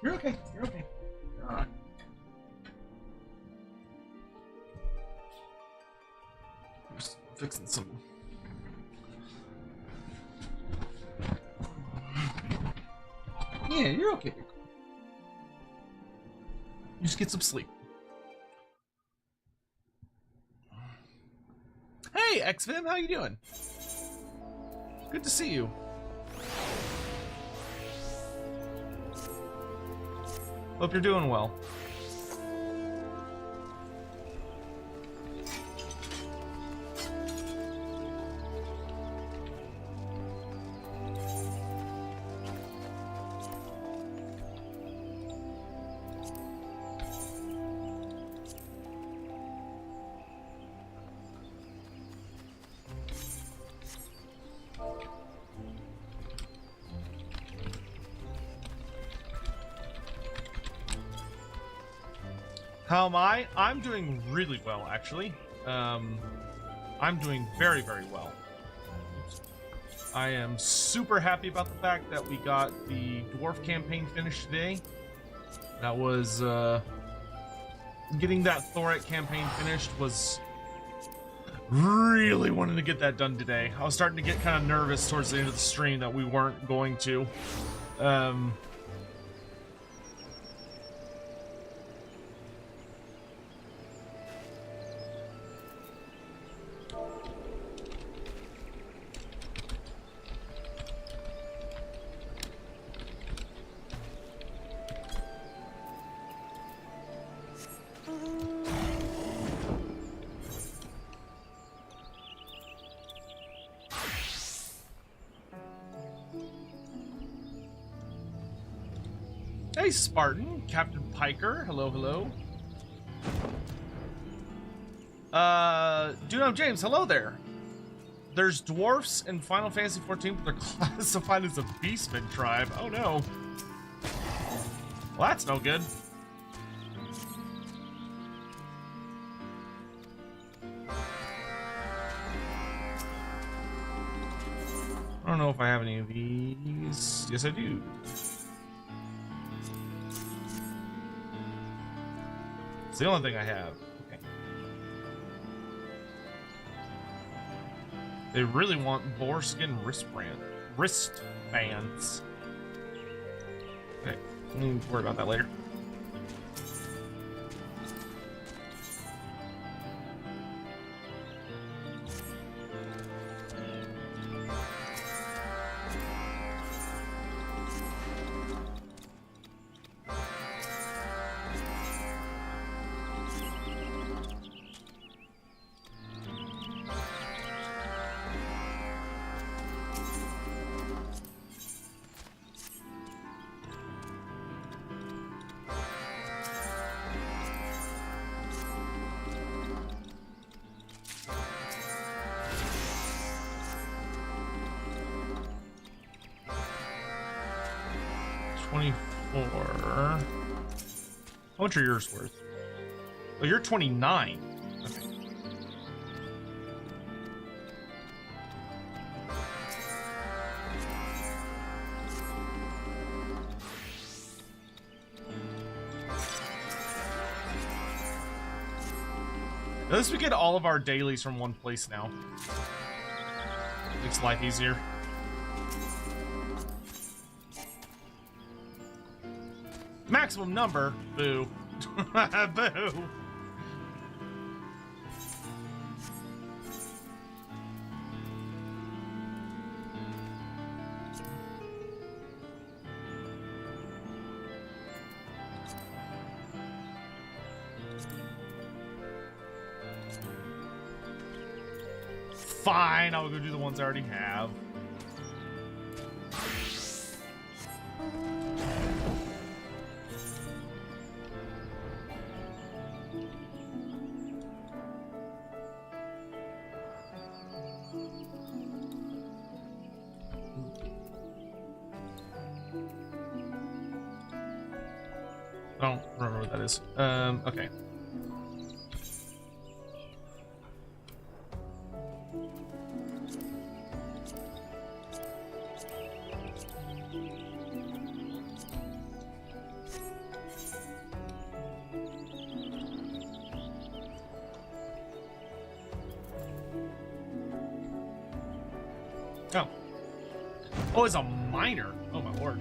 You're okay. You're okay. You're all right. Just fixing some. Yeah, you're okay. You just get some sleep. Hey, XVim, how you doing? Good to see you. Hope you're doing well. How am I? I'm doing really well, actually. I'm doing very, very well. I am super happy about the fact that we got the dwarf campaign finished today. That was, getting that Thorak campaign finished was really wanting to get that done today. I was starting to get kind of nervous towards the end of the stream that we weren't going to. Hey, Spartan, Captain Piker, hello, hello. Dude, I'm James, hello there. There's dwarfs in Final Fantasy XIV, but they're classified as a beastman tribe. Oh no. Well, that's no good. I don't know if I have any of these. Yes, I do. It's the only thing I have. Okay. They really want boar skin wristbands. Okay, we'll worry about that later. How much are yours worth? Oh, you're 29. Okay. At least we get all of our dailies from one place now. Makes life easier. Maximum number. Boo. Boo. Fine, I'll go do the ones I already have. I don't remember what that is. Okay. Oh. Oh, it's a miner. Oh, my lord.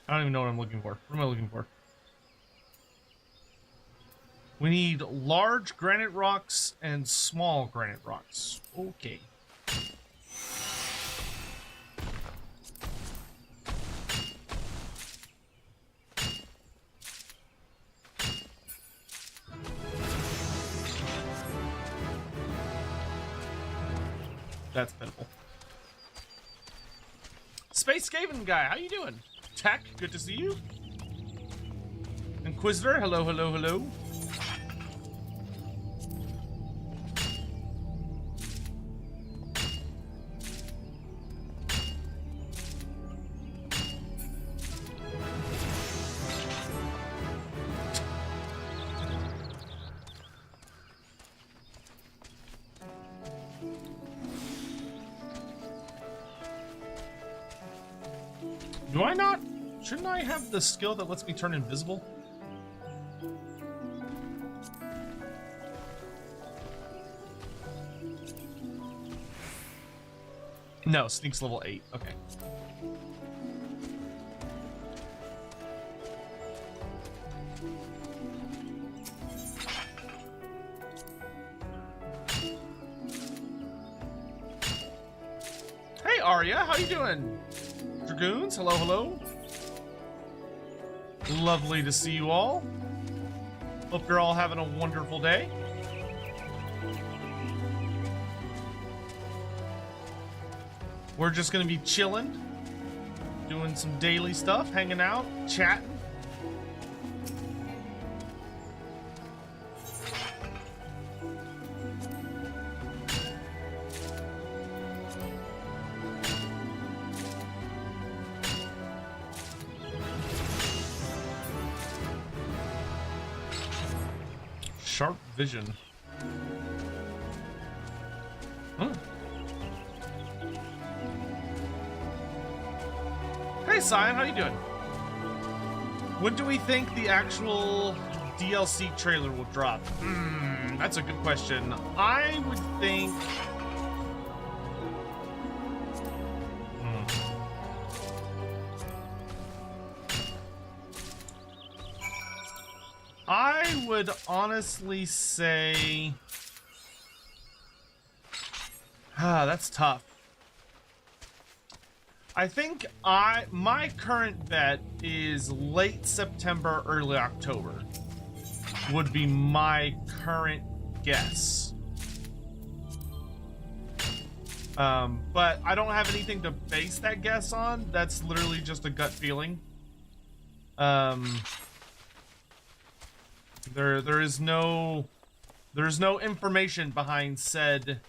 I don't even know what I'm looking for. What am I looking for? We need large granite rocks and small granite rocks. Okay. That's pitiful. Space Skaven guy, how you doing? Tech, good to see you. Inquisitor, hello, hello, hello. Do I not? Shouldn't I have the skill that lets me turn invisible? No, sneaks level 8. Okay. Hey Arya, how you doing? Dragoons, hello, hello. Lovely to see you all. Hope you're all having a wonderful day. We're just gonna be chilling, doing some daily stuff, hanging out, chatting. Sharp vision. Huh. Hey, Cyan, how you doing? When do we think the actual DLC trailer will drop? That's a good question. I would think... I would honestly say... that's tough. I think my current bet is late September, early October would be my current guess. But I don't have anything to base that guess on. That's literally just a gut feeling. There's no information behind said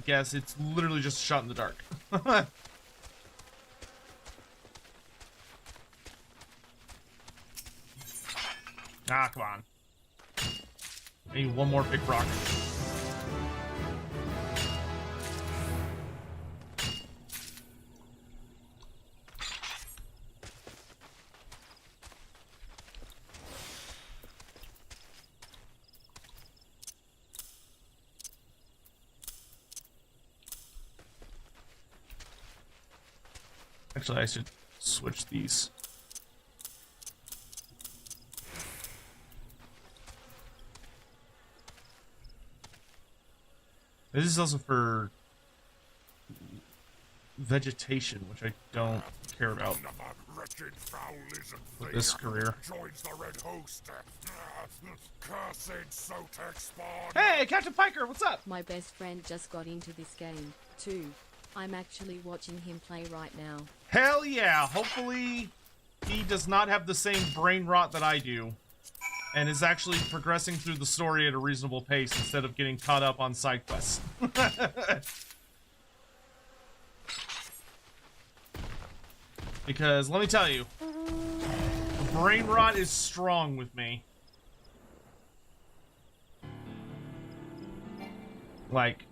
guess. It's literally just a shot in the dark. Ah, come on. I need one more big rock. Actually, I should switch these. This is also for vegetation, which I don't care about with this career. Hey, Captain Piker, what's up? My best friend just got into this game, too. I'm actually watching him play right now. Hell yeah! Hopefully he does not have the same brain rot that I do, and is actually progressing through the story at a reasonable pace instead of getting caught up on side quests. Because, let me tell you, brain rot is strong with me. Like,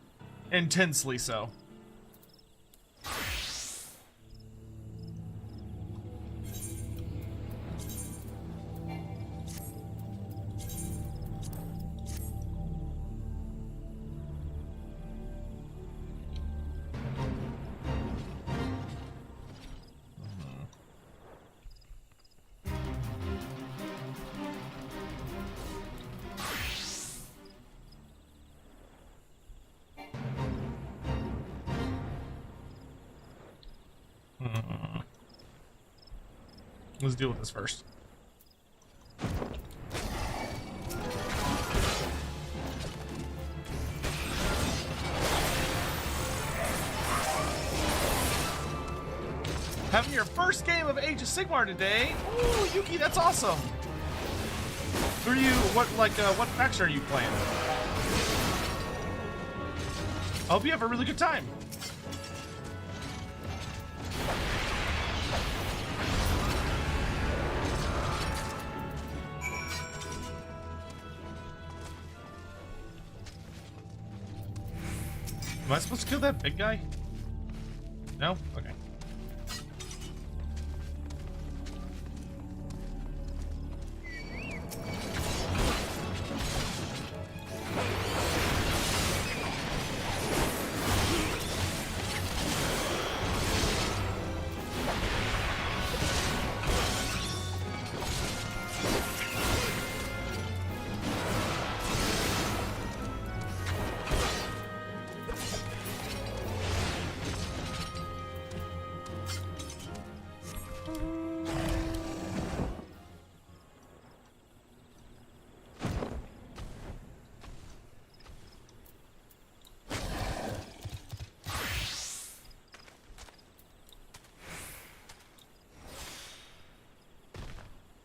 intensely so. Let's deal with this first. Having your first game of Age of Sigmar today. Ooh, Yuki, that's awesome. Who are you? What faction are you playing? I hope you have a really good time. Am I supposed to kill that big guy? No? Okay.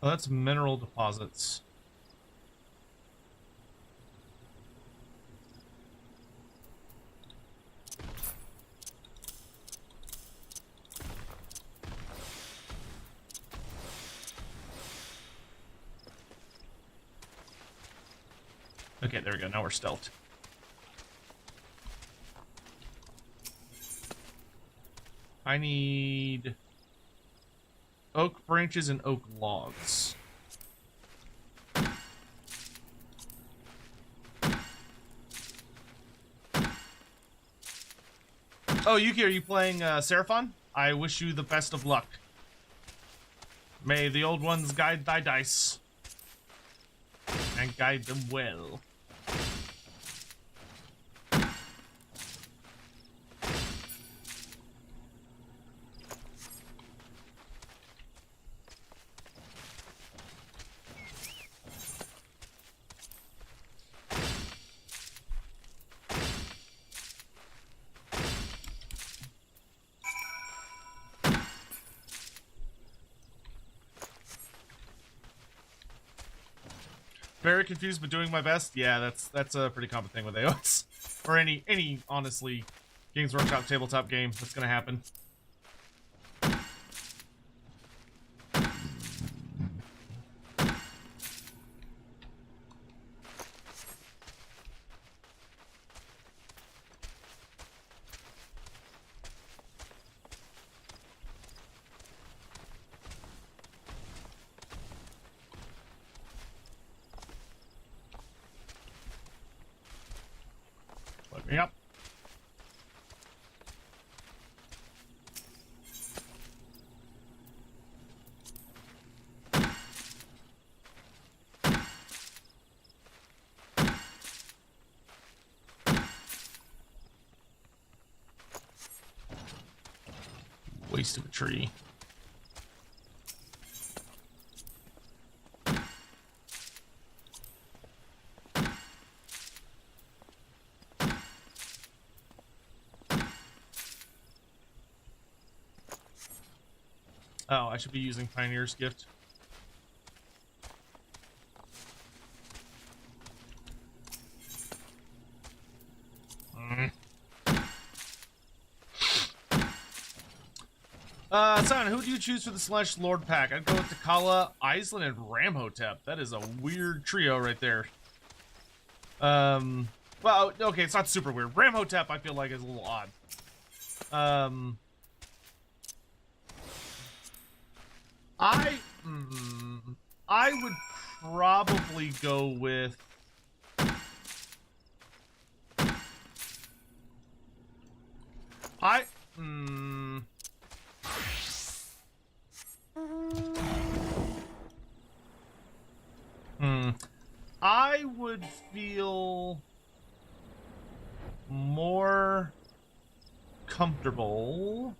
Oh, that's mineral deposits. Okay, there we go. Now we're stealthed. I need oak branches and oak logs. Oh, Yuki, are you playing Seraphon? I wish you the best of luck. May the old ones guide thy dice. And guide them well. Very confused, but doing my best. Yeah, that's a pretty common thing with AOS, or any honestly, Games Workshop tabletop game. That's gonna happen. Yep. waste of a tree. Oh, I should be using Pioneer's Gift. Simon, who do you choose for the Slash Lord pack? I'd go with Takala, Iceland, and Ramhotep. That is a weird trio right there. Well, okay, it's not super weird. Ramhotep, I feel like, is a little odd. I would probably go with... I would feel more comfortable.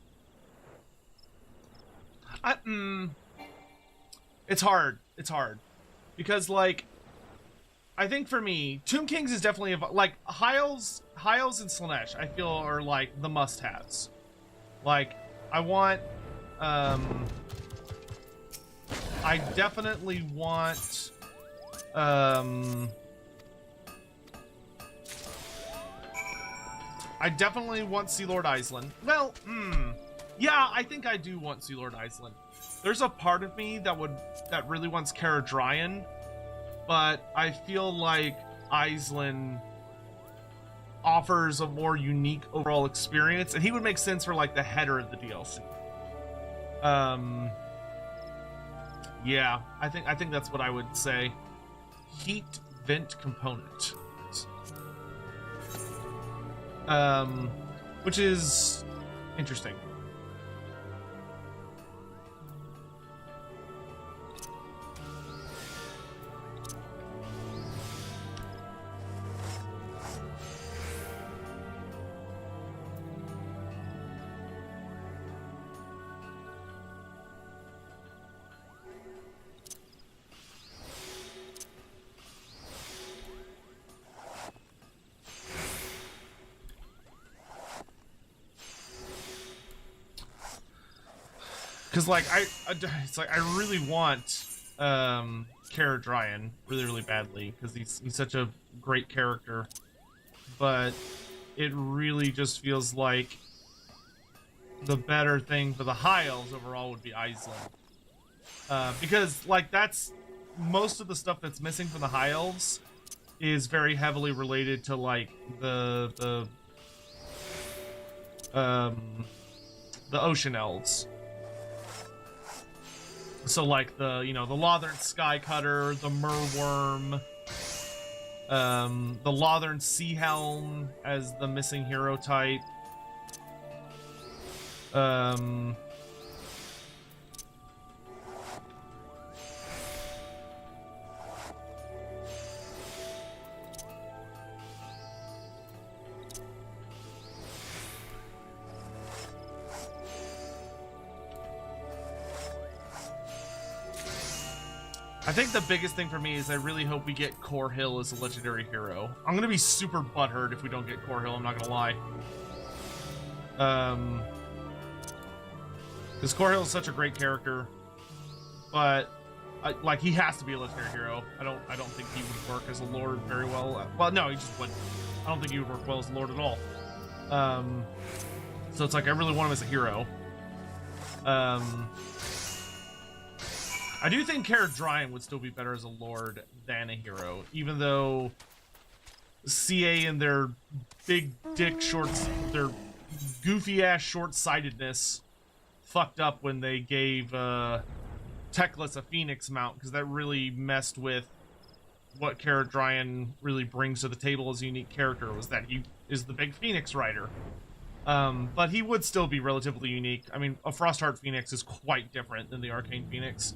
It's hard. It's hard. Because, like, I think for me, Tomb Kings is definitely, like, Hyles and Slanesh, I feel, are, like, the must-haves. Like, I want, I definitely want, Sea Lord Iceland. Well, yeah, I think I do want Sea Lord Iceland. There's a part of me that really wants Caradryan, but I feel like Iceland offers a more unique overall experience, and he would make sense for like the header of the DLC. Yeah, I think that's what I would say. Heat vent component. Which is interesting. Because, like, it's like I really want Caradryan really badly, because he's such a great character, but it really just feels like the better thing for the High Elves overall would be Iceland, because, like, that's most of the stuff that's missing from the High Elves is very heavily related to, like, the Ocean Elves. So, like, the Lothern Skycutter, the Merworm, the Lothern Sea Helm as the missing hero type. I think the biggest thing for me is I really hope we get Core Hill as a legendary hero. I'm gonna be super butthurt if we don't get Core Hill, I'm not gonna lie. Because Core Hill is such a great character, but like, he has to be a legendary hero. I don't think he would work as a lord very well. Well, no, he just wouldn't. I don't think he would work well as a lord at all. So it's like I really want him as a hero. I do think Caradryan would still be better as a lord than a hero, even though CA and their big dick shorts, their goofy ass short-sightedness fucked up when they gave Teclis a Phoenix mount, because that really messed with what Caradryan really brings to the table as a unique character, was that he is the big Phoenix rider. But he would still be relatively unique. I mean, a Frostheart Phoenix is quite different than the Arcane Phoenix.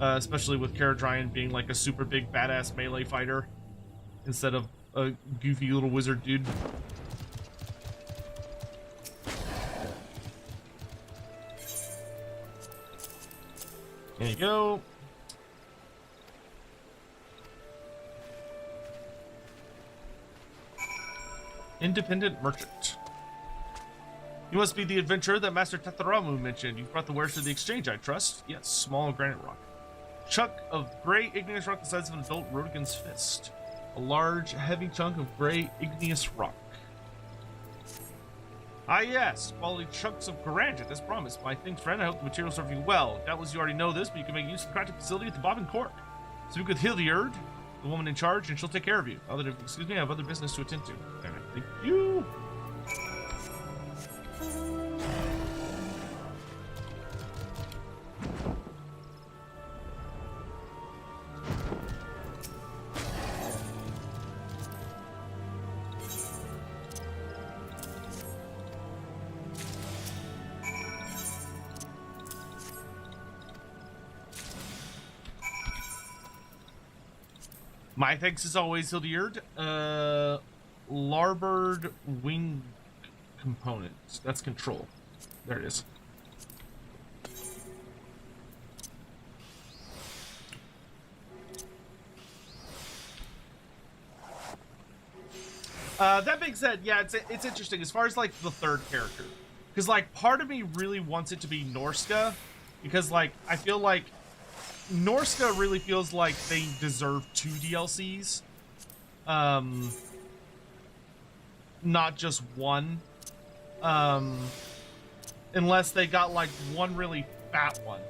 Especially with Caradryan being like a super big badass melee fighter instead of a goofy little wizard dude. There you go. Independent merchant. You must be the adventurer that Master Tetaramu mentioned. You brought the wares to the exchange, I trust. Yes, small granite rock. Chunk of gray igneous rock the size of an adult Rodigan's fist. A large, heavy chunk of gray igneous rock. Ah yes, quality chunks of granite as promised. My thanks, friend. I hope the materials serve you well. Doubtless you already know this, but you can make use of the crafting facility at the Bobbin Court. Speak with Hilliard, the woman in charge, and she'll take care of you. Excuse me, I have other business to attend to. Thank you. My thanks as always, Hildyard. Larboard wing components. That's control. There it is. That being said, yeah, it's interesting as far as like the third character, because like part of me really wants it to be Norska, because like I feel like Norska really feels like they deserve 2 DLCs, not just one, unless they got like one really fat one.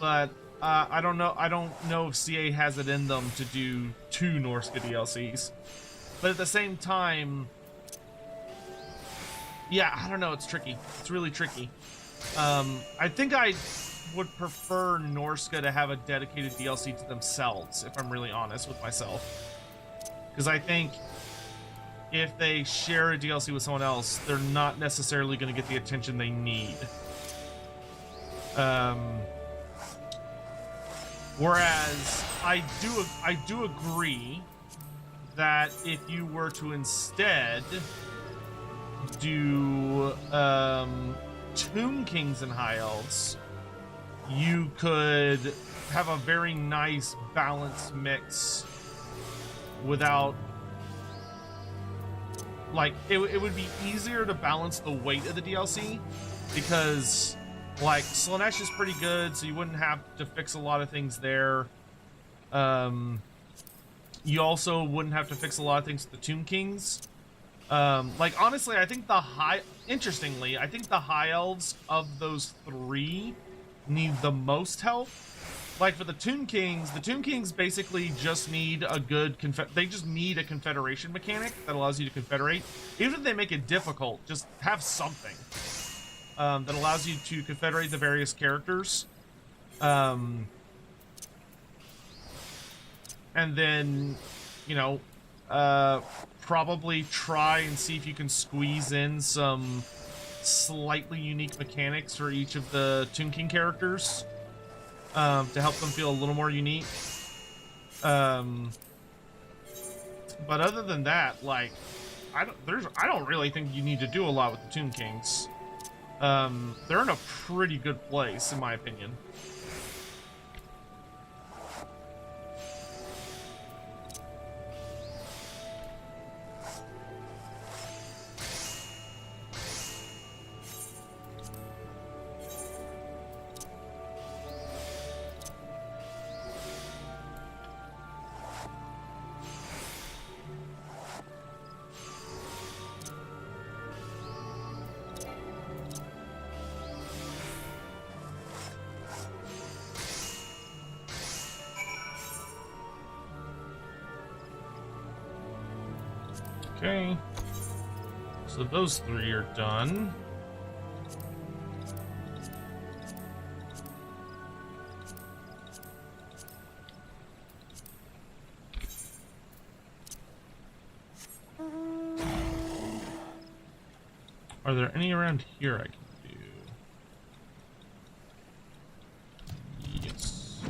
But I don't know if CA has it in them to do 2 Norska DLCs. But at the same time, yeah, I don't know. It's tricky. It's really tricky. I think I would prefer Norska to have a dedicated DLC to themselves, if I'm really honest with myself. Because I think if they share a DLC with someone else, they're not necessarily going to get the attention they need. Whereas I do agree that if you were to instead do Tomb Kings and High Elves, you could have a very nice balanced mix without, like, it would be easier to balance the weight of the DLC, because like Slaanesh is pretty good, so you wouldn't have to fix a lot of things there. You also wouldn't have to fix a lot of things with the Tomb Kings. Like, honestly, I think interestingly, I think the High Elves of those 3 need the most help. Like, for the Tomb Kings basically just need a good they just need a confederation mechanic that allows you to confederate. Even if they make it difficult, just have something that allows you to confederate the various characters. And then, you know, probably try and see if you can squeeze in some slightly unique mechanics for each of the Tomb King characters, to help them feel a little more unique. But other than that, like, I don't really think you need to do a lot with the Tomb Kings. They're in a pretty good place, in my opinion. Okay, so those 3 are done. Are there any around here I can do? Yes.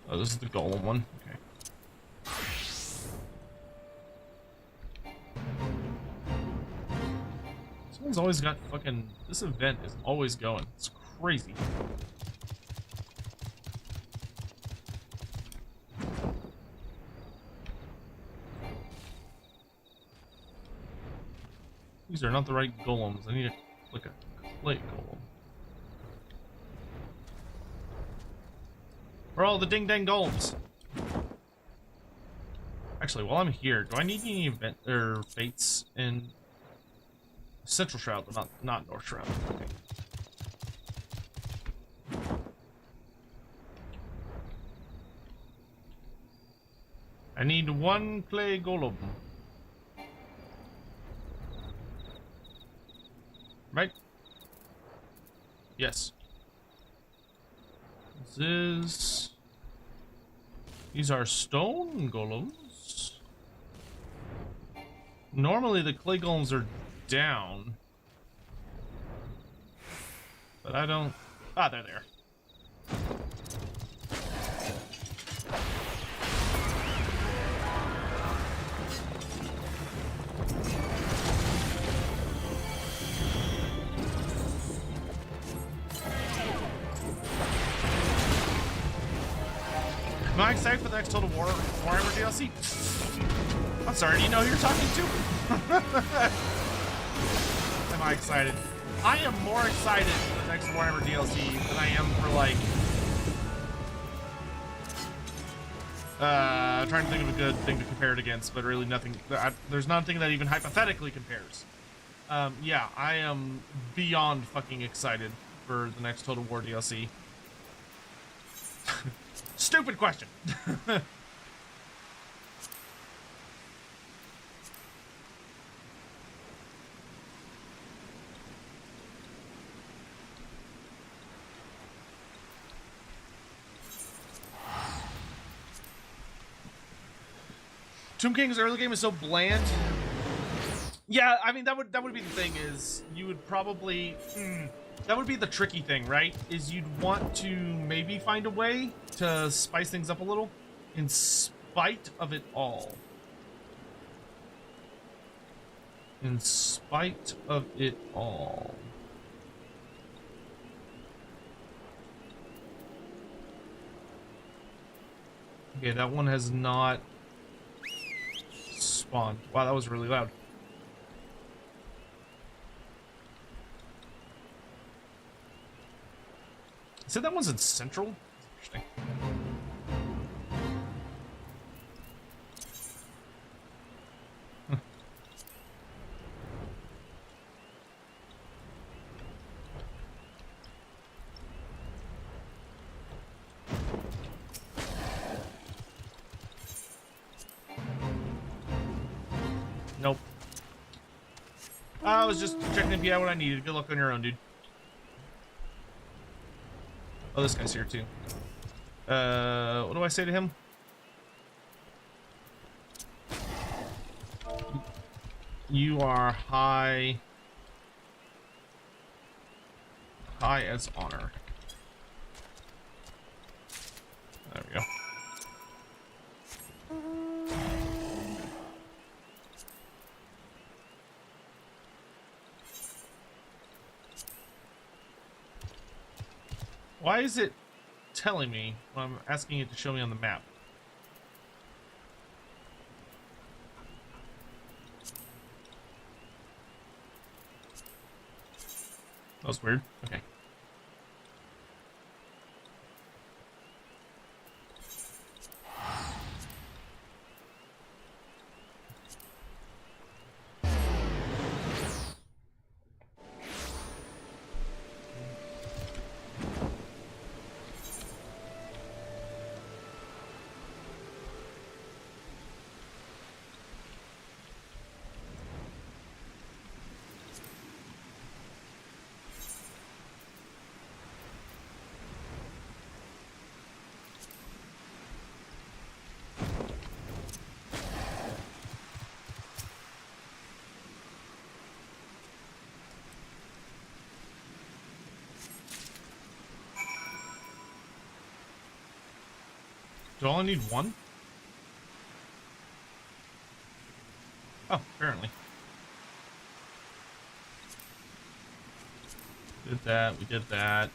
Oh, this is the golem one. Okay. This one's always got fucking... This event is always going. It's crazy. These are not the right golems. I need to click a clay golem. Where are all the ding-dang golems? Actually, while I'm here, do I need any event or fates in Central Shroud, but not North Shroud? Okay. I need one clay golem. Right? Yes. These are stone golems. Normally the clay golems are down. But I don't... Ah, they're there. Am I excited for the next Total Warhammer DLC? I'm sorry, do you know who you're talking to? Am I excited? I am more excited for the next Warhammer DLC than I am for, like... trying to think of a good thing to compare it against, but really nothing... there's nothing that even hypothetically compares. Yeah, I am beyond fucking excited for the next Total War DLC. Stupid question. Tomb King's early game is so bland. Yeah, I mean that would be the thing is you would probably that would be the tricky thing, right? Is you'd want to maybe find a way to spice things up a little in spite of it all. In spite of it all. Okay, that one has not spawned. Wow, that was really loud. You said that one's in Central? Interesting. Nope. I was just checking if you had what I needed. Good luck on your own, dude. Oh, this guy's here too. What do I say to him? You are high as honor. There we go. Why is it telling me when I'm asking it to show me on the map? That was weird. Okay. Do I only need one? Oh, apparently. Did that. We did that.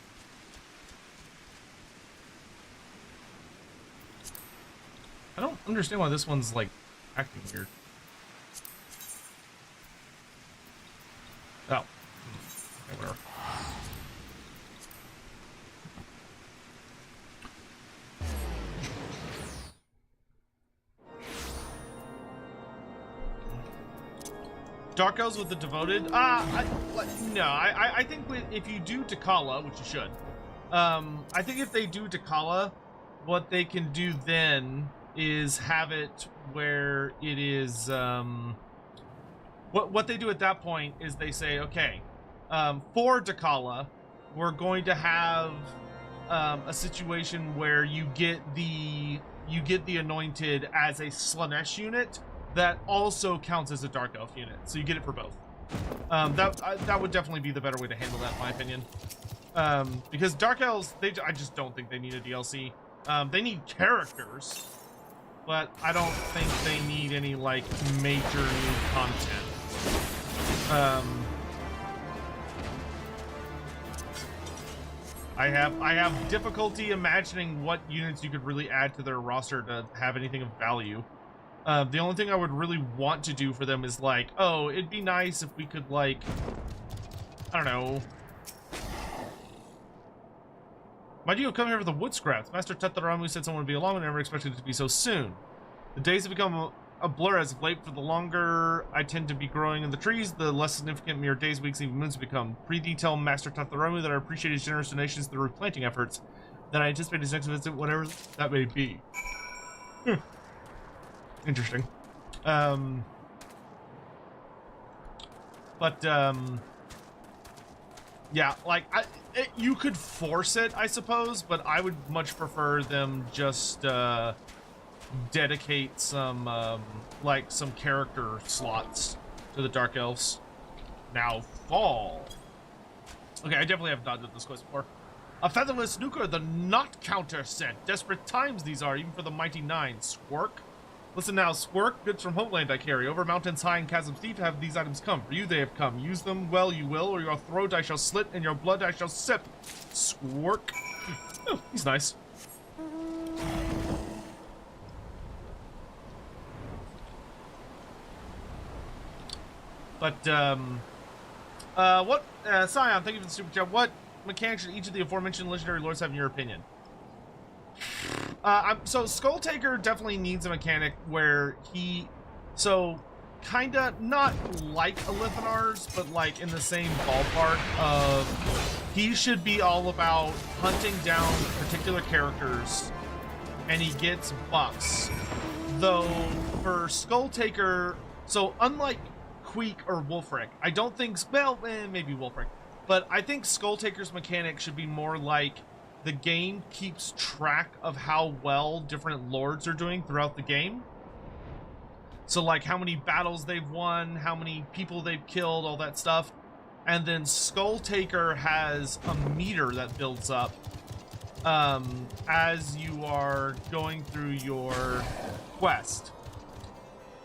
I don't understand why this one's like acting weird. Oh. Okay, whatever. Dark Elves with the Devoted? No, I think if you do Takala, which you should, I think if they do Takala, what they can do then is have it where it is, what they do at that point is they say, okay, for Takala, we're going to have a situation where you get the Anointed as a Slanesh unit that also counts as a Dark Elf unit, so you get it for both. That would definitely be the better way to handle that, in my opinion. Because Dark Elves, I just don't think they need a DLC. They need characters, but I don't think they need any like major new content. I have difficulty imagining what units you could really add to their roster to have anything of value. The only thing I would really want to do for them is like, oh, it'd be nice if we could like, I don't know. Why do you come here for the wood scraps? Master Tetaramu said someone would be along and never expected it to be so soon. The days have become a blur as of late. For the longer I tend to be growing in the trees, the less significant mere days, weeks, even moons become. Pre-detail Master Tetaramu that I appreciate his generous donations to the replanting efforts. That I anticipate his next visit, whatever that may be. Interesting. Yeah, like, you could force it, I suppose, but I would much prefer them just, dedicate some, like, some character slots to the Dark Elves. Now, fall. Okay, I definitely have not done this quest before. A featherless snooker, the not counter set. Desperate times these are, even for the mighty nine. Squirk. Listen now, Squirk, goods from Homeland I carry. Over mountains high and chasms deep have these items come. For you they have come. Use them well you will, or your throat I shall slit, and your blood I shall sip. Squirk. Oh, he's nice. But, Scion, thank you for the super chat. What mechanics should each of the aforementioned legendary lords have in your opinion? So Skull Taker definitely needs a mechanic where kinda not like Elithanar's, but like in the same ballpark of he should be all about hunting down particular characters and he gets buffs. Though for Skull Taker, so unlike Queek or Wolfric, I don't think, well, maybe Wolfric, but I think Skull Taker's mechanic should be more like the game keeps track of how well different lords are doing throughout the game. So like how many battles they've won, how many people they've killed, all that stuff. And then Skull Taker has a meter that builds up as you are going through your quest.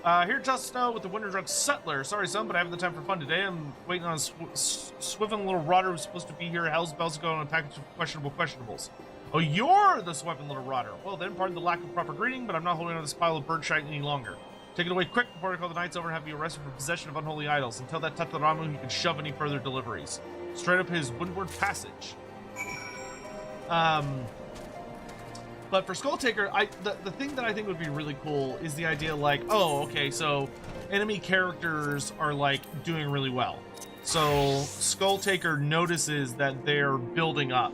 Here Just Snow with the Winter Drunk Settler. Sorry, son, but I haven't the time for fun today. I'm waiting on a swiveling little rotter who's supposed to be here. Hell's bells go on a package of questionables. Oh, you're the swiveling little rotter. Well, then, pardon the lack of proper greeting, but I'm not holding on this pile of bird shite any longer. Take it away quick before I call the knights over and have you arrested for possession of unholy idols. And tell that Tetaramu he can shove any further deliveries. Straight up his windward passage. But for Skull Taker, the thing that I think would be really cool is the idea like, oh, okay, so enemy characters are like doing really well. So Skull Taker notices that they're building up.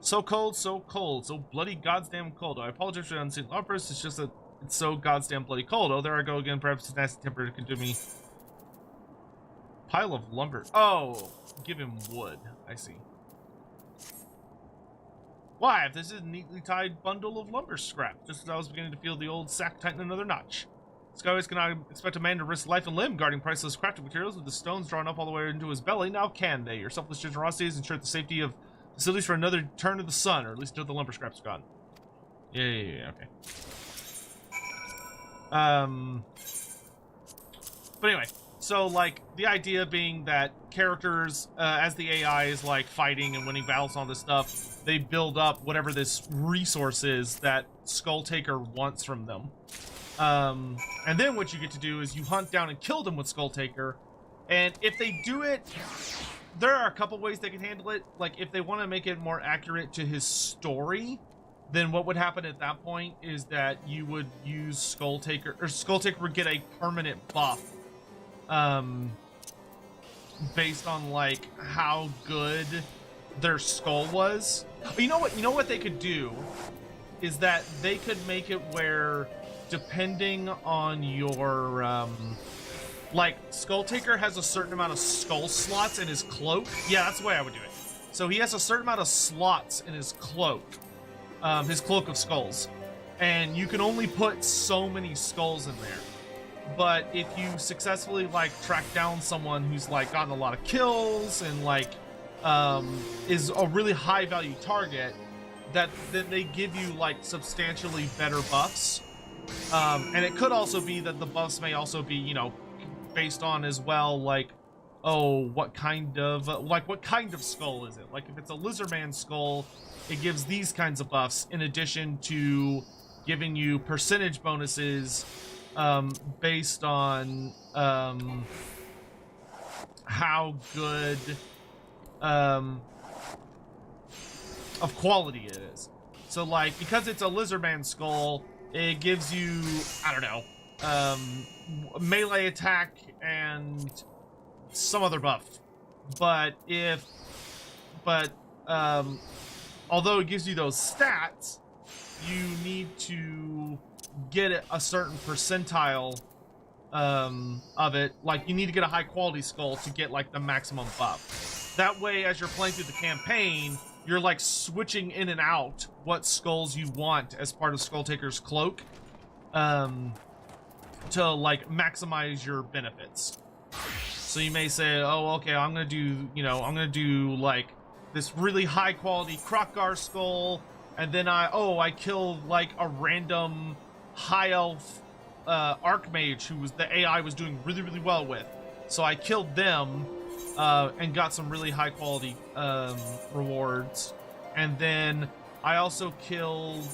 So cold, so bloody goddamn cold. Oh, I apologize for the unseen outburst. It's just that it's so goddamn bloody cold. Oh, there I go again. Perhaps his nasty temper can do me. Pile of lumber. Oh, give him wood. I see. Why, if this is a neatly tied bundle of lumber scrap, just as I was beginning to feel the old sack tighten another notch. Skyways cannot expect a man to risk life and limb guarding priceless crafting materials with the stones drawn up all the way into his belly. Now can they? Your selfless generosity has ensured the safety of facilities for another turn of the sun, or at least until the lumber scraps are gone. Yeah, okay. But anyway, So, like, the idea being that characters, as the AI is, like, fighting and winning battles and all this stuff, they build up whatever this resource is that Skulltaker wants from them. And then what you get to do is you hunt down and kill them with Skulltaker. And if they do it, there are a couple ways they can handle it. Like, if they want to make it more accurate to his story, then what would happen at that point is that you would use Skulltaker, or Skulltaker would get a permanent buff. Based on like how good their skull was. You know what they could do is that they could make it where, depending on your like, Skulltaker has a certain amount of skull slots in his cloak. Yeah, that's the way I would do it. So he has a certain amount of slots in his cloak of skulls, and you can only put so many skulls in there. But if you successfully, like, track down someone who's, like, gotten a lot of kills and, like, is a really high value target, then they give you, like, substantially better buffs. And it could also be that the buffs may also be, you know, based on as well, like, oh, what kind of skull is it? Like, if it's a lizardman skull, it gives these kinds of buffs in addition to giving you percentage bonuses based on how good of quality it is. So, like, because it's a lizardman skull, it gives you, I don't know, melee attack and some other buff. But although it gives you those stats, you need to get a certain percentile of it. Like, you need to get a high quality skull to get, like, the maximum buff. That way, as you're playing through the campaign, you're, like, switching in and out what skulls you want as part of Skulltaker's cloak to, like, maximize your benefits. So you may say, oh, okay, I'm gonna do like this really high quality Krokgar skull, and then I killed like a random high elf archmage who was the AI was doing really, really well with. So I killed them and got some really high quality rewards. And then I also killed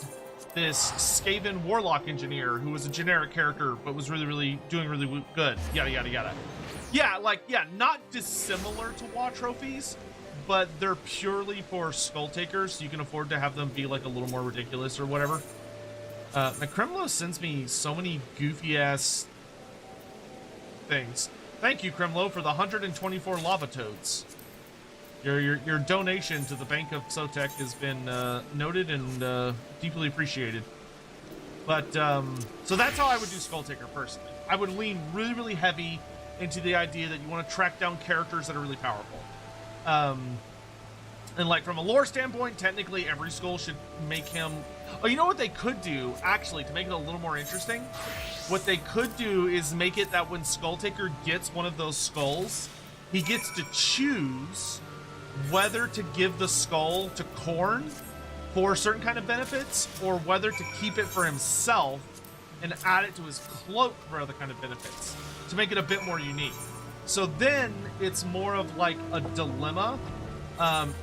this Skaven warlock engineer who was a generic character but was really doing really good. Yada yada yada. Yeah, like, yeah, not dissimilar to WoW trophies, but they're purely for Skulltakers, so you can afford to have them be like a little more ridiculous or whatever. Kremlo sends me so many goofy ass things. Thank you, Kremlo, for the 124 lava toads. Your donation to the Bank of Sotek has been noted and deeply appreciated. But so that's how I would do Skulltaker personally. I would lean really, really heavy into the idea that you want to track down characters that are really powerful. And like from a lore standpoint, technically every skull should make him... Oh, you know what they could do, actually, to make it a little more interesting? What they could do is make it that when Skulltaker gets one of those skulls, he gets to choose whether to give the skull to Khorne for certain kind of benefits, or whether to keep it for himself and add it to his cloak for other kind of benefits, to make it a bit more unique. So then it's more of like a dilemma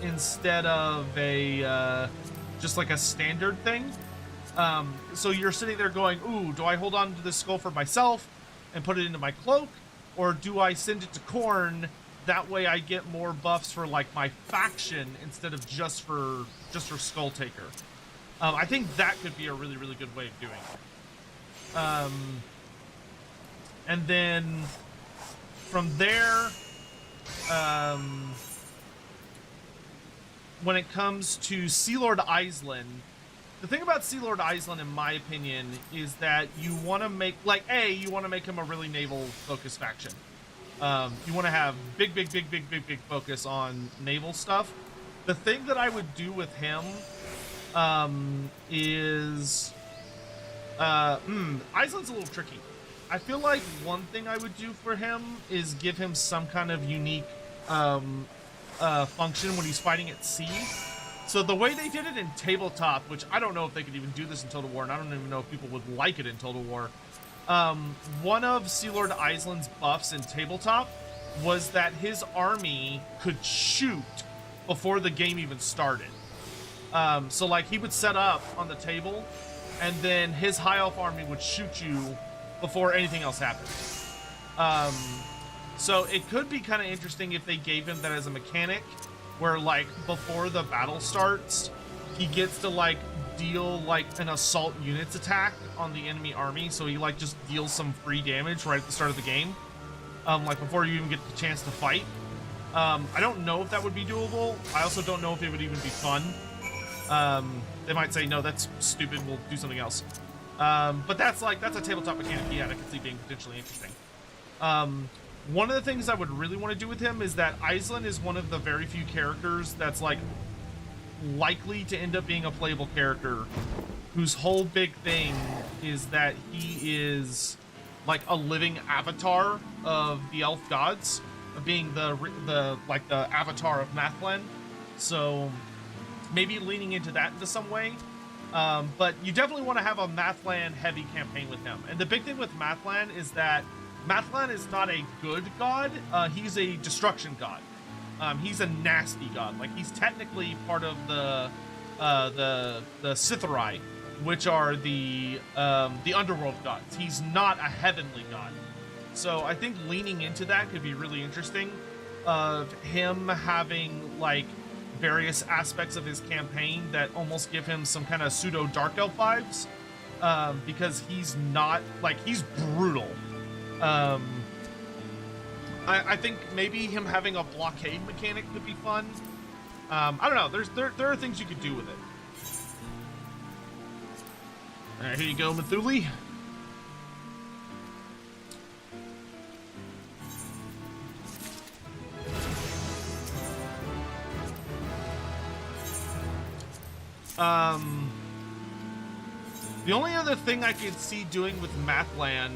instead of a just like a standard thing. So you're sitting there going, ooh, do I hold on to this skull for myself and put it into my cloak, or do I send it to Khorne? That way I get more buffs for like my faction instead of just for Skulltaker. I think that could be a really, really good way of doing it. And then from there, when it comes to Sea Lord Island, the thing about Sea Lord Island, in my opinion, is that you want to make, like, you want to make him a really naval-focused faction. You want to have big focus on naval stuff. The thing that I would do with him is... Iceland's a little tricky. I feel like one thing I would do for him is give him some kind of unique function when he's fighting at sea. So the way they did it in tabletop, which I don't know if they could even do this in Total War, and I don't even know if people would like it in Total War, One of Sea Lord Island's buffs in tabletop was that his army could shoot before the game even started. So like he would set up on the table, and then his high elf army would shoot you before anything else happened. So it could be kind of interesting if they gave him that as a mechanic, where like before the battle starts, he gets to like deal like an assault units attack on the enemy army. So he like just deals some free damage right at the start of the game, like before you even get the chance to fight. I don't know if that would be doable. I also don't know if it would even be fun. They might say, no, that's stupid, we'll do something else. But that's a tabletop mechanic he had. I could see being potentially interesting. One of the things I would really want to do with him is that Iceland is one of the very few characters that's like likely to end up being a playable character whose whole big thing is that he is like a living avatar of the elf gods, of being the avatar of Mathlen. So maybe leaning into that into some way. But you definitely want to have a Mathlan heavy campaign with him. And the big thing with Mathlan is that Mathlan is not a good god. He's a destruction god. He's a nasty god. Like he's technically part of the Sithari, which are the underworld gods. He's not a heavenly god. So I think leaning into that could be really interesting, of him having like various aspects of his campaign that almost give him some kind of pseudo dark elf vibes, because he's not like, he's brutal. I think maybe him having a blockade mechanic could be fun. I don't know. There are things you could do with it. All right, here you go, Mithuli. The only other thing I could see doing with Mathlan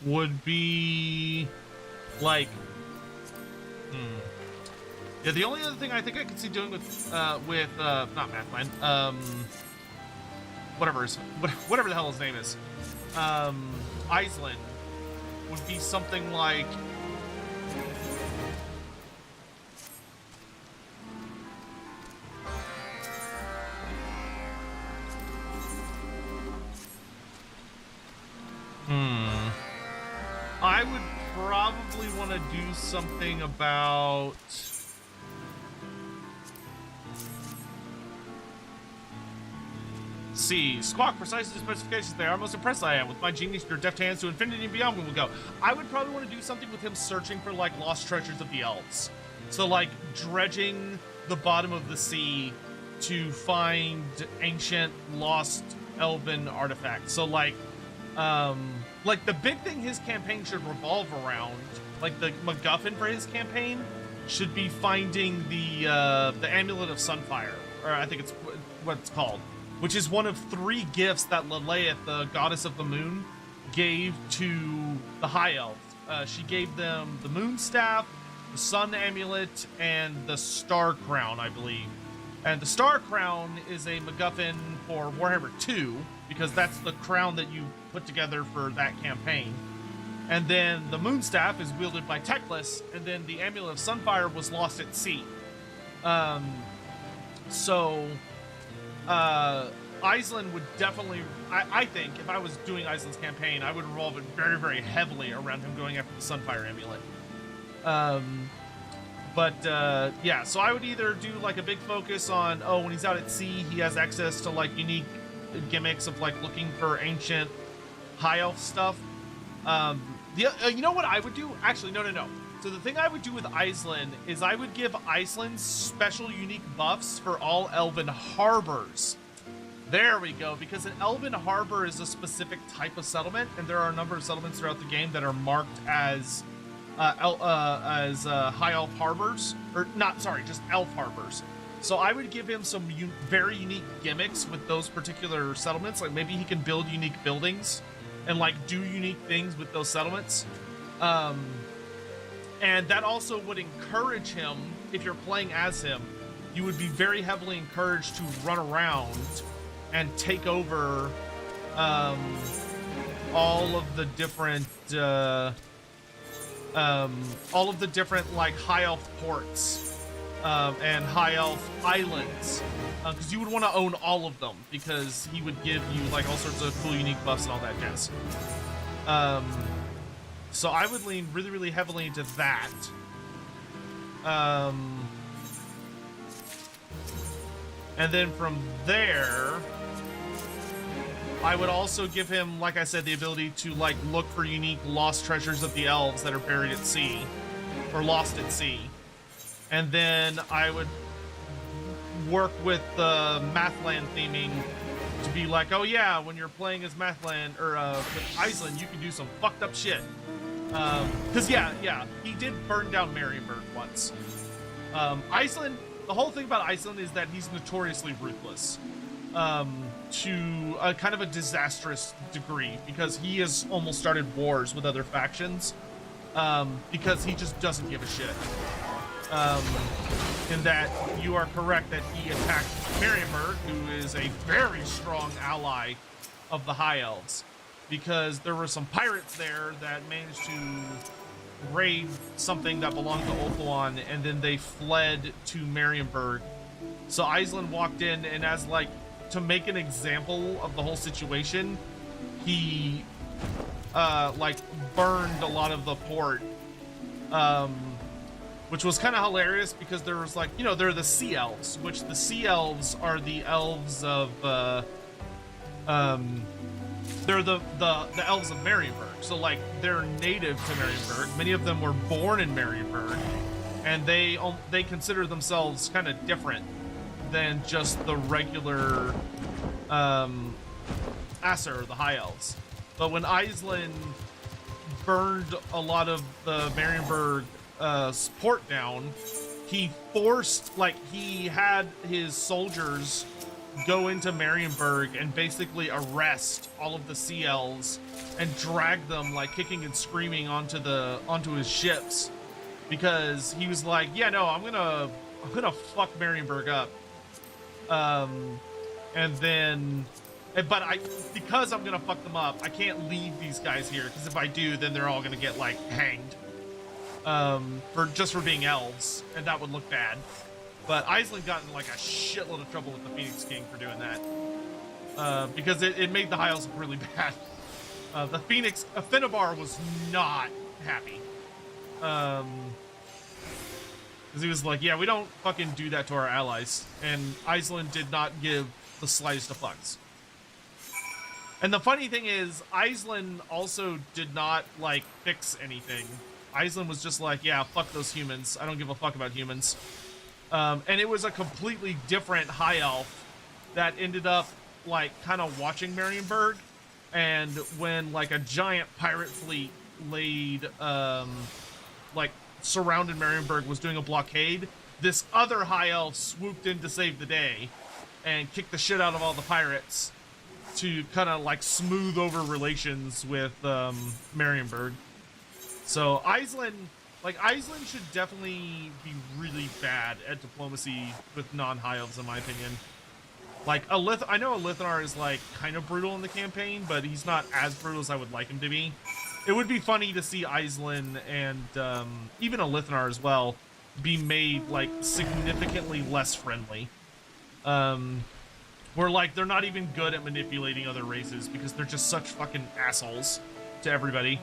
would be like, yeah, the only other thing I think I could see doing with not Mathlan, whatever the hell his name is, Iceland, would be something like, I would probably want to do something about, see, Squawk, precisely the specifications they are. Most impressed I am. With my genius, your deft hands to infinity and beyond we will go. I would probably want to do something with him searching for like lost treasures of the elves. So like dredging the bottom of the sea to find ancient lost elven artifacts. So like the big thing his campaign should revolve around, like the MacGuffin for his campaign, should be finding the Amulet of Sunfire, or I think it's what it's called, which is one of 3 gifts that Leleith, the goddess of the moon, gave to the High Elves. She gave them the Moon Staff, the Sun Amulet, and the Star Crown, I believe. And the Star Crown is a MacGuffin for Warhammer 2, because that's the crown that you put together for that campaign. And then the Moon Staff is wielded by Teclis, and then the Amulet of Sunfire was lost at sea. Iceland would definitely, I think, if I was doing Iceland's campaign, I would revolve it very, very heavily around him going after the Sunfire Amulet. Yeah, so I would either do like a big focus on, when he's out at sea, he has access to like unique gimmicks of like looking for ancient high elf stuff. You know what I would do? Actually, no. So the thing I would do with Iceland is I would give Iceland special unique buffs for all elven harbors. There we go, because an elven harbor is a specific type of settlement, and there are a number of settlements throughout the game that are marked as high elf harbors, or not, sorry, just elf harbors. So I would give him some very unique gimmicks with those particular settlements. Like maybe he can build unique buildings and like do unique things with those settlements. And that also would encourage him, if you're playing as him, you would be very heavily encouraged to run around and take over all of the different like high elf ports and high elf islands, because you would want to own all of them, because he would give you like all sorts of cool unique buffs and all that jazz. So I would lean really, really heavily into that. And then from there, I would also give him, like I said, the ability to like look for unique lost treasures of the elves that are buried at sea or lost at sea. And then I would work with the Mathland theming to be like, oh yeah, when you're playing as Mathland or with Iceland, you can do some fucked up shit. Because yeah, he did burn down Marienburg once. Iceland, the whole thing about Iceland is that he's notoriously ruthless. To a kind of a disastrous degree, because he has almost started wars with other factions, because he just doesn't give a shit. In that you are correct that he attacked Marienburg, who is a very strong ally of the High Elves, because there were some pirates there that managed to raid something that belonged to Ulthuan, and then they fled to Marienburg. So Iceland walked in, and as like to make an example of the whole situation, he like burned a lot of the port, which was kind of hilarious, because there was like, you know, there are the Sea Elves, which the Sea Elves are the elves of they're the elves of Marienburg. So like they're native to Marienburg. Many of them were born in Marienburg, and they consider themselves kind of different than just the regular Aesir, the High Elves. But when Iceland burned a lot of the Marienburg port down, he forced, like, he had his soldiers go into Marienburg and basically arrest all of the Sea Elves and drag them, like, kicking and screaming onto his ships, because he was like, yeah, no, I'm gonna fuck Marienburg up. And then, but because I'm gonna fuck them up, I can't leave these guys here, because if I do, then they're all gonna get like hanged, for being elves, and that would look bad. But Iceland got in like a shitload of trouble with the Phoenix King for doing that, because it made the High Elves look really bad. The Phoenix, Finnebar was not happy. Because he was like, yeah, we don't fucking do that to our allies. And Iceland did not give the slightest of fucks. And the funny thing is, Iceland also did not, like, fix anything. Iceland was just like, yeah, fuck those humans. I don't give a fuck about humans. And it was a completely different High Elf that ended up, like, kind of watching Marienburg. And when, like, a giant pirate fleet laid, like, surrounded Marienburg, was doing a blockade, this other High Elf swooped in to save the day and kicked the shit out of all the pirates to kind of like smooth over relations with Marienburg. So Iceland should definitely be really bad at diplomacy with non-High Elves, in my opinion. Like I know Alithanar is like kind of brutal in the campaign, but he's not as brutal as I would like him to be. It would be funny to see Iceland and even Alithanar as well be made like significantly less friendly. Where like they're not even good at manipulating other races, because they're just such fucking assholes to everybody.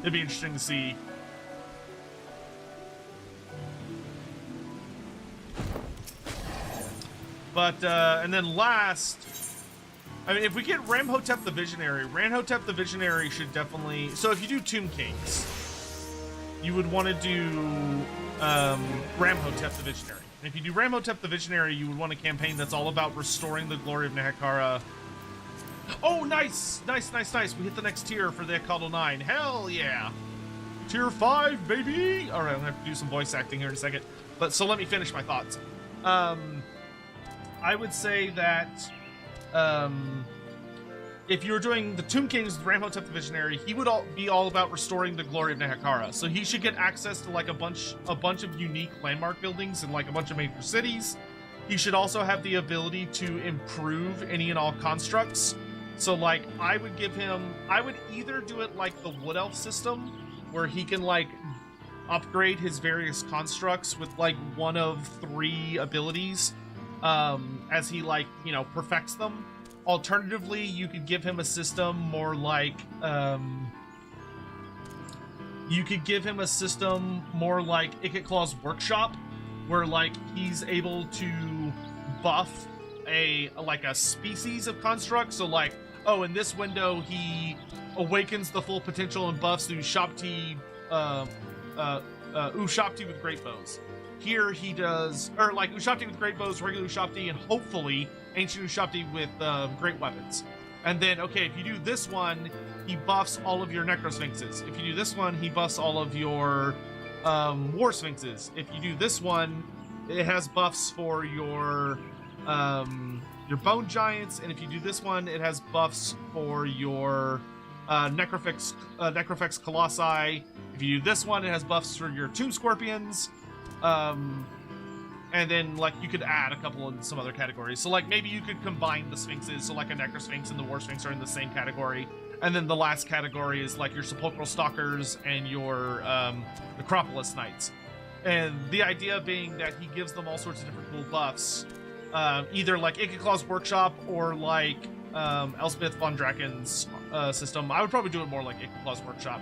It'd be interesting to see. But, and then last, I mean, if we get Ramhotep the Visionary should definitely, so if you do Tomb Kings, you would want to do Ramhotep the Visionary. And if you do Ramhotep the Visionary, you would want a campaign that's all about restoring the glory of Nehekara. Oh, nice! Nice. We hit the next tier for the Echatl 9. Hell yeah! Tier 5, baby! Alright, I'm gonna have to do some voice acting here in a second. But, so let me finish my thoughts. I would say that if you were doing the Tomb Kings with Ramhotep the Visionary, he would be all about restoring the glory of Nehekara. So he should get access to like a bunch of unique landmark buildings and like a bunch of major cities. He should also have the ability to improve any and all constructs. So like I would either do it like the Wood Elf system, where he can like upgrade his various constructs with like one of 3 abilities as he like, you know, perfects them. Alternatively, you could give him a system more like Echattl's Workshop, where like he's able to buff a species of construct. So like, oh, in this window he awakens the full potential and buffs the Ushapti with great bows. Here he does, or like Ushapti with great bows, regular Ushapti, and hopefully ancient Ushapti with great weapons. And then, okay, if you do this one, he buffs all of your Necrosphinxes. If you do this one, he buffs all of your War Sphinxes. If you do this one, it has buffs for your Bone Giants. And if you do this one, it has buffs for your Necrofex Colossi. If you do this one, it has buffs for your Tomb Scorpions. And then, like, you could add a couple in some other categories. So, like, maybe you could combine the Sphinxes. So, like, a Necrosphinx and the War Sphinx are in the same category. And then the last category is, like, your Sepulchral Stalkers and your Necropolis Knights. And the idea being that he gives them all sorts of different cool buffs. Either, like, Echattl's Workshop or, like, Elspeth von Draken's system. I would probably do it more like Echattl's Workshop.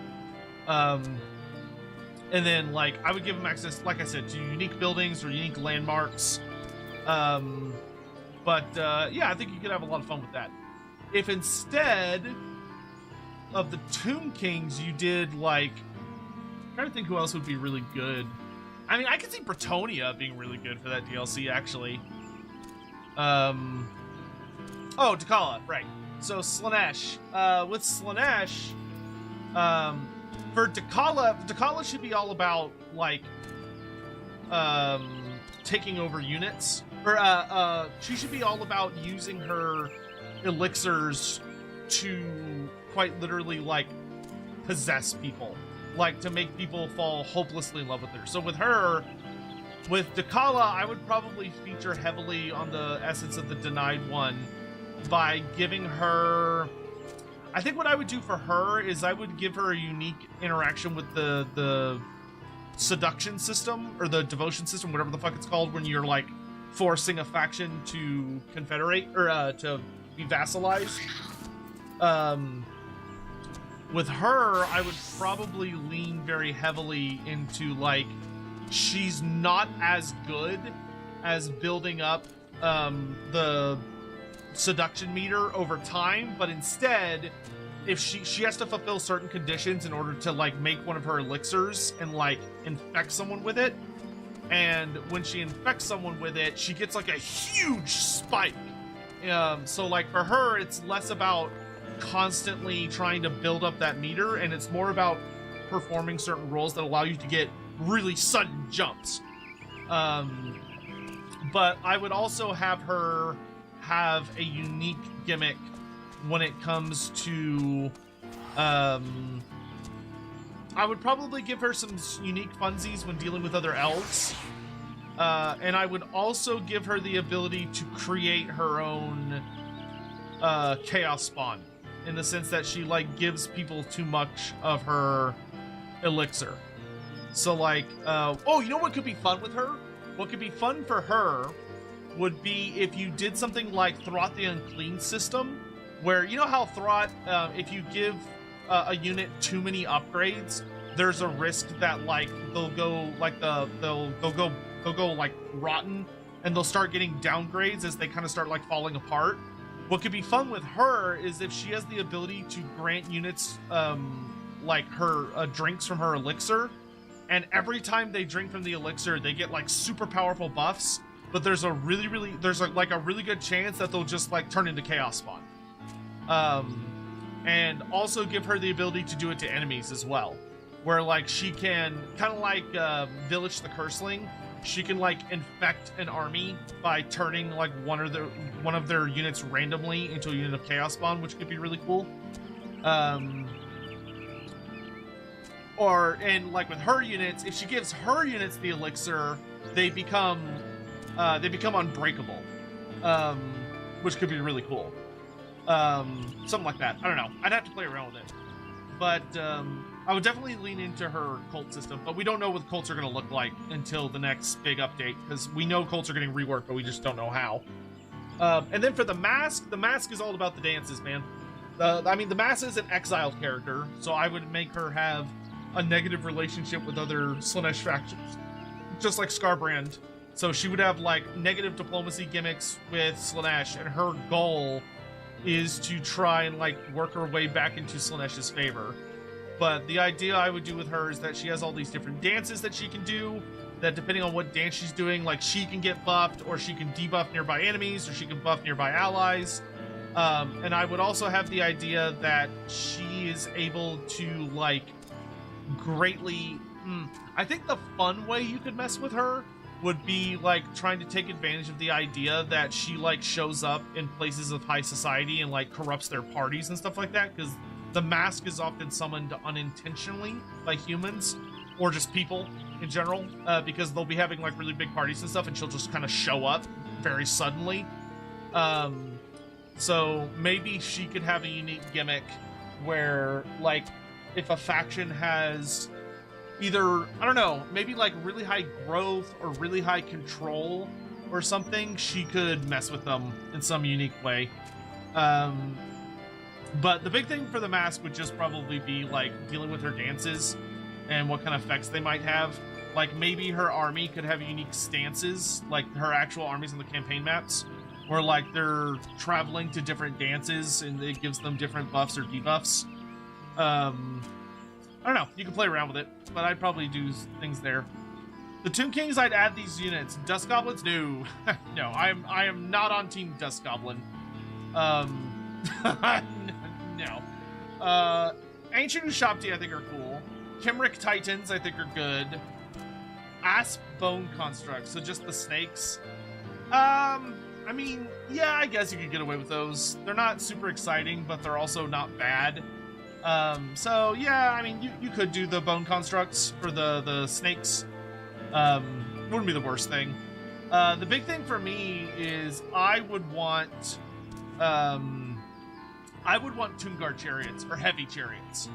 And then, like, I would give him access, like I said, to unique buildings or unique landmarks. Yeah, I think you could have a lot of fun with that. If instead of the Tomb Kings, you did, like... I'm trying to think who else would be really good. I mean, I could see Bretonia being really good for that DLC, actually. Oh, Dakala, right. So, Slaanesh. With Slaanesh... for Dakala should be all about, like, taking over units. Or, she should be all about using her elixirs to quite literally, like, possess people. Like, to make people fall hopelessly in love with her. So with Dakala, I would probably feature heavily on the essence of the Denied One by giving her... I think what I would do for her is I would give her a unique interaction with the seduction system, or the devotion system, whatever the fuck it's called, when you're, like, forcing a faction to confederate, or to be vassalized. With her, I would probably lean very heavily into, like, she's not as good as building up the seduction meter over time, but instead, if she has to fulfill certain conditions in order to, like, make one of her elixirs and, like, infect someone with it. And when she infects someone with it, she gets, like, a huge spike. So, like, for her, it's less about constantly trying to build up that meter, and it's more about performing certain roles that allow you to get really sudden jumps. But I would also have her have a unique gimmick when it comes to I would probably give her some unique funsies when dealing with other elves, and I would also give her the ability to create her own chaos spawn, in the sense that she, like, gives people too much of her elixir. So, like, oh, you know what could be fun with her? What could be fun for her would be if you did something like Throth the Unclean system, where, you know how Throth, if you give a unit too many upgrades, there's a risk that, like, they'll go like rotten, and they'll start getting downgrades as they kind of start, like, falling apart. What could be fun with her is if she has the ability to grant units like her drinks from her elixir, and every time they drink from the elixir, they get, like, super powerful buffs. But there's a really good chance that they'll just, like, turn into chaos spawn. And also give her the ability to do it to enemies as well, where, like, she can kind of like Village the Curseling. she can like infect an army by turning like one of their units randomly into a unit of chaos spawn, which could be really cool. And like with her units, if she gives her units the elixir, they become unbreakable, which could be really cool. Something like that. I don't know. I'd have to play around with it. But I would definitely lean into her cult system. But we don't know what cults are going to look like until the next big update, because we know cults are getting reworked, but we just don't know how. And then for the mask is all about the dances, man. I mean, the mask is an exiled character, so I would make her have a negative relationship with other Slaanesh factions, just like Scarbrand. So she would have like negative diplomacy gimmicks with Slaanesh, and her goal is to try and like work her way back into Slaanesh's favor. But the idea I would do with her is that she has all these different dances that she can do, that depending on what dance she's doing, like she can get buffed, or she can debuff nearby enemies, or she can buff nearby allies. And I would also have the idea that she is able to like greatly I think the fun way you could mess with her would be like trying to take advantage of the idea that she like shows up in places of high society and like corrupts their parties and stuff like that, because the mask is often summoned unintentionally by humans or just people in general, because they'll be having like really big parties and stuff, and she'll just kind of show up very suddenly. So maybe she could have a unique gimmick where like if a faction has either, I don't know, maybe like really high growth or really high control or something, she could mess with them in some unique way. But the big thing for the mask would just probably be like dealing with her dances and what kind of effects they might have. Like maybe her army could have unique stances, like her actual armies on the campaign maps, where like they're traveling to different dances and it gives them different buffs or debuffs. I don't know, you can play around with it, but I'd probably do things there. The Tomb Kings, I'd add these units. Dust Goblins, no. No, I am not on Team Dust Goblin. No. Ancient Ushabti, I think, are cool. Kimric Titans, I think, are good. Asp Bone Constructs, so just the snakes. I mean, yeah, I guess you could get away with those. They're not super exciting, but they're also not bad. So yeah, I mean, you could do the bone constructs for the snakes. Wouldn't be the worst thing. The big thing for me is I would want Toonguard chariots or heavy chariots.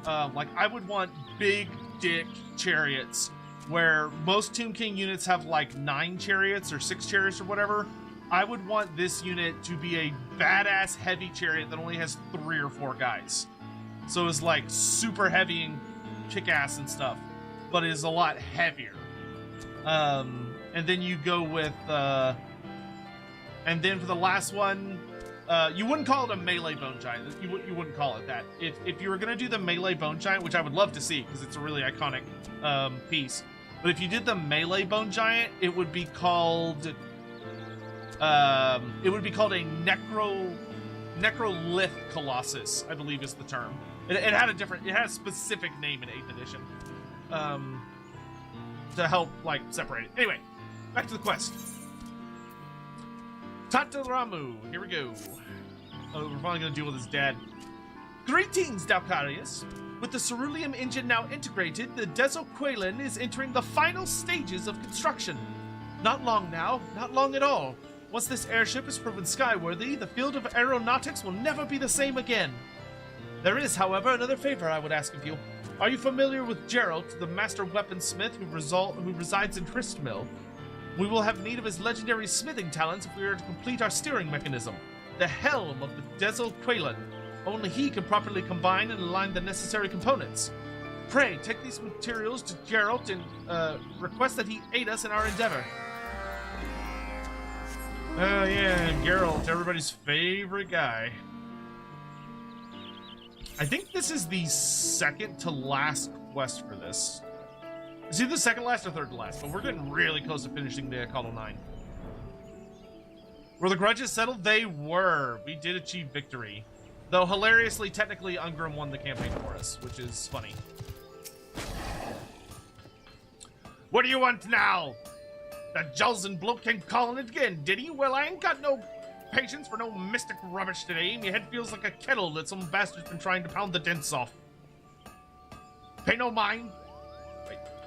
Like I would want big dick chariots where most Tomb King units have like 9 chariots or 6 chariots or whatever. I would want this unit to be a badass heavy chariot that only has 3 or 4 guys. So it's like super heavy and kick-ass and stuff, but is a lot heavier. And then you go with, and then for the last one, you wouldn't call it a melee bone giant. You wouldn't call it that. If you were gonna do the melee bone giant, which I would love to see because it's a really iconic piece, but if you did the melee bone giant, it would be called a necrolith colossus, I believe is the term. It had a specific name in 8th edition, to help like separate it. Anyway, back to the quest. Tataramu, here we go. Oh, we're finally gonna deal with his dad. Greetings, Dalkarius. With the ceruleum engine now integrated, the Dezoqualin is entering the final stages of construction. Not long now, not long at all. Once this airship is proven skyworthy, the field of aeronautics will never be the same again. There is, however, another favor I would ask of you. Are you familiar with Geralt, the master weaponsmith who resides in Tristmill? We will have need of his legendary smithing talents if we are to complete our steering mechanism, the helm of the Dezoqualin. Only he can properly combine and align the necessary components. Pray, take these materials to Geralt and request that he aid us in our endeavor. Oh yeah, Geralt, everybody's favorite guy. I think this is the second to last quest for this. It's either second last or third to last, but we're getting really close to finishing the Echatl 9. Were the grudges settled? They were. We did achieve victory. Though hilariously, technically, Ungrim won the campaign for us, which is funny. What do you want now? That Jelzen bloke came calling it again, did he? Well, I ain't got no patience for no mystic rubbish today. My head feels like a kettle that some bastard's been trying to pound the dents off. Pay no mind.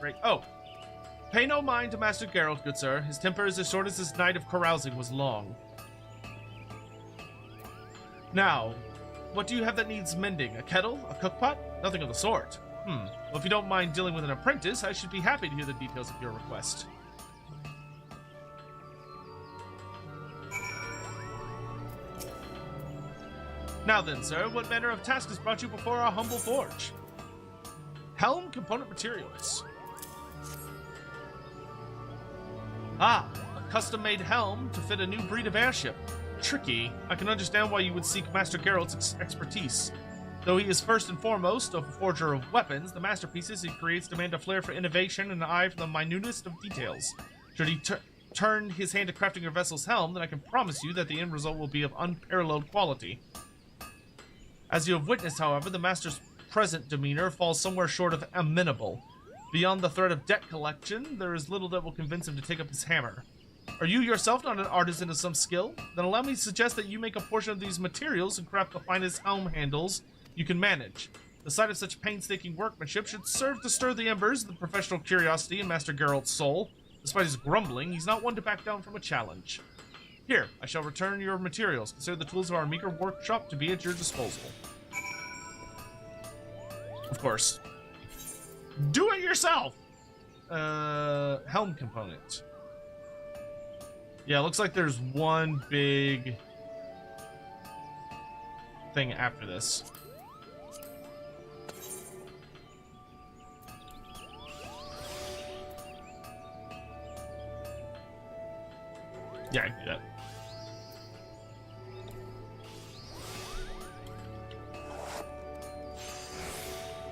Wait. Oh. Pay no mind to Master Geralt, good sir. His temper is as short as his night of carousing was long. Now, what do you have that needs mending? A kettle? A cookpot? Nothing of the sort. Well, if you don't mind dealing with an apprentice, I should be happy to hear the details of your request. Now then, sir, what manner of task has brought you before our humble forge? Helm component materials. Ah, a custom-made helm to fit a new breed of airship. Tricky. I can understand why you would seek Master Geralt's expertise. Though he is first and foremost a forger of weapons, the masterpieces he creates demand a flair for innovation and an eye for the minutest of details. Should he turn his hand to crafting your vessel's helm, then I can promise you that the end result will be of unparalleled quality. As you have witnessed, however, the master's present demeanor falls somewhere short of amenable. Beyond the threat of debt collection, there is little that will convince him to take up his hammer. Are you yourself not an artisan of some skill? Then allow me to suggest that you make a portion of these materials and craft the finest helm handles you can manage. The sight of such painstaking workmanship should serve to stir the embers of the professional curiosity in Master Geralt's soul. Despite his grumbling, he's not one to back down from a challenge. Here, I shall return your materials. Consider the tools of our meager workshop to be at your disposal. Of course. Do it yourself! Helm component. Yeah, looks like there's one big thing after this. Yeah, I can do that.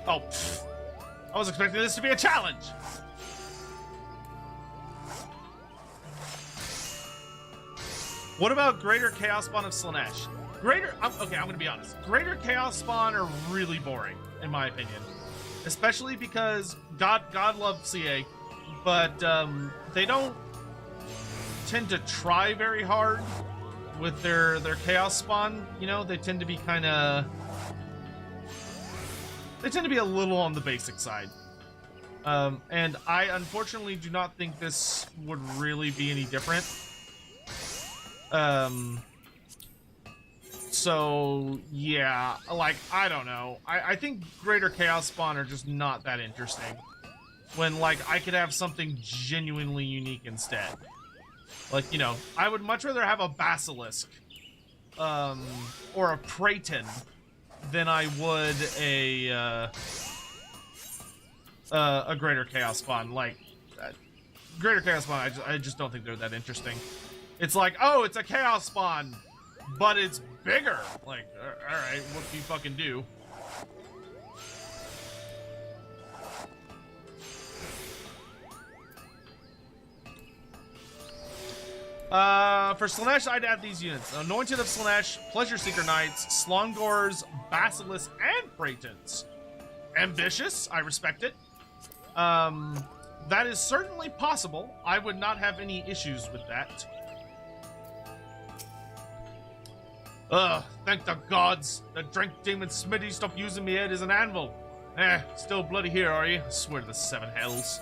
Oh, pfft. I was expecting this to be a challenge. What about Greater Chaos Spawn of Slaanesh? Okay, I'm gonna be honest. Greater Chaos Spawn are really boring, in my opinion. Especially because God love CA, but they don't tend to try very hard with their Chaos Spawn. You know, they tend to be they tend to be a little on the basic side. And I unfortunately do not think this would really be any different. So yeah, like, I don't know. I think Greater Chaos Spawn are just not that interesting. When, like, I could have something genuinely unique instead. Like, you know, I would much rather have a Basilisk, or a Praeton than I would a Greater Chaos Spawn. Like, Greater Chaos Spawn, I just don't think they're that interesting. It's like, oh, it's a Chaos Spawn, but it's bigger. Like, alright, what do you fucking do? For Slaanesh, I'd add these units. Anointed of Slaanesh, Pleasure Seeker Knights, Slongors, Basilisks, and Praetons. Ambitious, I respect it. That is certainly possible. I would not have any issues with that. Ugh, thank the gods. The Drink Demon Smitty stopped using me head as an anvil. Still bloody here, are you? I swear to the seven hells.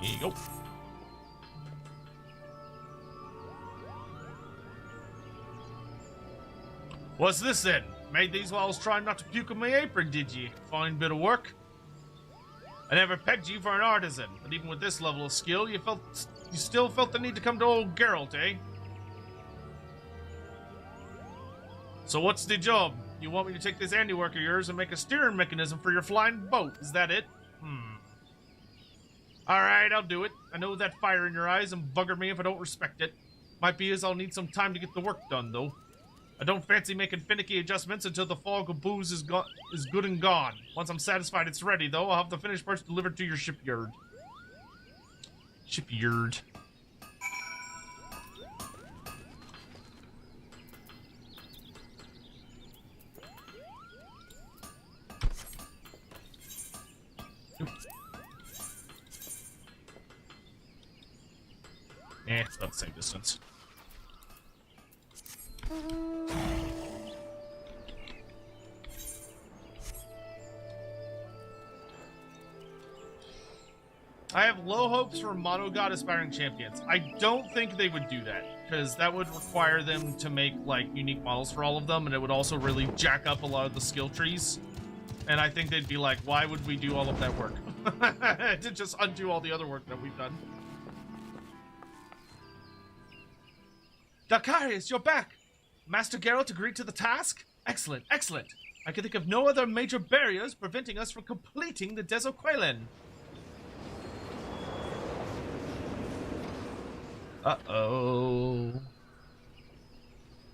Here you go. What's this then? Made these while I was trying not to puke on my apron, did you? Fine bit of work. I never pegged you for an artisan, but even with this level of skill, you still felt the need to come to old Geralt, eh? So what's the job? You want me to take this handiwork of yours and make a steering mechanism for your flying boat? Is that it? Alright, I'll do it. I know that fire in your eyes and bugger me if I don't respect it. Might be as I'll need some time to get the work done, though. I don't fancy making finicky adjustments until the fog of booze is good and gone. Once I'm satisfied it's ready, though, I'll have the finished parts delivered to your shipyard. Shipyard. It's about the same distance. I have low hopes for Mono God aspiring champions. I don't think they would do that, because that would require them to make, like, unique models for all of them, and it would also really jack up a lot of the skill trees. And I think they'd be like, why would we do all of that work? To just undo all the other work that we've done. Dakarius, you're back! Master Geralt agreed to the task? Excellent, excellent. I can think of no other major barriers preventing us from completing the Desoquelen. Uh-oh.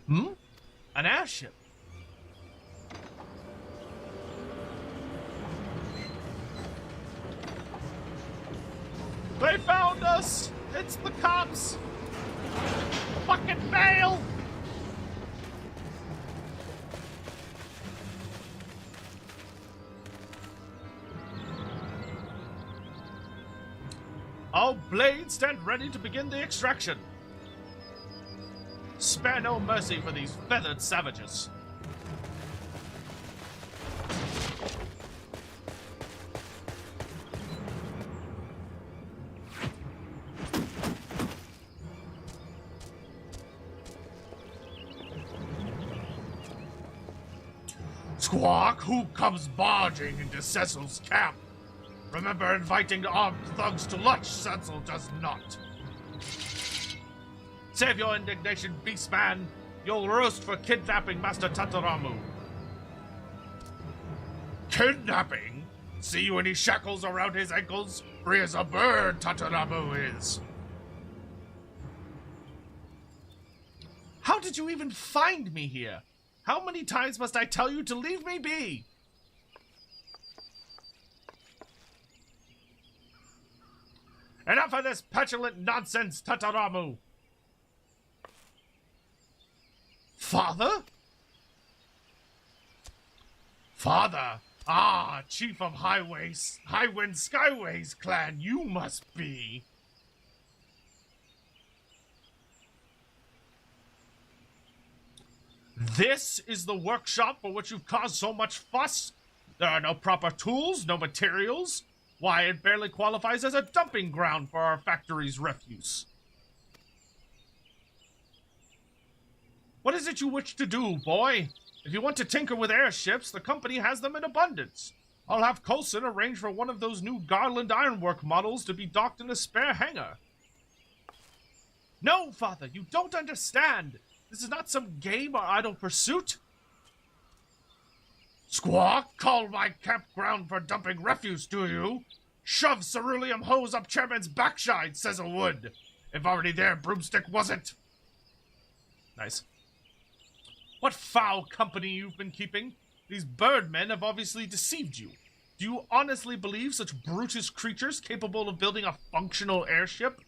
Hmm? An airship? They found us! It's the cops! Fucking fail! All blades stand ready to begin the extraction. Spare no mercy for these feathered savages. Squawk, who comes barging into Cecil's camp? Remember inviting armed thugs to lunch, Cecil does not. Save your indignation, beastman. You'll roast for kidnapping Master Tataramu. Kidnapping? See you any shackles around his ankles? Free as a bird, Tataramu is. How did you even find me here? How many times must I tell you to leave me be? Enough of this petulant nonsense, Tataramu! Father? Father? Ah, Chief of Highwind Skyways clan, you must be. This is the workshop for which you've caused so much fuss? There are no proper tools, no materials. Why, it barely qualifies as a dumping ground for our factory's refuse. What is it you wish to do, boy? If you want to tinker with airships, the company has them in abundance. I'll have Coulson arrange for one of those new Garland Ironwork models to be docked in a spare hangar. No, Father, you don't understand. This is not some game or idle pursuit. Squawk, call my campground for dumping refuse, do you? Shove ceruleum hose up Chairman's backside, says a wood. If already there, broomstick wasn't. Nice. What foul company you've been keeping? These birdmen have obviously deceived you. Do you honestly believe such brutish creatures capable of building a functional airship?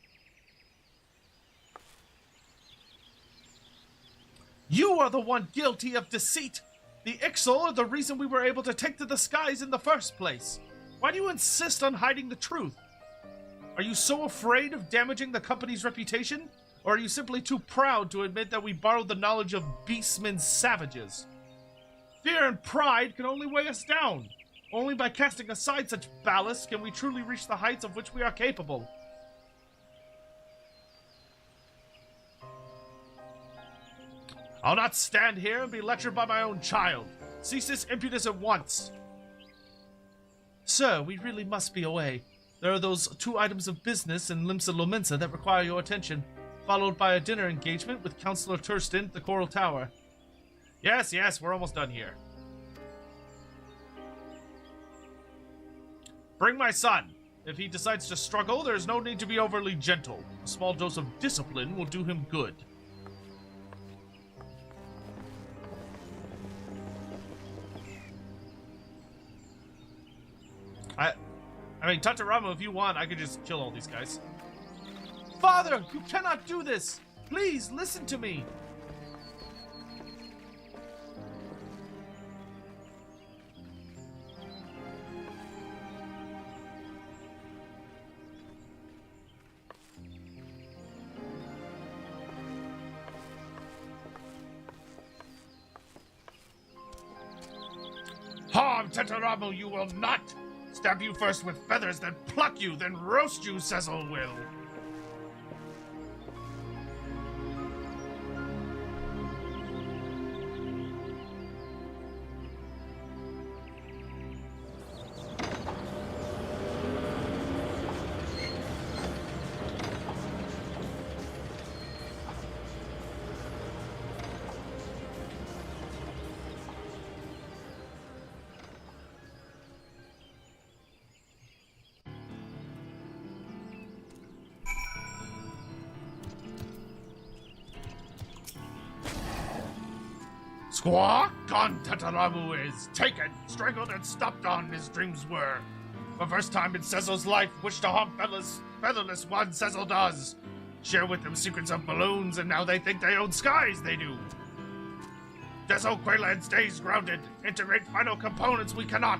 You are the one guilty of deceit. The Echatl are the reason we were able to take to the skies in the first place. Why do you insist on hiding the truth? Are you so afraid of damaging the company's reputation? Or are you simply too proud to admit that we borrowed the knowledge of beastmen's savages? Fear and pride can only weigh us down. Only by casting aside such ballast can we truly reach the heights of which we are capable. I'll not stand here and be lectured by my own child. Cease this impudence at once. Sir, we really must be away. There are those 2 items of business in Limsa Lomensa that require your attention, followed by a dinner engagement with Councillor Turston at the Coral Tower. Yes, we're almost done here. Bring my son. If he decides to struggle, there is no need to be overly gentle. A small dose of discipline will do him good. I mean, Tataramu, if you want, I could just kill all these guys. Father, you cannot do this! Please, listen to me! Harm, Tetaramu, you will not! Stab you first with feathers, then pluck you, then roast you, Cecil will. Squawk! Gone Tetaramu is taken, strangled and stomped on his dreams were. For first time in Cecil's life, wish to harm featherless one Cecil does. Share with them secrets of balloons, and now they think they own skies, they do. Deso Quayland stays grounded. Integrate final components we cannot.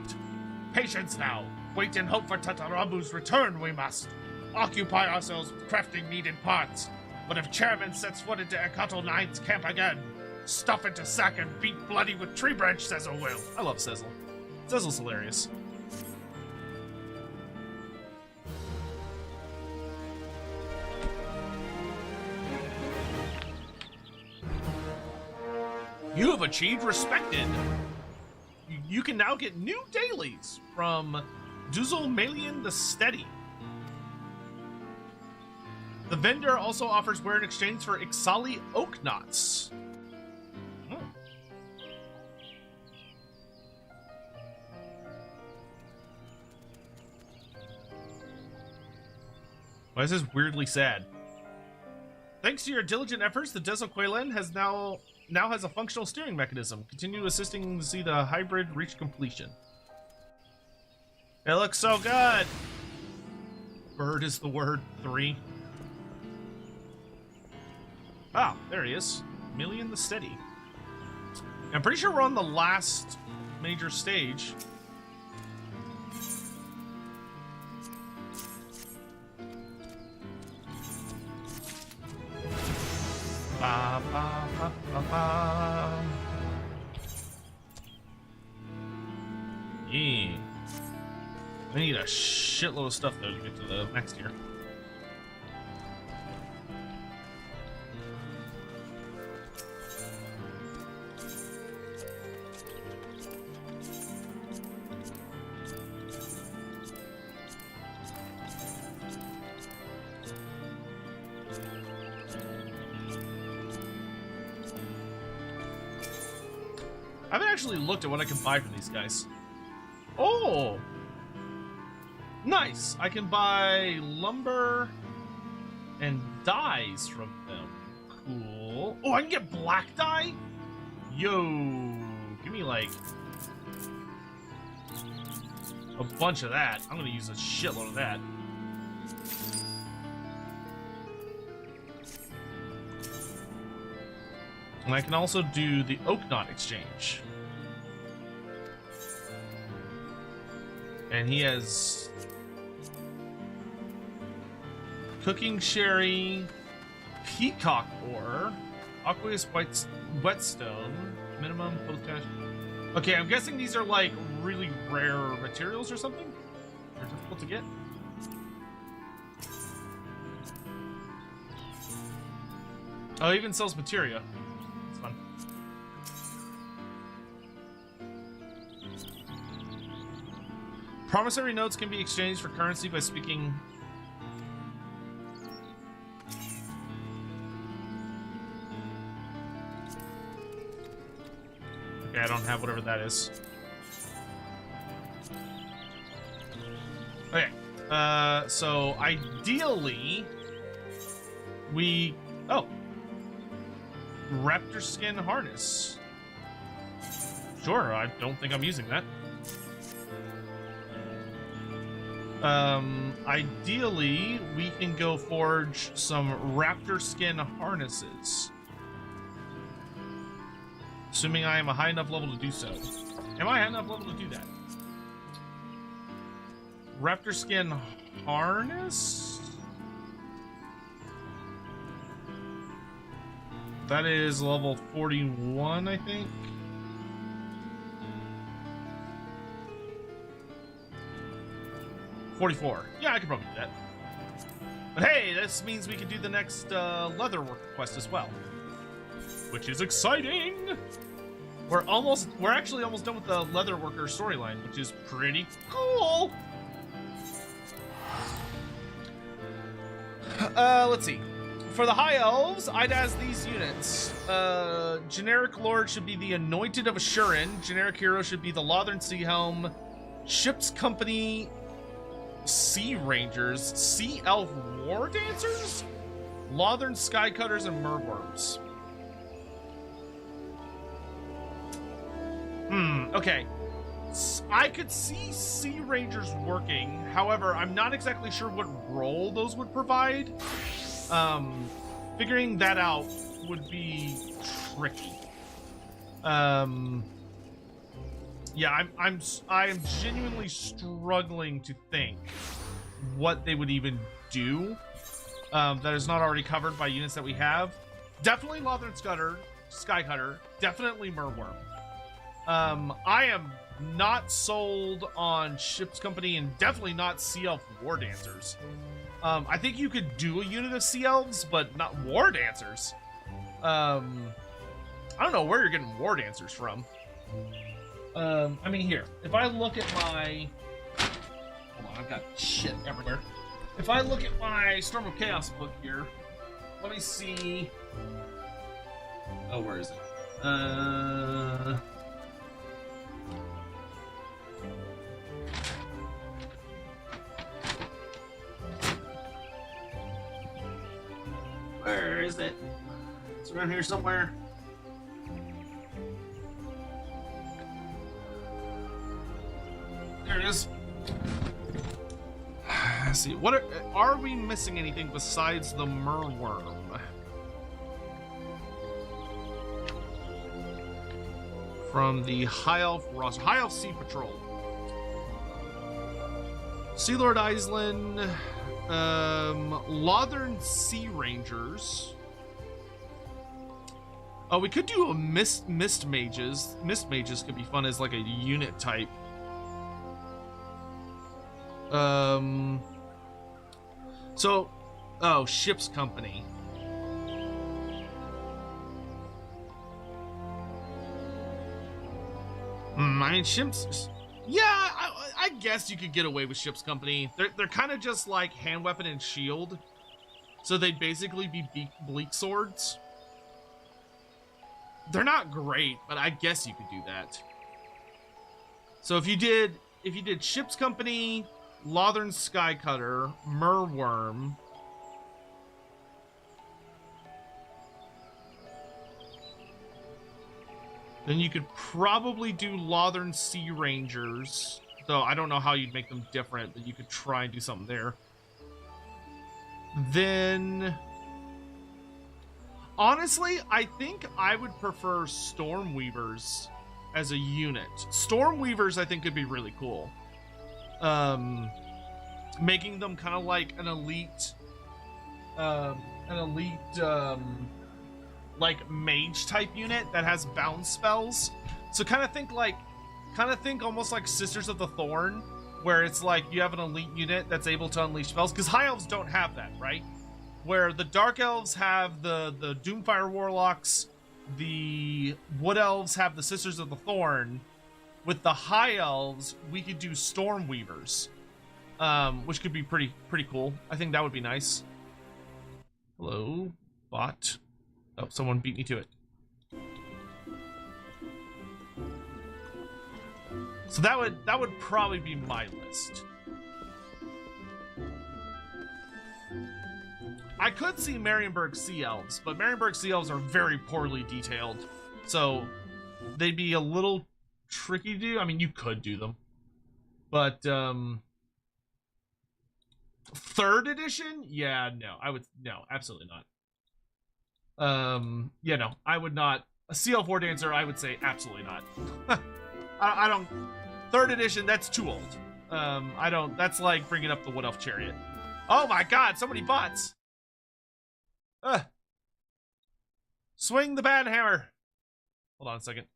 Patience now. Wait and hope for Tetaramu's return we must. Occupy ourselves with crafting needed parts. But if Chairman sets foot into Echatl 9's camp again, stuff into sack and beat bloody with tree branch, Cecil will. I love Cecil. Cecil's hilarious. You have achieved respected. You can now get new dailies from Duzel Malian the Steady. The vendor also offers ware in exchange for Ixali oak knots. Why is this weirdly sad? Thanks to your diligent efforts, the Deso Quayland has now has a functional steering mechanism. Continue assisting to see the hybrid reach completion. It looks so good! Bird is the word 3. Ah, there he is. Million the Steady. I'm pretty sure we're on the last major stage. Ba, ba, ba, ba, ba. Yeah. I need a shitload of stuff though to get to the next tier. I haven't actually looked at what I can buy from these guys. Oh! Nice! I can buy lumber and dyes from them. Cool. Oh, I can get black dye? Yo! Give me, like, a bunch of that. I'm gonna use a shitload of that. And I can also do the oak knot exchange. And he has cooking sherry, peacock ore, aqueous whetstone, minimum potash. Okay, I'm guessing these are like really rare materials or something? They're difficult to get. Oh, it even sells materia. It's fun. Promissory notes can be exchanged for currency by speaking. Okay, I don't have whatever that is. Okay, so ideally, we... Oh! Raptor skin harness. Sure, I don't think I'm using that. Ideally, we can go forge some raptor skin harnesses. Assuming I am a high enough level to do so. Am I high enough level to do that? Raptor skin harness? That is level 41, I think. 44. Yeah, I could probably do that. But hey, this means we can do the next leatherwork quest as well, which is exciting. We're actually almost done with the leatherworker storyline, which is pretty cool. Let's see. For the High Elves, I'd ask these units. Generic Lord should be the Anointed of Assurin. Generic Hero should be the Lothern Sea Helm. Ship's Company Sea Rangers. Sea Elf War Dancers? Lothern Skycutters and Merworms. Okay. I could see Sea Rangers working. However, I'm not exactly sure what role those would provide. Figuring that out would be tricky. Yeah, I am genuinely struggling to think what they would even do that is not already covered by units that we have. Definitely Lothern Skycutter, definitely Merworm. I am not sold on Ship's Company and definitely not Sea Elf War Dancers. I think you could do a unit of Sea Elves, but not War Dancers. I don't know where you're getting War Dancers from. I mean, here, if I look at my... Hold on, I've got shit everywhere. If I look at my Storm of Chaos book here, let me see... Oh, where is it? Where is it? It's around here somewhere. There it is. Let's see. What are we missing anything besides the Merworm? From the High Elf roster. High Elf Sea Patrol. Sea Lord Island. Lothern Sea Rangers. Oh, we could do a Mist Mages. Mist Mages could be fun as like a unit type. So, oh, Ship's Company. I mean, Ship's... Yeah, I guess you could get away with Ship's Company. They're kind of just like hand weapon and shield. So they'd basically be bleak swords. They're not great, but I guess you could do that. So if you did Ship's Company, Lothern Skycutter, Merworm, then you could probably do Lothern Sea Rangers, though I don't know how you'd make them different, but you could try and do something there. Then, honestly, I think I would prefer Stormweavers as a unit. Stormweavers, I think, could be really cool. Making them kind of like an elite, like mage type unit that has bounce spells. So kind of think almost like Sisters of the Thorn, where it's like you have an elite unit that's able to unleash spells, because High Elves don't have that, right? Where the Dark Elves have the Doomfire Warlocks, the Wood Elves have the Sisters of the Thorn. With the High Elves, we could do Stormweavers, which could be pretty cool. I think that would be nice. Hello, bot. Oh, someone beat me to it. So that would probably be my list. I could see Marienburg Sea Elves, but Marienburg Sea Elves are very poorly detailed, so they'd be a little tricky to do. I mean, you could do them, but 3rd edition, yeah, no, absolutely not. Yeah, no, I would not. A CL4 dancer, I would say absolutely not. I don't. 3rd edition, that's too old. I don't. That's like bringing up the Wood Elf Chariot. Oh my God, so many bots. Swing the bad hammer. Hold on a second.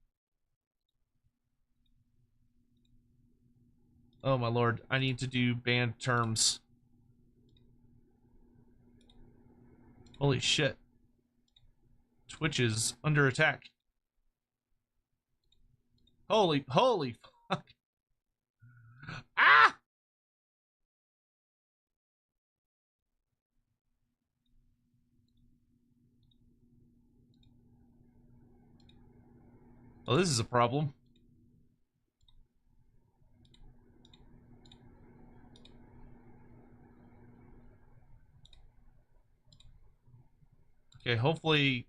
Oh my lord, I need to do banned terms. Holy shit. Twitch is under attack. Holy fuck. Ah! Well, this is a problem. Okay, hopefully...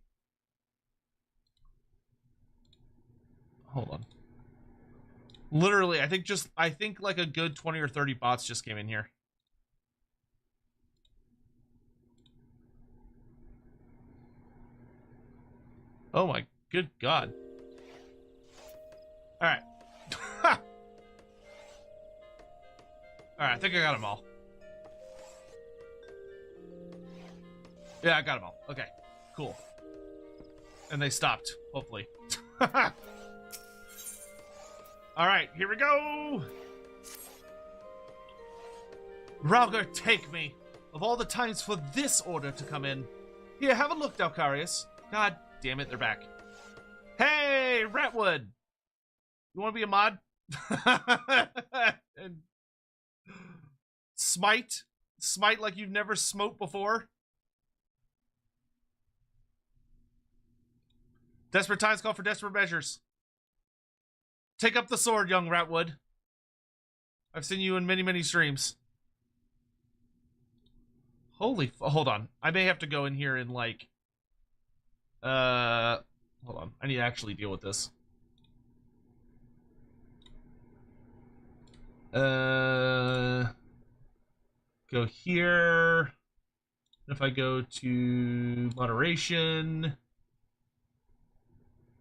Hold on. Literally, I think like a good 20 or 30 bots just came in here. Oh my good god. Alright. Alright, I think I got them all. Yeah, I got them all. Okay, cool. And they stopped, hopefully. Alright, here we go! Rauger, take me! Of all the times for this order to come in. Here, have a look, Dalcarius. God damn it, they're back. Hey, Ratwood! You want to be a mod? And smite? Smite like you've never smoked before? Desperate times call for desperate measures. Take up the sword, young Ratwood. I've seen you in many, many streams. Hold on. I may have to go in here and like... Hold on. I need to actually deal with this. Go here. If I go to moderation...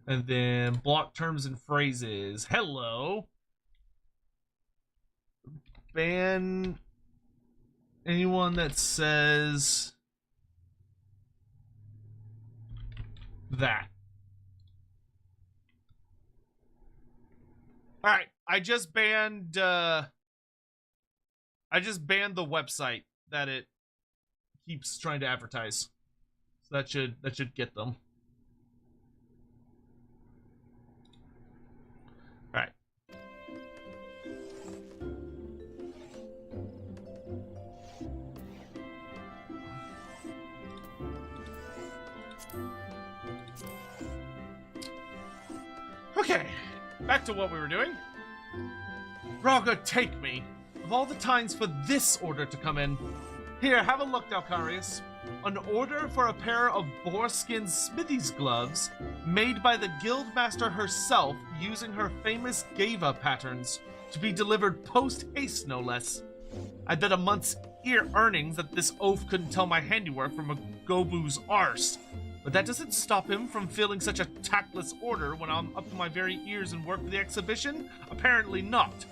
And then block terms and phrases. Hello. Ban anyone that says that. All right, I just banned the website that it keeps trying to advertise. So that should get them. Alright. Okay, back to what we were doing. Raga, take me. Of all the times for this order to come in. Here, have a look, Dalcarius. An order for a pair of boarskin smithy's gloves made by the guildmaster herself using her famous Gava patterns to be delivered post-haste, no less. I bet a month's earnings that this oaf couldn't tell my handiwork from a Gobu's arse. But that doesn't stop him from feeling such a tactless order when I'm up to my very ears in work for the exhibition? Apparently not.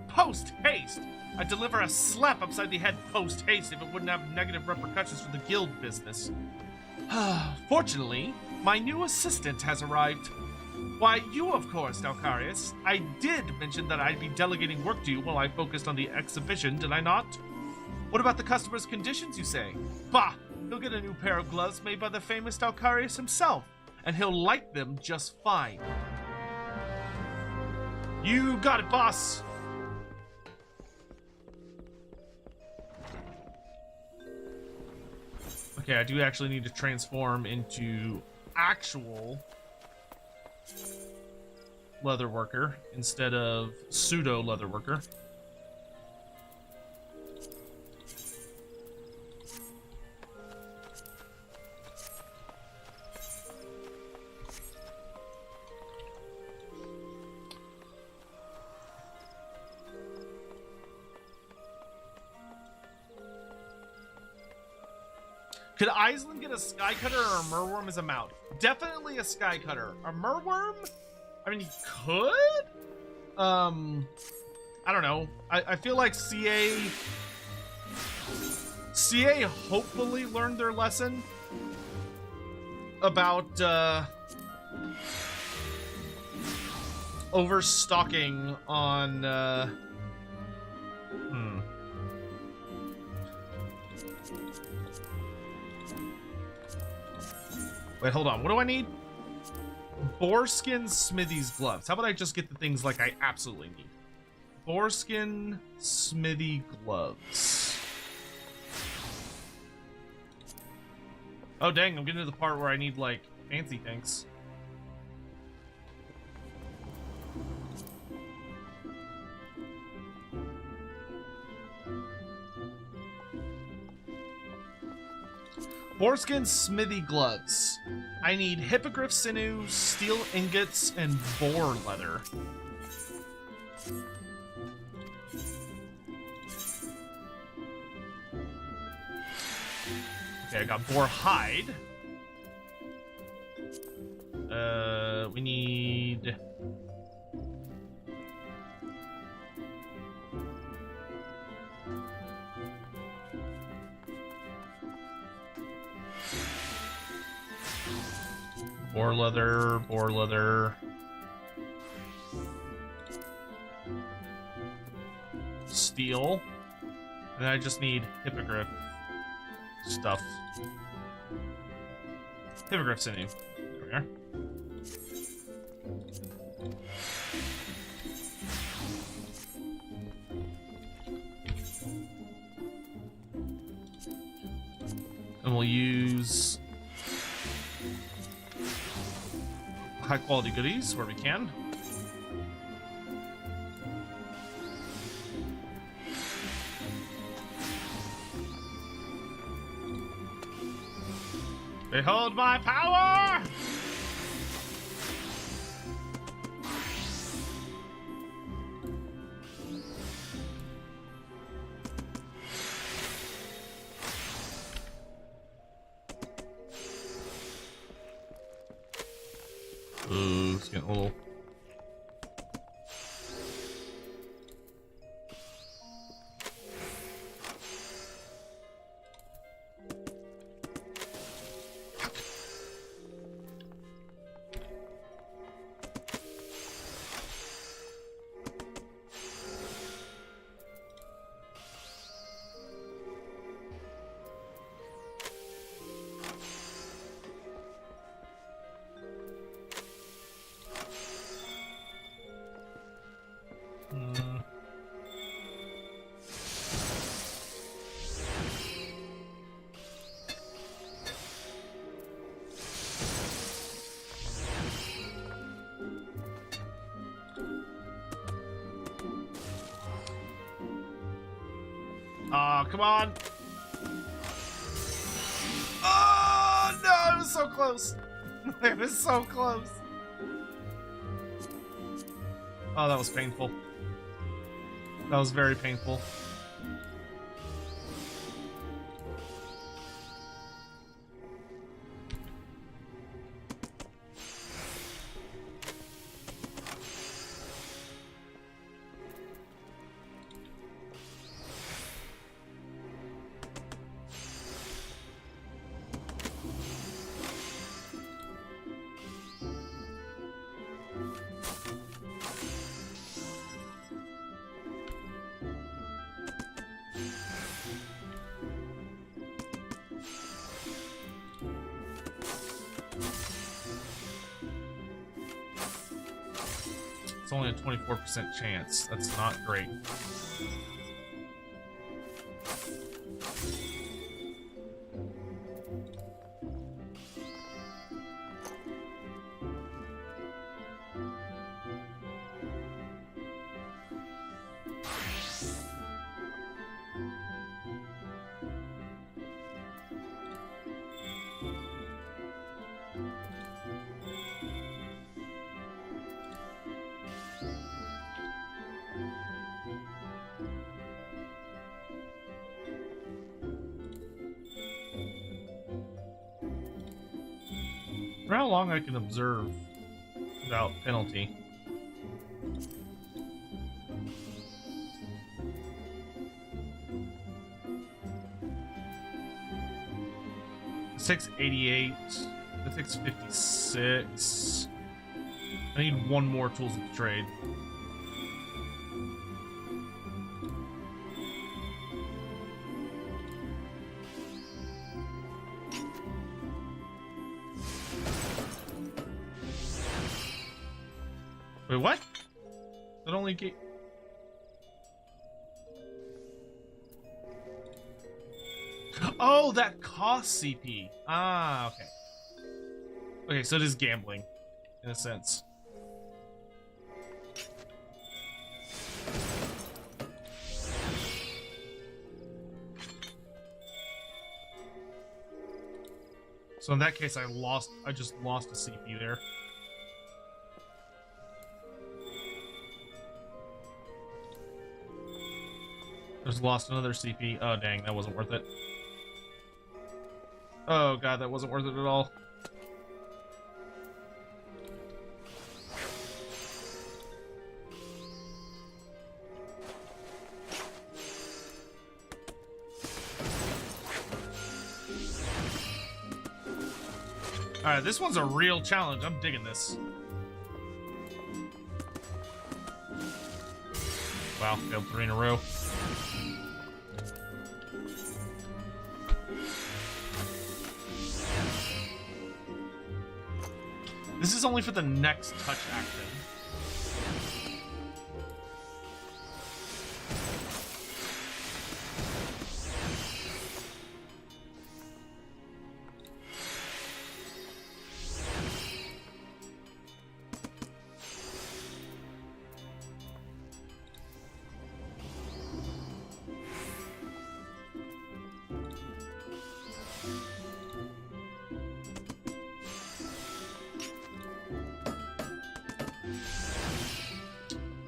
Post-haste! I'd deliver a slap upside the head post-haste if it wouldn't have negative repercussions for the guild business. Fortunately, my new assistant has arrived. Why, you of course, Dalcarius. I did mention that I'd be delegating work to you while I focused on the exhibition, did I not? What about the customer's conditions, you say? Bah! He'll get a new pair of gloves made by the famous Dalcarius himself, and he'll like them just fine. You got it, boss! Okay, I do actually need to transform into actual leather worker instead of pseudo leather worker. Could Iceland get a sky cutter or a merworm as a mount? Definitely a sky cutter. A merworm? I mean, he could? I don't know. I feel like CA hopefully learned their lesson about overstocking on Wait, hold on. What do I need? Boarskin Smithy's gloves. How about I just get the things like I absolutely need? Boarskin Smithy gloves. Oh, dang. I'm getting to the part where I need, like, fancy things. Boarskin Smithy gloves. I need hippogriff sinew, steel ingots, and boar leather. Okay, I got boar hide. We need... boar leather, boar leather. Steel. And I just need hippogriff stuff. Hippogriff sinew. There we are. And we'll use high quality goodies where we can. Behold my power! Ooh, it's getting a little... Oh, come on. Oh, no, it was so close. It was so close. Oh, that was painful. That was very painful. It's only a 24% chance. That's not great. For how long I can observe without penalty. This takes 88. That takes 56. I need one more tools of the trade. Wait, what? That only gave... Oh, that costs CP. Ah, okay. Okay, so it is gambling, in a sense. So in that case, I just lost a CP there. Just lost another CP. Oh, dang, that wasn't worth it. Oh, God, that wasn't worth it at all. Alright, this one's a real challenge. I'm digging this. Wow, failed 3 in a row. This is only for the next touch action.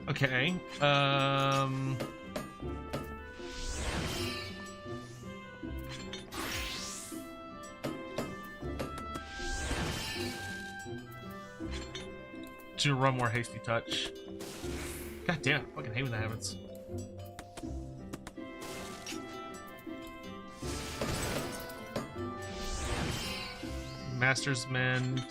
Okay, to run more hasty touch. God damn, I fucking hate when that happens. Master's Mend.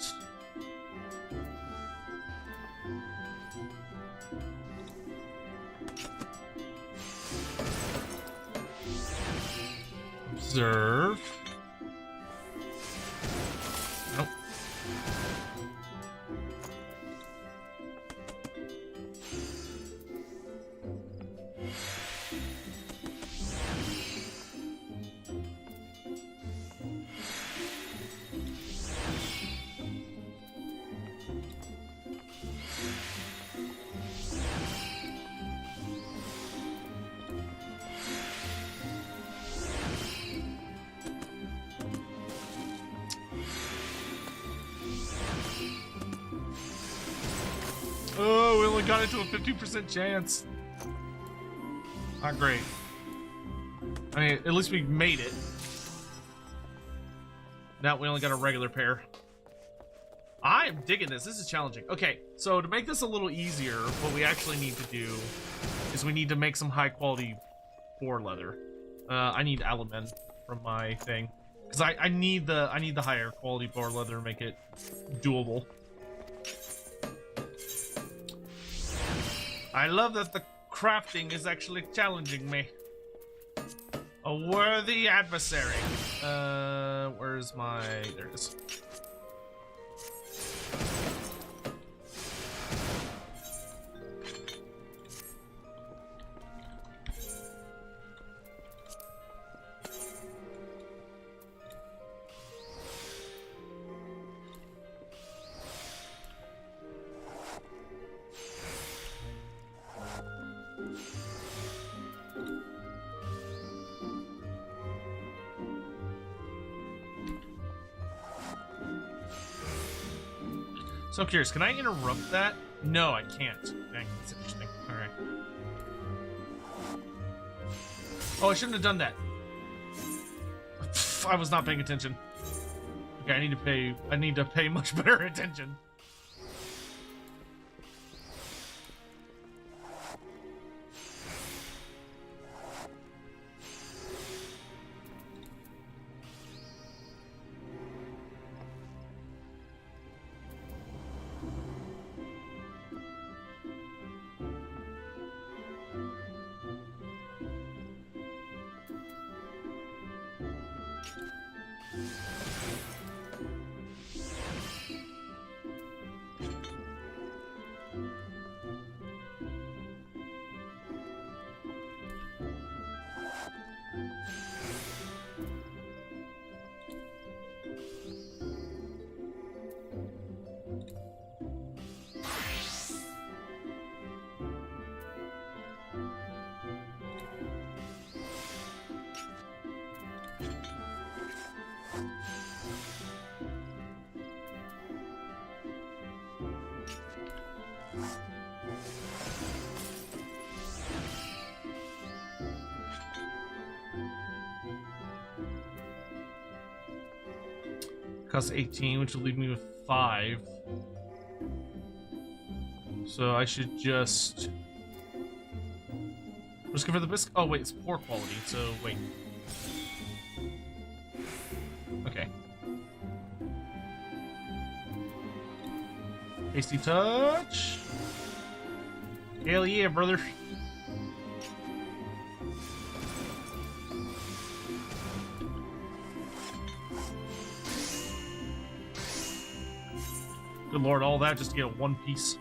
Observe. Nope. Oh, we only got it to a 50% chance. Not great. I mean, at least we made it. Now we only got a regular pair. I'm digging this. This is challenging. Okay, so to make this a little easier, what we actually need to do is we need to make some high quality boar leather. I need alumine from my thing. Because I need the higher quality boar leather to make it doable. I love that the crafting is actually challenging me. A worthy adversary. Where's my... There it is. So I'm curious, can I interrupt that? No, I can't. Dang, that's interesting. Alright. Oh, I shouldn't have done that. I was not paying attention. Okay, I need to pay much better attention. costs 18, which will leave me with 5. So I should just go for the biscuit. Oh wait, it's poor quality. So wait. Okay. Hasty touch. Hell yeah, brother. Good lord, all that just to get one piece.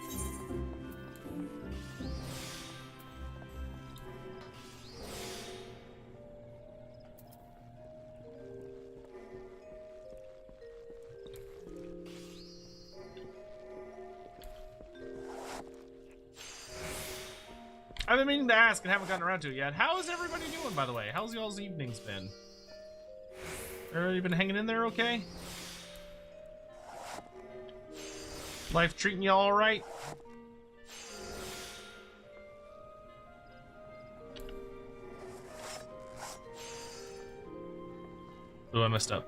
I've been meaning to ask and haven't gotten around to it yet. How is everybody doing, by the way? How's y'all's evenings been? Everybody been hanging in there okay? Life treating you all right? Oh, I messed up.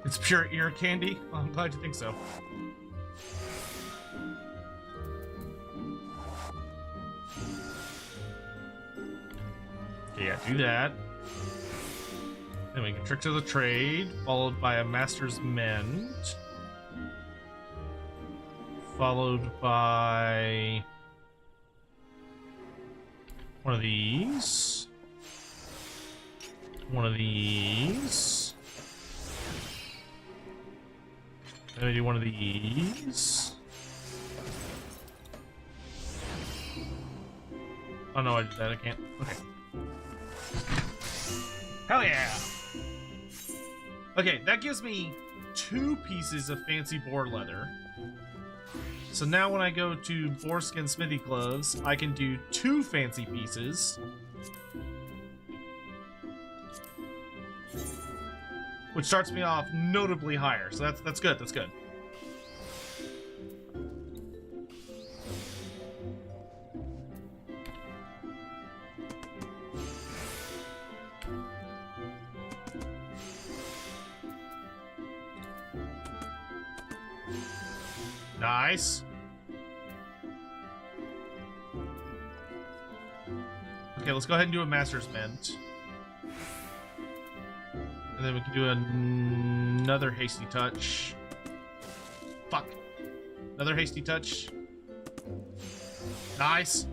It's pure ear candy? Well, I'm glad you think so. Okay, yeah, do that. Then we can trick to the trade, followed by a master's mend. Followed by one of these. One of these. Then we do one of these. Oh no, I did that. I can't. Okay. Hell yeah! Okay, that gives me 2 pieces of fancy boar leather. So now when I go to Boarskin Smithy Clothes, I can do 2 fancy pieces. Which starts me off notably higher. So that's good, that's good. Nice. Okay, let's go ahead and do a Master's Mend. And then we can do another Hasty Touch. Fuck. Another Hasty Touch. Nice.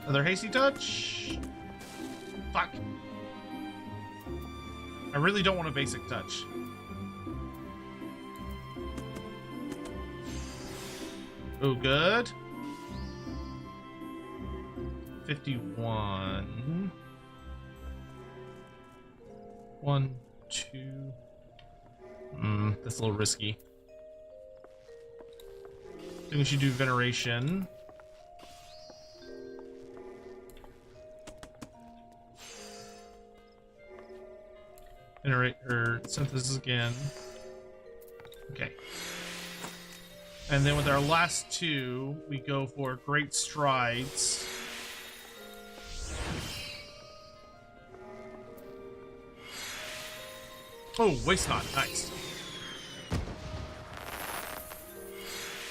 Another Hasty Touch. Fuck. I really don't want a basic touch. Oh, good. 51. 1, 2. That's a little risky. I think we should do Veneration. Generate or synthesis again. Okay. And then with our last 2, we go for Great Strides. Oh, Waste Not. Nice.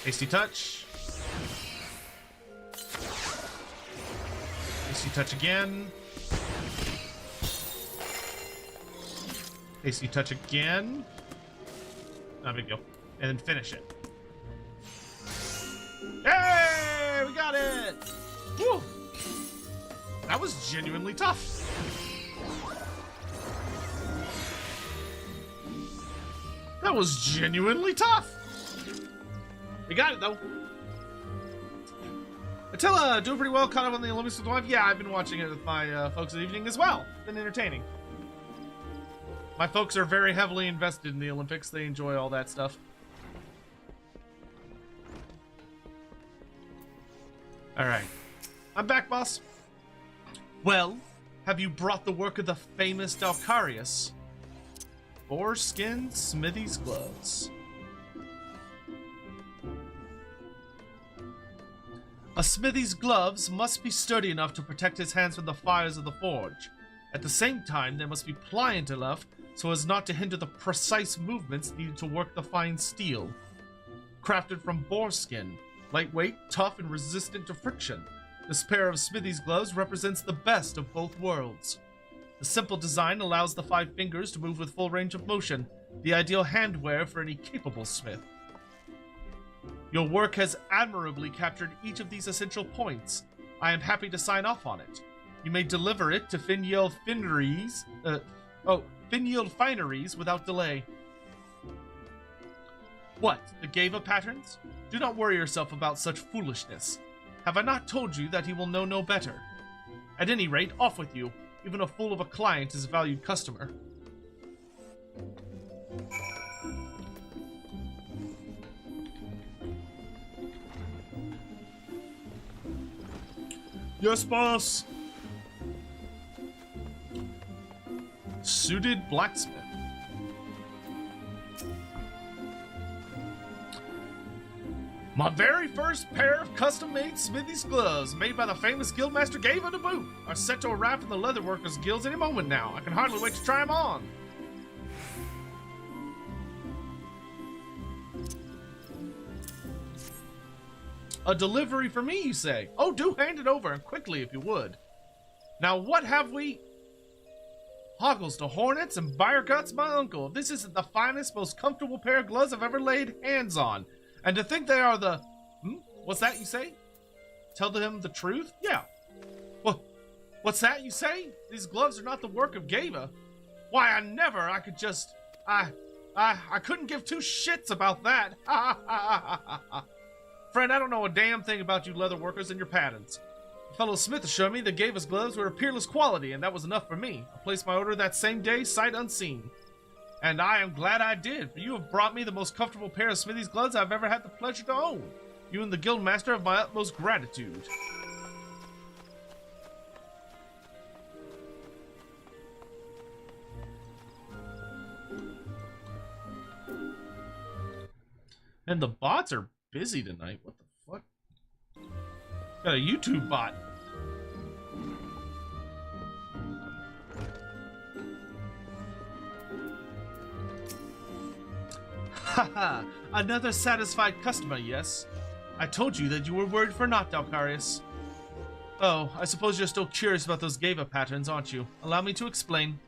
Hasty Touch. Hasty Touch again. Hasty Touch again. Not a big deal. And then finish it. Hey! We got it! Woo! That was genuinely tough. That was genuinely tough. We got it, though. Attila, doing pretty well, caught up on the Olympics with wife. Yeah, I've been watching it with my folks this evening as well. Been entertaining. My folks are very heavily invested in the Olympics. They enjoy all that stuff. Alright. I'm back, boss. Well, have you brought the work of the famous Dalcarius? Boarskin Smithy's gloves. A smithy's gloves must be sturdy enough to protect his hands from the fires of the forge. At the same time, they must be pliant enough so as not to hinder the precise movements needed to work the fine steel. Crafted from boar skin, lightweight, tough, and resistant to friction, this pair of smithy's gloves represents the best of both worlds. The simple design allows the 5 fingers to move with full range of motion, the ideal handwear for any capable smith. Your work has admirably captured each of these essential points. I am happy to sign off on it. You may deliver it to Finyeld Fineries without delay. What, the Gava patterns? Do not worry yourself about such foolishness. Have I not told you that he will know no better? At any rate, off with you. Even a fool of a client is a valued customer. Yes, boss. Suited blacksmith. My very first pair of custom-made smithy's gloves, made by the famous guildmaster Gava to boot, are set to arrive from the leatherworkers guilds any moment now. I can hardly wait to try them on. A delivery for me, you say? Oh, do hand it over, and quickly if you would. Now, what have we? Hoggles to hornets and buyer guts, my uncle. This isn't the finest, most comfortable pair of gloves I've ever laid hands on. And to think they are the... What's that you say? Tell them the truth? Yeah. What's that you say? These gloves are not the work of Gava. Why, I could just... I couldn't give 2 shits about that. Friend, I don't know a damn thing about you leather workers and your patterns. A fellow smith assured me that Gava's gloves were of peerless quality, and that was enough for me. I placed my order that same day, sight unseen. And I am glad I did, for you have brought me the most comfortable pair of smithy's gloves I've ever had the pleasure to own. You and the guildmaster have my utmost gratitude. And the bots are busy tonight. What the fuck? Got a YouTube bot. Haha, another satisfied customer, yes? I told you that you were worried for naught, Dalcarius. Oh, I suppose you're still curious about those Gava patterns, aren't you? Allow me to explain.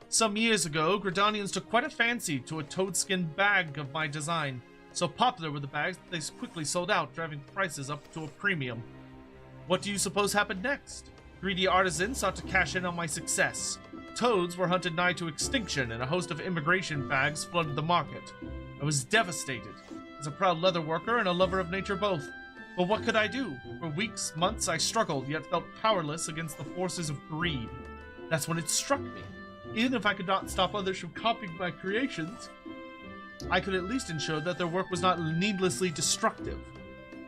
Some years ago, Gridanians took quite a fancy to a toadskin bag of my design. So popular were the bags that they quickly sold out, driving prices up to a premium. What do you suppose happened next? Greedy artisans sought to cash in on my success. Toads were hunted nigh to extinction, and a host of immigration bags flooded the market. I was devastated, as a proud leather worker and a lover of nature both. But what could I do? For weeks, months, I struggled, yet felt powerless against the forces of greed. That's when it struck me. Even if I could not stop others from copying my creations, I could at least ensure that their work was not needlessly destructive.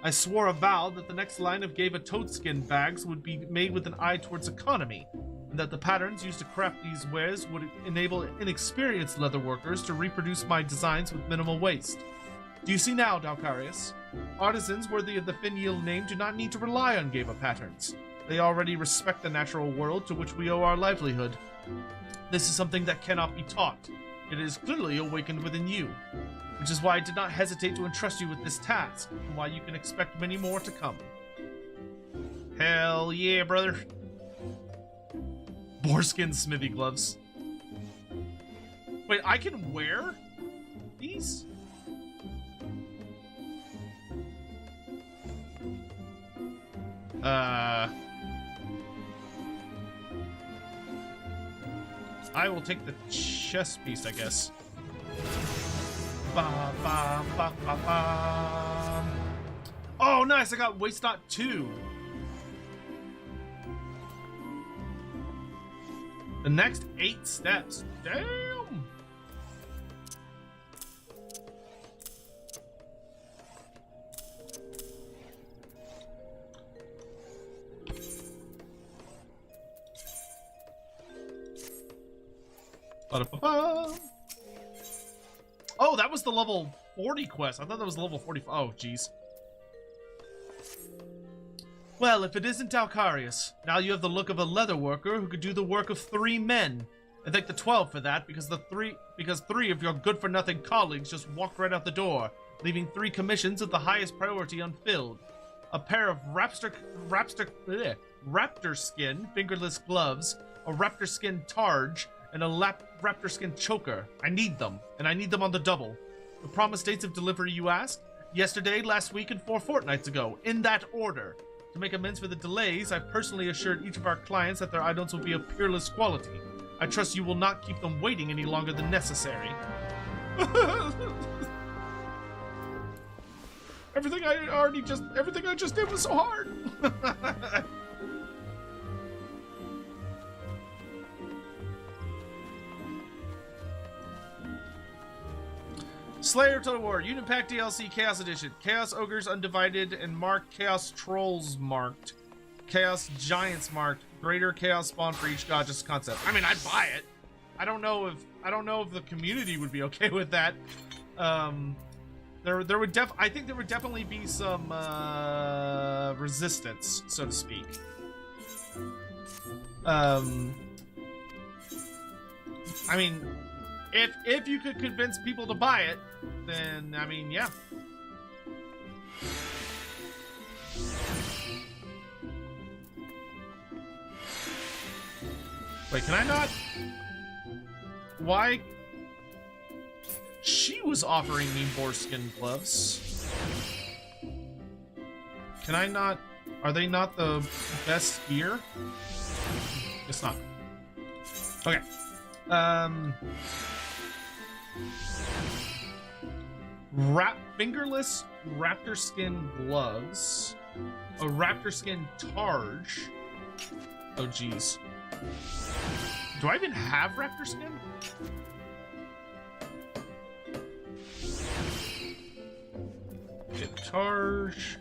I swore a vow that the next line of Gava toadskin bags would be made with an eye towards economy, and that the patterns used to craft these wares would enable inexperienced leather workers to reproduce my designs with minimal waste. Do you see now, Dalcarius? Artisans worthy of the Finyeld name do not need to rely on Gava patterns. They already respect the natural world to which we owe our livelihood. This is something that cannot be taught. It is clearly awakened within you, which is why I did not hesitate to entrust you with this task, and why you can expect many more to come. Hell yeah, brother. Boarskin smithy gloves. Wait, I can wear these? I will take the chest piece, I guess. Ba, ba, ba, ba, ba. Oh, nice! I got Waste Not 2. The next 8 steps. Damn. Ba-da-ba-ba. Oh, that was the level 40 quest. I thought that was level 45. Oh, jeez. Well, if it isn't Alcarius, now you have the look of a leather worker who could do the work of 3 men. I thank the 12 for that, because three of your good-for-nothing colleagues just walked right out the door, leaving 3 commissions of the highest priority unfilled. A pair of raptor skin fingerless gloves, a raptor skin targe, and a raptor skin choker. I need them, and I need them on the double. The promised dates of delivery, you ask? Yesterday, last week, and 4 fortnights ago, in that order. To make amends for the delays, I've personally assured each of our clients that their items will be of peerless quality. I trust you will not keep them waiting any longer than necessary. Everything I just did was so hard. Slayer Total War, Unit Pack DLC Chaos Edition, Chaos Ogres Undivided and marked, Chaos Trolls marked, Chaos Giants marked, Greater Chaos Spawn for each god, just concept. I mean, I'd buy it. I don't know if the community would be okay with that. There would I think there would definitely be some resistance, so to speak. I mean, if you could convince people to buy it, then I mean, yeah. Wait, can I not? Why? She was offering me boarskin gloves. Can I not? Are they not the best gear? It's not. Okay. Fingerless raptor skin gloves, a raptor skin targe. Oh geez, do I even have raptor skin? Okay, targe,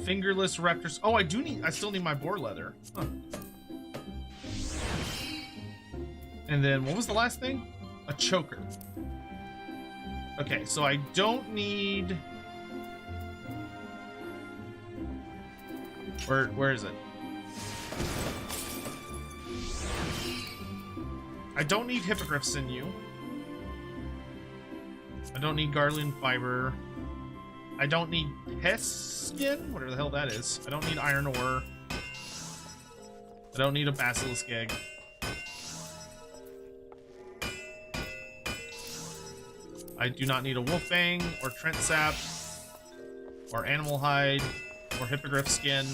fingerless raptors. Oh, I still need my boar leather. Huh. And then what was the last thing? A choker. Okay, so I don't need... Where is it? I don't need hippogriff sinew. I don't need garland fiber. I don't need pest skin, whatever the hell that is. I don't need iron ore. I don't need a basilisk egg. I do not need a wolf fang, or trent sap, or animal hide, or hippogriff skin,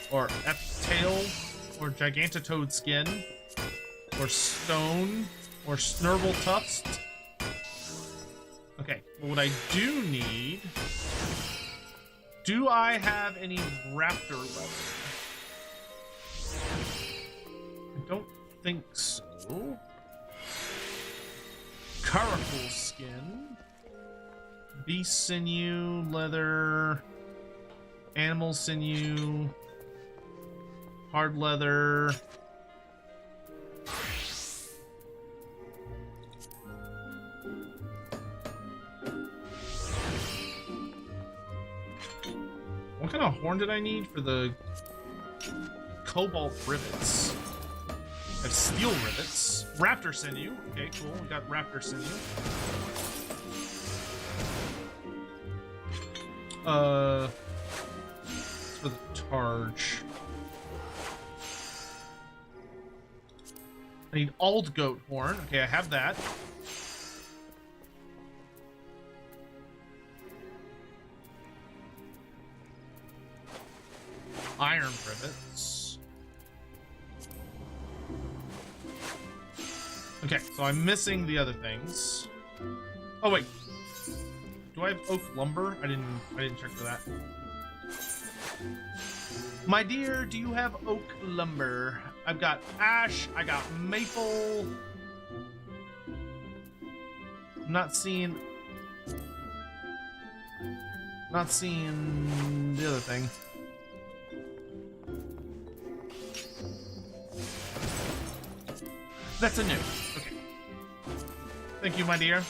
or tail, or gigantatoad skin, or stone, or snurble tufts. Okay, what I do need... Do I have any raptor leather? I don't think so. Caracal skin, beast sinew, leather, animal sinew, hard leather. What kind of horn did I need for the cobalt rivets? I have steel rivets. Raptor sinew. Okay, cool. We got raptor sinew. For the targe. I need old goat horn. Okay, I have that. Iron rivets. Okay, so I'm missing the other things. Oh wait, do I have oak lumber? I didn't check for that. My dear, do you have oak lumber? I've got ash, I got maple. I'm not seeing the other thing. That's a no. Okay. Thank you, my dear.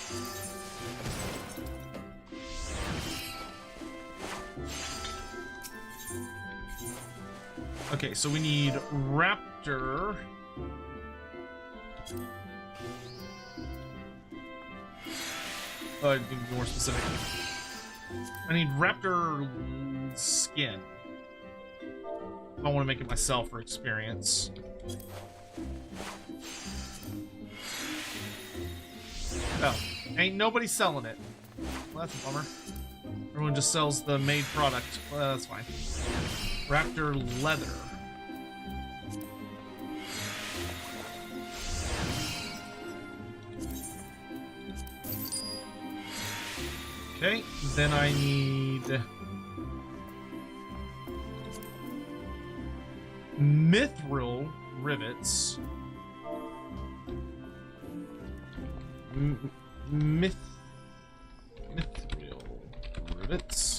Okay, so we need raptor. To be more specific. I need raptor skin. I want to make it myself for experience. Oh, ain't nobody selling it. Well, that's a bummer. Everyone just sells the made product. Well, that's fine. Raptor leather. Okay, then I need mithril rivets. Mithril rivets.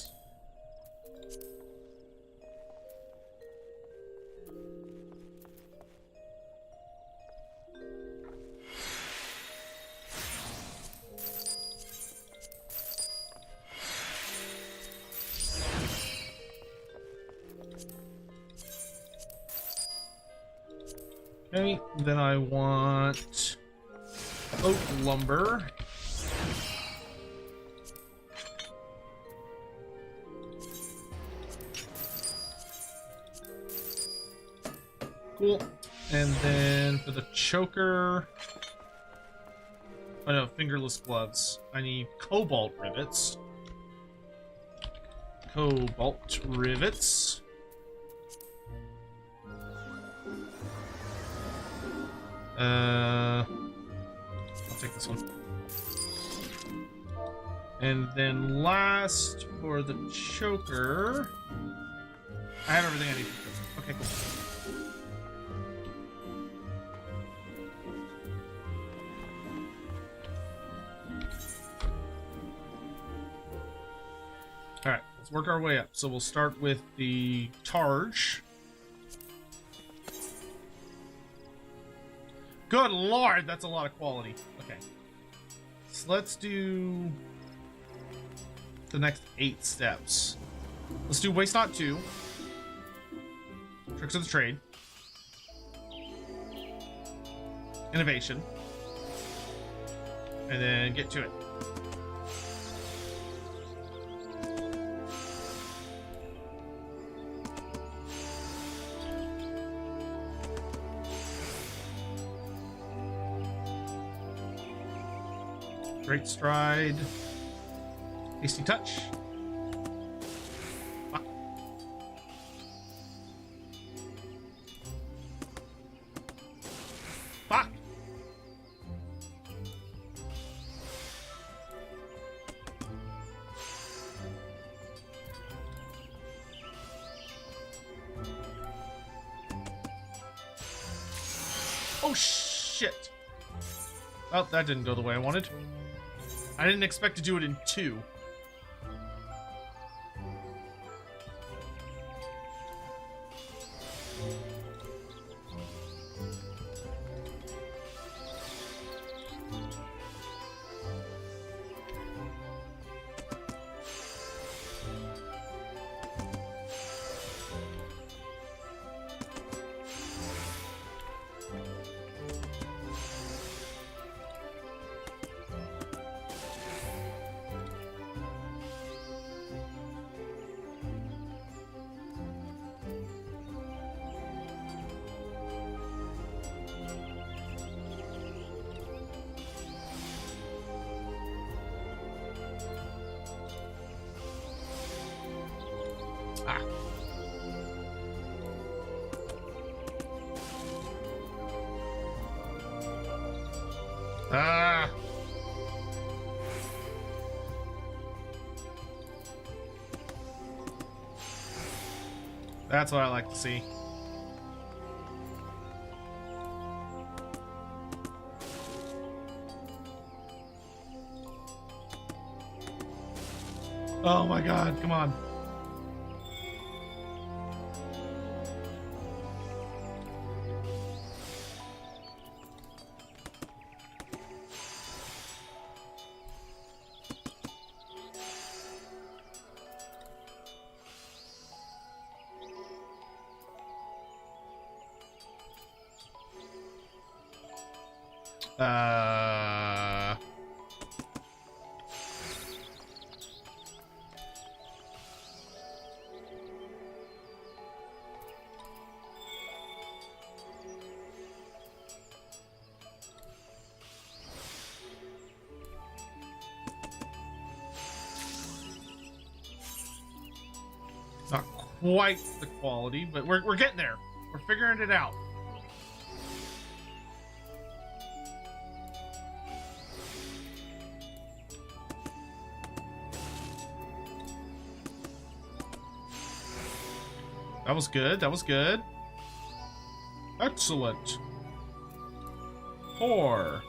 Okay, then I want oak lumber. Cool. And then for the choker, oh no, fingerless gloves. I need cobalt rivets. Cobalt rivets. I'll take this one. And then last for the choker, I have everything I need for the choker. Okay, cool. Alright, let's work our way up. So we'll start with the charge. Good lord, that's a lot of quality. Okay. So let's do the next 8 steps. Let's do Waste Not 2. Tricks of the Trade. Innovation. And then get to it. Great Stride. Hasty Touch. Fuck. Fuck. Oh shit. Well, that didn't go the way I wanted. I didn't expect to do it in 2. Ah. Ah. That's what I like to see. Oh my god, come on. Not quite the quality, but we're getting there. We're figuring it out. That was good. That was good. Excellent. Pour.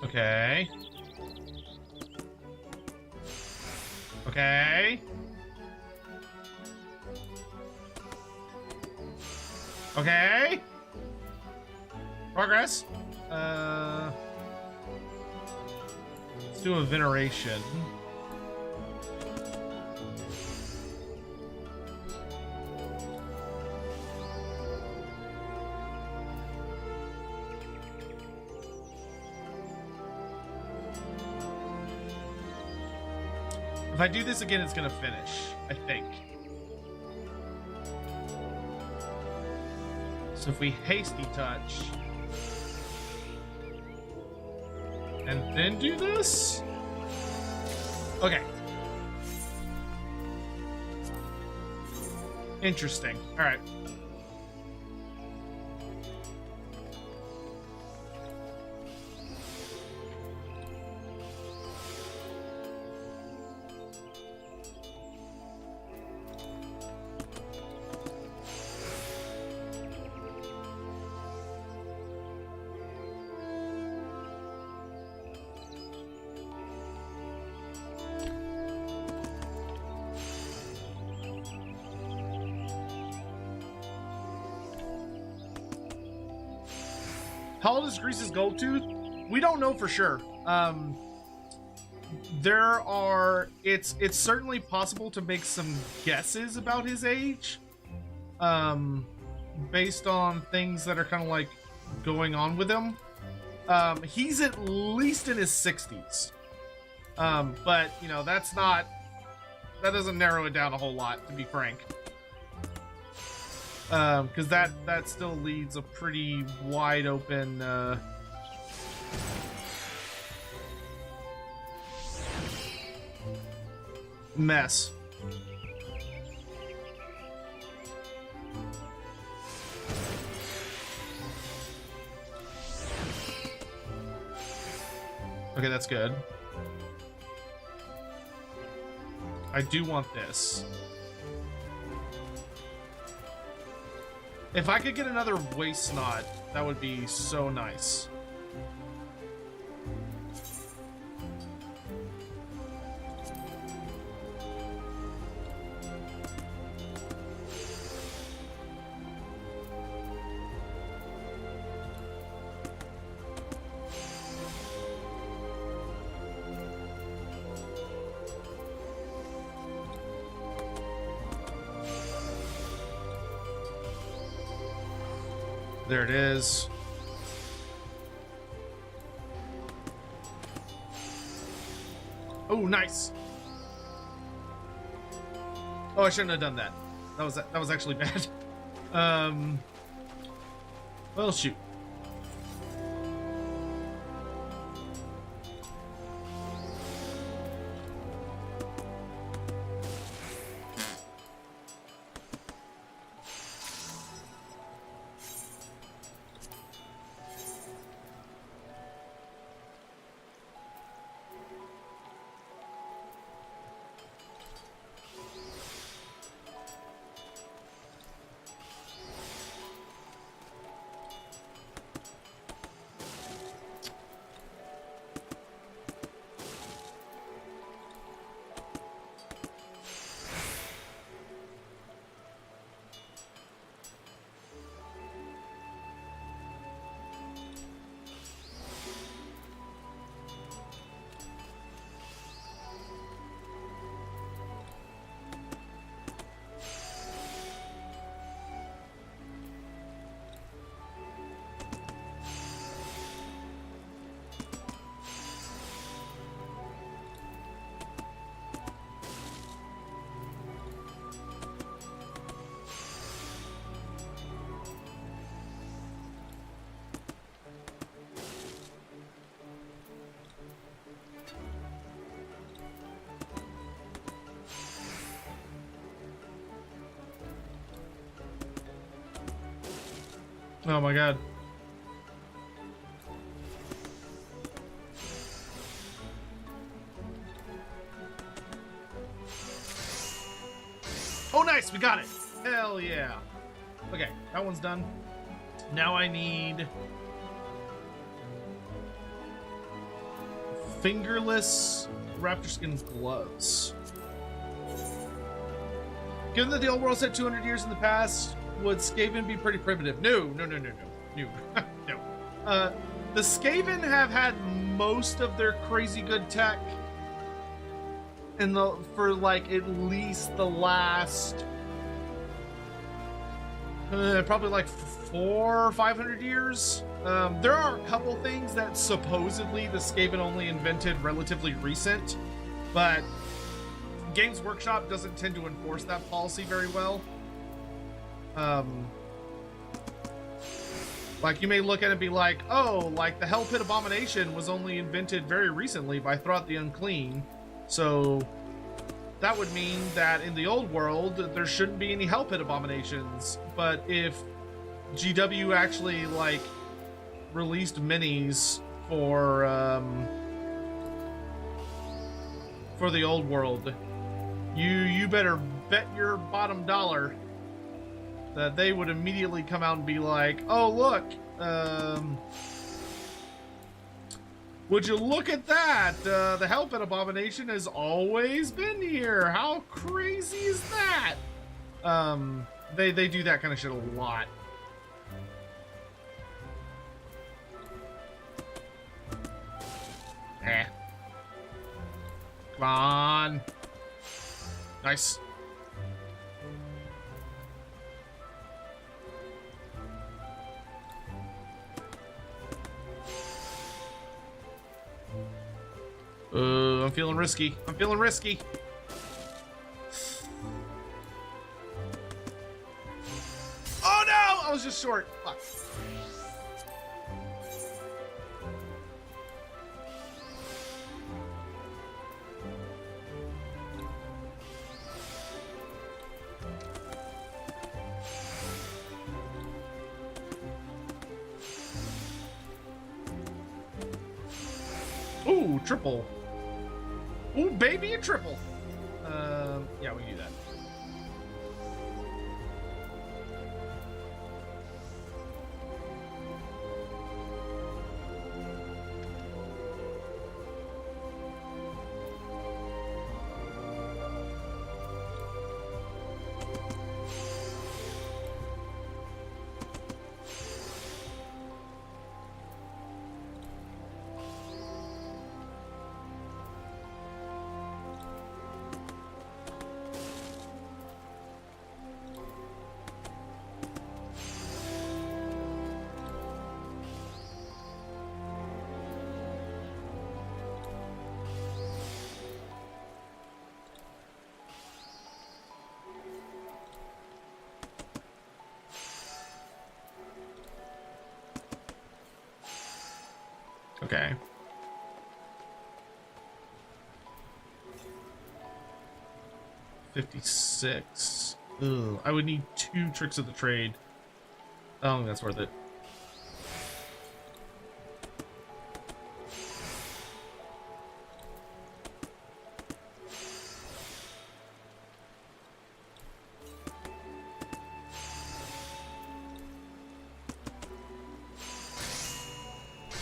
Okay. Okay. Okay. Progress. Let's do a veneration. If I do this again, it's gonna finish, I think. So if we hasty touch and then do this, okay. Interesting. All right. How old is Grease's gold tooth? We don't know for sure. It's certainly possible to make some guesses about his age, based on things that are kind of like going on with him. He's at least in his 60s, but you know that doesn't narrow it down a whole lot, to be frank. Because that still leaves a pretty wide open mess. Okay, that's good. I do want this. If I could get another waist knot, that would be so nice. There it is. Oh, nice. Oh, I shouldn't have done that. That was actually bad. Well, shoot. Oh my god. Oh, nice, we got it. Hell yeah. Okay, that one's done. Now I need fingerless raptor skin gloves. Given that the old world set 200 years in the past, would Skaven be pretty primitive? No. No. The Skaven have had most of their crazy good tech for like at least the last probably like 400 or 500 years. There are a couple things that supposedly the Skaven only invented relatively recent, but Games Workshop doesn't tend to enforce that policy very well. Like, you may look at it and be like, oh, like the Hell Pit Abomination was only invented very recently by Throughout the Unclean, so that would mean that in the old world there shouldn't be any Hell Pit Abominations. But if GW actually like released minis for the old world, you better bet your bottom dollar that they would immediately come out and be like, oh look, would you look at that? The Hell Pit Abomination has always been here. How crazy is that? They do that kind of shit a lot. Eh. Come on. Nice. I'm feeling risky. I'm feeling risky. Oh no! I was just short. Fuck. Ooh, triple. Ooh, baby, a triple. Yeah, we can do that. Okay. $56. Ugh, I would need 2 tricks of the trade. I don't think that's worth it.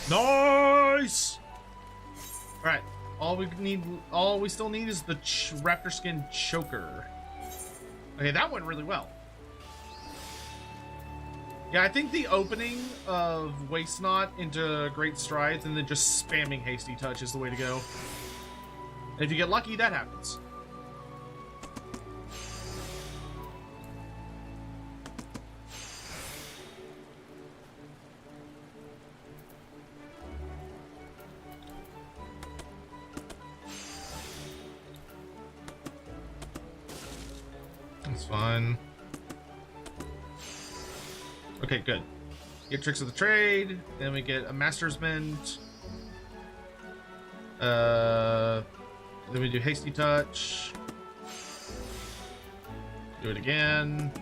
Nice. All right. All we still need is the raptor skin choker. Okay, that went really well. Yeah, I think the opening of Waste Not into Great Strides and then just spamming Hasty Touch is the way to go. And if you get lucky, that happens. That's fine. Okay, good. Get tricks of the trade. Then we get a master's mint. Then we do hasty touch. Do it again.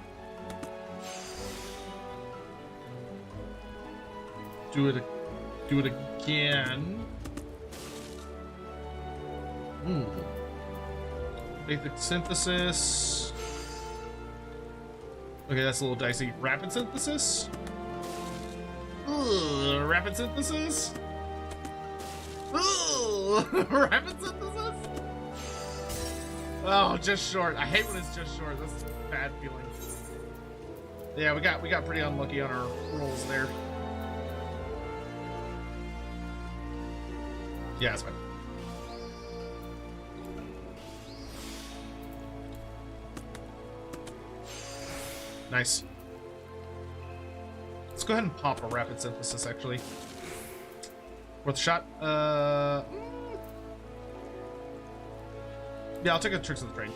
do it again. Basic synthesis. Okay, that's a little dicey. Rapid synthesis? Ugh, rapid synthesis? Ugh, rapid synthesis? Oh, just short. I hate when it's just short. That's a bad feeling. Yeah, we got pretty unlucky on our rolls there. Yeah, that's fine. Nice. Let's go ahead and pop a rapid synthesis, actually. Worth a shot. Yeah, I'll take a tricks of the trade.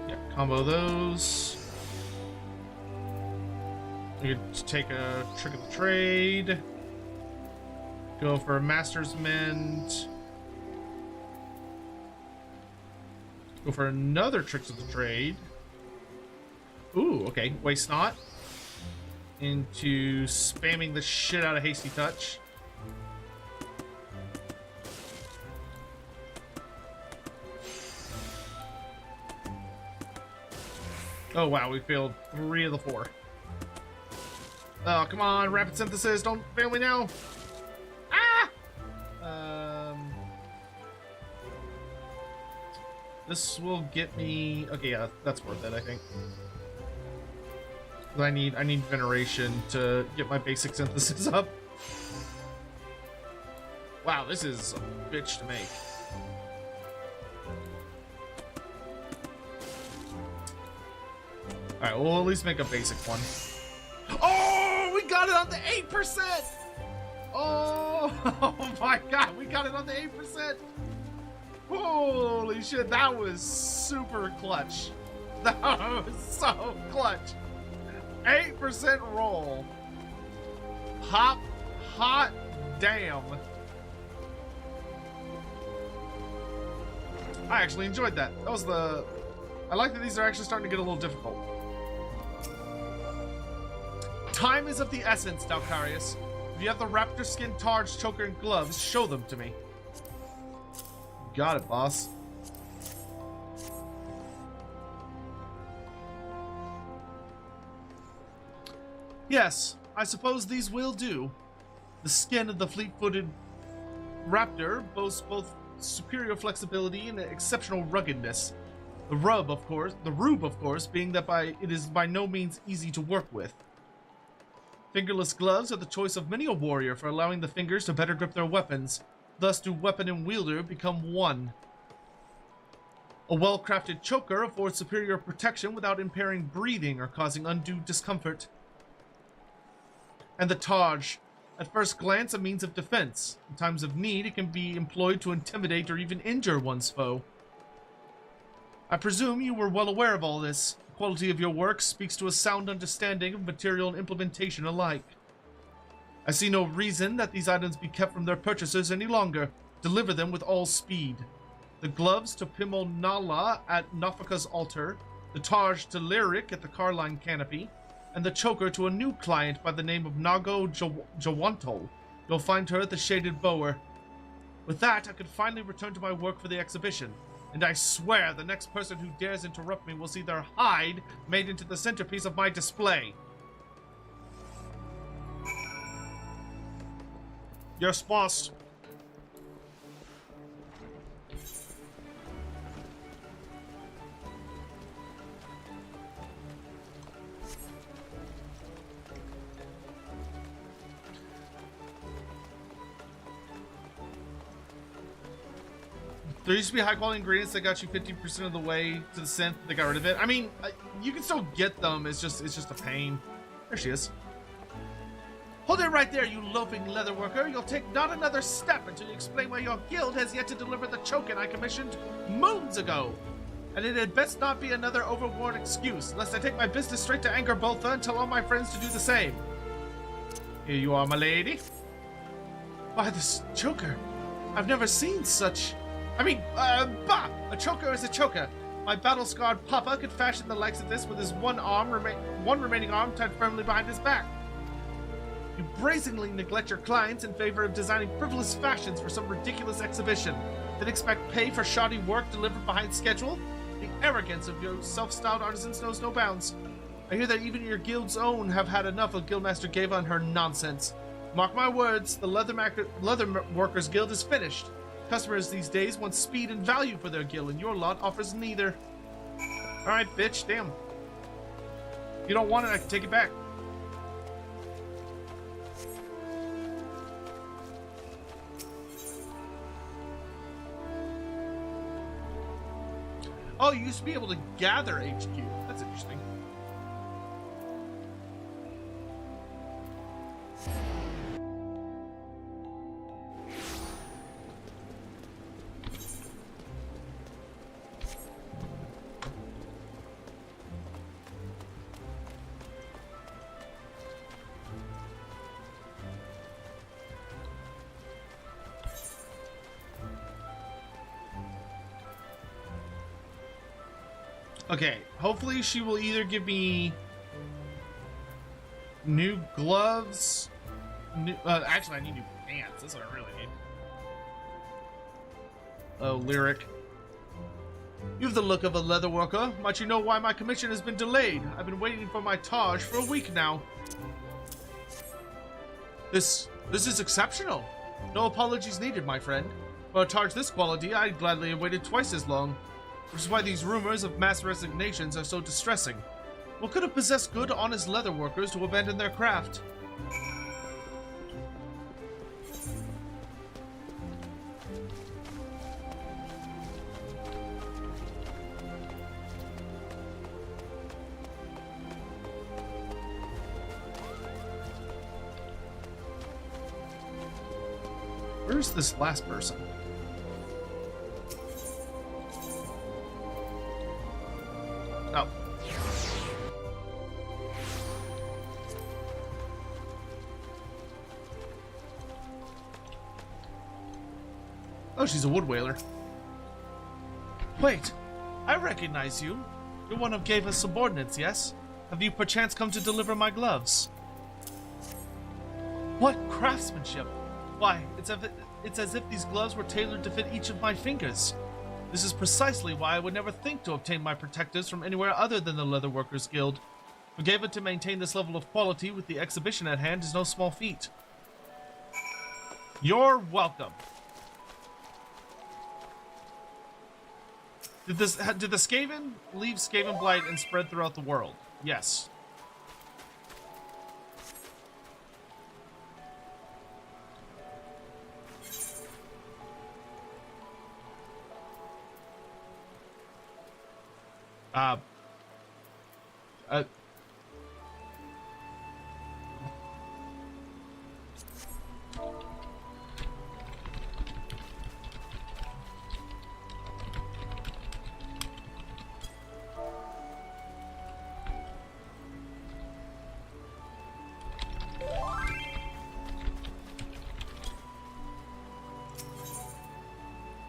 Yeah, combo those. We could take a trick of the trade. Go for a Master's Mend. Go for another Tricks of the Trade. Ooh, okay. Waste not. Into spamming the shit out of Hasty Touch. Oh wow, we failed 3 of the 4. Oh, come on, Rapid Synthesis, don't fail me now. This will get me. Okay, yeah, that's worth it, I think. I need Veneration to get my basic synthesis up. Wow, this is a bitch to make. All right, we'll at least make a basic one. Oh, we got it on the 8%. Oh my God, we got it on the 8%. Holy shit, that was super clutch. That was so clutch. 8% roll. Hot damn. I actually enjoyed that. That was the... I like that these are actually starting to get a little difficult. Time is of the essence, Dalcarius. If you have the raptor skin, Targe, choker, and gloves, show them to me. Got it, boss. Yes, I suppose these will do. The skin of the fleet-footed raptor boasts both superior flexibility and exceptional ruggedness. The rube, of course, being that it is by no means easy to work with. Fingerless gloves are the choice of many a warrior for allowing the fingers to better grip their weapons. Thus do weapon and wielder become one. A well-crafted choker affords superior protection without impairing breathing or causing undue discomfort. And the Taj, at first glance a means of defense. In times of need, it can be employed to intimidate or even injure one's foe. I presume you were well aware of all this. The quality of your work speaks to a sound understanding of material and implementation alike. I see no reason that these items be kept from their purchasers any longer. Deliver them with all speed. The gloves to Pimol Nala at Nafaka's altar, the Taj to Lyric at the Carline canopy, and the choker to a new client by the name of Nago Jawantol. You'll find her at the Shaded Bower. With that, I can finally return to my work for the exhibition, and I swear the next person who dares interrupt me will see their hide made into the centerpiece of my display. Yes, boss. There used to be high quality ingredients that got you 50% of the way to the synth. They got rid of it. I mean, you can still get them. It's just a pain. There she is. Hold it right there, you loafing leather worker. You'll take not another step until you explain why your guild has yet to deliver the token I commissioned moons ago. And it had best not be another overworn excuse, lest I take my business straight to Anchor Botha and tell all my friends to do the same. Here you are, my lady. Why, this choker. I've never seen such... I mean, bah! A choker is a choker. My battle-scarred papa could fashion the likes of this with his one remaining arm tied firmly behind his back. You brazenly neglect your clients in favor of designing frivolous fashions for some ridiculous exhibition, then expect pay for shoddy work delivered behind schedule? The arrogance of your self-styled artisans knows no bounds. I hear that even your guild's own have had enough of Guildmaster Gava and her nonsense. Mark my words, the Leather Workers Guild is finished. Customers these days want speed and value for their guild, and your lot offers neither. Alright, bitch, damn. You don't want it, I can take it back. Oh, you used to be able to gather HQ. That's interesting. Okay, hopefully she will either give me new gloves, actually I need new pants, that's what I really need. Oh, Lyric. You have the look of a leather worker. Might you know why my commission has been delayed? I've been waiting for my Taj for a week now. This is exceptional. No apologies needed, my friend. For a Taj this quality, I'd gladly have waited twice as long. Which is why these rumors of mass resignations are so distressing. What could have possessed good, honest leather workers to abandon their craft? Where's this last person? Oh. Oh, she's a wood whaler. Wait, I recognize you. You're one of Gava's subordinates, yes? Have you perchance come to deliver my gloves? What craftsmanship! Why, it's as if these gloves were tailored to fit each of my fingers. This is precisely why I would never think to obtain my protectives from anywhere other than the Leather Workers Guild. For Gava to maintain this level of quality with the exhibition at hand is no small feat. You're welcome. Did the Skaven leave Skaven Blight and spread throughout the world? Yes.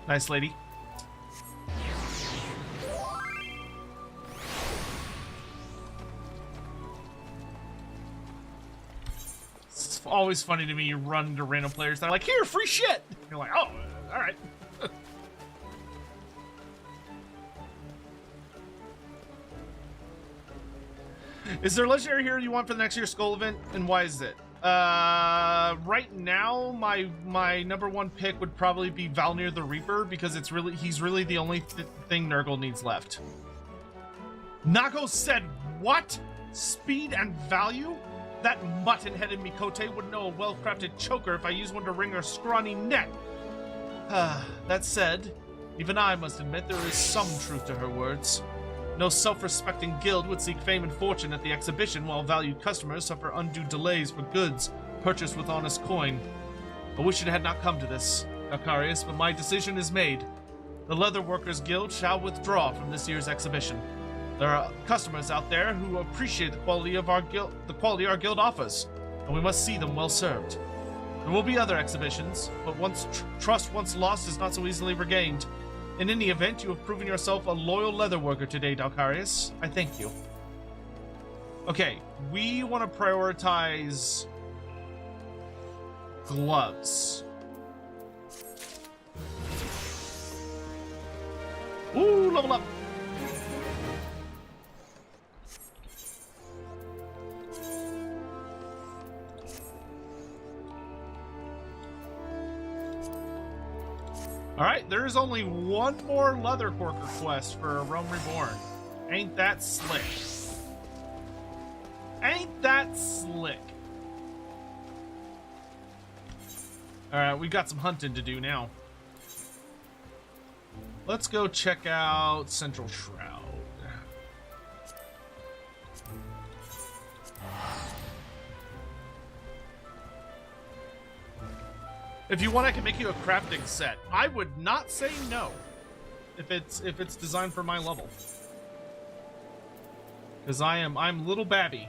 Nice lady. It's always funny to me, you run into random players that are like, here, free shit! You're like, oh, alright. Is there a legendary hero you want for the next year's Skull event, and why is it? Right now, my number one pick would probably be Valnir the Reaper, because he's really the only thing Nurgle needs left. Nago said, what? Speed and value? That mutton-headed Mikote would know a well-crafted choker if I used one to wring her scrawny neck. That said, even I must admit there is some truth to her words. No self-respecting guild would seek fame and fortune at the exhibition, while valued customers suffer undue delays for goods purchased with honest coin. I wish it had not come to this, Alcarius, but my decision is made. The Leather Workers Guild shall withdraw from this year's exhibition. There are customers out there who appreciate the quality of our guild offers, and we must see them well served. There will be other exhibitions, but trust once lost is not so easily regained. In any event, you have proven yourself a loyal leather worker today, Dalkarius. I thank you. Okay, we want to prioritize gloves. Ooh, level up. All right, there's only one more leather corker quest for Rome Reborn. Ain't that slick? Ain't that slick? All right, we got some hunting to do now. Let's go check out Central Shroud. If you want, I can make you a crafting set. I would not say no if it's designed for my level. Because I'm little babby.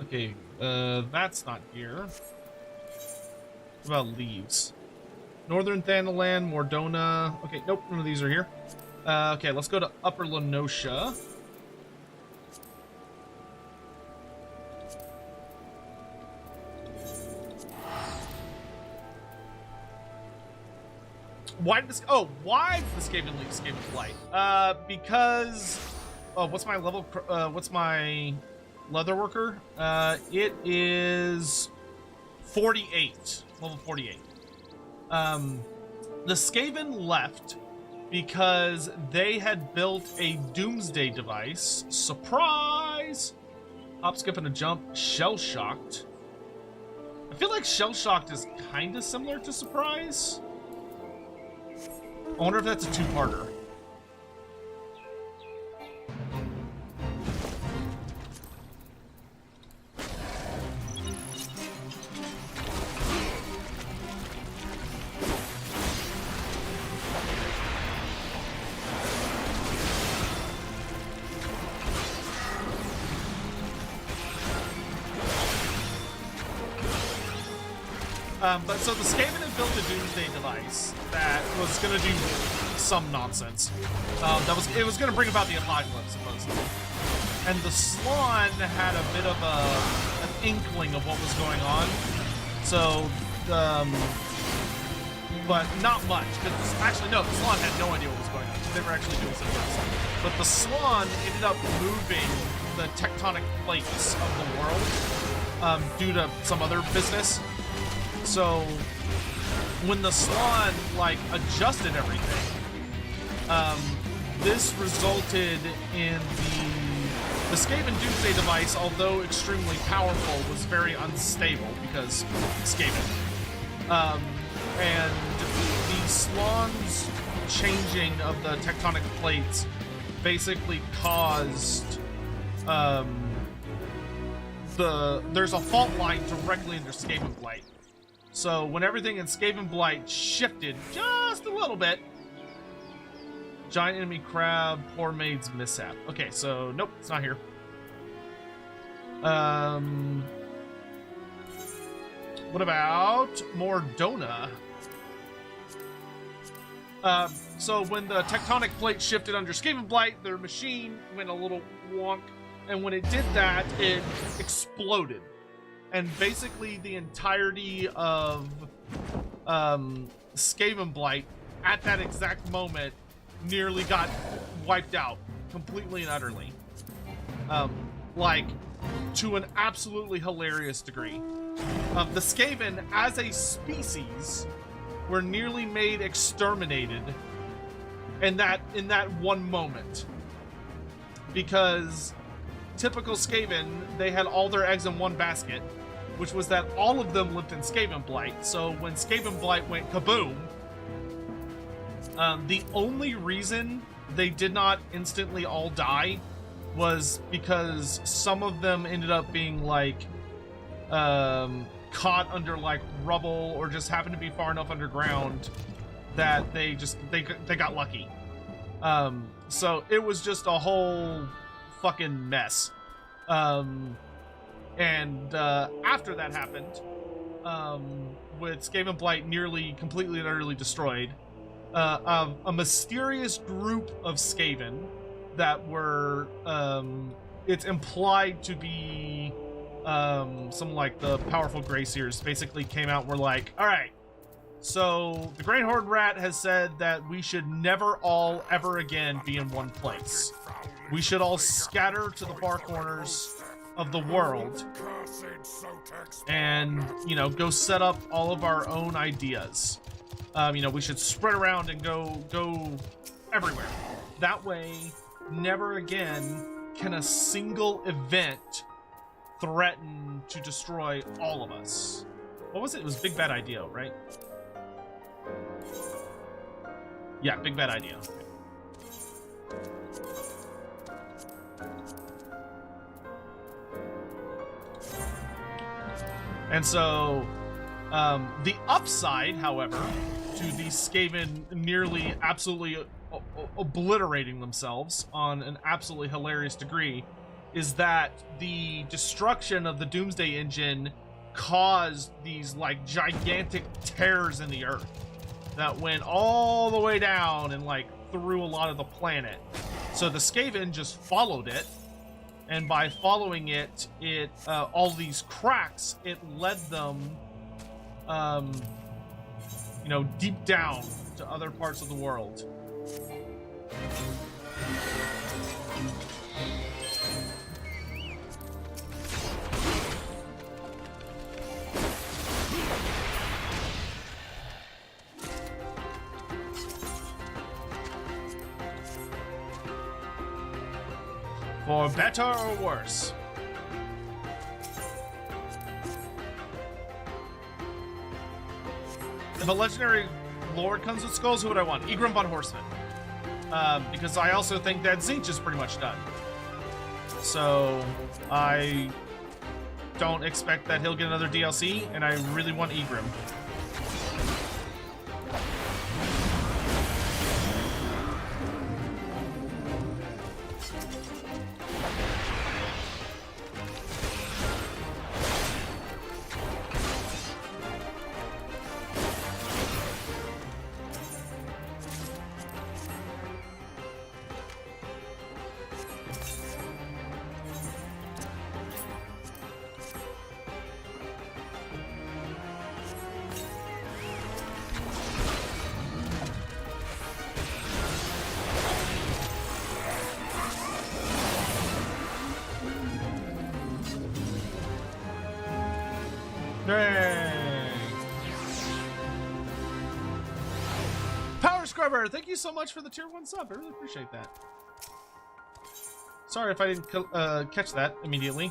Okay, that's not here. What about leaves? Northern Thanalan, Mordona. Okay, nope, none of these are here. Okay, let's go to Upper Lenosha. Why did this? Oh, why did the Skaven leave Skaven Flight? Because. Oh, what's my level? What's my leather worker? It is 48, level 48. The Skaven left because they had built a doomsday device. Surprise! Hop, skip, and a jump. Shell shocked. I feel like shell shocked is kind of similar to surprise. I wonder if that's a two-parter. But so the Skaven had built a doomsday device that was going to do some nonsense. It was going to bring about the apocalypse, supposedly. And the Slaawn had a bit of an inkling of what was going on. So, but not much. Because actually, no, the Slaawn had no idea what was going on. They were actually doing something else. But the Slaawn ended up moving the tectonic plates of the world due to some other business. So when the Slaawn like adjusted everything, this resulted in the Skaven Doomsday device, although extremely powerful, was very unstable because Skaven. And the Slaan's changing of the tectonic plates basically caused there's a fault line directly under Skaven Blight. So when everything in Skaven Blight shifted just a little bit, giant enemy crab, poor maid's mishap. Okay, so nope, it's not here. What about Mordona? So when the tectonic plate shifted under Skaven Blight, their machine went a little wonk, and when it did that, it exploded. And basically the entirety of Skaven Blight at that exact moment nearly got wiped out completely and utterly. Like to an absolutely hilarious degree. The Skaven as a species were nearly made exterminated in that one moment. Because typical Skaven, they had all their eggs in one basket, which was that all of them lived in Skaven Blight. So when Skaven Blight went kaboom, the only reason they did not instantly all die was because some of them ended up being like caught under like rubble or just happened to be far enough underground that they got lucky. So it was just a whole fucking mess. And after that happened, with Skaven Blight nearly completely and utterly destroyed, a mysterious group of Skaven that were, it's implied to be some like the powerful Greyseers basically came out and were like, all right, so the Great Horde Rat has said that we should never all ever again be in one place. We should all scatter to the far corners of the world and, you know, go set up all of our own ideas. You know, we should spread around and go everywhere. That way, never again can a single event threaten to destroy all of us. What was it? It was Big Bad Idea, right? Yeah, Big Bad Idea. And so, the upside, however, to the Skaven nearly absolutely obliterating themselves on an absolutely hilarious degree is that the destruction of the Doomsday Engine caused these, like, gigantic tears in the earth that went all the way down and, like, through a lot of the planet. So the Skaven just followed it, and by following it, all these cracks, it led them, you know, deep down to other parts of the world. For better or worse. If a legendary lord comes with skulls, who would I want? Egrim von Horseman. Because I also think that Zinch is pretty much done. So I don't expect that he'll get another DLC, and I really want Egrim. Yay! Power Scrubber, thank you so much for the tier 1 sub. I really appreciate that. Sorry if I didn't catch that immediately.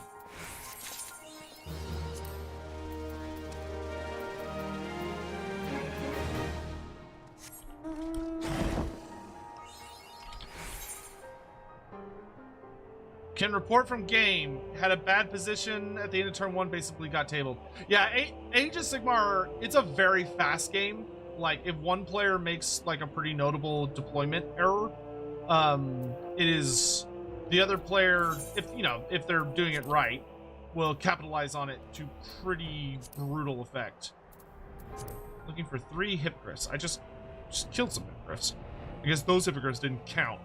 Can report from game. Had a bad position at the end of turn 1, basically got tabled. Yeah, Age of Sigmar, it's a very fast game. Like, if one player makes, like, a pretty notable deployment error, it is the other player, if they're doing it right, will capitalize on it to pretty brutal effect. Looking for 3 hippogriffs. I just killed some hippogriffs. I guess those hippogriffs didn't count.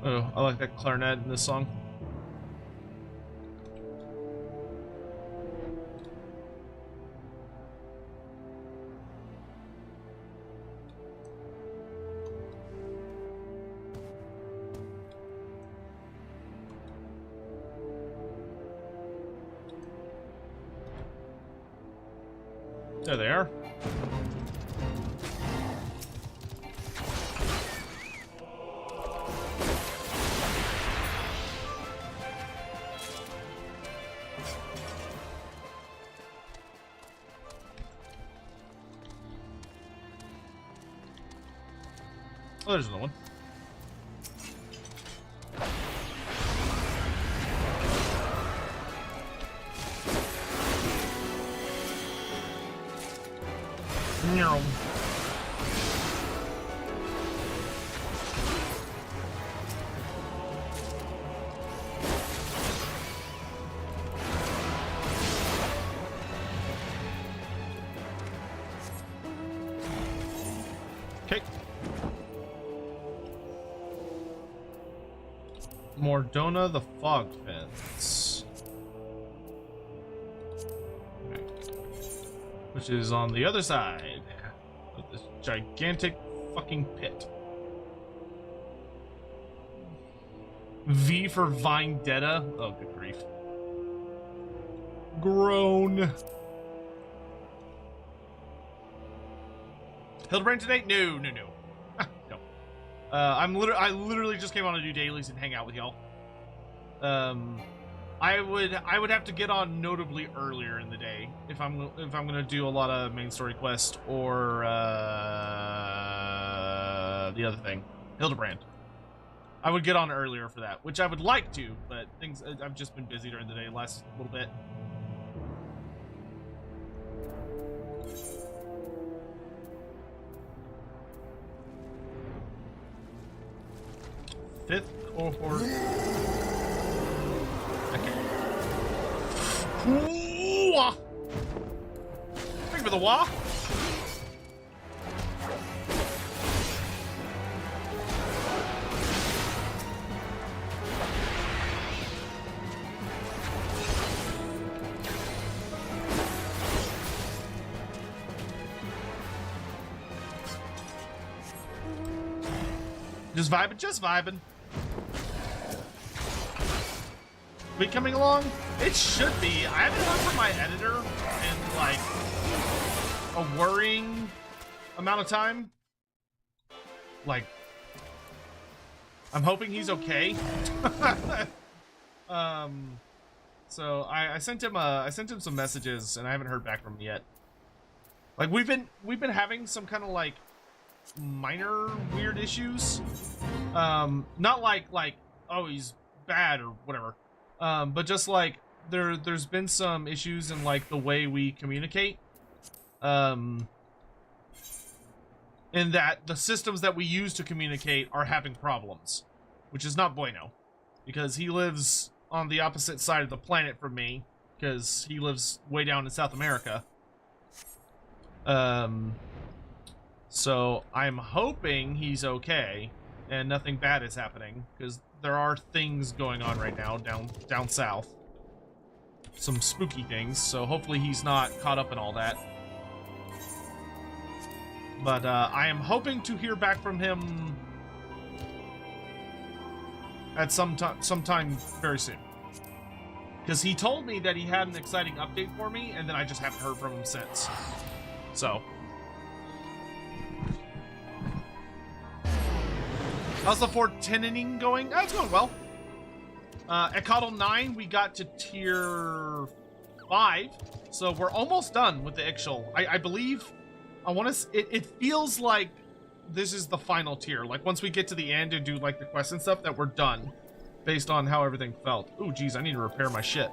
Oh, I like that clarinet in this song. There they are. Oh, there's another one. No. Okay. Mordona the Fog Fence. Okay. Which is on the other side of this gigantic fucking pit. V for Vendetta. Oh, good grief. Groan. Hildebrand today? No. No. I literally just came on to do dailies and hang out with y'all. I would have to get on notably earlier in the day if I'm gonna do a lot of main story quest or the other thing, Hildebrand. I would get on earlier for that, which I would like to, but I've just been busy during the day the last little bit. Fifth cohort. Okay. Ooh-ah. Thank you for the wah. Just vibing. We coming along? It should be. I haven't heard from my editor in like a worrying amount of time. Like, I'm hoping he's okay. So I sent him some messages and I haven't heard back from him yet. Like we've been having some kind of like minor weird issues. Not like oh he's bad or whatever. But just like there's been some issues in like the way we communicate. In that the systems that we use to communicate are having problems, which is not bueno, because he lives on the opposite side of the planet from me, because he lives way down in South America. So I'm hoping he's okay and nothing bad is happening, because there are things going on right now down south. Some spooky things, so hopefully he's not caught up in all that. But I am hoping to hear back from him at sometime very soon. Because he told me that he had an exciting update for me, and then I just haven't heard from him since. So. How's the Fort Tenening going? Oh, it's going well. Echatl 9, we got to tier 5. So we're almost done with the Echatl. I believe, it feels like this is the final tier. Like once we get to the end and do like the quests and stuff, that we're done. Based on how everything felt. Ooh, geez, I need to repair my shit.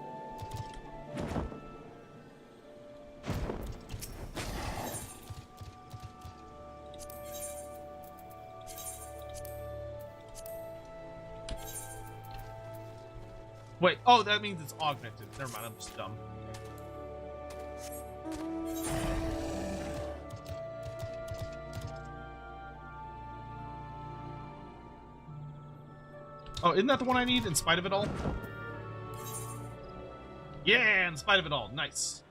Wait, oh, that means it's augmented. Never mind, I'm just dumb. Oh, isn't that the one I need, in spite of it all? Yeah, in spite of it all. Nice.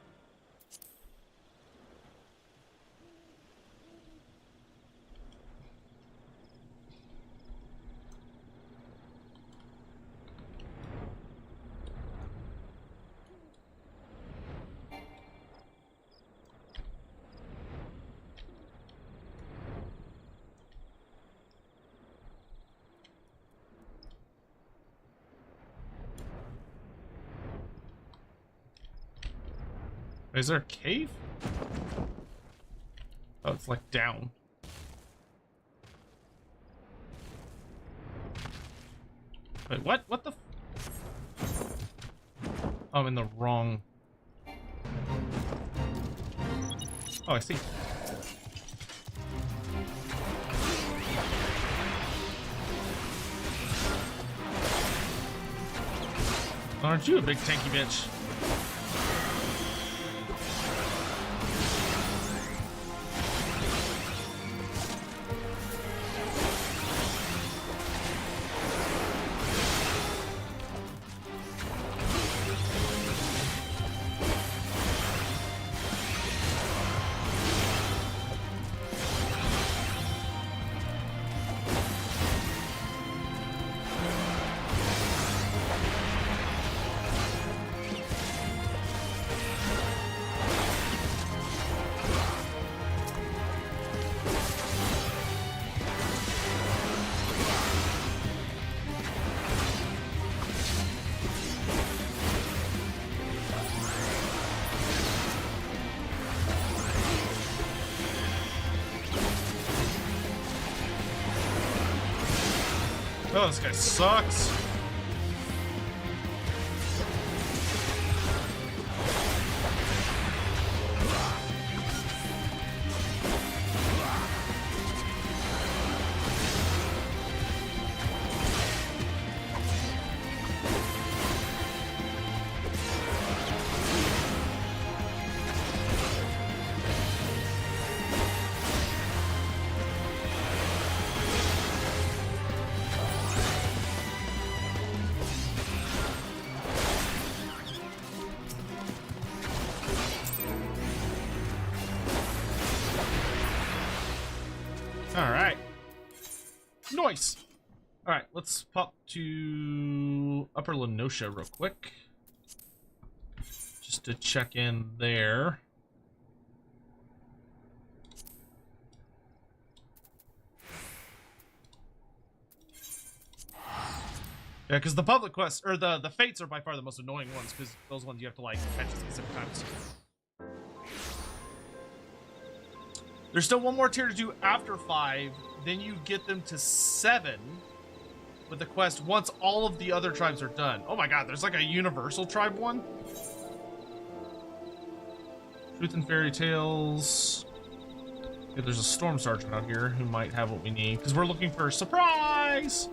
Is there a cave? Oh, it's like down. Wait, what? What the? I'm in the wrong. Oh, I see. Aren't you a big tanky bitch? Oh, this guy sucks. Alright. Nice! Alright, let's pop to Upper Lenosha real quick. Just to check in there. Yeah, because the public quests, or the fates are by far the most annoying ones, because those ones you have to, like, catch at specific times. There's still one more tier to do after 5, then you get them to 7 with the quest once all of the other tribes are done. Oh my god, there's like a universal tribe one? Truth and Fairy Tales. Okay, there's a Storm Sergeant out here who might have what we need, because we're looking for a surprise!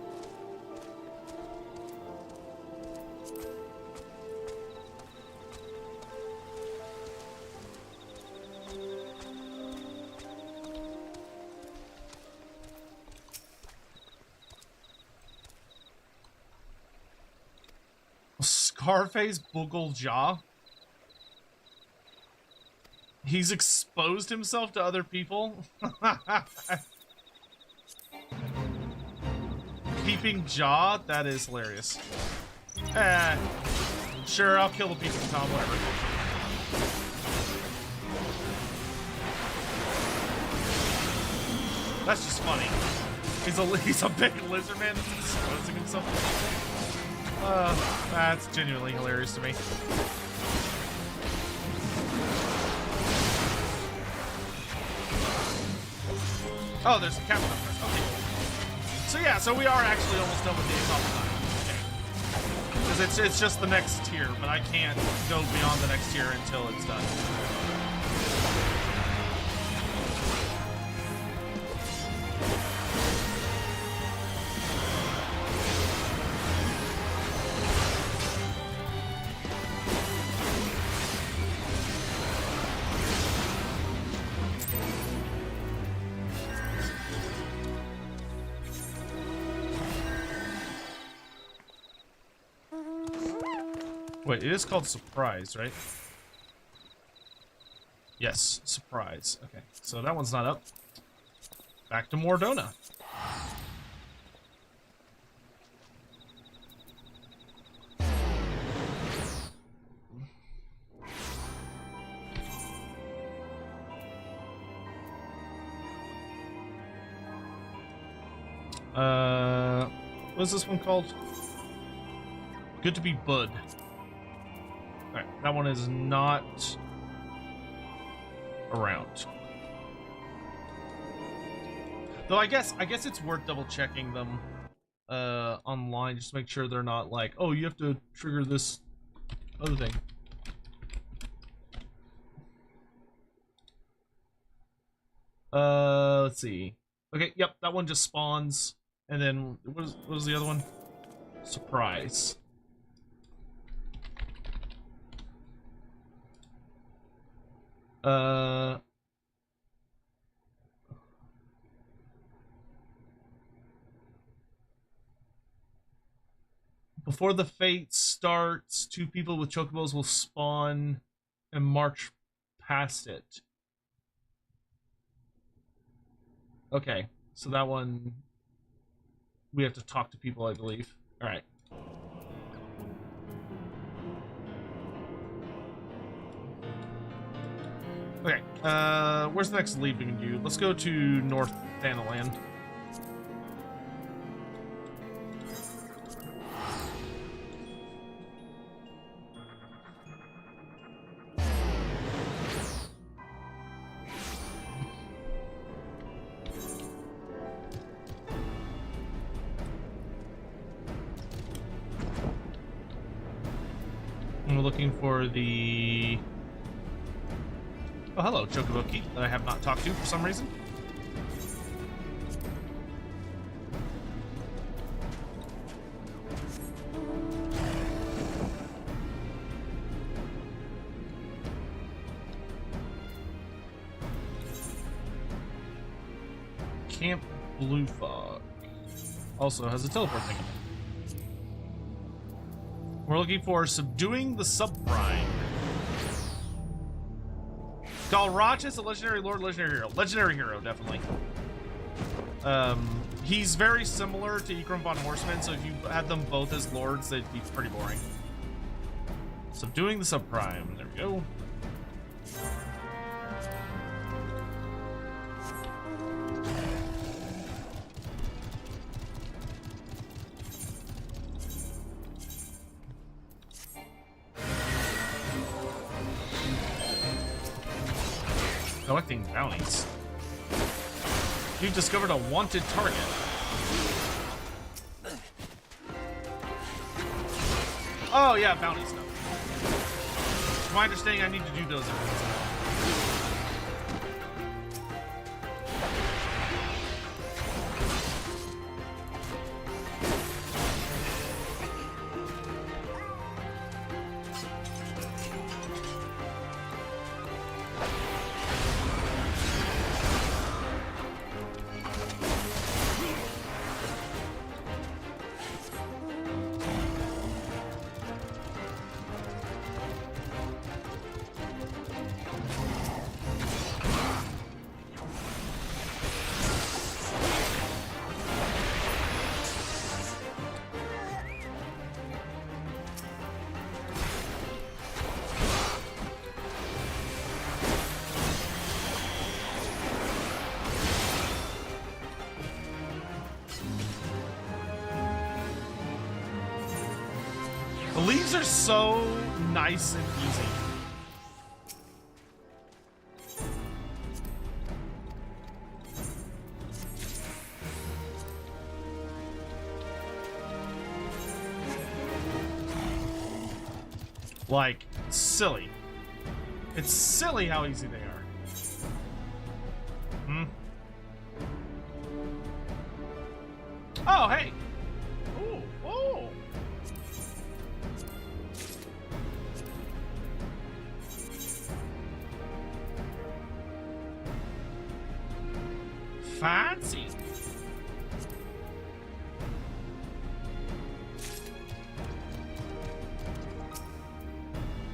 Scarface Boogle Jaw. He's exposed himself to other people. Peeping Jaw? That is hilarious. Sure, I'll kill the people, Tom, whatever. That's just funny. He's a big lizard man that's exposing himself. That's genuinely hilarious to me. Oh, there's a captain up there. Okay. So yeah, so we are actually almost done with the Echatl. Because it's just the next tier, but I can't go beyond the next tier until it's done. Wait, it is called Surprise, right? Yes, Surprise. Okay, so that one's not up. Back to Mordona. What's this one called? Good to be Bud. Alright, that one is not around. Though I guess it's worth double checking them online just to make sure they're not like, oh, you have to trigger this other thing. Let's see. Okay, yep, that one just spawns, and then what was the other one? Surprise. Uh... Before the fate starts, 2 people with chocobos will spawn and march past it. Okay, so that one we have to talk to people, I believe. All right. Okay, where's the next lead we can do? Let's go to North Thanaland. And we're looking for the... Oh, hello, Chocobo that I have not talked to for some reason. Camp Blue Fog also has a teleport thing in it. We're looking for subduing the subprime. Galrach is a legendary lord, legendary hero. Legendary hero, definitely. He's very similar to Ikram von Horseman, so if you had them both as lords, they'd be pretty boring. Subduing the subprime. There we go. Collecting bounties. You've discovered a wanted target. Oh yeah, bounty stuff. To my understanding, I need to do those every once in a while. The leaves are so nice and easy. Like, silly. It's silly how easy they are. Hmm? Oh, hey! Ooh, oh! Fancy!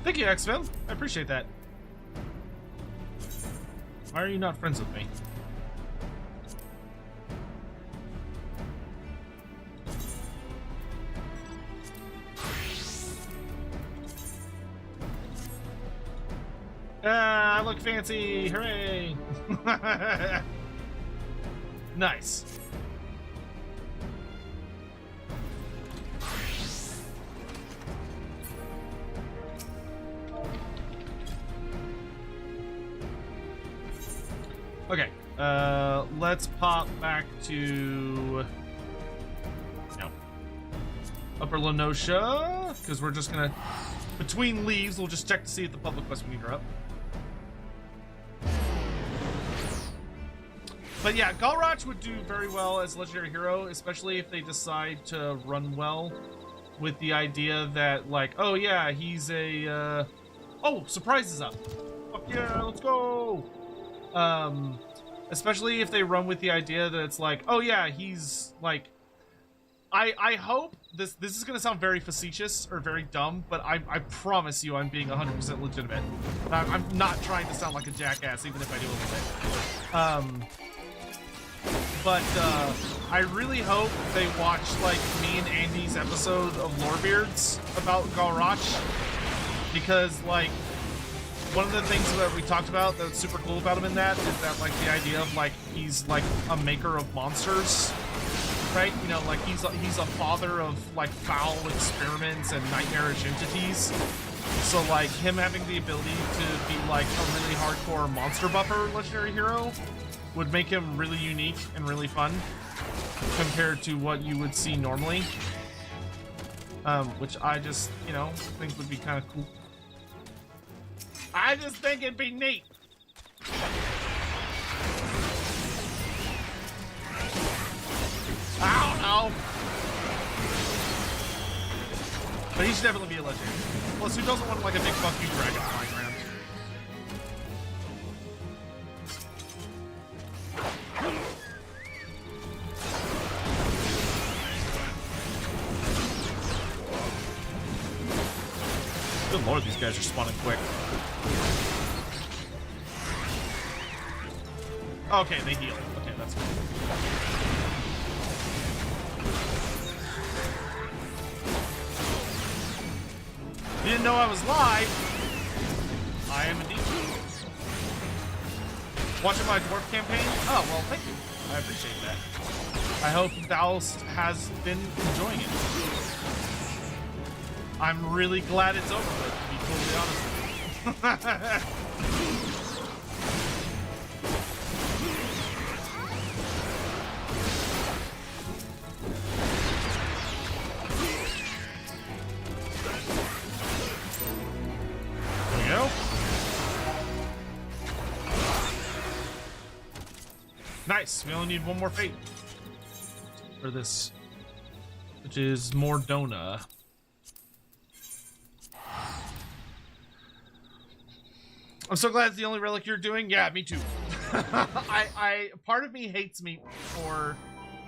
Thank you, Xfil. I appreciate that. Why are you not friends with me? Ah, I look fancy! Hooray! Nice. Okay, let's pop back to Upper Lenosha, because we're just gonna, between leaves, we'll just check to see if the public quest we need are up. But yeah, Galrach would do very well as legendary hero, especially if they decide to run well with the idea that, like, oh yeah, he's a, oh, surprise is up. Fuck yeah, let's go. Especially if they run with the idea that it's like, oh yeah, he's like, I hope this is gonna sound very facetious or very dumb, but I promise you I'm being 100% legitimate. I'm not trying to sound like a jackass, even if I do a little bit. But I really hope they watch like me and Andy's episode of Lorebeards about Galrach, because like one of the things that we talked about that's super cool about him in that is that like the idea of like he's like a maker of monsters, right? You know, like he's a father of like foul experiments and nightmarish entities. So like him having the ability to be like a really hardcore monster buffer legendary hero would make him really unique and really fun compared to what you would see normally. Which I just, you know, think would be kind of cool. I just think it'd be neat. I don't know. But he should definitely be a legendary. Plus, who doesn't want like a big fuck you dragon flying around? Good lord, these guys are spawning quick. Okay, they heal. Okay, that's good. You didn't know I was live? I am indeed. Watching my dwarf campaign? Oh, well, thank you. I appreciate that. I hope Dallas has been enjoying it. I'm really glad it's over with, to be totally honest with you. There you go. Nice. We only need one more fate for this, which is Mordona. I'm so glad it's the only relic you're doing. Yeah, me too. Part of me hates me for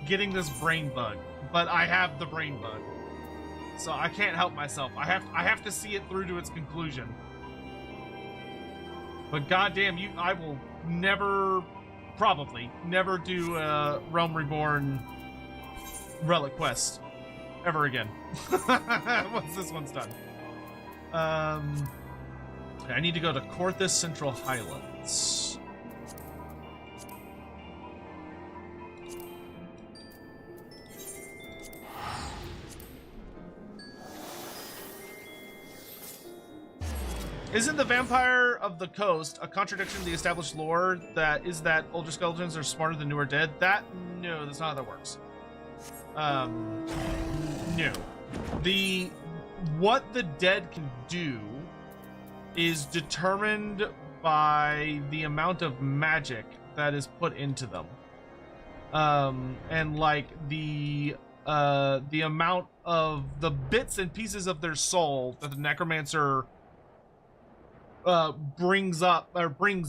getting this brain bug, but I have the brain bug, so I can't help myself. I have to see it through to its conclusion. But goddamn, I will probably never do a Realm Reborn relic quest ever again. Once this one's done. I need to go to Corthus Central Highlands. Isn't the Vampire of the Coast a contradiction to the established lore that older skeletons are smarter than newer dead? No, that's not how that works. No. What the dead can do is determined by the amount of magic that is put into them, and like the amount of the bits and pieces of their soul that the necromancer brings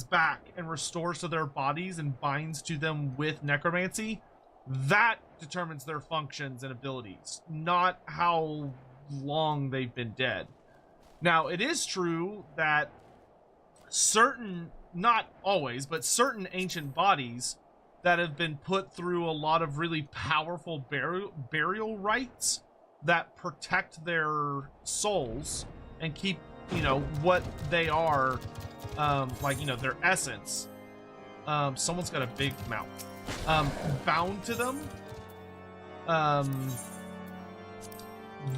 back and restores to their bodies and binds to them with necromancy. That determines their functions and abilities, not how long they've been dead. Now, it is true that certain, not always, but certain ancient bodies that have been put through a lot of really powerful burial rites that protect their souls and keep, you know, what they are, like, you know, their essence. Someone's got a big mouth. Bound to them.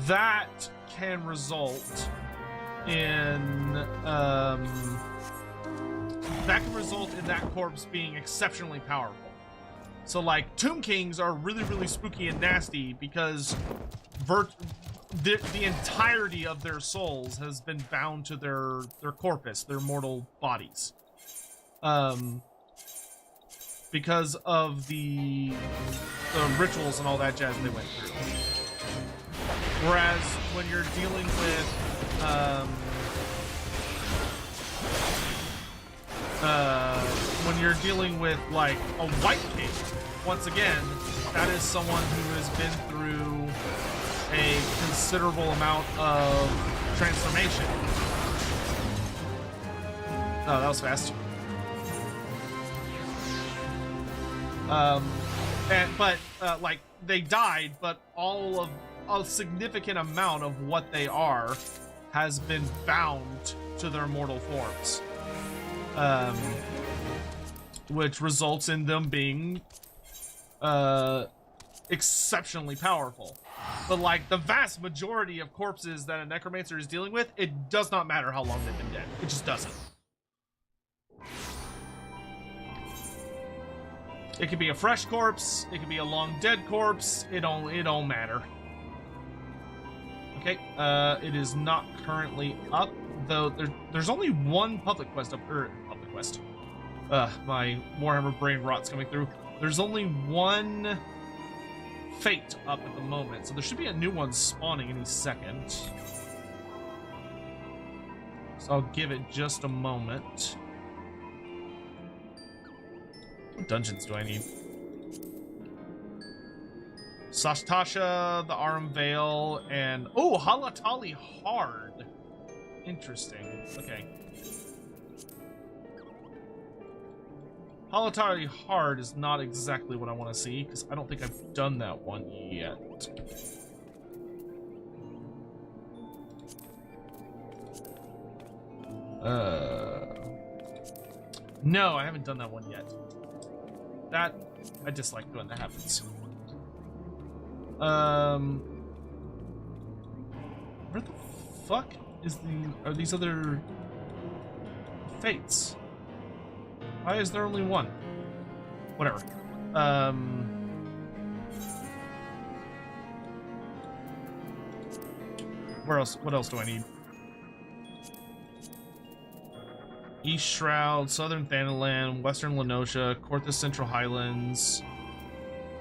That can result in that corpse being exceptionally powerful. So like Tomb Kings are really, really spooky and nasty because the entirety of their souls has been bound to their corpus, their mortal bodies, because of the rituals and all that jazz they went through. Whereas when you're dealing with you're dealing with like a white king, once again, that is someone who has been through a considerable amount of transformation. Oh, that was fast. Like they died, but all of a significant amount of what they are has been bound to their mortal forms, which results in them being exceptionally powerful. But like the vast majority of corpses that a necromancer is dealing with, it does not matter how long they've been dead. It just doesn't. It could be a fresh corpse, it could be a long dead corpse, it don't matter. Okay, it is not currently up, though there's only one public quest up, public quest. My Warhammer brain rot's coming through. There's only one fate up at the moment, so there should be a new one spawning any second. So I'll give it just a moment. What dungeons do I need? Sashtasha, the Arum Veil, and oh, Halatali Hard. Interesting. Okay. Halatali Hard is not exactly what I want to see, because I don't think I've done that one yet. No, I haven't done that one yet. That, I dislike when that happens. Where the fuck are these other fates? Why is there only one? Whatever. Where else? What else do I need? East Shroud, Southern Thanalan, Western Lenosha, Korthus Central Highlands,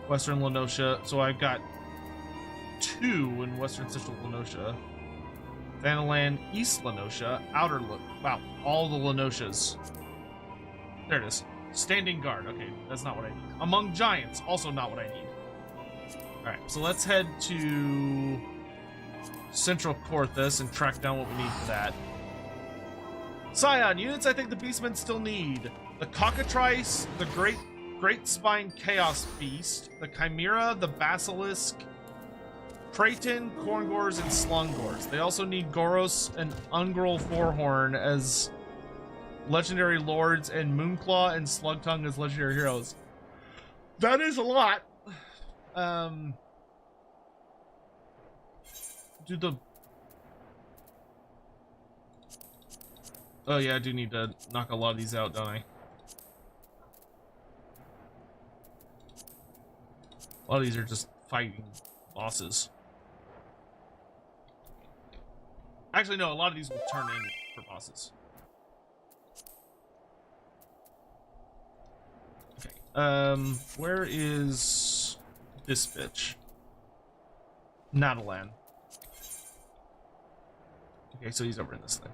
Western Lenosha. So I've got 2 in Western Central Lenosha. Thanalan, East Lenosha, Outer wow, all the Lenoshas. There it is. Standing Guard. Okay, that's not what I need. Among Giants, also not what I need. Alright, so let's head to Central Korthus and track down what we need for that. Scion, units I think the Beastmen still need. The Cockatrice, the Great Spine Chaos Beast, the Chimera, the Basilisk, Praeton, Korngors, and Slungors. They also need Goros and Ungrel Forehorn as legendary lords, and Moonclaw and Slugtongue as legendary heroes. That is a lot. Oh yeah, I do need to knock a lot of these out, don't I? A lot of these are just fighting bosses. Actually, no, a lot of these will turn in for bosses. Okay, where is this bitch? Natalan. Okay, so he's over in this thing.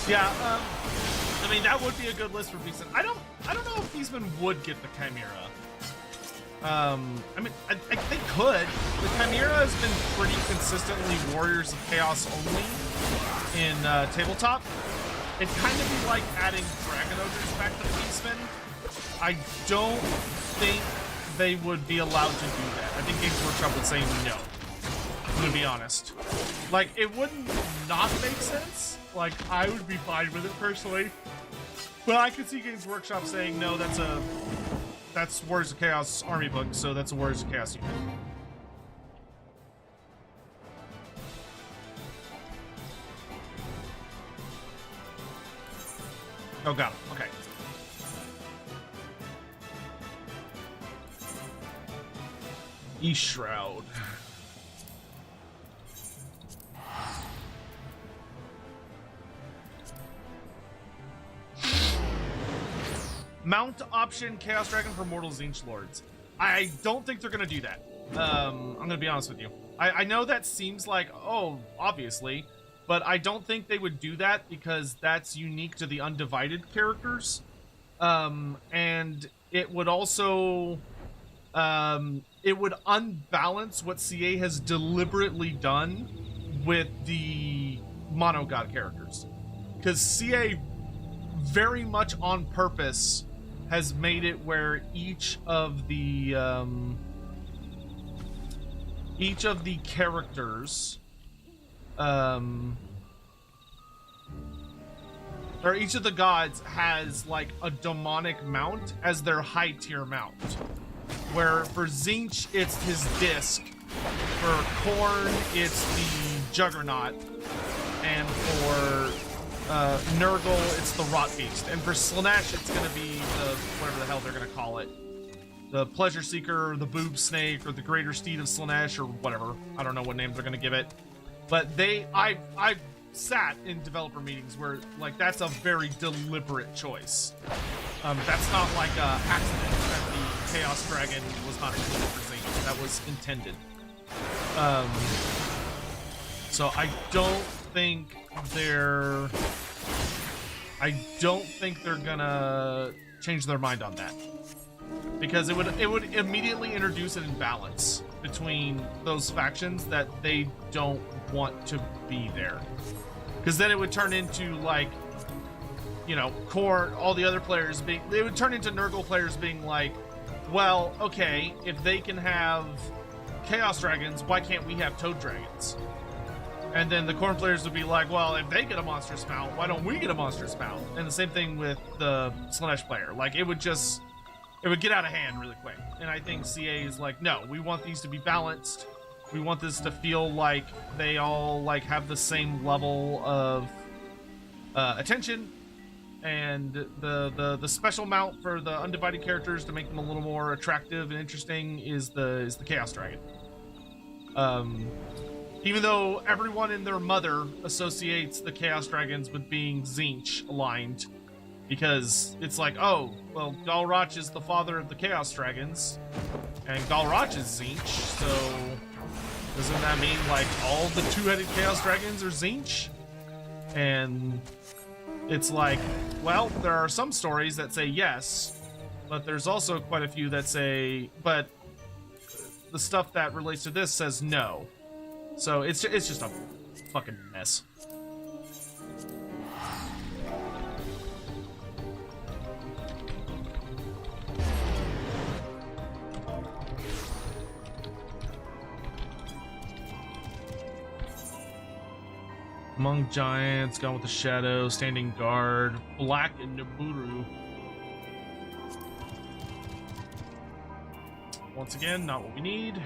Yeah, I mean that would be a good list for Beastmen. I don't know if Beastmen would get the Chimera. I mean, they could. The Chimera has been pretty consistently Warriors of Chaos only in tabletop. It'd kind of be like adding Dragon Ogres back to the Beastmen. I don't think they would be allowed to do that. I think Games Workshop would say no. I'm gonna be honest. Like, it wouldn't not make sense. Like, I would be fine with it personally. But I could see Games Workshop saying, no, that's Warriors of Chaos army book, so that's a Warriors of Chaos unit. Oh, got it. Okay. E-Shroud. Mount option Chaos Dragon for Mortal Tzeentch Lords. I don't think they're gonna do that. I'm gonna be honest with you. I know that seems like, oh, obviously, but I don't think they would do that because that's unique to the Undivided characters. And it would also, it would unbalance what CA has deliberately done with the Mono God characters. Because CA very much on purpose has made it where each of the characters, or each of the gods has like a demonic mount as their high tier mount. Where for Tzeentch it's his disc, for Khorne it's the Juggernaut, and for Nurgle, it's the Rot Beast. And for Slaanesh, it's going to be the, whatever the hell they're going to call it. The Pleasure Seeker, or the Boob Snake, or the Greater Steed of Slaanesh, or whatever. I don't know what names they're going to give it. But I've sat in developer meetings where, like, that's a very deliberate choice. That's not like a accident that the Chaos Dragon was not intended for Tzeentch. That was intended. So I don't think they're gonna change their mind on that, because it would immediately introduce an imbalance between those factions that they don't want to be there, because then it would turn into, like, you know, Khorne, all the other players being, they would turn into Nurgle players being like, well, okay, if they can have Chaos Dragons, why can't we have Toad Dragons? And then the Khorne players would be like, well, if they get a monstrous mount, why don't we get a monstrous mount? And the same thing with the Slaanesh player. Like, it would get out of hand really quick. And I think CA is like, no, we want these to be balanced. We want this to feel like they all, like, have the same level of attention. And the special mount for the Undivided characters to make them a little more attractive and interesting is the Chaos Dragon. Even though everyone and their mother associates the Chaos Dragons with being Tzeentch aligned, because it's like, oh, well, Galroch is the father of the Chaos Dragons, and Galroch is Tzeentch, so doesn't that mean, like, all the two-headed Chaos Dragons are Tzeentch? And it's like, well, there are some stories that say yes, but there's also quite a few that say, but the stuff that relates to this says no. So it's just a fucking mess. Among Giants, Gone with the Shadow, Standing Guard, Black and Nibiru. Once again, not what we need.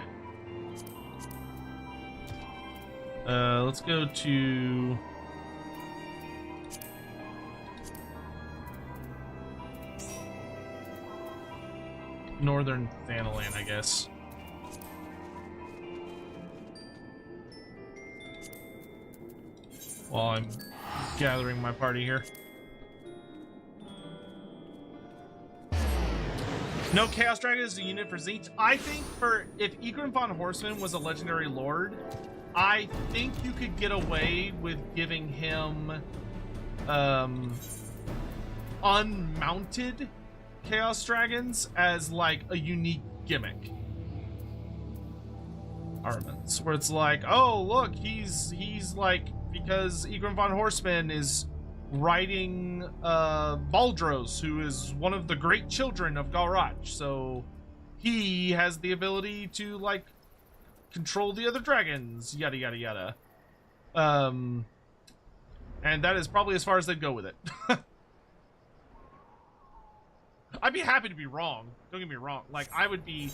Let's go to Northern Thanalan, I guess. While I'm gathering my party here. No Chaos Dragon is a unit for Tzeentch. I think if Egron von Horseman was a legendary lord, I think you could get away with giving him unmounted Chaos Dragons as, like, a unique gimmick. Armaments, where it's like, oh, look, he's like, because Egron von Horseman is riding Baldros, who is one of the great children of Galroch, so he has the ability to, like, control the other dragons, yada yada yada. And that is probably as far as they'd go with it. I'd be happy to be wrong. Don't get me wrong. Like, I would be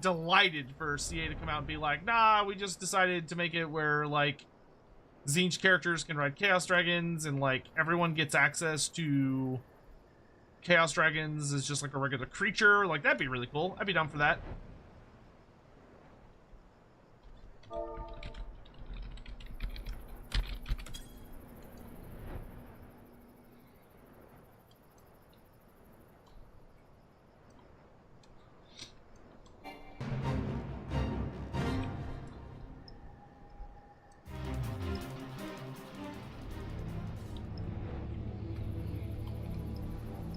delighted for CA to come out and be like, nah, we just decided to make it where, like, Tzeentch characters can ride Chaos Dragons, and, like, everyone gets access to Chaos Dragons as just, like, a regular creature. Like, that'd be really cool. I'd be down for that.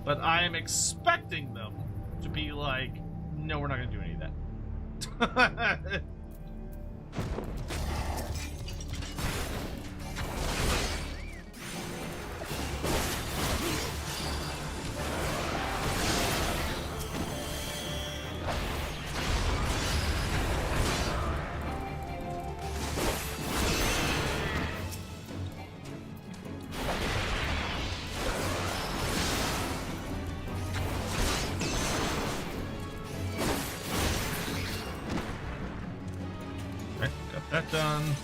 But I am expecting them to be like, no, we're not going to do any of that. That done.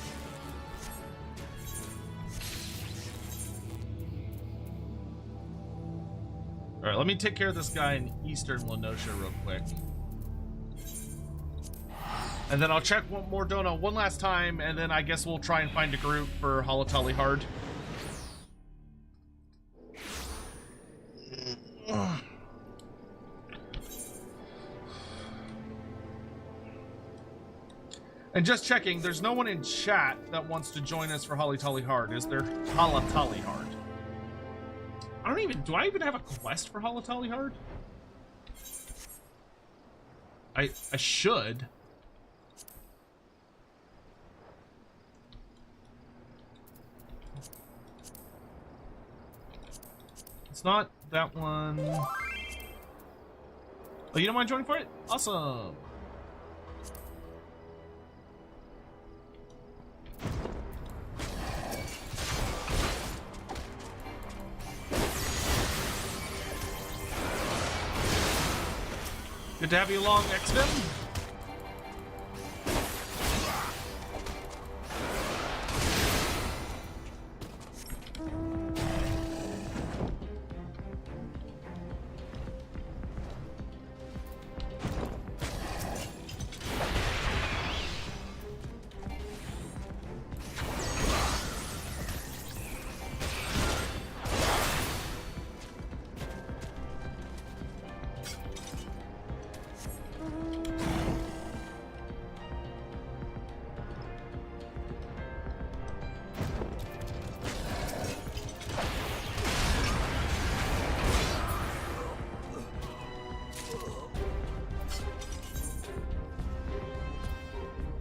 Alright, let me take care of this guy in Eastern Lenosha real quick. And then I'll check Mordona one last time, and then I guess we'll try and find a group for Echatl hard. And just checking, there's no one in chat that wants to join us for Echatl hard, is there? Echatl hard. Do I even have a quest for Echatl hard? I should. It's not that one. Oh, you don't mind joining for it? Awesome. Good to have you along, X-Vim.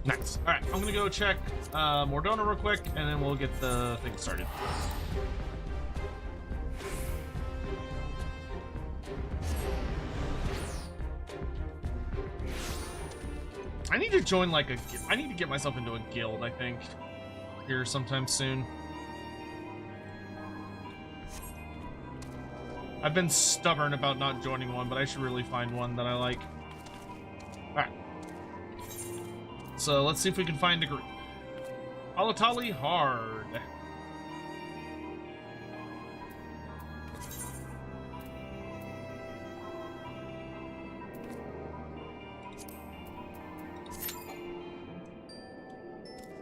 Nice. Alright, I'm gonna go check Mordona real quick, and then we'll get the thing started. I need to join like I need to get myself into a guild, I think, here sometime soon. I've been stubborn about not joining one, but I should really find one that I like. Alright. So let's see if we can find a group. Echatl hard.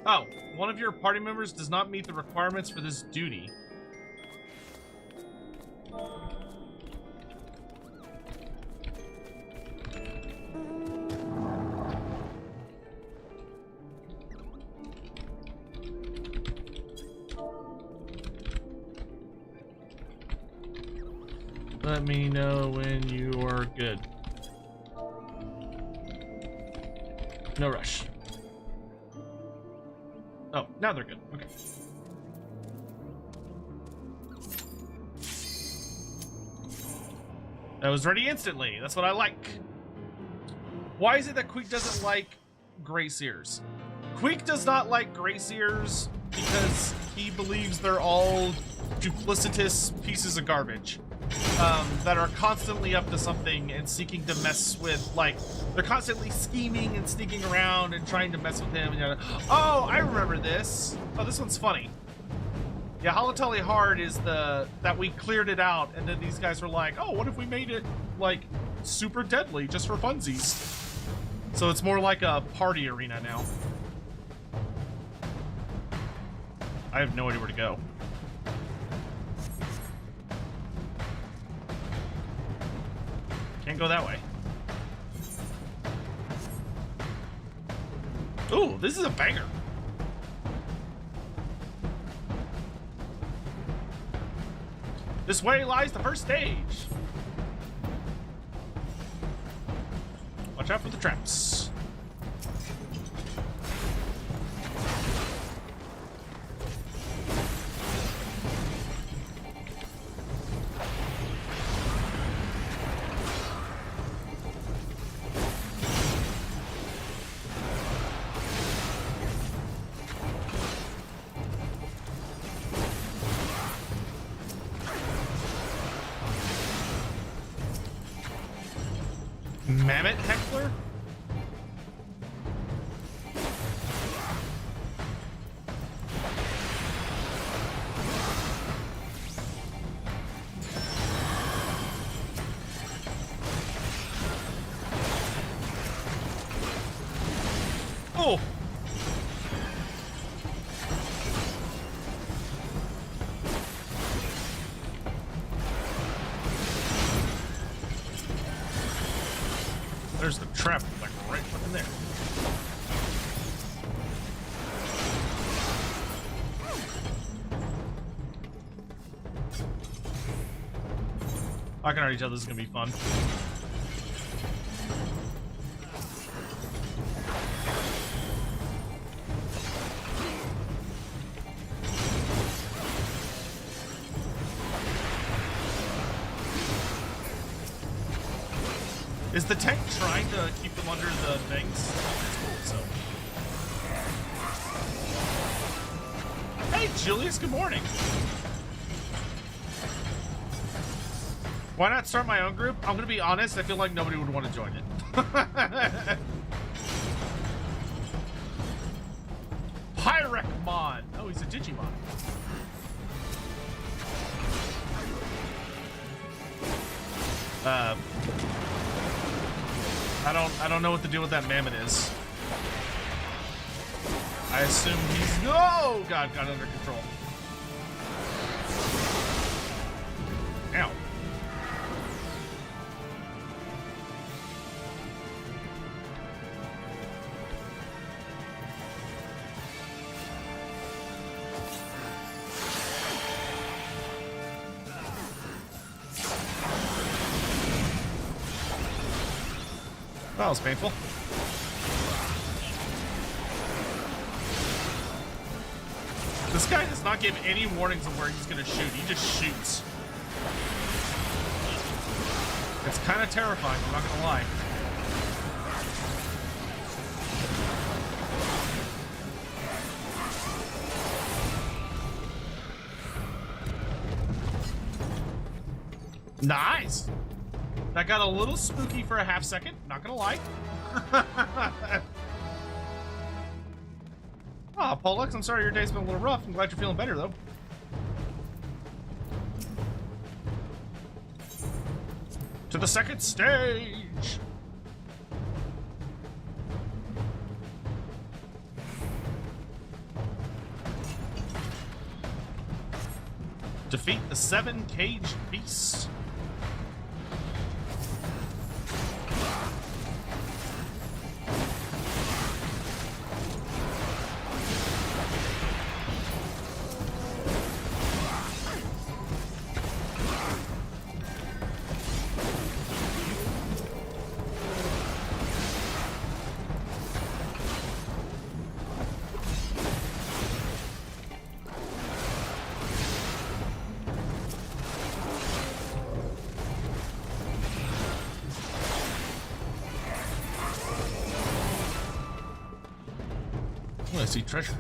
Oh, one of your party members does not meet the requirements for this duty. Let me know when you are good. No rush. Oh, now they're good. Okay. That was ready instantly. That's what I like. Why is it that Queek doesn't like Gray Seers? Queek does not like Gray Seers because he believes they're all duplicitous pieces of garbage that are constantly up to something and seeking to mess with, like, they're constantly scheming and sneaking around and trying to mess with him. And you're like, oh, I remember this. Oh, this one's funny. Yeah, Holotally Hard is that we cleared it out, and then these guys were like, oh, what if we made it, like, super deadly just for funsies? So it's more like a party arena now. I have no idea where to go. Can't go that way. Ooh, this is a banger. This way lies the first stage. Watch out for the traps. Mammoth Heckler? Oh! There's the trap, like right fucking there. I can already tell this is gonna be fun. Is the tank trying to keep them under the things? So. Hey, Julius, good morning. Why not start my own group? I'm gonna be honest, I feel like nobody would want to join it. Pyrekmon! Oh, he's a Digimon. I don't know what the deal with that mammoth is. I assume he's... Oh, God, got under control. Ow. That was painful. This guy does not give any warnings of where he's gonna shoot. He just shoots. It's kind of terrifying, I'm not gonna lie. Nice! That got a little spooky for a half second, not gonna lie. Ah, Pollux, I'm sorry your day's been a little rough. I'm glad you're feeling better, though. To the second stage! Defeat the 7-caged beast. I see treasure.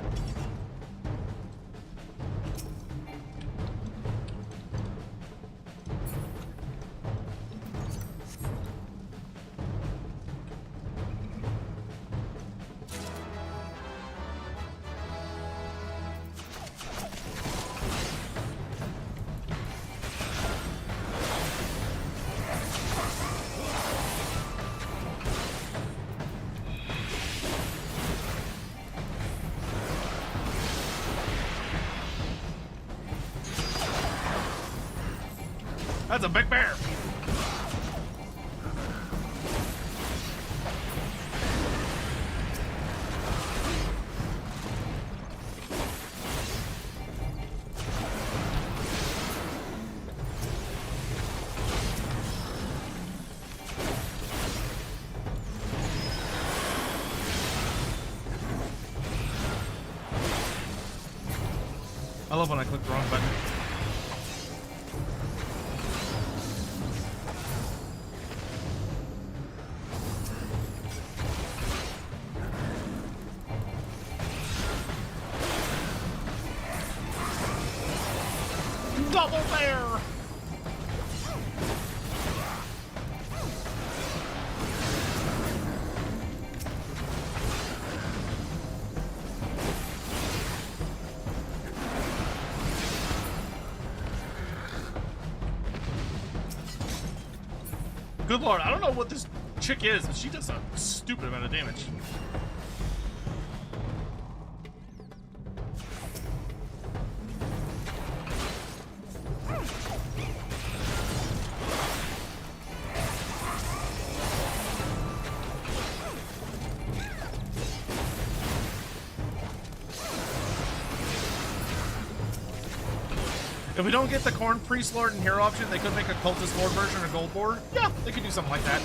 That's a big bear. I love when I click the wrong button. Double bear! Good lord, I don't know what this chick is, but she does a stupid amount of damage. If we don't get the Corn Priest Lord and Hero option, they could make a Cultist Lord version or Gold Lord. Yeah, they could do something like that.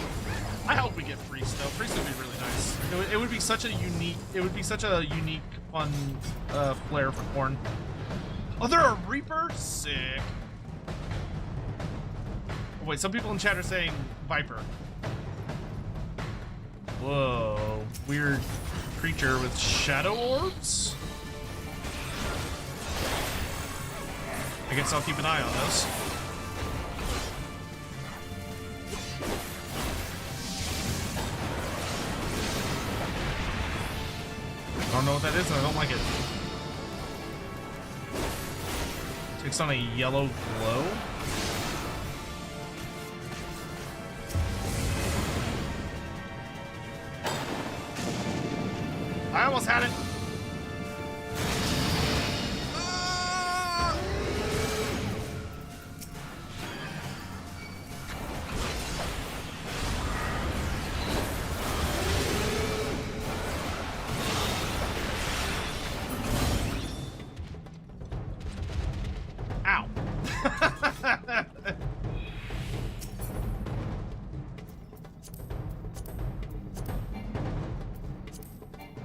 I hope we get Priest though. Priest would be really nice. It would be such a unique. It would be such a unique, fun flair for Corn. Oh, they're a Reaper. Sick. Oh, wait, some people in chat are saying Viper. Whoa, weird creature with shadow orbs. I guess I'll keep an eye on those. I don't know what that is and I don't like it. Takes on a yellow glow. I almost had it.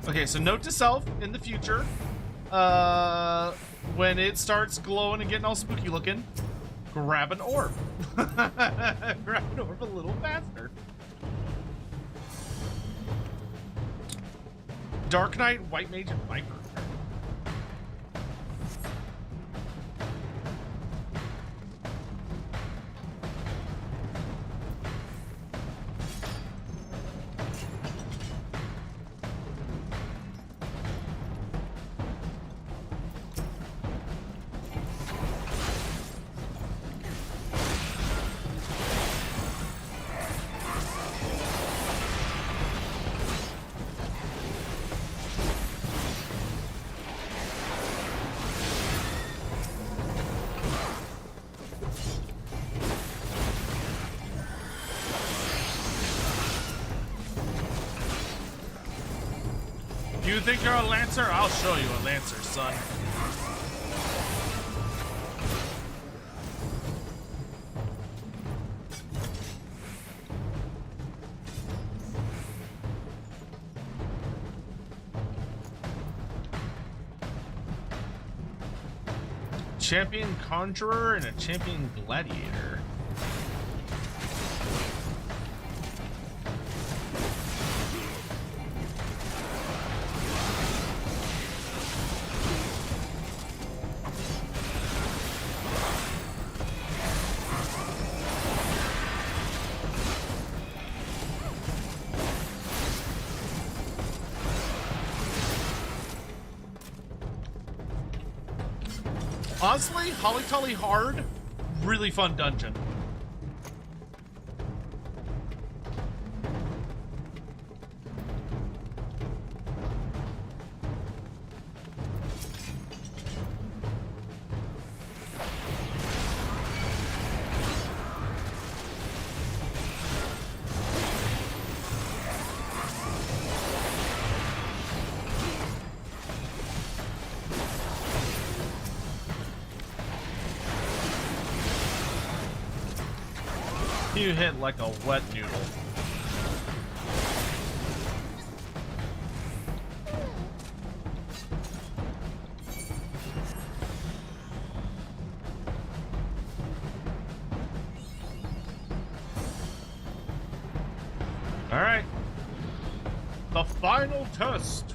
Okay, so note to self in the future, when it starts glowing and getting all spooky looking, grab an orb. Grab an orb a little faster. Dark Knight, White Mage, and Viper. You think you're a Lancer? I'll show you a Lancer, son. Champion Conjurer and a Champion Gladiator. Honestly, Holly Tully hard, really fun dungeon. You hit like a wet noodle. All right. The final test.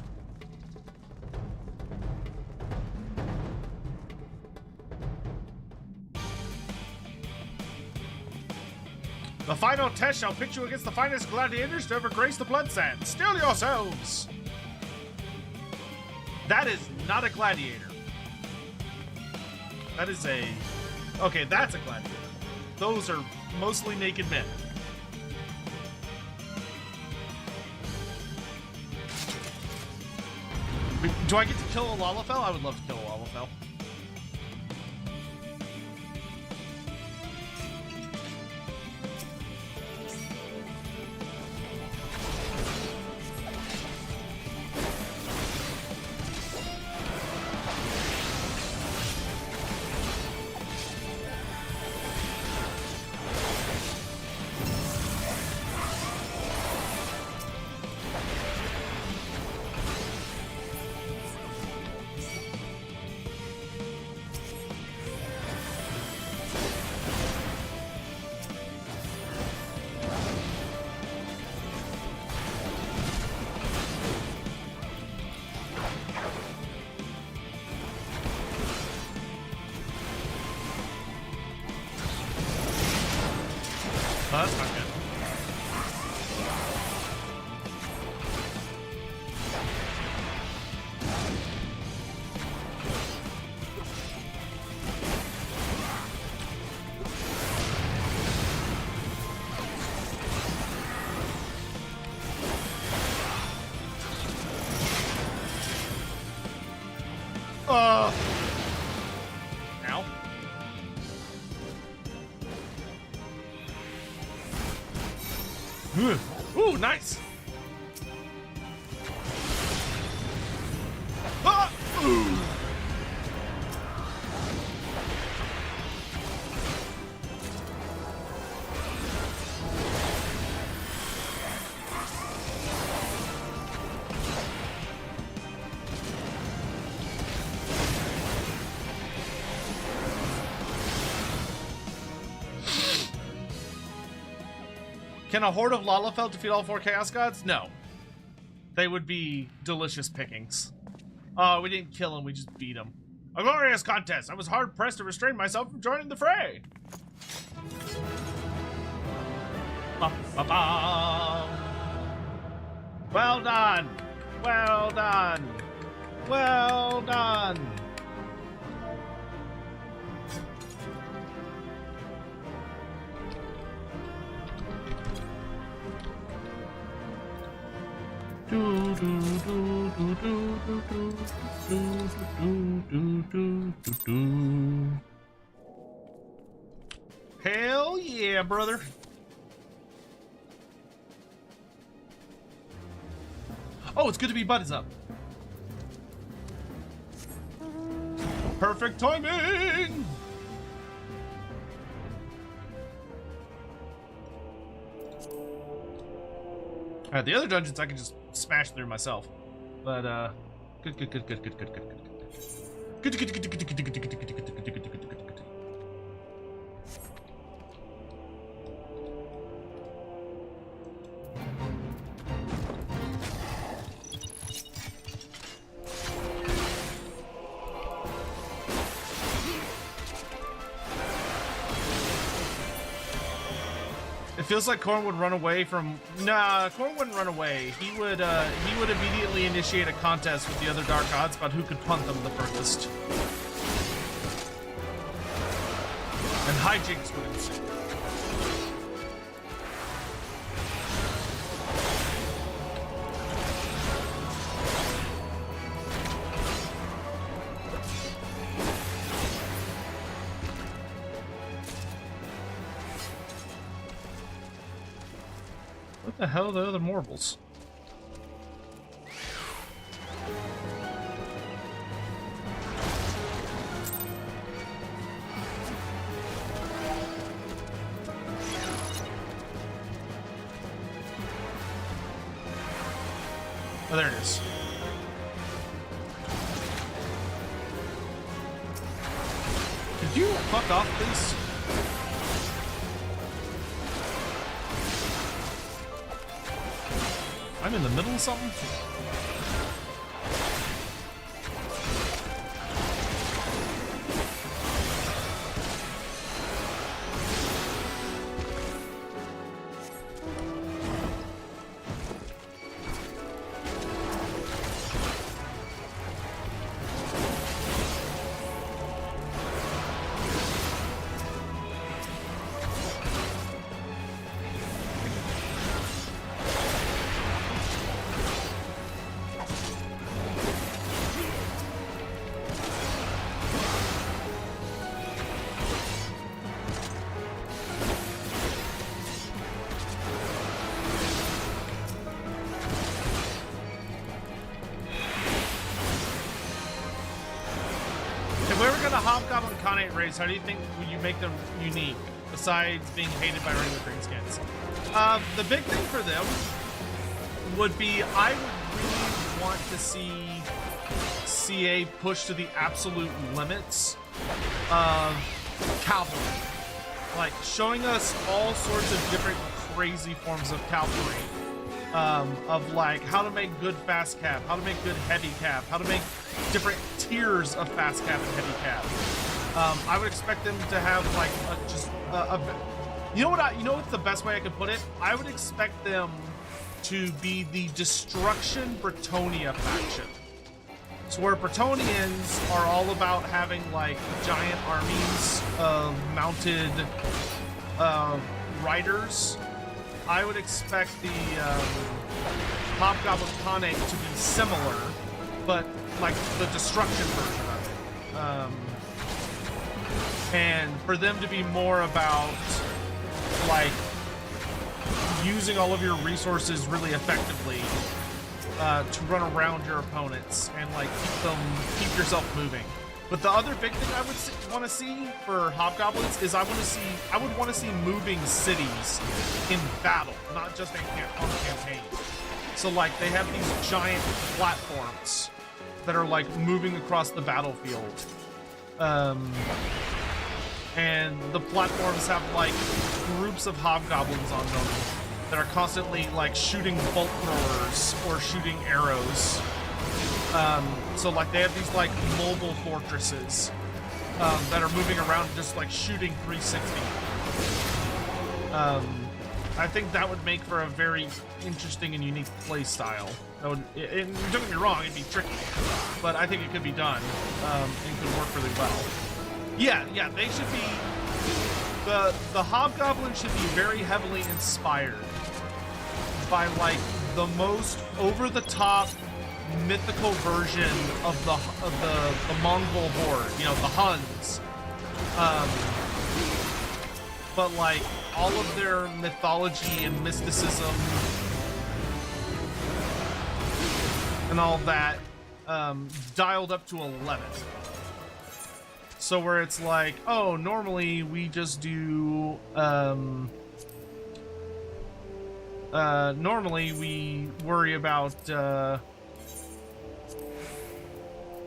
The final test shall pit you against the finest gladiators to ever grace the blood sands. Steel yourselves! That is not a gladiator. That is a... Okay, that's a gladiator. Those are mostly naked men. Do I get to kill a Lalafell? I would love to kill a Lalafell. Oh, that's not good. Ow. Ooh, nice. Ah! Ooh. Can a horde of Lalafell defeat all 4 Chaos Gods? No. They would be delicious pickings. Oh, we didn't kill him, we just beat him. A glorious contest! I was hard-pressed to restrain myself from joining the fray! Ba, ba, ba. Well done! Well done! Well done! Hell yeah, brother. Oh, it's good to be buddies up. Perfect timing. Alright, the other dungeons I can just smash through myself. But, good. It feels like Korn would run away from... Nah, Korn wouldn't run away. He would immediately initiate a contest with the other Dark Gods about who could punt them the furthest. and hijinks would ensue. What the hell are the other marbles? Oh, there it is. Could you fuck off, please? I'm in the middle of something? Hobgoblin Khanate race, how do you think would you make them unique, besides being hated by regular greenskins? The big thing for them would be, I would really want to see CA push to the absolute limits of cavalry. Like, showing us all sorts of different crazy forms of cavalry. Of like how to make good fast cap, how to make good heavy cap, how to make different tiers of fast cap and heavy cap. I would expect them to have like you know what's the best way I could put it? I would expect them to be the Destruction Bretonia faction. So where Bretonians are all about having like giant armies of mounted riders, I would expect the Hobgoblin Khanate to be similar, but like the destruction version of it. And for them to be more about like using all of your resources really effectively to run around your opponents and like keep yourself moving. But the other big thing I would want to see for Hobgoblins is I would want to see moving cities in battle, not just on campaign. So like they have these giant platforms that are like moving across the battlefield. And the platforms have like groups of hobgoblins on them that are constantly like shooting bolt throwers or shooting arrows. So like they have these like mobile fortresses that are moving around just like shooting 360. I think that would make for a very interesting and unique play style. That would, and don't get me wrong, it'd be tricky, but I think it could be done and could work really well. Yeah, they should be, the Hobgoblin should be very heavily inspired by like the most over-the-top mythical version of the Mongol horde, you know, the Huns. But like all of their mythology and mysticism and all that dialed up to 11. So where it's like, oh, normally we just do normally we worry about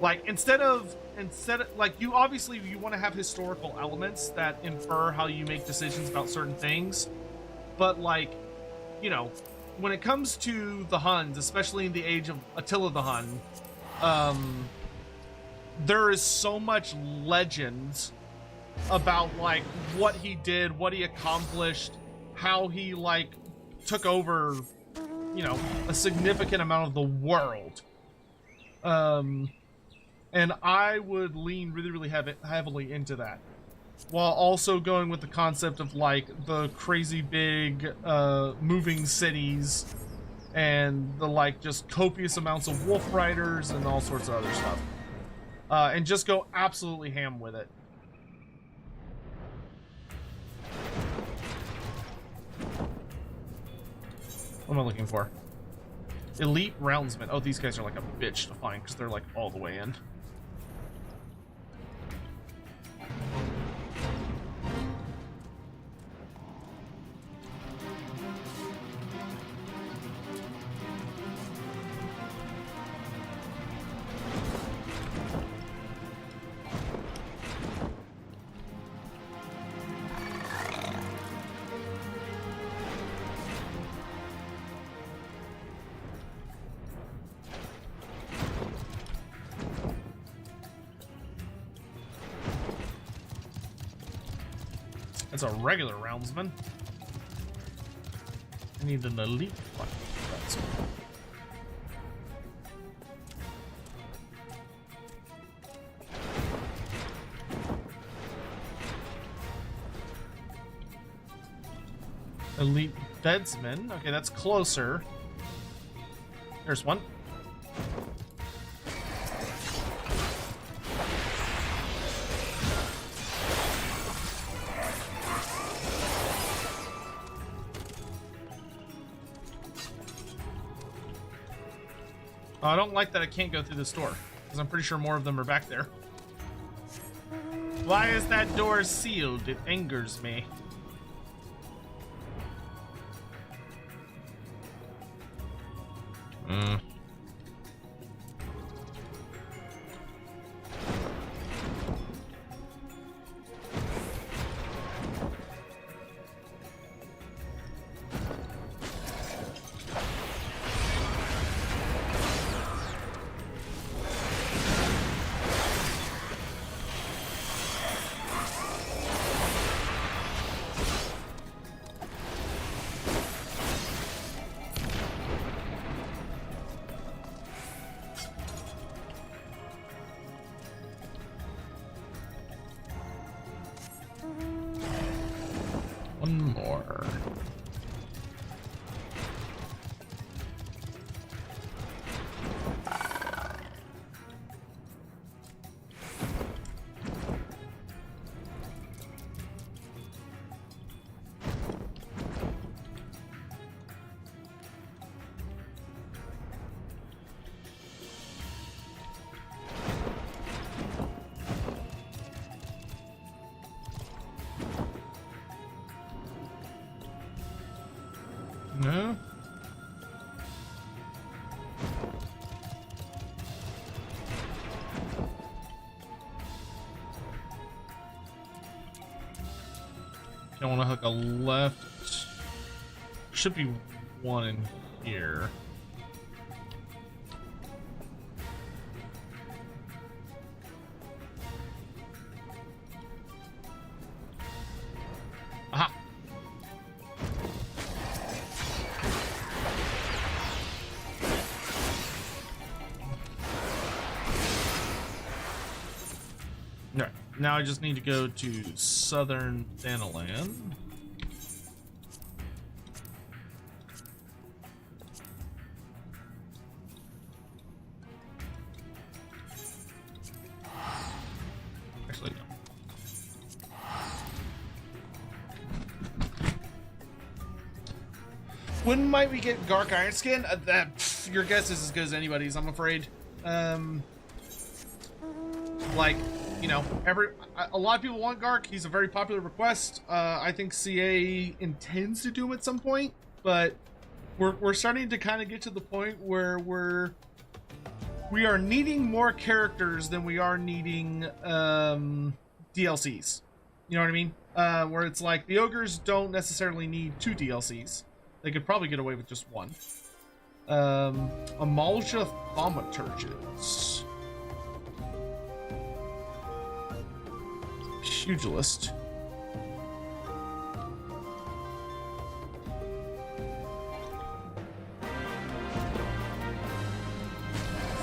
like instead of like you obviously you want to have historical elements that infer how you make decisions about certain things, but like, you know, when it comes to the Huns, especially in the age of Attila the Hun, there is so much legend about like what he did, what he accomplished, how he like took over, you know, a significant amount of the world. And I would lean really heavily into that. while also going with the concept of like the crazy big moving cities and the like just copious amounts of wolf riders and all sorts of other stuff. And just go absolutely ham with it. What am I looking for? Elite roundsmen. Oh, these guys are like a bitch to find because they're like all the way in. That's a regular roundsman. I need an elite one. Elite bedsman. Okay, that's closer. There's one. I don't like that I can't go through this door, because I'm pretty sure more of them are back there. Why is that door sealed? It angers me. One more. No. I want to hook a left. Should be one in here. Aha. Alright, now I just need to go to southern Thanalan. Actually, no. When might we get Gark Ironskin? Your guess is as good as anybody's, I'm afraid. Like, you know, a lot of people want Gark. He's a very popular request. I think CA intends to do him at some point, but we're starting to kind of get to the point where we are needing more characters than we are needing DLCs. You know what I mean? Where it's like the ogres don't necessarily need 2 DLCs. They could probably get away with just 1. Amalja Thaumaturges. Pugilist.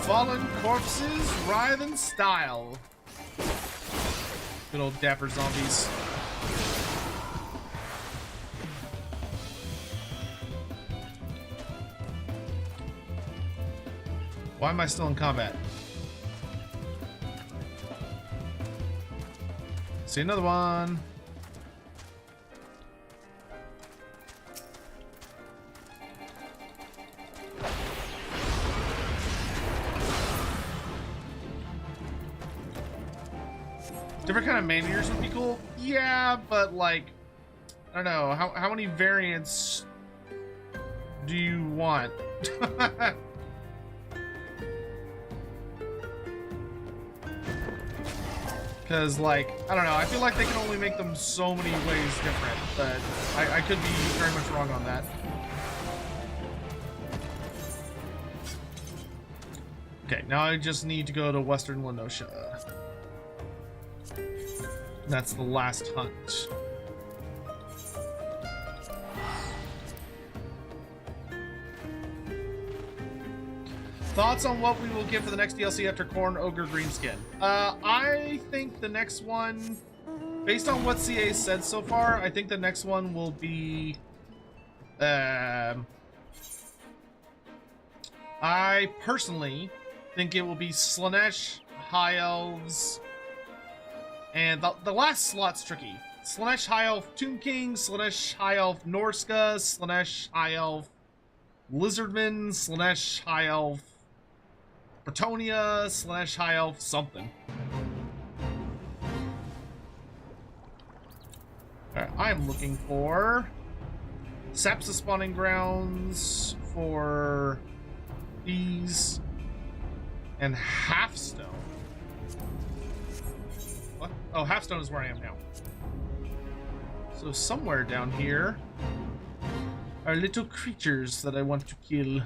Fallen corpses writhe in style. Good old dapper zombies. Why am I still in combat? See another one. Different kind of man-eaters would be cool. Yeah, but like, I don't know. How many variants do you want? Because, like, I don't know. I feel like they can only make them so many ways different, but I could be very much wrong on that. Okay, now I just need to go to Western Lenosha. That's the last hunt. Thoughts on what we will get for the next DLC after Corn Ogre Greenskin? I think the next one, based on what CA said so far, I think the next one will be... I personally think it will be Slaanesh, High Elves, and the last slot's tricky. Slaanesh High Elf Tomb King, Slaanesh High Elf Norska, Slaanesh High Elf Lizardman, Slaanesh High Elf Bretonia, Slaanesh High Elf something. Alright, I am looking for Sapsa spawning grounds for these and Halfstone. What? Oh, Halfstone is where I am now. So somewhere down here are little creatures that I want to kill.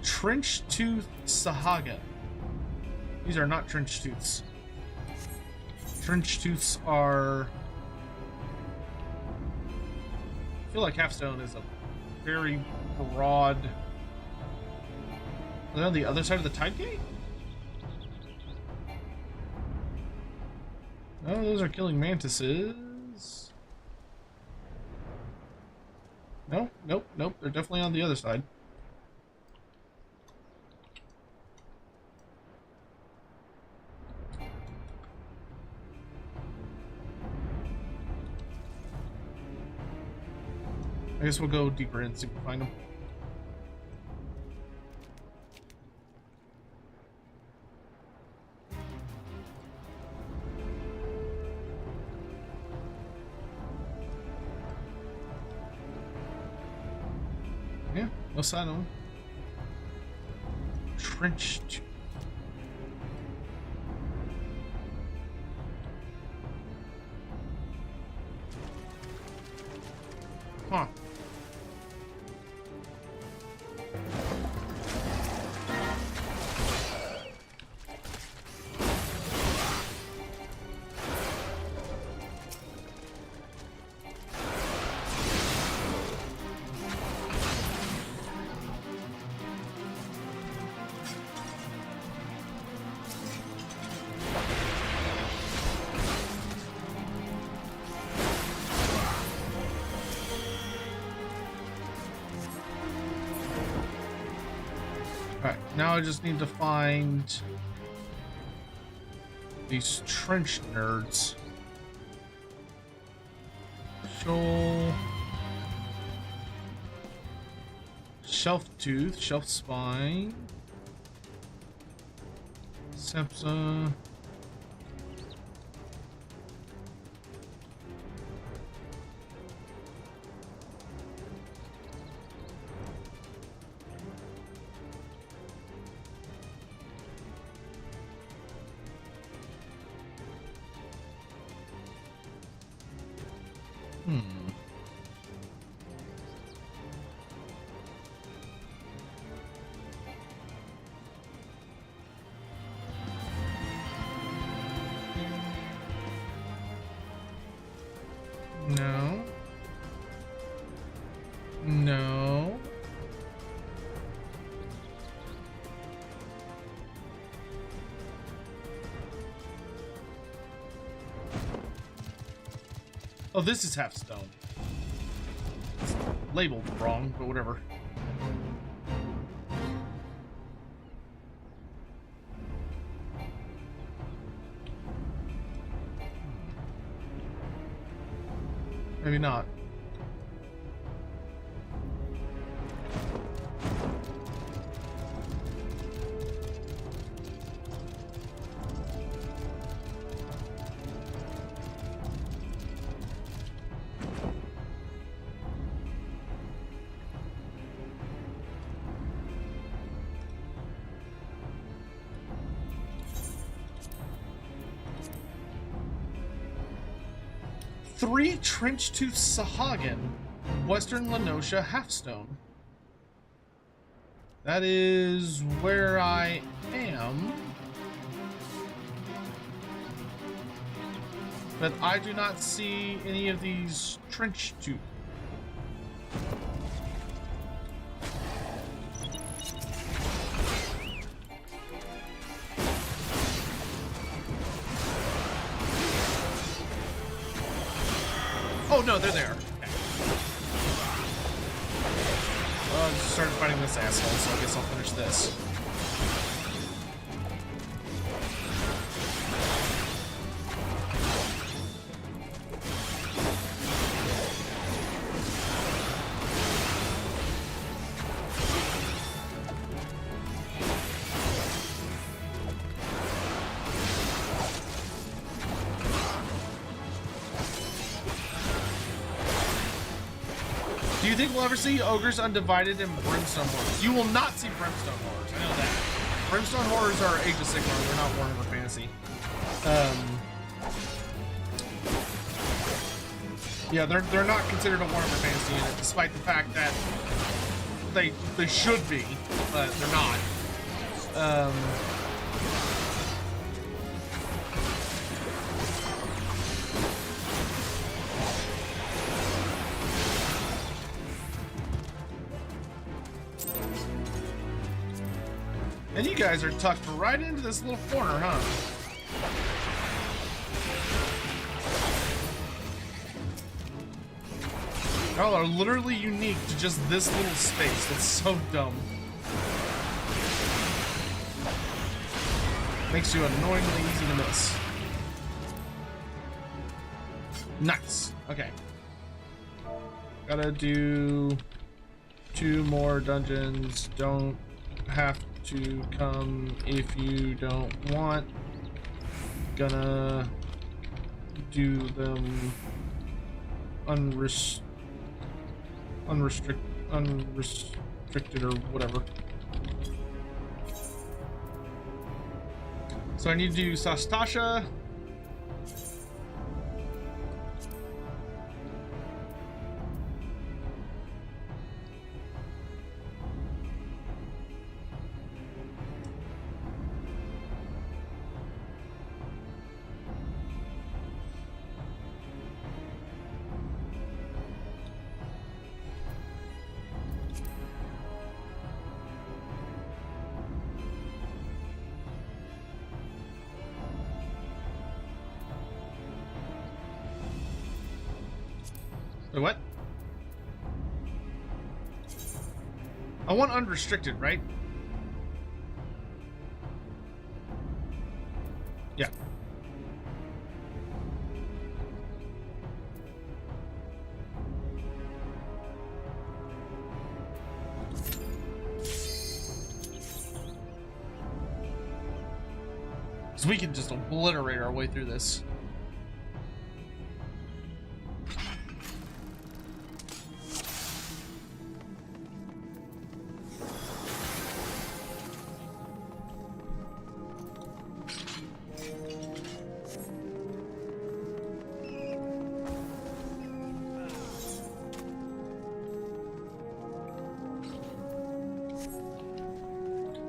Trench Tooth Sahaga. These are not trench tooths. Trench tooths are... I feel like Halfstone is a very broad... Are they on the other side of the Tide Gate? Oh, those are killing mantises. No, nope, nope. They're definitely on the other side. I guess we'll go deeper in and see if we find them. Yeah, no sign of them. Trench. Huh. Alright, now I just need to find these trench nerds. Shoal, Shelf Tooth, Shelf Spine, Sepsa. No. No. Oh, this is half stone. It's labeled wrong, but whatever. Maybe not. Three Trench-Tooth Sahagin, Western Lenosha Halfstone. That is where I am. But I do not see any of these Trench-Tooth. Oh no, they're there. Okay. Well, I just started fighting this asshole, so I guess I'll finish this. Do you think we'll ever see Ogres Undivided and Brimstone Horrors? You will not see Brimstone Horrors, I know that. Brimstone Horrors are Age of Sigmar, they're not Warhammer Fantasy. Yeah, they're not considered a Warhammer Fantasy unit, despite the fact that they should be, but they're not. And you guys are tucked right into this little corner, huh? Y'all are literally unique to just this little space. That's so dumb. Makes you annoyingly easy to miss. Nice. Okay. Gotta do 2 more dungeons. Don't have to come if you don't want. Gonna do them unrestricted or whatever. So I need to do Sastasha. Wait, what? I want unrestricted, right? Yeah. So we can just obliterate our way through this.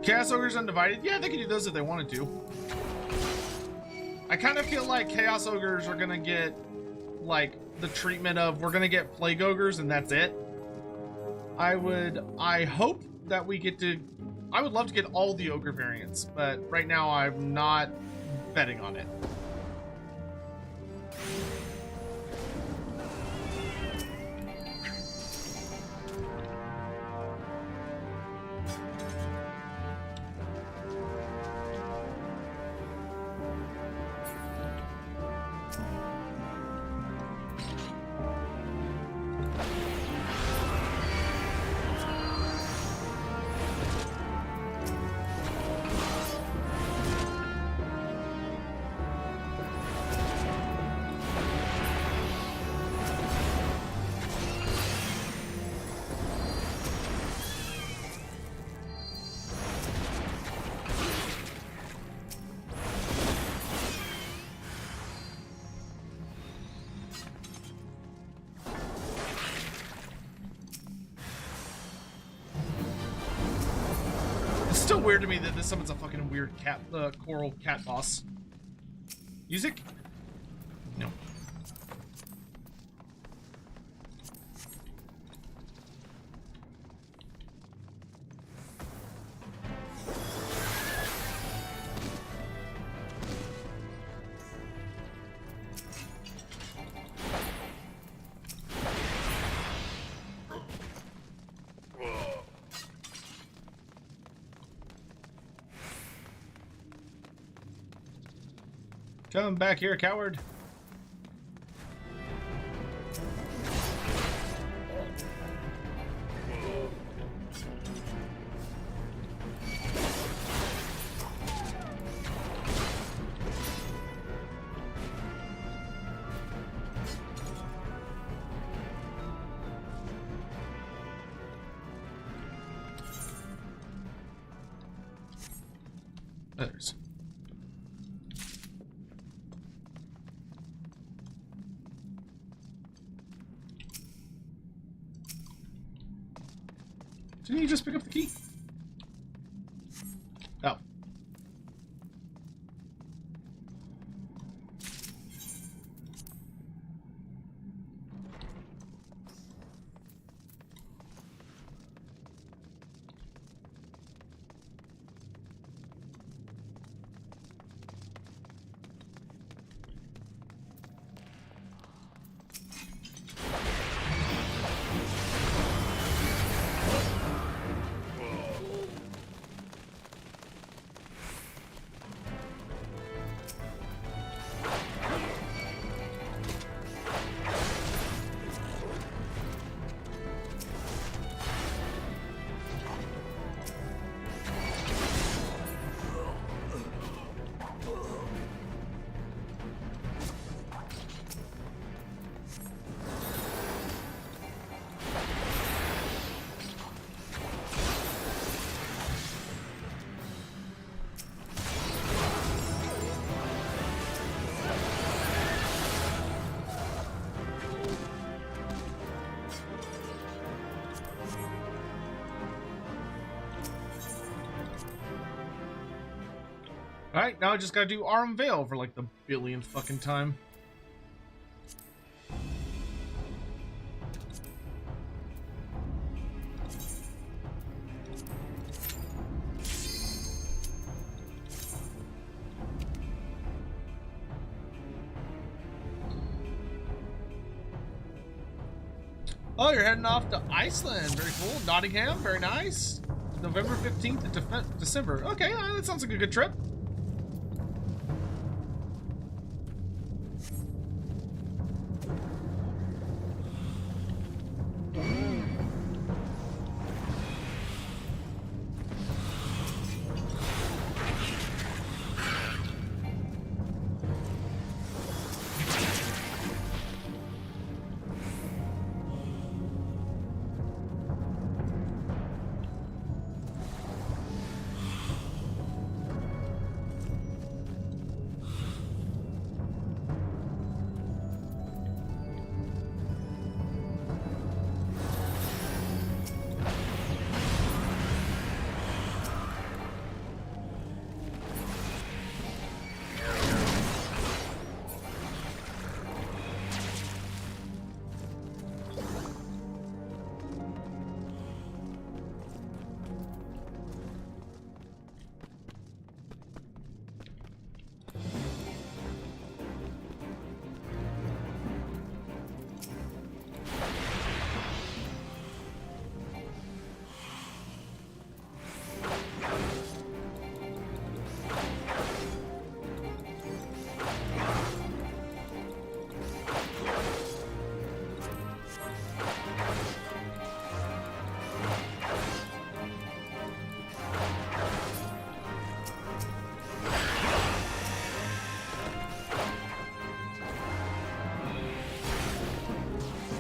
Chaos Ogres Undivided? Yeah, they can do those if they wanted to. I kind of feel like Chaos Ogres are gonna get like the treatment of we're gonna get plague ogres and that's it. I hope that we get to, I would love to get all the ogre variants, but right now I'm not betting on it. It's still weird to me that this summons a fucking weird cat, coral cat boss. Music? No. Come back here, coward. Others. Didn't you just pick up the key? Oh. Alright, now I just gotta do Arm Veil for like the billionth fucking time. Oh, you're heading off to Iceland. Very cool. Nottingham, very nice. November 15th to December. Okay, that sounds like a good trip.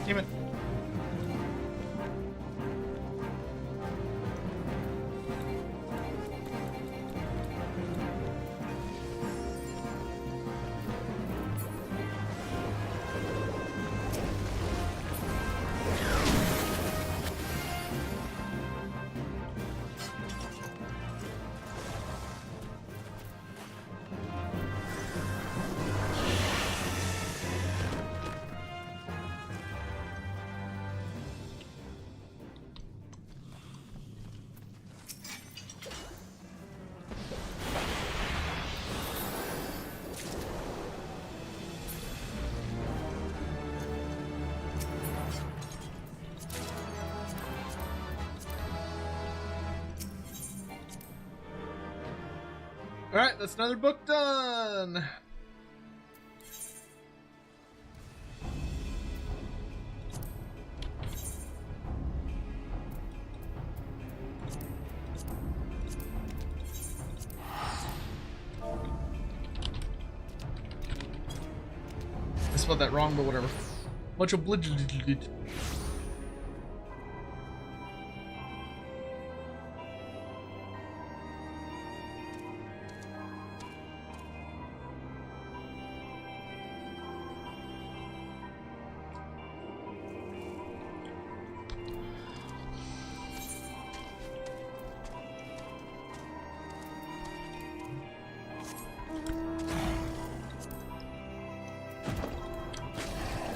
Damn it. Alright, that's another book done! I spelled that wrong, but whatever. Much obliged.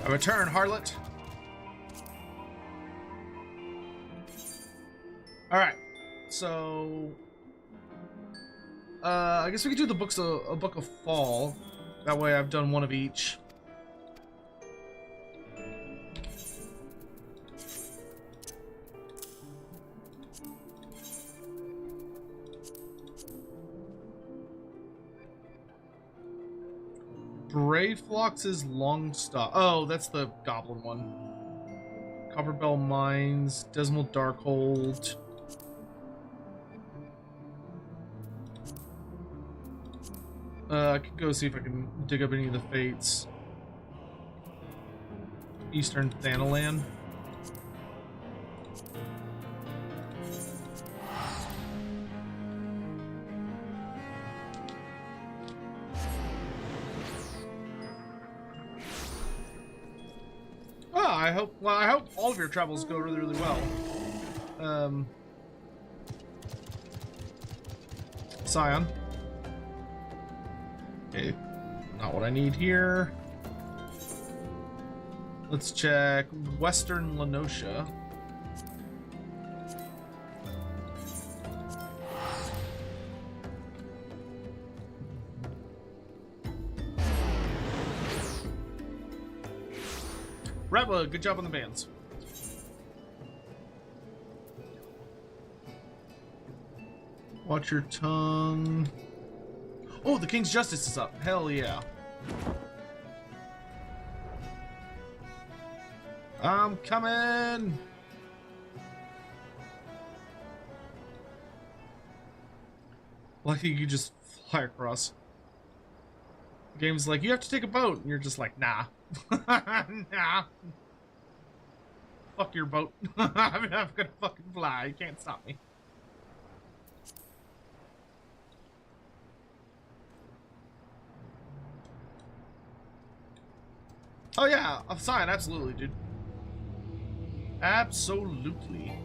I return, harlot. Alright, so I guess we could do the books a book of fall. That way I've done one of each. Brayflox's Longstop. Oh, that's the goblin one. Copperbell Mines, Dismal Darkhold. I could go see if I can dig up any of the fates. Eastern Thanalan. I hope all of your travels go really, really well. Scion. Okay, not what I need here. Let's check Western Lenosha. Ratwood, good job on the bands. Watch your tongue. Oh, the King's Justice is up. Hell yeah. I'm coming. Lucky you just fly across. The game's like, you have to take a boat. And you're just like, nah. Nah. Fuck your boat. I'm gonna fucking fly. You can't stop me. Oh yeah, I'm fine, absolutely, dude. Absolutely.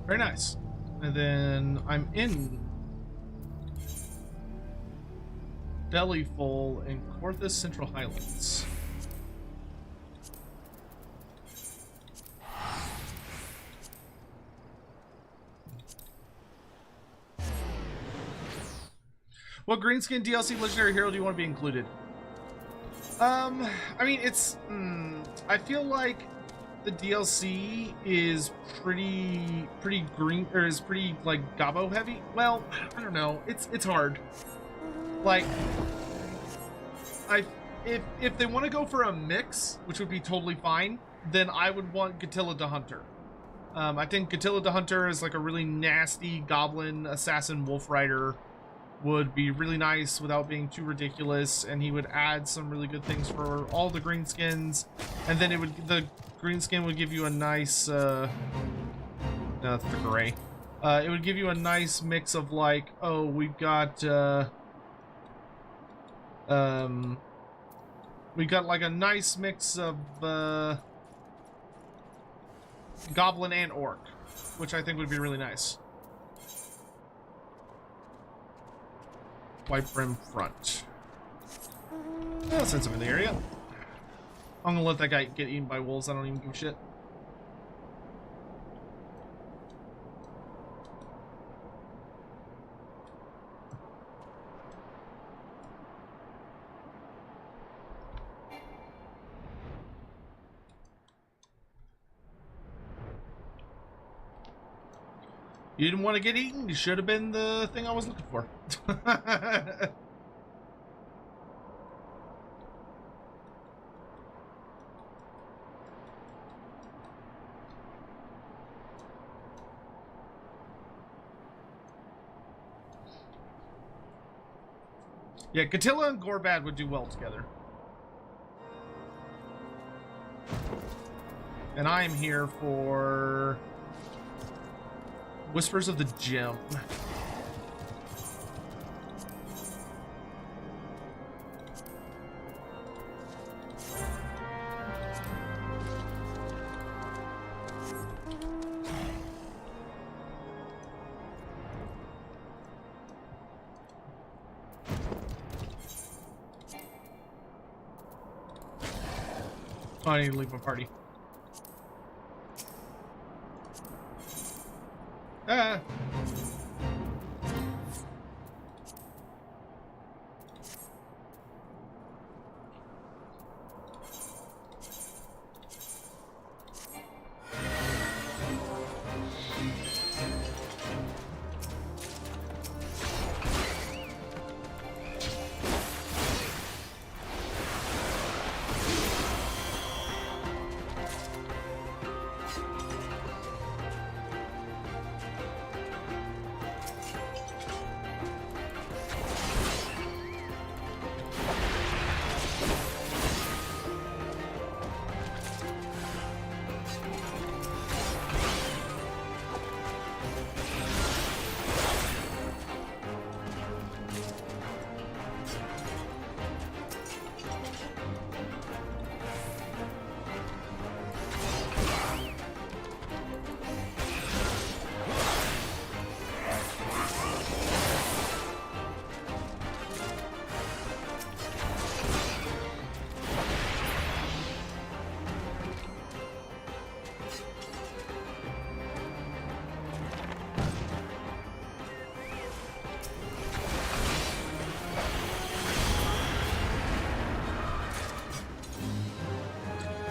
Very nice. And then I'm in Belly Full in Corthus Central Highlands. What Greenskin DLC Legendary Hero do you want to be included? I mean, it's... I feel like the DLC is pretty green, or is pretty, like, Gobbo heavy. Well, I don't know. It's hard. Like, if they want to go for a mix, which would be totally fine, then I would want Gatilla the Hunter. I think Gatilla the Hunter is like a really nasty goblin assassin wolf rider. Would be really nice without being too ridiculous, and he would add some really good things for all the greenskins, and then the greenskin would give you a nice no, that's the gray. It would give you a nice mix of like, oh, we've got like a nice mix of goblin and orc, which I think would be really nice. White brim front. I'll send some in the area. I'm gonna let that guy get eaten by wolves. I don't even give a shit. You didn't want to get eaten? You should have been the thing I was looking for. Yeah, Gatilla and Gorbad would do well together. And I am here for Whispers of the Gem. Oh, I need to leave my party. Ah.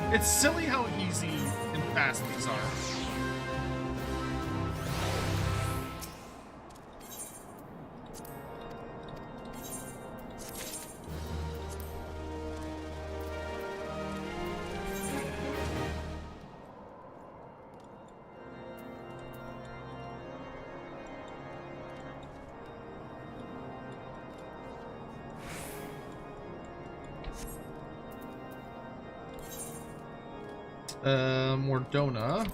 It's silly how easy and fast these are. Mordona.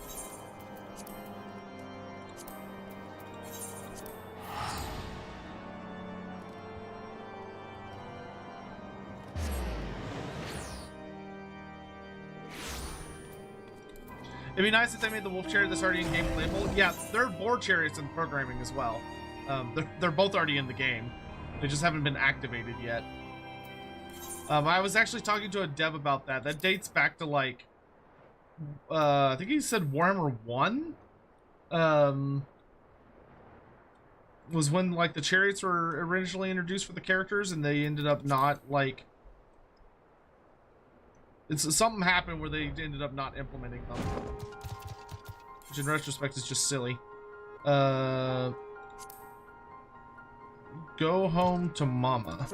It'd be nice if they made the wolf chariot that's already in game playable. Yeah, there are boar chariots in programming as well. They're both already in the game. They just haven't been activated yet. I was actually talking to a dev about that. That dates back to like, I think he said Warhammer 1. Was when like the chariots were originally introduced for the characters, and they ended up not like. Something happened where they ended up not implementing them, which in retrospect is just silly. Go home to mama.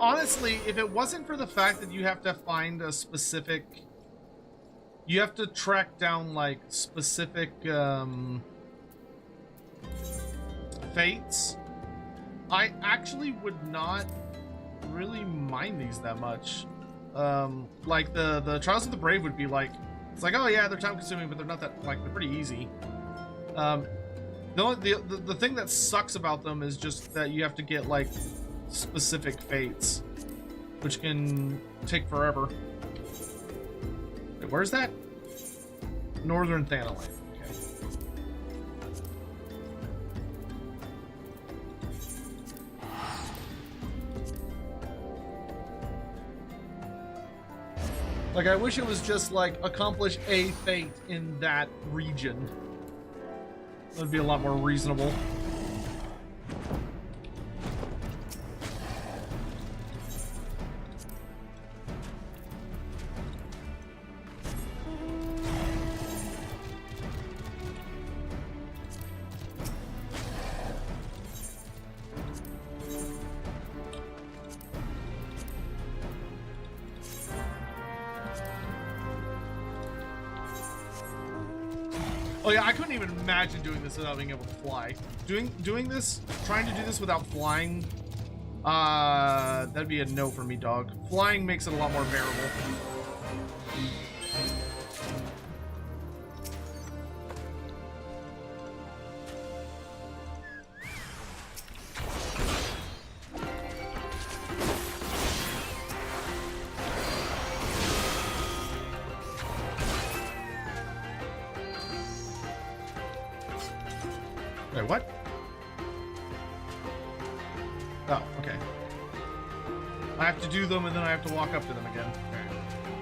Honestly, if it wasn't for the fact that you have to find a specific, you have to track down like specific fates, I actually would not really mind these that much. Like the Trials of the Brave would be like, it's like, oh yeah, they're time consuming, but they're not that, like, they're pretty easy. The thing that sucks about them is just that you have to get like specific fates, which can take forever. Wait, where's that? Northern Thanalite. Okay. Like, I wish it was just like accomplish a fate in that region. That'd be a lot more reasonable. Oh yeah, I couldn't even imagine doing this without being able to fly. Doing this, trying to do this without flying, that'd be a no for me, dog. Flying makes it a lot more bearable. Wait, what? Oh, okay. I have to do them and then I have to walk up to them again. Okay.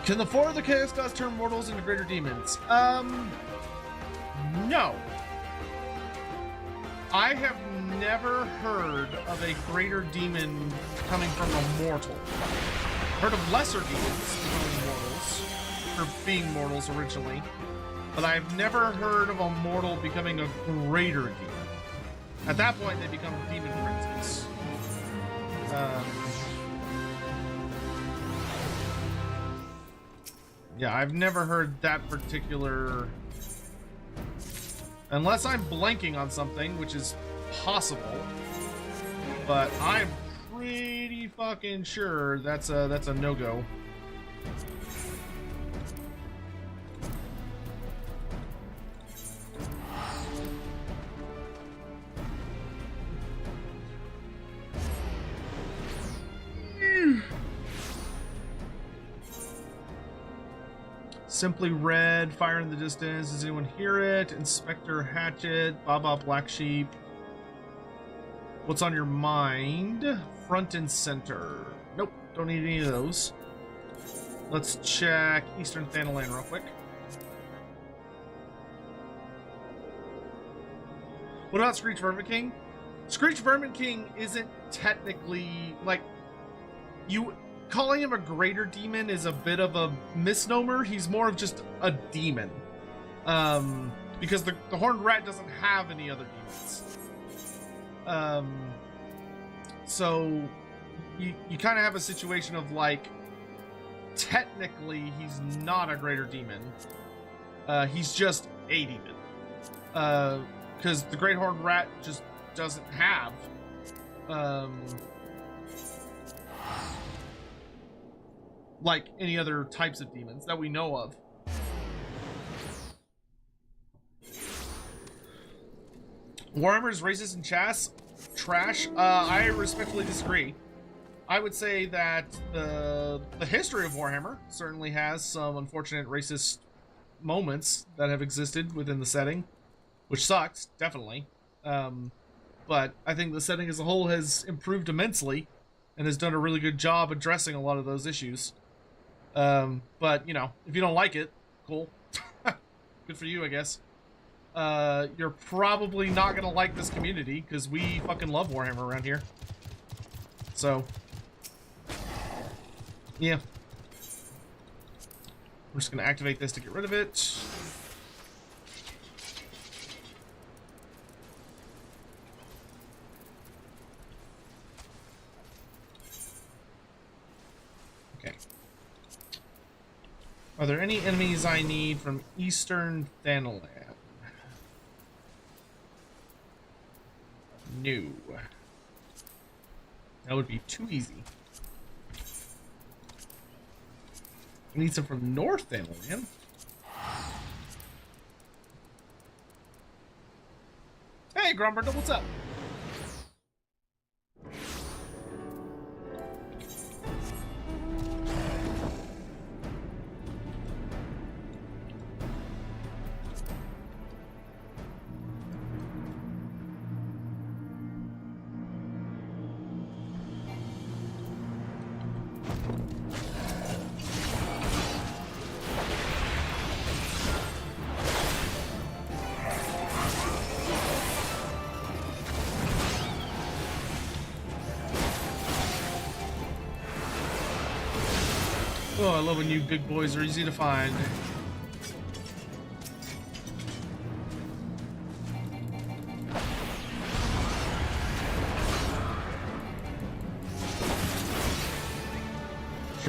Can the four of the Chaos Gods turn mortals into greater demons? No. I have never heard of a greater demon coming from a mortal. Heard of lesser demons becoming mortals, or being mortals originally, but I've never heard of a mortal becoming a greater demon. At that point, they become demon princes. Yeah, I've never heard that particular... Unless I'm blanking on something, which is possible. But I'm pretty fucking sure that's a no-go. Simply Red, Fire in the Distance. Does anyone hear it? Inspector Hatchet, Baba Black Sheep. What's on your mind? Front and Center. Nope, don't need any of those. Let's check Eastern Thanalan real quick. What about Screech Vermin King? Screech Vermin King isn't technically, like, you... Calling him a greater demon is a bit of a misnomer. He's more of just a demon. Because the Horned Rat doesn't have any other demons. So you kind of have a situation of, like, technically he's not a greater demon. He's just a demon. Because the Great Horned Rat just doesn't have like any other types of demons that we know of. Warhammer's racist and trash. I respectfully disagree. I would say that the history of Warhammer certainly has some unfortunate racist moments that have existed within the setting, which sucks, definitely. But I think the setting as a whole has improved immensely and has done a really good job addressing a lot of those issues. But, you know, if you don't like it, cool. Good for you, I guess. You're probably not gonna like this community, because we fucking love Warhammer around here. So, yeah. We're just gonna activate this to get rid of it. Okay. Are there any enemies I need from Eastern Thanalan? No. That would be too easy. I need some from North Thanalan. Hey, Grumberto, what's up? Oh, I love when you big boys are easy to find.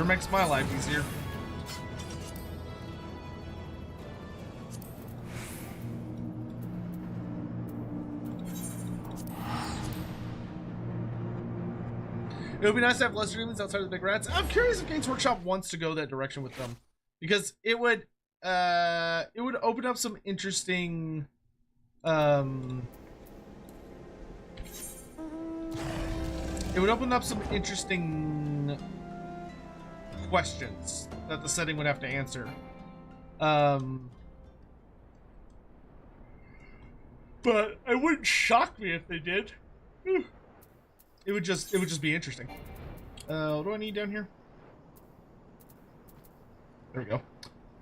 makes my life easier. It would be nice to have lesser demons outside of the big rats. I'm curious if Games Workshop wants to go that direction with them, because it would open up some interesting questions that the setting would have to answer. But it wouldn't shock me if they did. It would just be interesting. What do I need down here? There we go.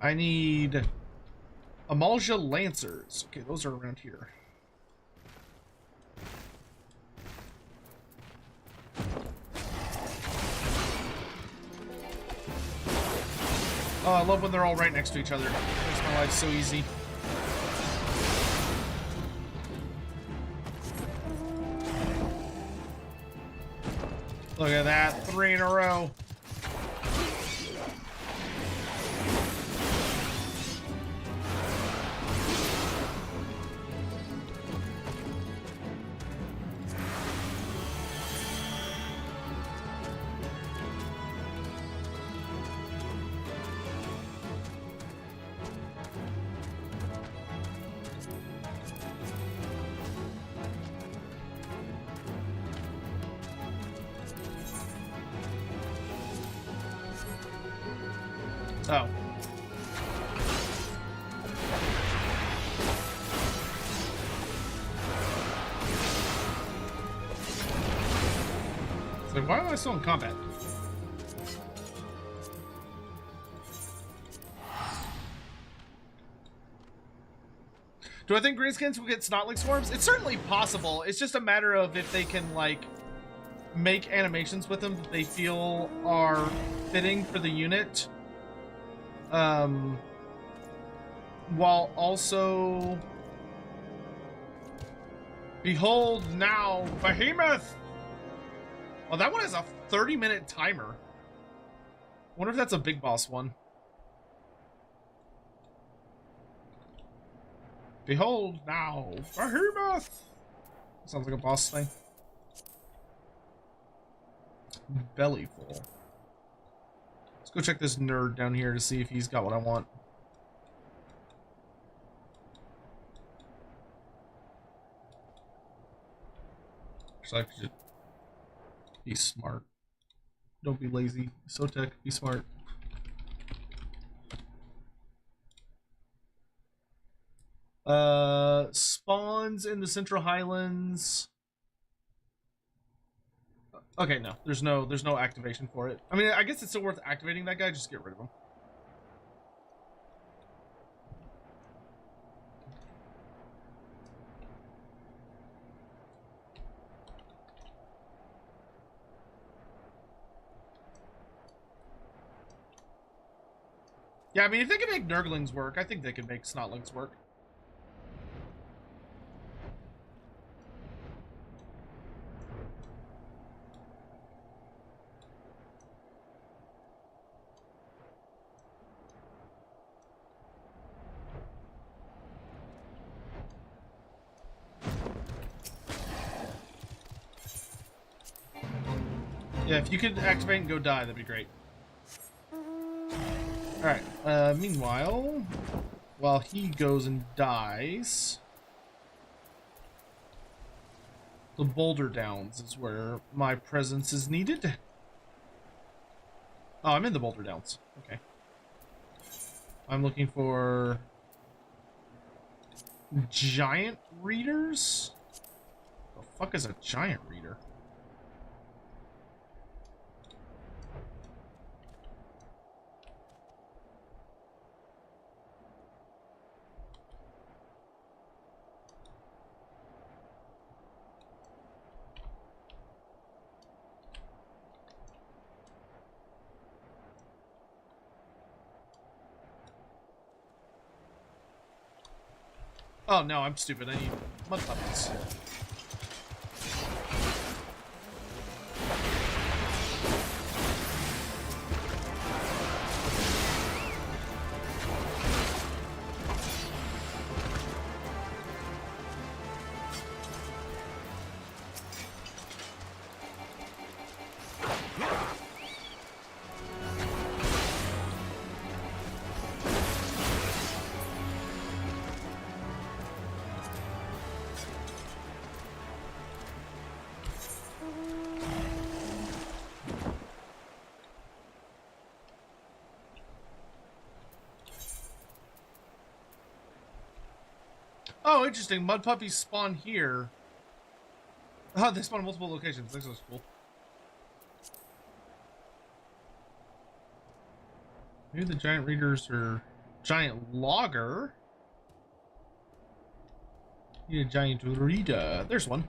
I need Amalja Lancers. Okay, those are around here. Oh, I love when they're all right next to each other. It makes my life so easy. Look at that, 3 in a row. Oh. So why am I still in combat? Do I think greenskins will get snotling swarms? It's certainly possible. It's just a matter of if they can, like, make animations with them that they feel are fitting for the unit. While also... Behold now, Behemoth! Oh, that one has a 30-minute timer. Wonder if that's a big boss one. Behold now, Behemoth! Sounds like a boss thing. Belly full. Let's go check this nerd down here to see if he's got what I want. So I could just be smart. Don't be lazy. Sotek, be smart. Spawns in the Central Highlands. Okay, no. There's no activation for it. I mean, I guess it's still worth activating that guy, just get rid of him. Yeah, I mean, if they can make Nurglings work, I think they can make Snotlings work. Yeah, if you could activate and go die, that'd be great. Alright, meanwhile, while he goes and dies, the Boulder Downs is where my presence is needed. Oh, I'm in the Boulder Downs. Okay. I'm looking for giant readers? The fuck is a giant reader? Oh no, I'm stupid. I need mud puppets. Oh, interesting. Mud puppies spawn here. Oh, they spawn in multiple locations. This is cool. Maybe the giant readers are giant logger. Need a giant reader. There's one.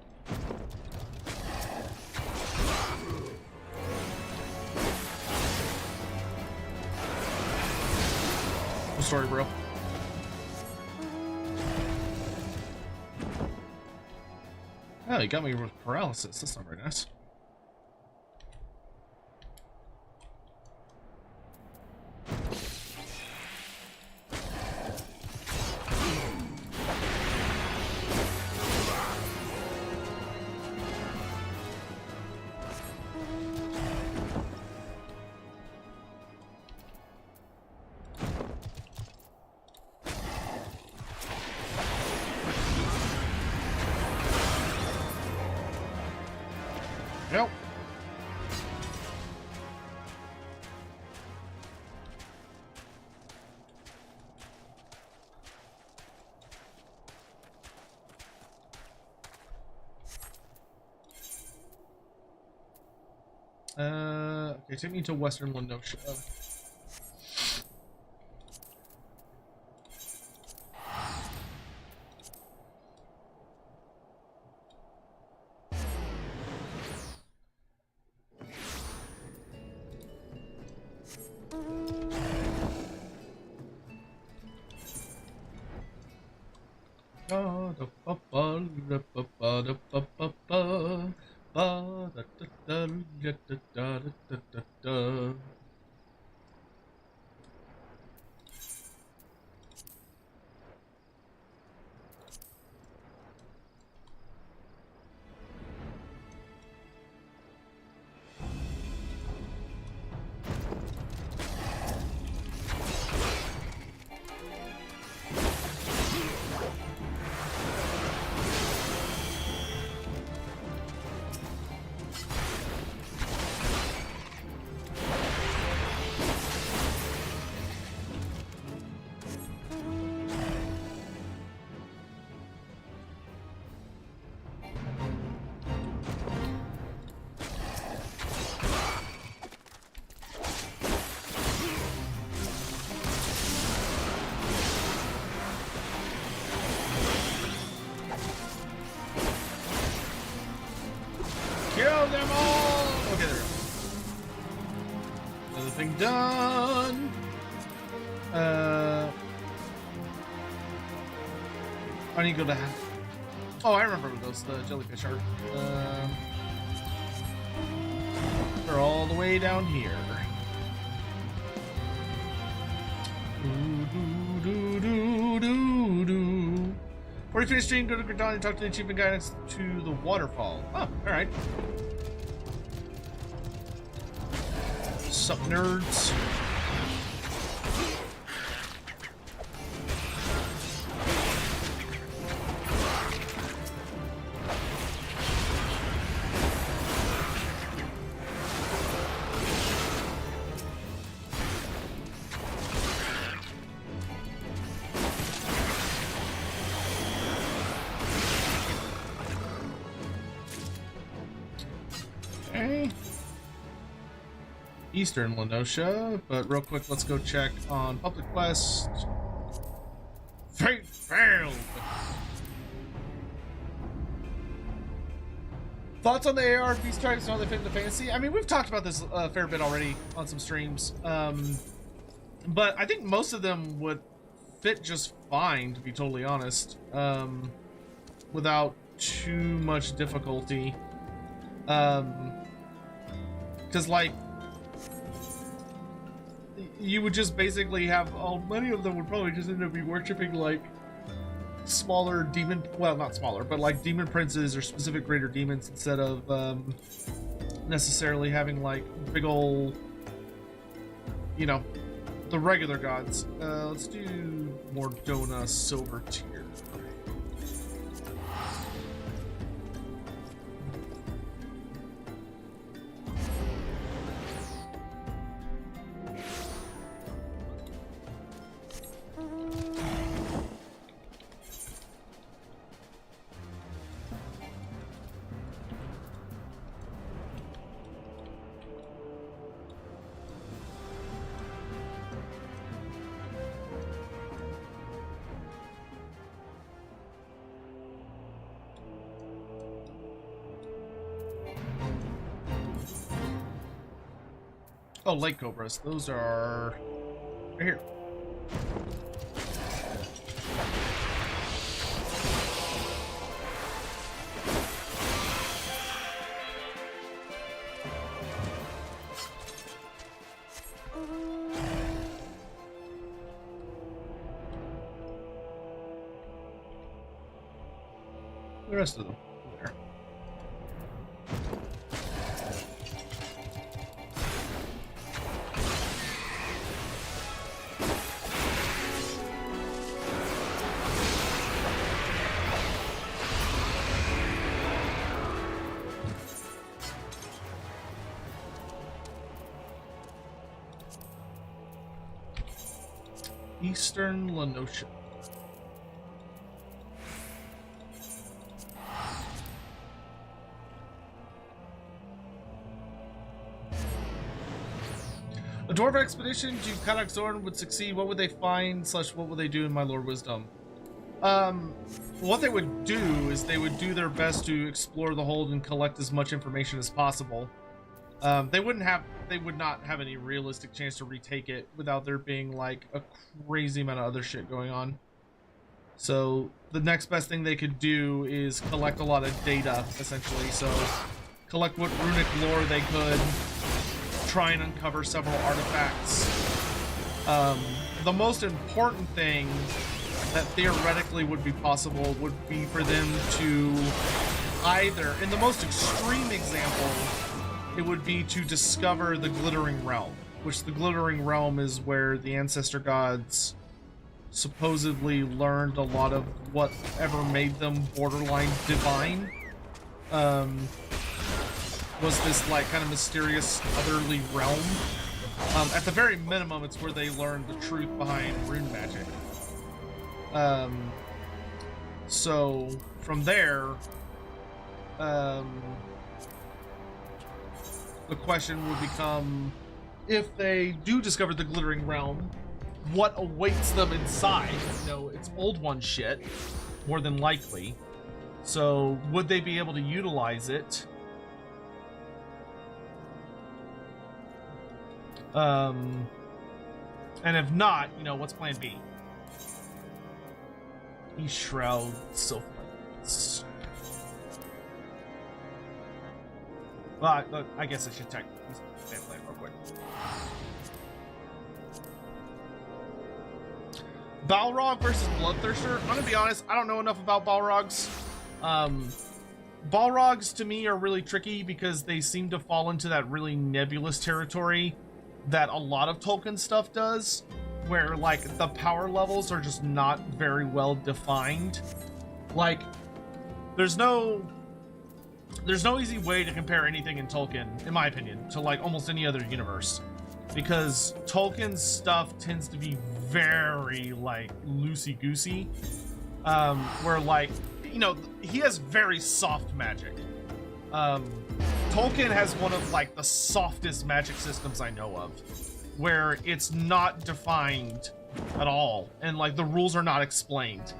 I'm sorry, bro. Oh, you got me with paralysis. That's not very nice. Nope. Okay, take me to Western Lindosha. Kill them all! Okay, there we go. Another thing done. I need to go to... Oh, I remember what those, the jellyfish are. They're all the way down here. Before you finish stream, go to Gridon and talk to the achievement guidance to the waterfall. Oh, alright. Sup, nerds? Okay. Eastern Lenosha, but real quick, let's go check on Public Quest. Fate failed! Thoughts on the AR beast types and how they fit into fantasy? I mean, we've talked about this a fair bit already on some streams. But I think most of them would fit just fine, to be totally honest. Without too much difficulty. Because, like, you would just basically have, many of them would probably just end up be worshipping, like, smaller demon, well, not smaller, but like demon princes or specific greater demons instead of necessarily having like big ol', you know, the regular gods. Let's do Mordona Silver Tier. Oh, lake cobras. Those are right here. The rest of them there. Eastern Lenosha. A dwarf expedition to Kanak Zorn would succeed. What would they find / what would they do in my lord wisdom? What they would do is they would do their best to explore the hold and collect as much information as possible. They would not have any realistic chance to retake it without there being like a crazy amount of other shit going on. So the next best thing they could do is collect a lot of data, essentially. So collect what runic lore they could, try and uncover several artifacts. The most important thing that theoretically would be possible would be for them to either, in the most extreme example, it would be to discover the Glittering Realm, which the Glittering Realm is where the ancestor gods supposedly learned a lot of whatever made them borderline divine. Was this like kind of mysterious otherly realm. At the very minimum, it's where they learned the truth behind rune magic. So from there, the question would become, if they do discover the Glittering Realm, what awaits them inside? You know, it's old one shit, more than likely. So would they be able to utilize it? And if not, you know, what's plan B? East Shroud, so well, I guess I should check this plan real quick. Balrog versus Bloodthirster. I'm gonna be honest, I don't know enough about Balrogs. Balrogs to me are really tricky because they seem to fall into that really nebulous territory that a lot of Tolkien stuff does, where like the power levels are just not very well defined. Like there's no easy way to compare anything in Tolkien, in my opinion, to like almost any other universe, because Tolkien's stuff tends to be very like loosey-goosey, where like, you know, he has very soft magic. Tolkien has one of like the softest magic systems I know of, where it's not defined at all, and like the rules are not explained,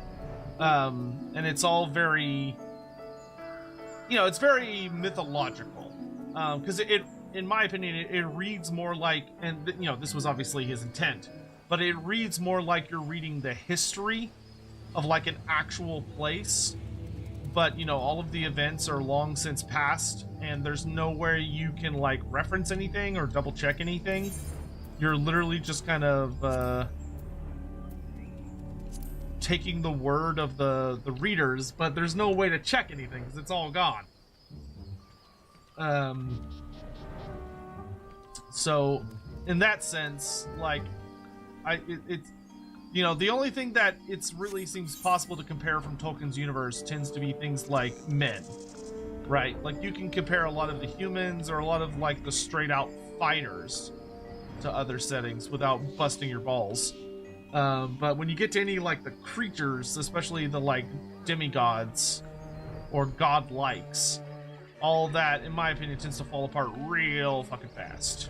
and it's all very, you know, it's very mythological, because it, in my opinion, it reads more like, and you know, this was obviously his intent, but it reads more like you're reading the history of like an actual place. But, you know, all of the events are long since past, and there's nowhere you can, like, reference anything or double-check anything. You're literally just kind of, taking the word of the readers, but there's no way to check anything, because it's all gone. So, in that sense, like, it's... You know, the only thing that it's really seems possible to compare from Tolkien's universe tends to be things like men, right? Like, you can compare a lot of the humans or a lot of, like, the straight-out fighters to other settings without busting your balls. But when you get to any, like, the creatures, especially the, like, demigods or godlikes, all that, in my opinion, tends to fall apart real fucking fast.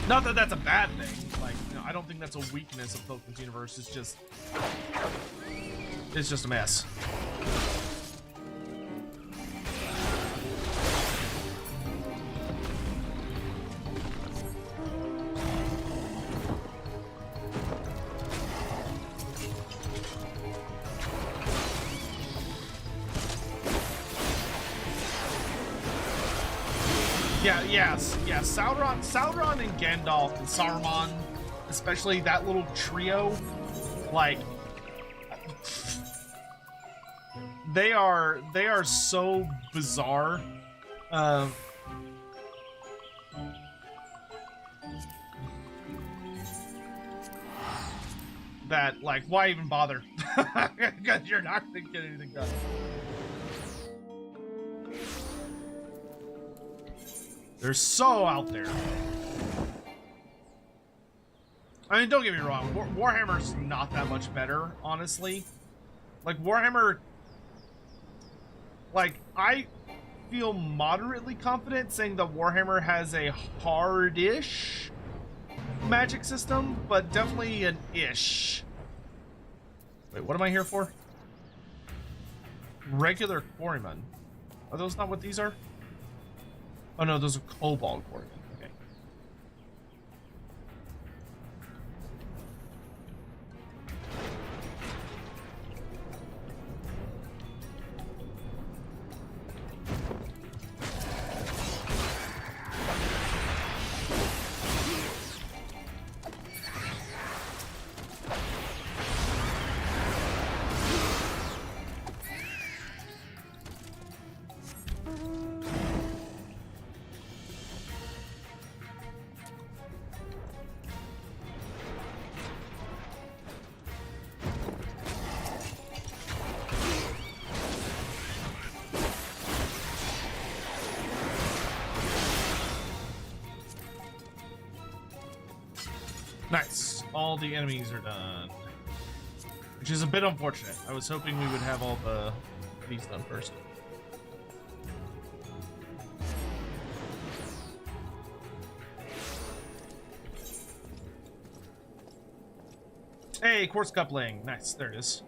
Not that that's a bad thing. Like, you know, I don't think that's a weakness of Tolkien's universe. It's just It's just a mess. Yeah, Sauron and Gandalf and Saruman, especially that little trio, like they are so bizarre. That, like, why even bother? Because you're not gonna get anything done. They're so out there. I mean, don't get me wrong. Warhammer's not that much better, honestly. Like, Warhammer... Like, I feel moderately confident saying that Warhammer has a hard-ish magic system, but definitely an ish. Wait, what am I here for? Regular quarrymen. Are those not what these are? Oh no, those are cobalt quarrymen. Okay. Nice. All the enemies are done. Which is a bit unfortunate. I was hoping we would have all these done first. Hey, quartz coupling. Nice. There it is.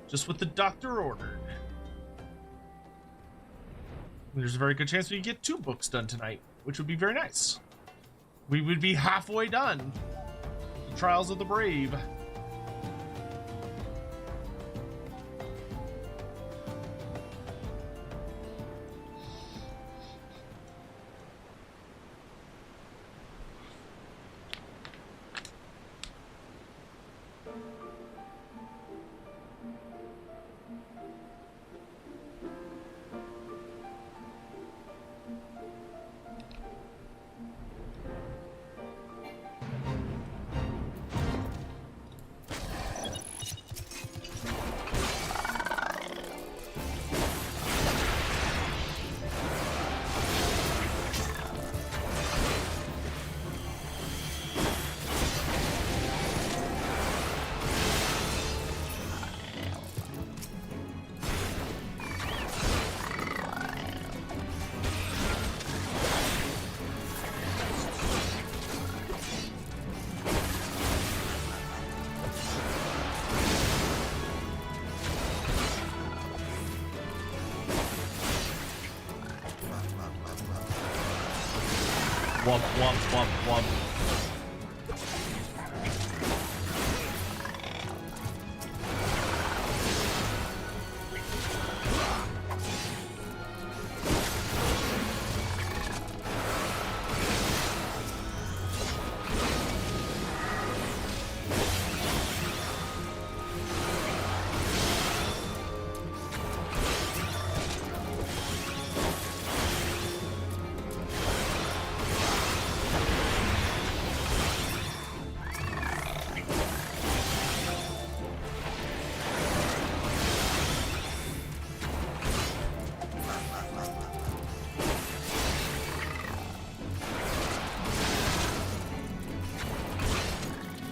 Just what the doctor ordered. There's a very good chance we get 2 books done tonight, which would be very nice. We would be halfway done. The Trials of the Brave. Wump, wump, wump, wump.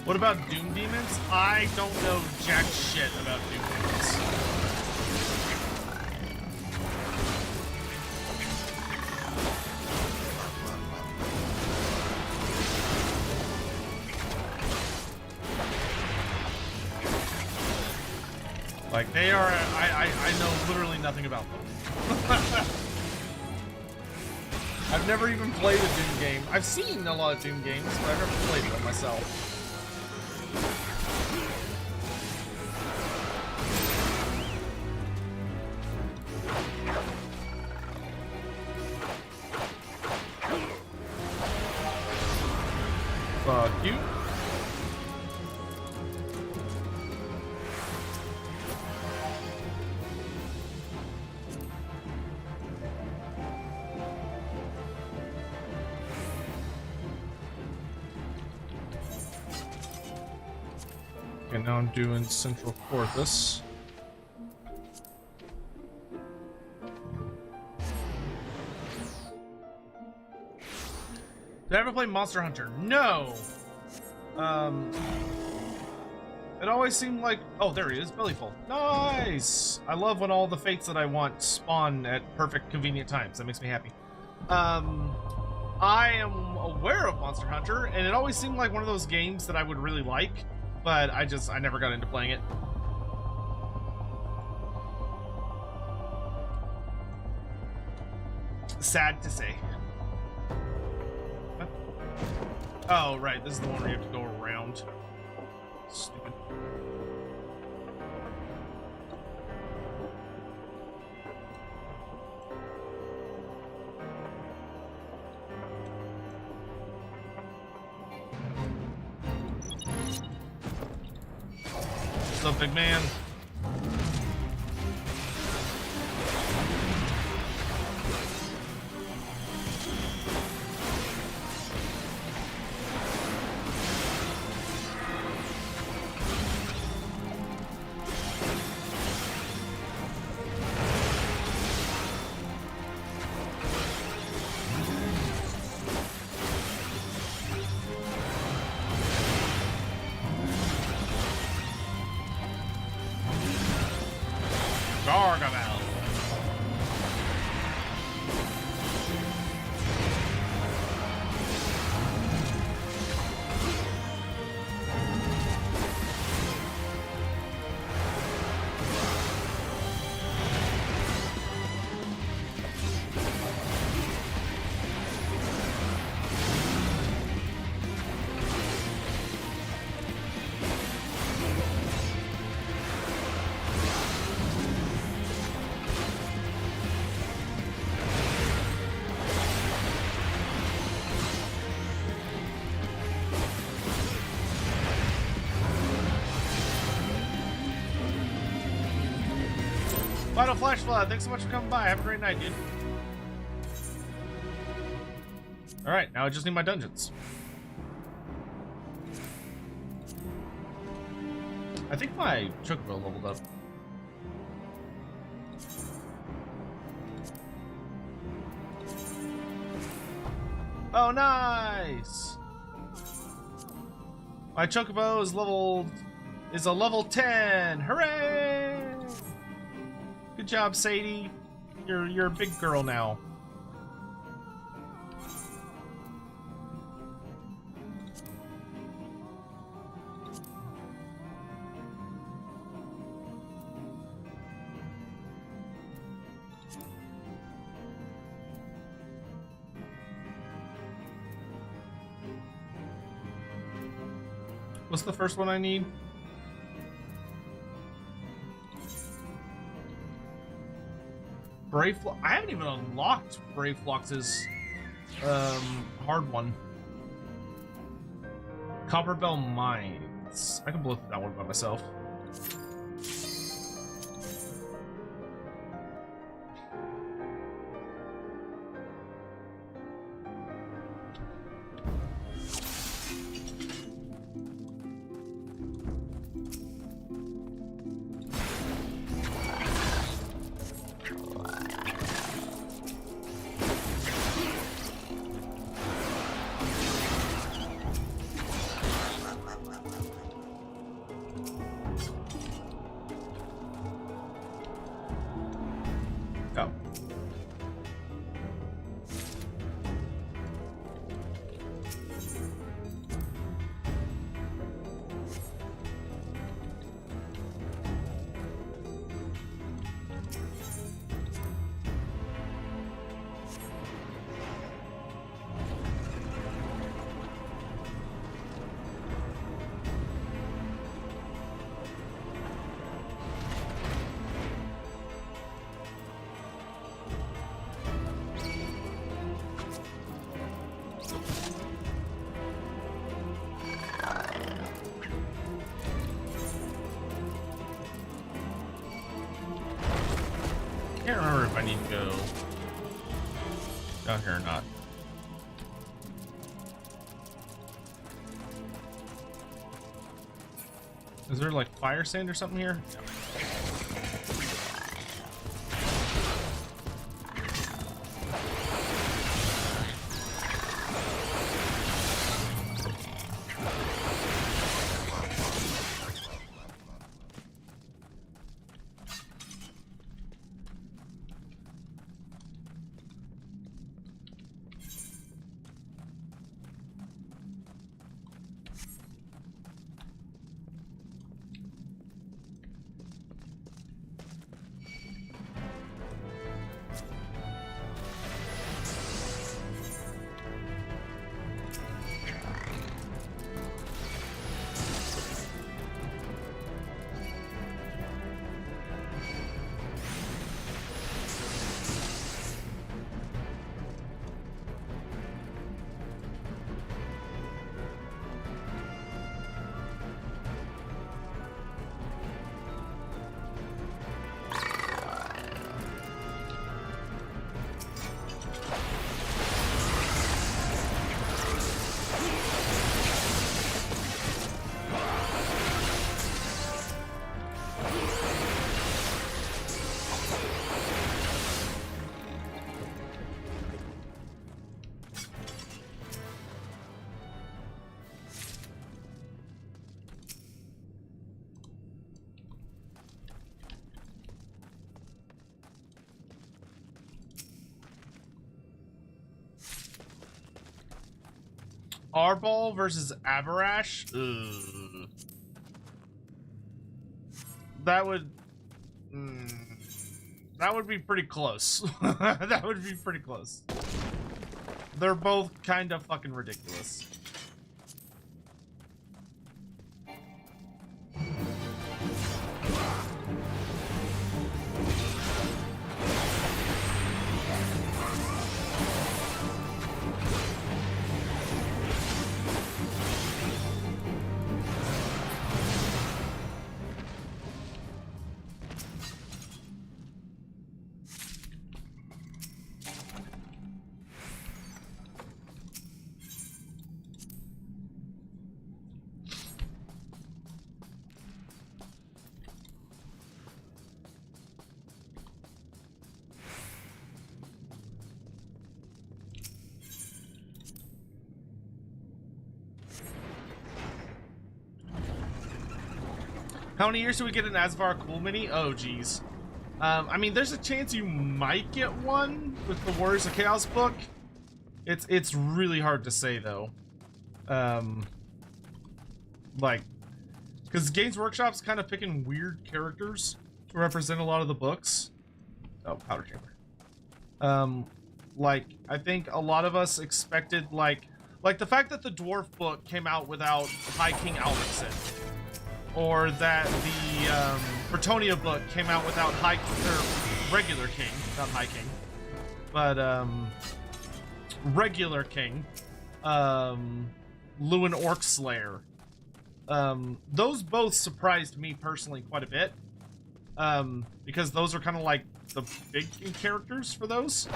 What about Doom Demons? I don't know jack shit about Doom Demons. Like, they are, I know literally nothing about them. I've never even played a Doom game. I've seen a lot of Doom games, but I've never played one myself. Fuck you. Okay, now I'm doing Central Corpus. Did I ever play Monster Hunter? No! It always seemed like... Oh, there he is, Bellyful. Nice! I love when all the fates that I want spawn at perfect, convenient times. That makes me happy. I am aware of Monster Hunter, and it always seemed like one of those games that I would really like, but I never got into playing it. Sad to say. Oh, right, this is the one where you have to go around. Stupid. What's up, big man? Gargamel. Final Flash Flood, thanks so much for coming by. Have a great night, dude. Alright, now I just need my dungeons. I think my Chocobo leveled up. Oh, nice! My Chocobo is a level 10. Hooray! Good job, Sadie. You're a big girl now. What's the first one I need? Brave Flock. I haven't even unlocked Brave Flox's hard one. Copperbell Mines. I can blow through that one by myself. remember if I need to go down here or not. Is there like fire sand or something here? No. Arbol versus Avarash? Ugh. That would... that would be pretty close. That would be pretty close. They're both kind of fucking ridiculous. How many years do we get an Asvar Cool Mini? Oh, geez. I mean, there's a chance you might get one with the Warriors of Chaos book. It's really hard to say, though. Like, because Games Workshop's kind of picking weird characters to represent a lot of the books. Oh, Powder Chamber. Like, I think a lot of us expected, like the fact that the Dwarf book came out without High King Albertson. Or that the Bretonnia book came out without regular king, not High King, but regular king, Lewin Orc Slayer. Those both surprised me personally quite a bit, because those are kind of like the big characters for those.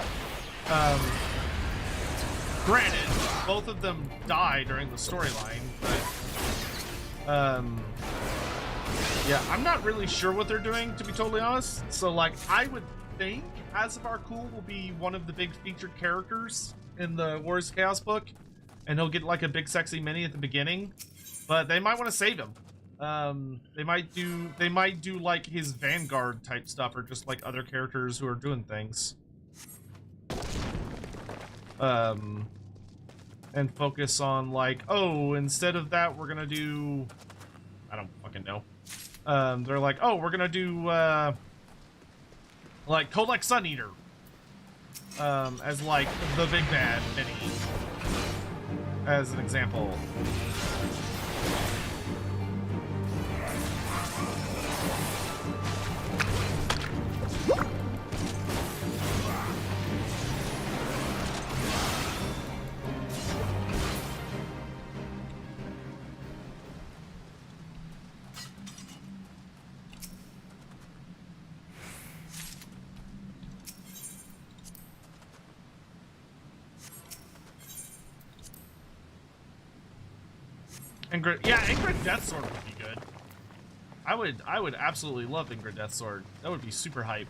Granted, both of them die during the storyline, but yeah, I'm not really sure what they're doing, to be totally honest. So, like, I would think Asvar Cool will be one of the big featured characters in the Warriors of Chaos book, and he'll get, like, a big sexy mini at the beginning. But they might want to save him. They might do, like, his Vanguard type stuff, or just, like, other characters who are doing things. And focus on, like, oh, instead of that, we're gonna do... I don't fucking know. They're like, oh, we're gonna do, like, Kolek Sun Eater. As, like, the big bad mini. As an example. Yeah, Ingrid Death Sword would be good. I would absolutely love Ingrid Death Sword. That would be super hype.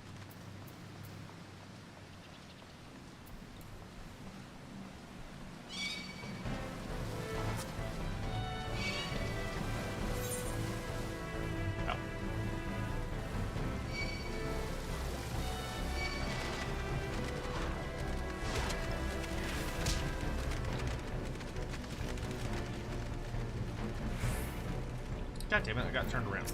God damn it, I got turned around.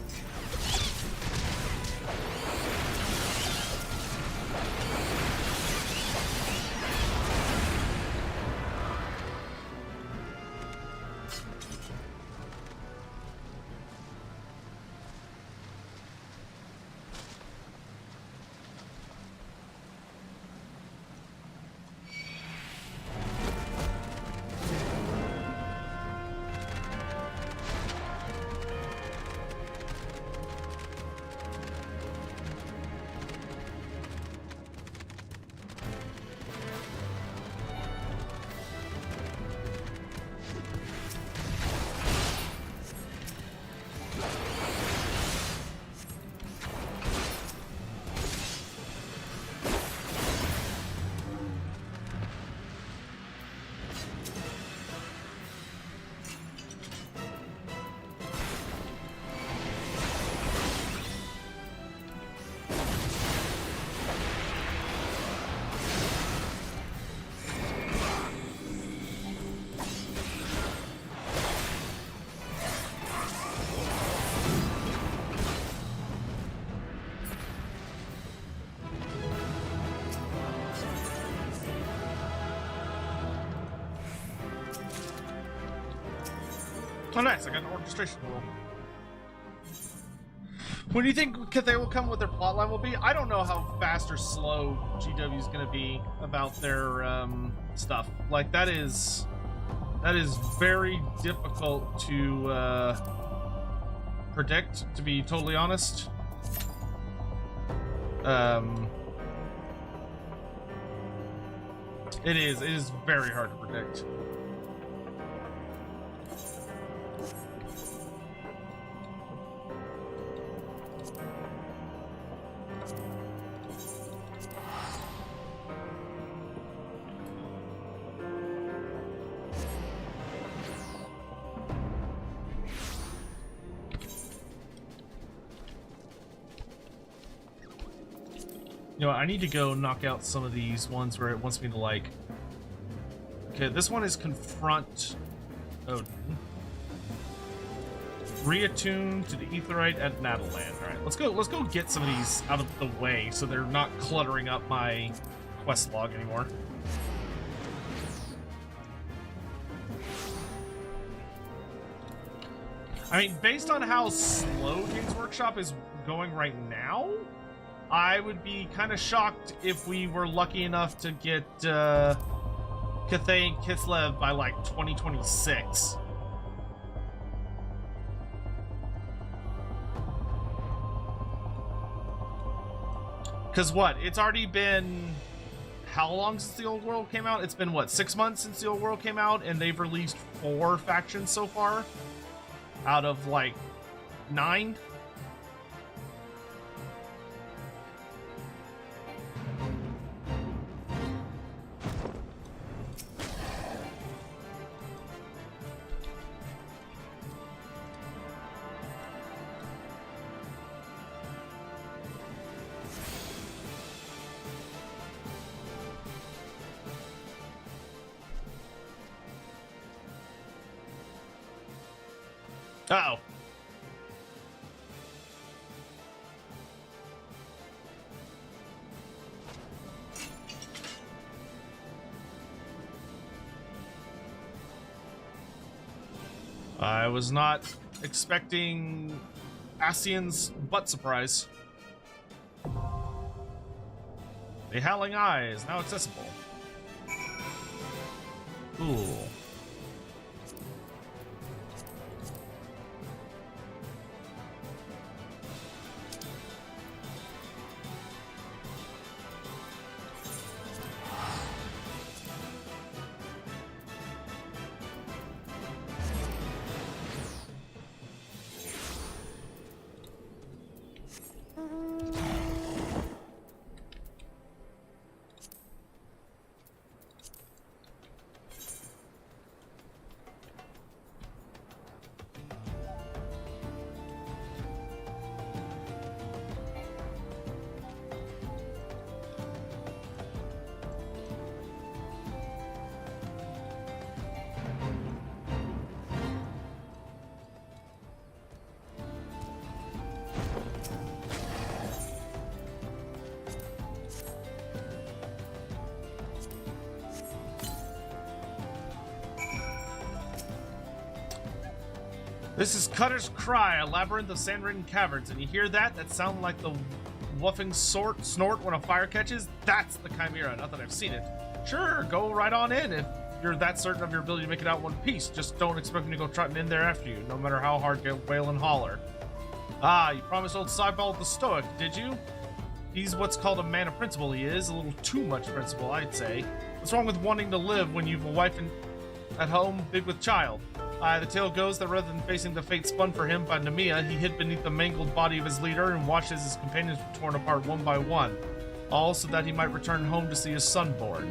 Oh, nice. I got an orchestration rule. When do you think they will come, what their plotline will be? I don't know how fast or slow GW is going to be about their stuff. Like, that is very difficult to predict, to be totally honest. It is very hard to predict. You know, I need to go knock out some of these ones where it wants me to, like... Okay, this one is confront Odin. Reattune to the Aetheryte at Nataland. Alright, let's go get some of these out of the way so they're not cluttering up my quest log anymore. I mean, based on how slow Games Workshop is going right now, I would be kind of shocked if we were lucky enough to get Cathay and Kislev by like 2026. Because what? It's already been how long since the Old World came out? It's been what, 6 months since the Old World came out, and they've released 4 factions so far out of like 9. Uh-oh. I was not expecting Ascian's butt surprise. The Howling Eye is now accessible. Cool. This is Cutter's Cry, a labyrinth of sand-ridden caverns, and you hear that? That sound like the woofing snort when a fire catches? That's the Chimera, not that I've seen it. Sure, go right on in if you're that certain of your ability to make it out in one piece. Just don't expect me to go trotting in there after you, no matter how hard you wail and holler. Ah, you promised old Cybald the Stoic, did you? He's what's called a man of principle, he is. A little too much principle, I'd say. What's wrong with wanting to live when you've a wife at home, big with child? The tale goes that rather than facing the fate spun for him by Nemea, he hid beneath the mangled body of his leader and watched as his companions were torn apart one by one, all so that he might return home to see his son born.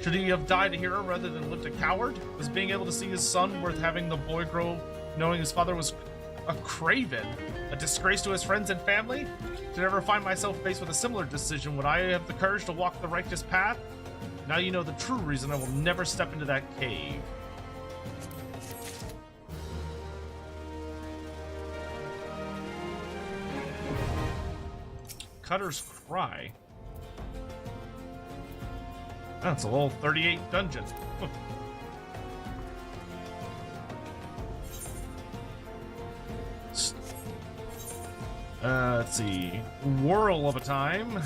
Should he have died a hero rather than lived a coward? Was being able to see his son worth having the boy grow knowing his father was a craven, a disgrace to his friends and family? Should I ever find myself faced with a similar decision, would I have the courage to walk the righteous path? Now you know the true reason I will never step into that cave. Cutter's Cry. That's a little 38 dungeon. Let's see. Whirl of a time.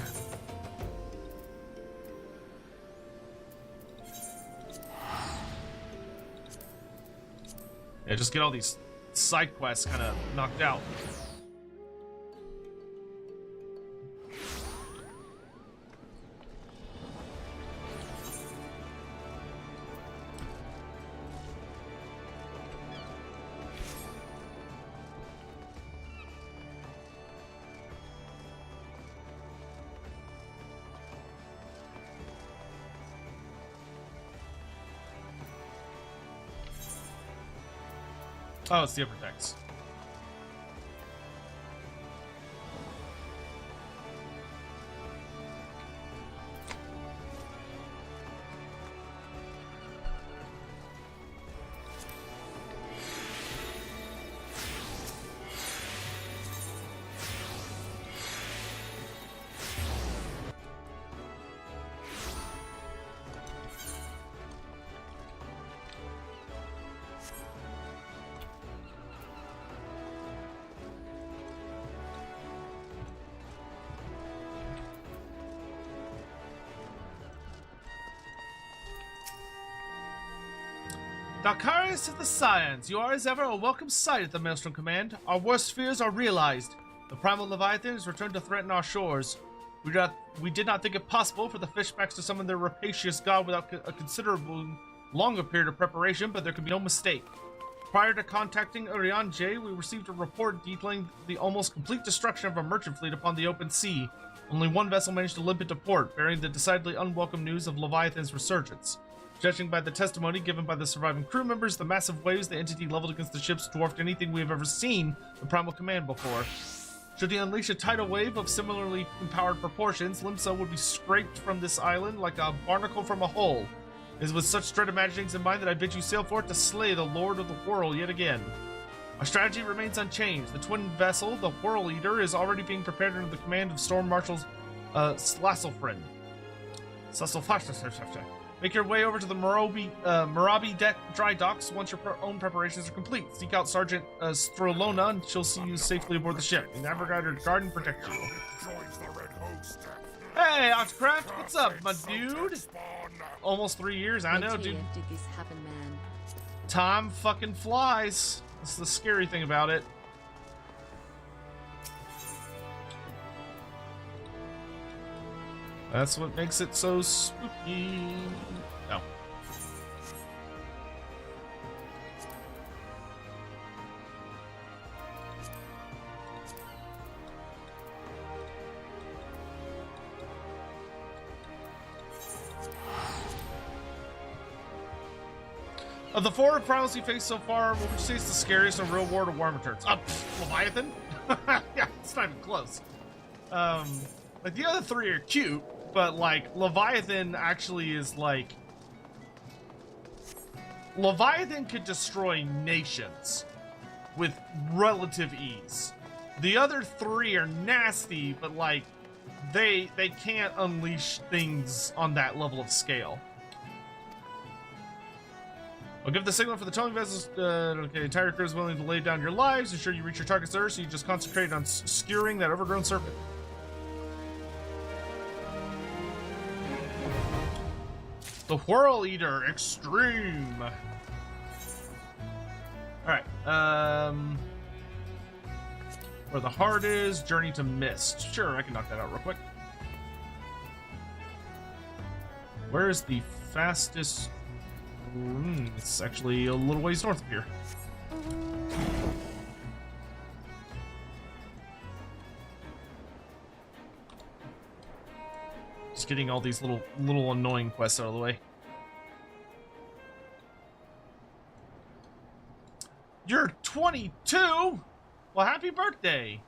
Yeah, just get all these side quests kind of knocked out. Oh, it's the upper decks. Dakarius of the Scions, you are as ever a welcome sight at the Maelstrom Command. Our worst fears are realized. The primal Leviathan has returned to threaten our shores. We did not think it possible for the fishbacks to summon their rapacious god without a considerable longer period of preparation, but there could be no mistake. Prior to contacting Urianje, we received a report detailing the almost complete destruction of a merchant fleet upon the open sea. Only one vessel managed to limp into port, bearing the decidedly unwelcome news of Leviathan's resurgence. Judging by the testimony given by the surviving crew members, the massive waves the entity leveled against the ships dwarfed anything we have ever seen the Primal Command before. Should he unleash a tidal wave of similarly empowered proportions, Limsa would be scraped from this island like a barnacle from a hole. It is with such dread imaginings in mind that I bid you sail for it to slay the Lord of the Whirl yet again. Our strategy remains unchanged. The twin vessel, the Whirl Eater, is already being prepared under the command of Storm Marshal Slasselfriend. Make your way over to the Marabi dry docks once your own preparations are complete. Seek out Sergeant Strolona and she'll see you safely aboard the ship. The Navigator guard and protect you. Hey, Octocraft, what's up, my dude? Almost 3 years, I know, dude. Did this happen, man? Time fucking flies. That's the scary thing about it. That's what makes it so spooky. No. Of the four primals you faced so far, what would you say is the scariest in real world of Warhammer returns? Leviathan? Yeah, it's not even close. Like, the other three are cute, but, like, Leviathan actually is, like... Leviathan could destroy nations with relative ease. The other three are nasty, but, like, they can't unleash things on that level of scale. I'll give the signal for the towing vessels. Okay, entire crew is willing to lay down your lives. Ensure you reach your targets there, so you just concentrate on skewering that overgrown serpent. The Whirl Eater Extreme. Alright, where the heart is, Journey to Mist. Sure, I can knock that out real quick. Where is the fastest? It's actually a little ways north of here. Just getting all these little annoying quests out of the way. You're 22? Well, happy birthday,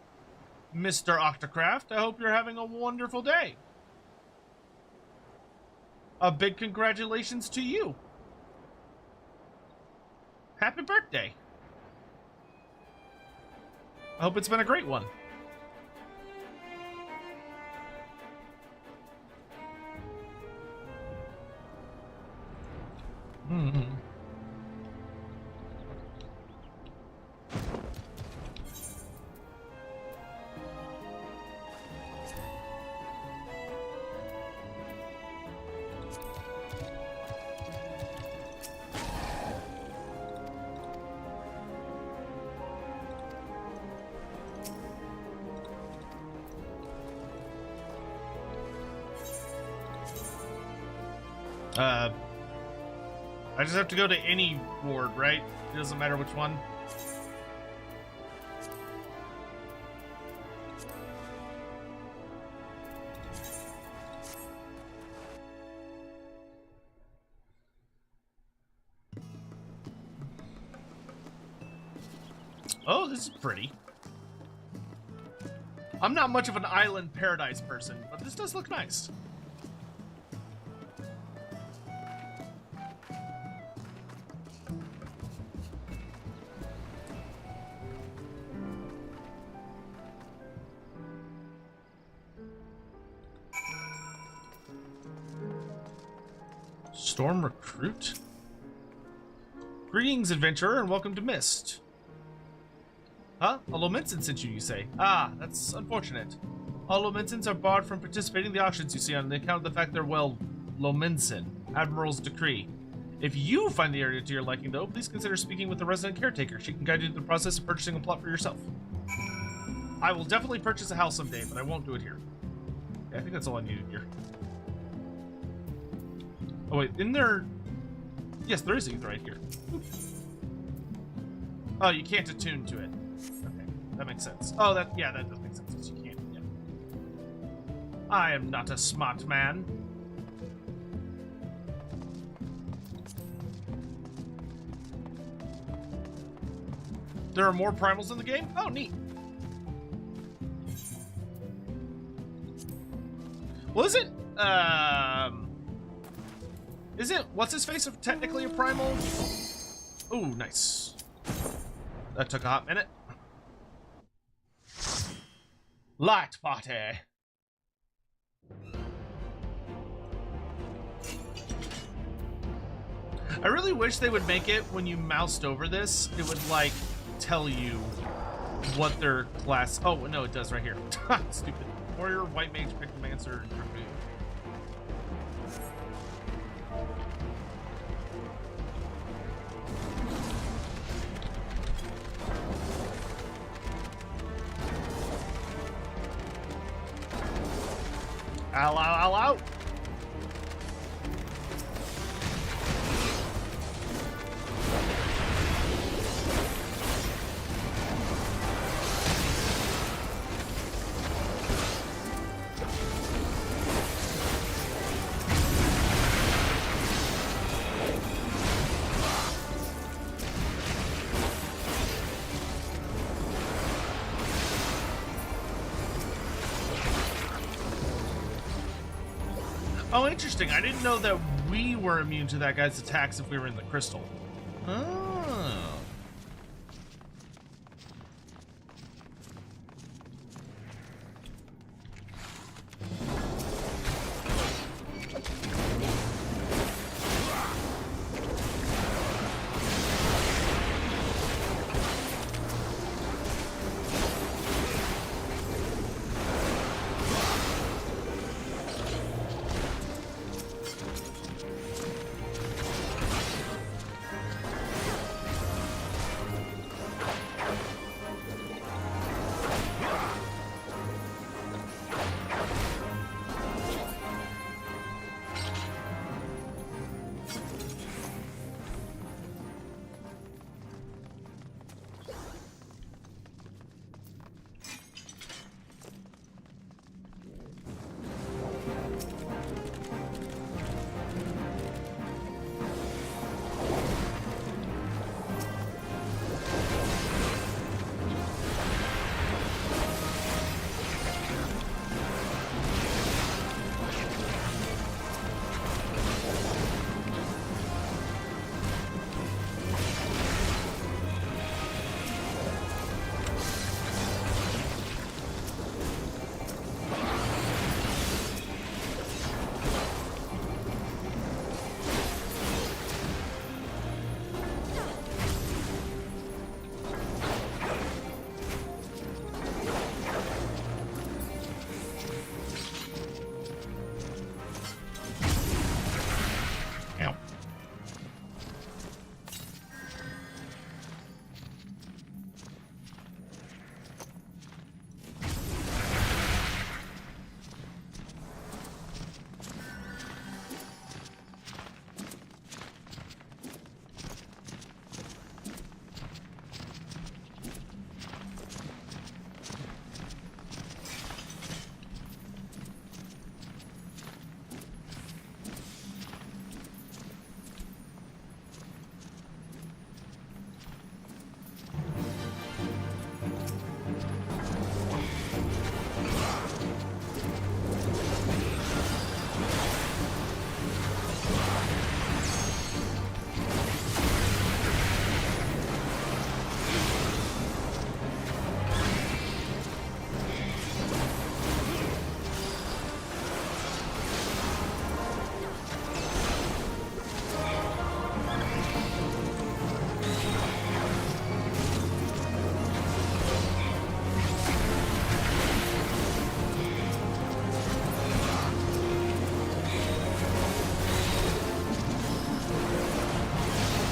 Mr. Octocraft. I hope you're having a wonderful day. A big congratulations to you. Happy birthday. I hope it's been a great one. I just have to go to any ward, right? It doesn't matter which one. Oh, this is pretty. I'm not much of an island paradise person, but this does look nice. Storm Recruit? Greetings, adventurer, and welcome to Mist. Huh? A Lomensin sent you, you say? Ah, that's unfortunate. All Lomensins are barred from participating in the auctions you see on account of the fact they're, well, Lomensin. Admiral's decree. If you find the area to your liking, though, please consider speaking with the resident caretaker. She can guide you through the process of purchasing a plot for yourself. I will definitely purchase a house someday, but I won't do it here. Okay, I think that's all I needed here. Oh wait, in there... Yes, there is either right here. Oh, you can't attune to it. Okay, that makes sense. Oh, that does make sense, because you can't, yeah. I am not a smart man. There are more primals in the game? Oh, neat. Well, isn't what's-his-face technically a primal? Ooh, nice. That took a hot minute. Light party. I really wish they would make it when you moused over this, it would, like, tell you what their class... Oh, no, it does right here. Stupid. Warrior, White Mage, Pictomancer, and Dragoon. Ow, ow, ow, ow! Oh, interesting. I didn't know that we were immune to that guy's attacks if we were in the crystal. Oh.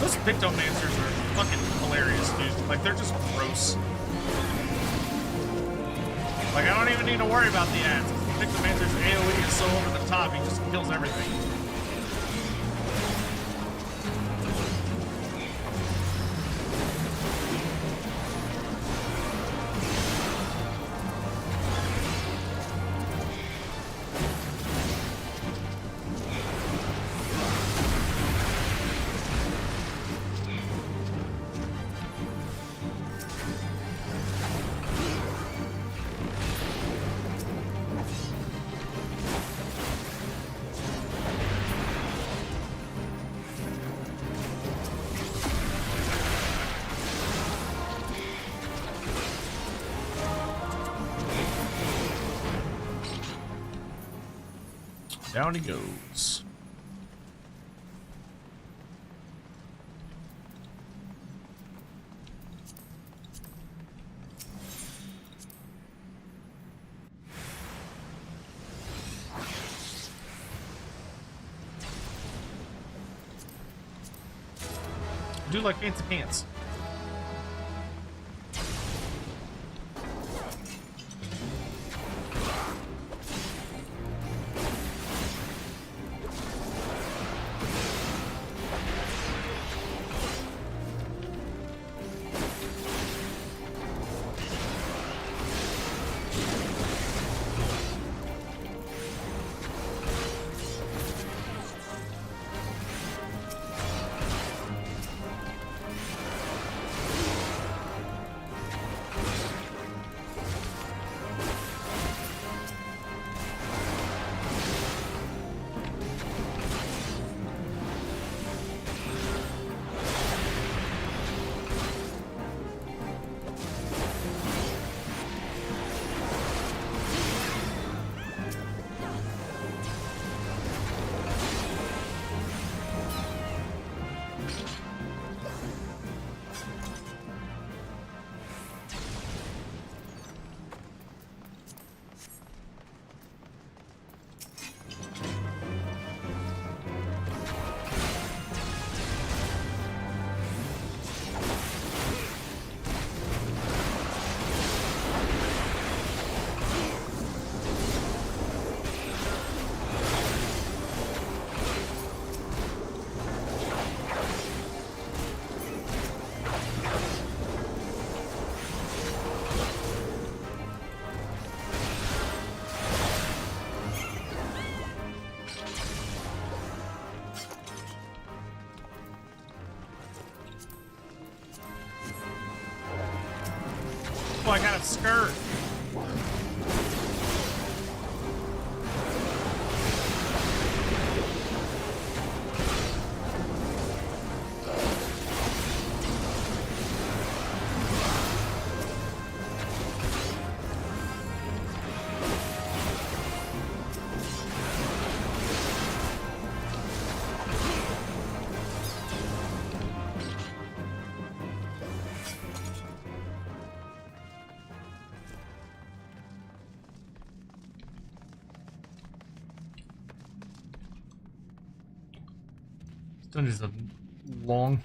Those Pictomancers are fucking hilarious, dude. Like, they're just gross. Like, I don't even need to worry about the ads. The Pictomancer's AoE is so over the top, he just kills everything. Down he goes. Do like fancy pants. Oh, I got a skirt. Dungeons are long.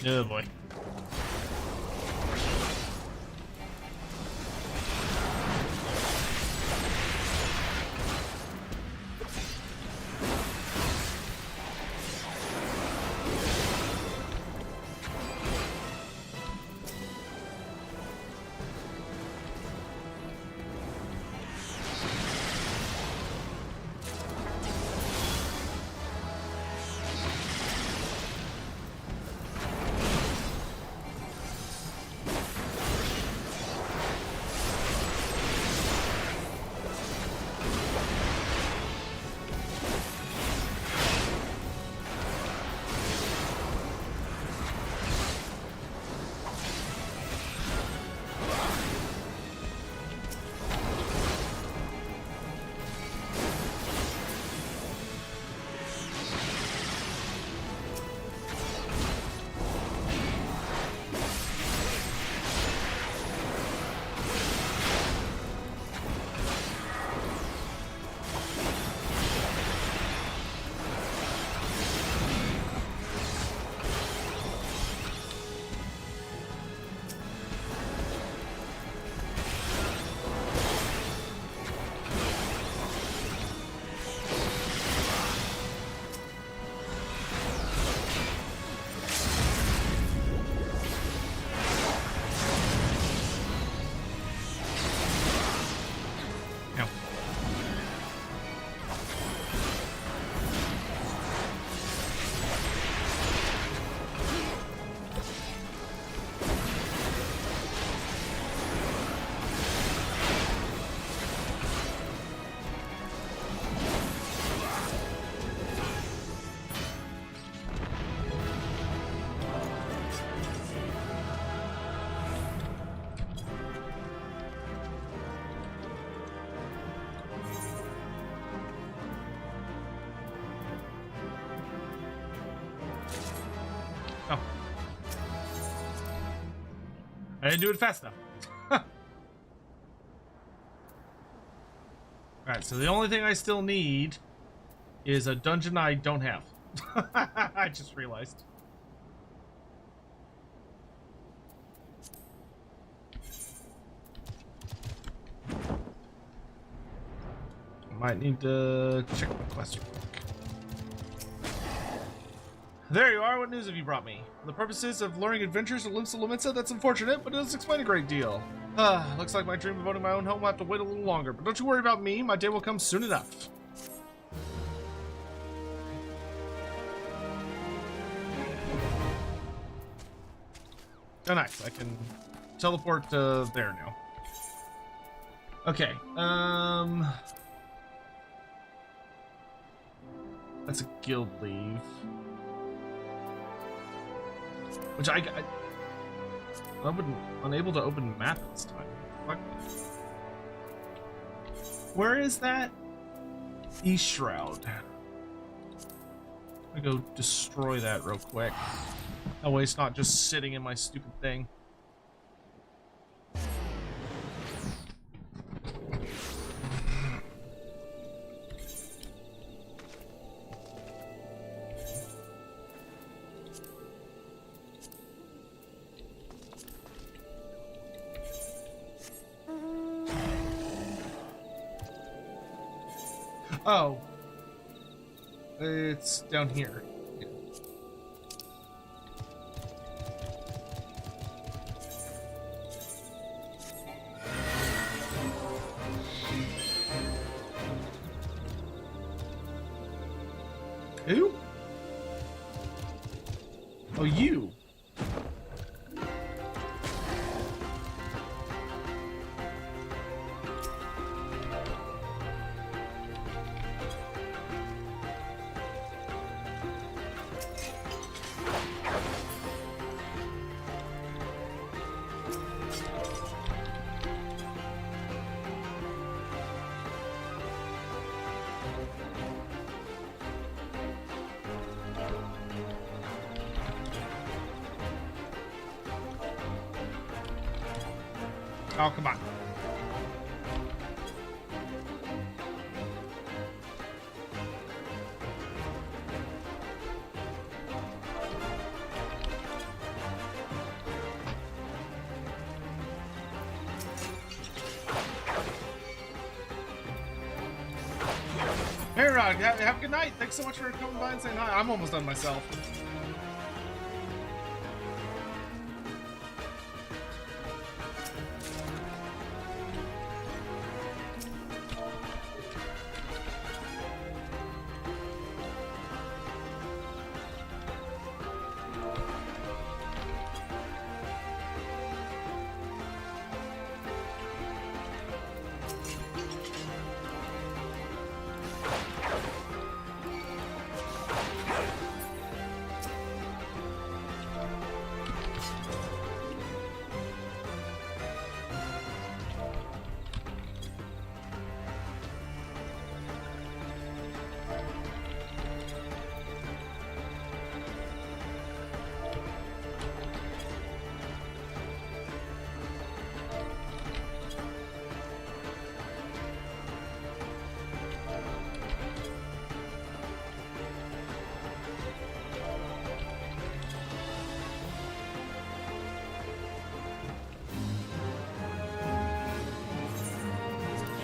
Oh boy. Oh. I didn't do it fast enough. Alright, so the only thing I still need is a dungeon I don't have. I just realized. Might need to check the quest real quick. There you are. What news have you brought me? For the purposes of luring adventures to Limsa Lomitsa, that's unfortunate, but it does explain a great deal. Looks like my dream of owning my own home will have to wait a little longer, but don't you worry about me. My day will come soon enough. Oh, nice. I can teleport to there now. Okay. That's a guild leave. Which I'm unable to open map this time. Fuck. Where is that? East Shroud. I go destroy that real quick. That way it's not just sitting in my stupid thing. Oh, it's down here. Yeah. Who? Oh, you. Oh, come on. Hey, Rod, have a good night. Thanks so much for coming by and saying hi. I'm almost done myself.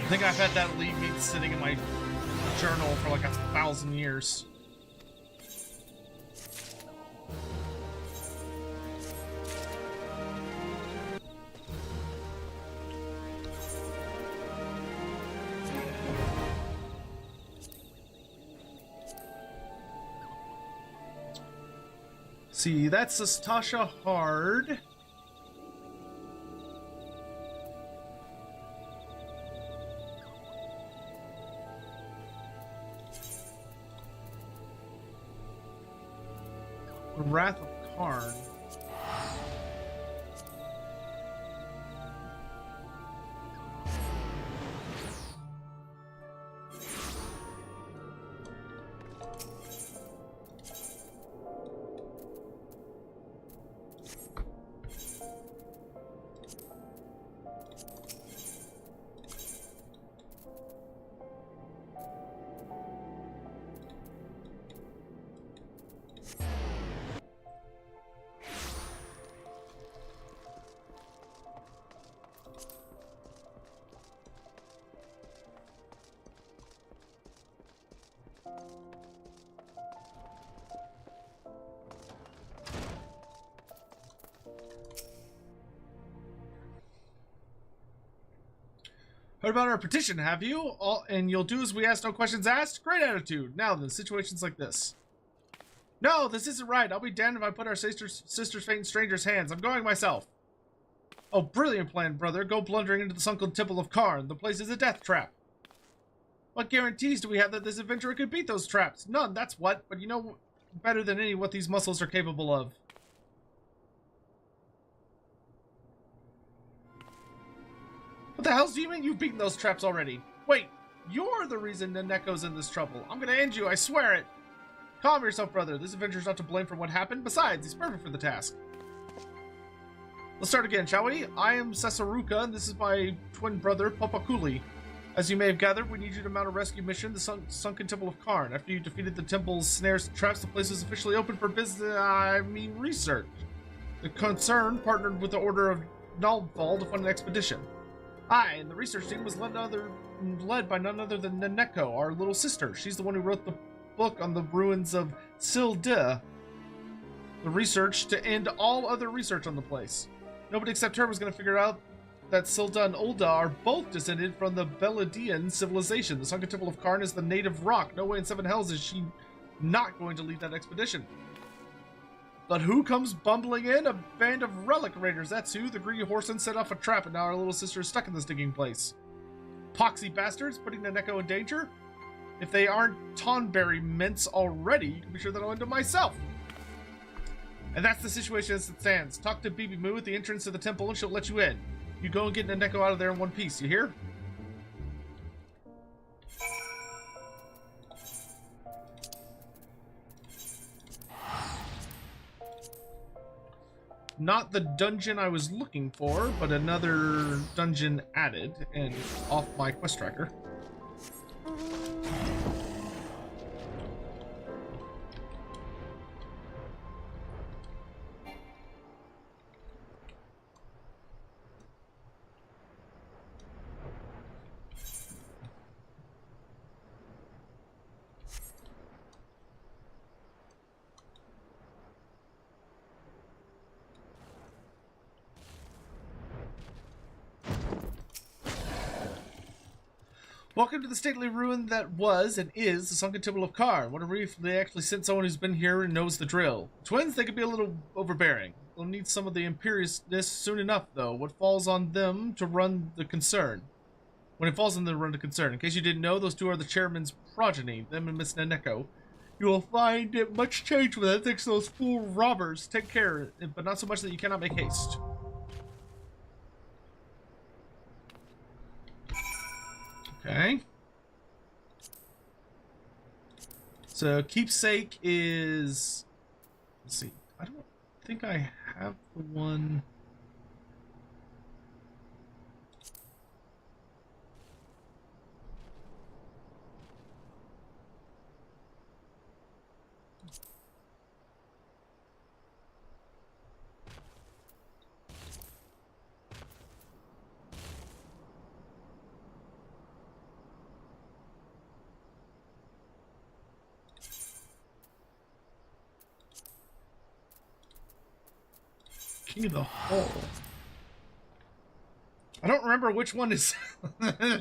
I think I've had that lead meat sitting in my journal for like 1,000 years. See, that's Tasha Hard. Wrath of Karn. Heard about our petition, have you? And you'll do as we ask, no questions asked? Great attitude. Now then, situations like this. No, this isn't right. I'll be damned if I put our sister's fate in strangers' hands. I'm going myself. Oh, brilliant plan, brother. Go blundering into the sunken temple of Karn. The place is a death trap. What guarantees do we have that this adventurer could beat those traps? None, that's what. But you know better than any what these muscles are capable of. What the hell do you mean you've beaten those traps already? Wait, you're the reason Neneko's in this trouble. I'm gonna end you, I swear it. Calm yourself, brother. This adventure's not to blame for what happened. Besides, he's perfect for the task. Let's start again, shall we? I am Sesaruka, and this is my twin brother, Popakuli. As you may have gathered, we need you to mount a rescue mission, the Sunken Temple of Karn. After you defeated the temple's snares and traps, the place is officially open for research. The concern partnered with the Order of Nalbval to fund an expedition. I and the research team was led by none other than Neneko, our little sister. She's the one who wrote the book on the ruins of Silde. The research to end all other research on the place. Nobody except her was going to figure out that Silda and Ulda are both descended from the Beladian civilization. The Sunken Temple of Karn is the native rock. No way in seven hells is she not going to lead that expedition. But who comes bumbling in? A band of relic raiders. That's who. The greedy horseman set off a trap, and now our little sister is stuck in this digging place. Poxy bastards, putting Neneko in danger? If they aren't Tonberry mints already, you can be sure that I'll end up myself. And that's the situation as it stands. Talk to Bibi Moo at the entrance to the temple, and she'll let you in. You go and get Neneko out of there in one piece, you hear? Not the dungeon I was looking for, but another dungeon added and off my quest tracker. Welcome to the stately ruin that was and is the sunken temple of Karn. What a relief they actually sent someone who's been here and knows the drill. Twins, they could be a little overbearing. They'll need some of the imperiousness soon enough, though. What falls on them to run the concern? When it falls on them to run the concern. In case you didn't know, those two are the chairman's progeny, them and Miss Naneko. You will find it much changed with that thanks to those fool robbers. Take care, but not so much that you cannot make haste. Okay. So keepsake is, let's see, I don't think I have the one. King of the Hole. I don't remember which one is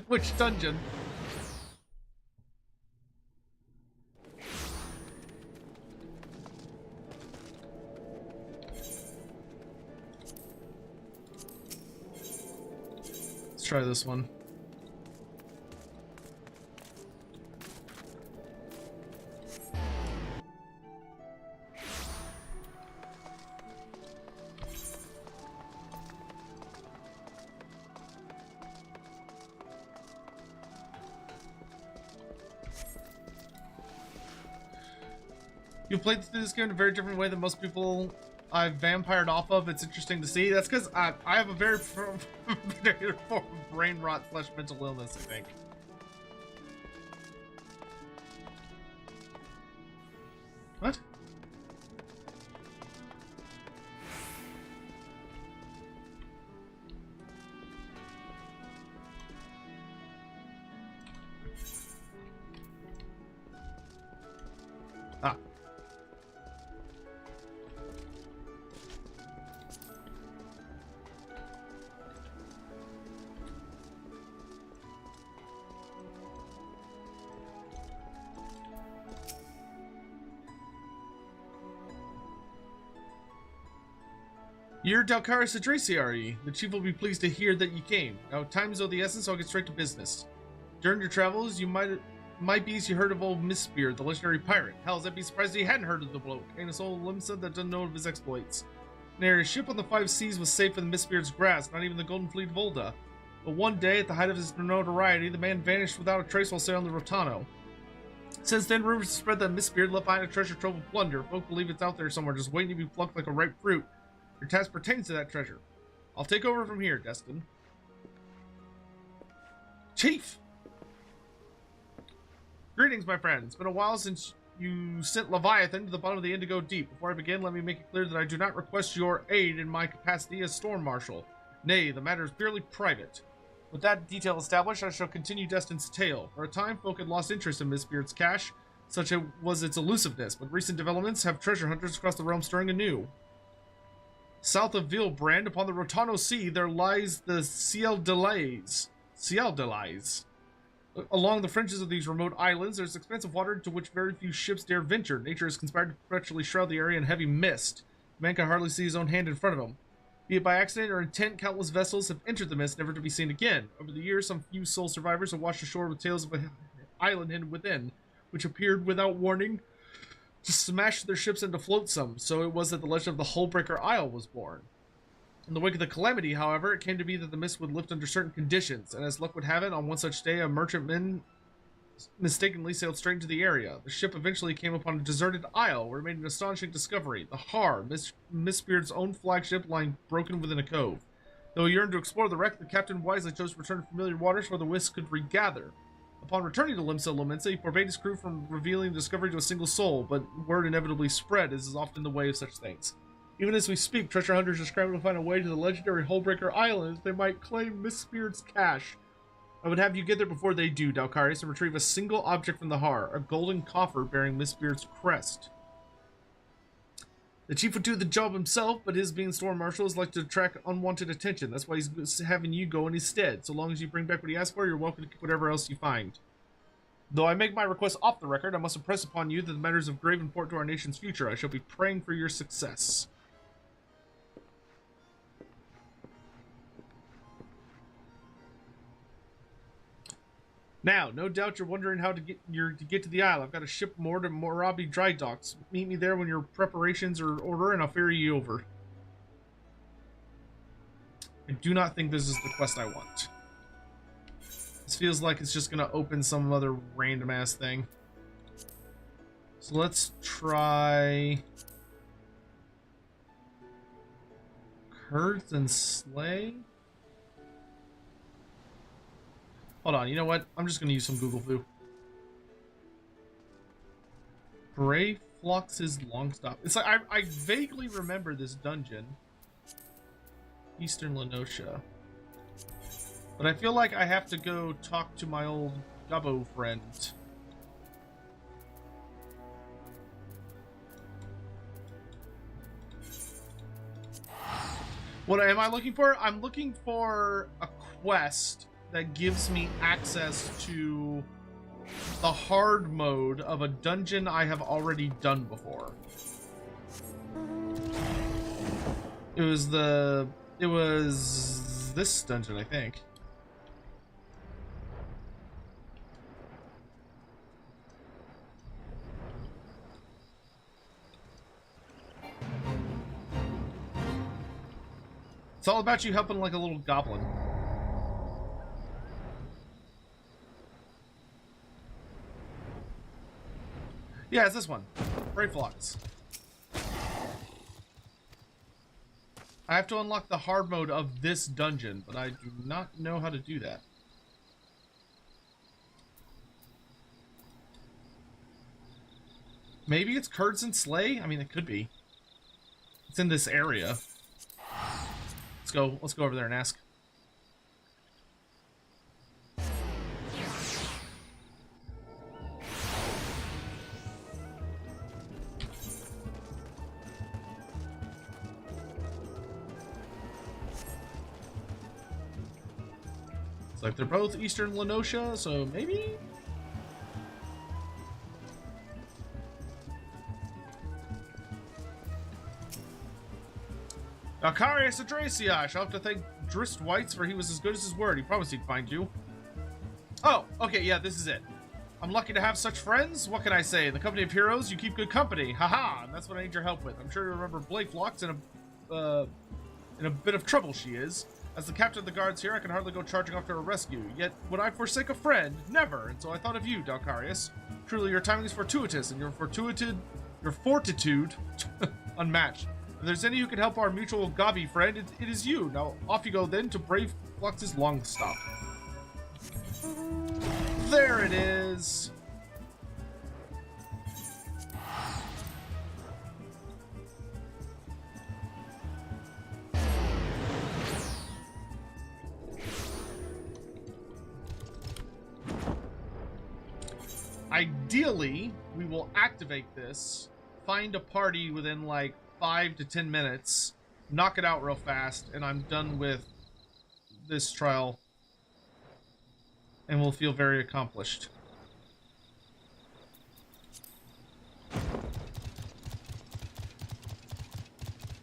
which dungeon. Let's try this one. You've played through this game in a very different way than most people I've vampired off of. It's interesting to see. That's because I have a very particular form of brain rot / mental illness, I think. What? Ah. You're Dalkaris Adrasi, are you? The chief will be pleased to hear that you came. Now, time is of the essence, so I'll get straight to business. During your travels, you might be as you heard of old Mistbeard, the legendary pirate. Hell, I'd be surprised if you hadn't heard of the bloke. Ain't a soul Limsa that doesn't know of his exploits. Nay, his ship on the Five Seas was safe in Mistbeard's grasp, not even the Golden Fleet Volda. But one day, at the height of his notoriety, the man vanished without a trace while sailing the Rotano. Since then, rumors spread that Mistbeard left behind a treasure trove of plunder. Folk believe it's out there somewhere, just waiting to be plucked like a ripe fruit. Your task pertains to that treasure. I'll take over from here, Destin. Chief! Greetings, my friend. It's been a while since you sent Leviathan to the bottom of the Indigo Deep. Before I begin, let me make it clear that I do not request your aid in my capacity as Storm Marshal. Nay, the matter is purely private. With that detail established, I shall continue Destin's tale. For a time, folk had lost interest in Mistbeard's cache, such was its elusiveness, but recent developments have treasure hunters across the realm stirring anew. South of Vilbrand, upon the Rotano Sea, there lies the Ciel-Delais. Along the fringes of these remote islands, there's expansive water into which very few ships dare venture. Nature has conspired to perpetually shroud the area in heavy mist. Man can hardly see his own hand in front of him. Be it by accident or intent, countless vessels have entered the mist, never to be seen again. Over the years, some few sole survivors have washed ashore with tales of an island hidden within, which appeared without warning to smash their ships and to float some. So it was that the legend of the Hullbreaker Isle was born. In the wake of the calamity, however, it came to be that the mist would lift under certain conditions, and as luck would have it, on one such day, a merchantman mistakenly sailed straight into the area. The ship eventually came upon a deserted isle, where it made an astonishing discovery: the Har, Mistbeard's own flagship, lying broken within a cove. Though he yearned to explore the wreck, the captain wisely chose to return to familiar waters where the wisps could regather. Upon returning to Limsa Lominsa, he forbade his crew from revealing the discovery to a single soul, but word inevitably spread, as is often the way of such things. Even as we speak, treasure hunters are scrambling to find a way to the legendary Hullbreaker Island as they might claim Mistbeard's cache. I would have you get there before they do, Dalkaris, and retrieve a single object from the Har, a golden coffer bearing Mistbeard's crest. The chief would do the job himself, but his being storm marshal is like to attract unwanted attention. That's why he's having you go in his stead. So long as you bring back what he asked for, you're welcome to whatever else you find. Though I make my request off the record, I must impress upon you that the matters of grave import to our nation's future. I shall be praying for your success. Now, no doubt you're wondering how to get to the isle. I've got a ship moored at Morabi dry docks. Meet me there when your preparations are order, and I'll ferry you over. I do not think this is the quest I want. This feels like it's just gonna open some other random ass thing. So let's try Kurds and Slay. Hold on, you know what? I'm just gonna use some Google Foo. Brave Flox's long stop. It's like I vaguely remember this dungeon. Eastern Lenosha. But I feel like I have to go talk to my old Gubbo friend. What am I looking for? I'm looking for a quest that gives me access to the hard mode of a dungeon I have already done before. It was this dungeon, I think. It's all about you helping like a little goblin. Yeah, it's this one. Brave Flox. I have to unlock the hard mode of this dungeon, but I do not know how to do that. Maybe it's Kurds and Slay? I mean, it could be. It's in this area. Let's go over there and ask. It's like they're both Eastern Lenosha, so maybe? Alcarius Adracia, I shall have to thank Drist Whites for he was as good as his word. He promised he'd find you. Oh, okay, yeah, this is it. I'm lucky to have such friends. What can I say? In the company of heroes, you keep good company. Haha, and that's what I need your help with. I'm sure you remember Blake Flox in a bit of trouble she is. As the captain of the guards here, I can hardly go charging off to her rescue. Yet, would I forsake a friend? Never. And so I thought of you, Dalcarius. Truly, your timing is fortuitous, and your fortitude, unmatched. If there's any who can help our mutual Gabi friend, it is you. Now, off you go then to Brave Flux's long stop. There it is. Ideally, we will activate this, find a party within like 5 to 10 minutes, knock it out real fast, and I'm done with this trial. And we'll feel very accomplished.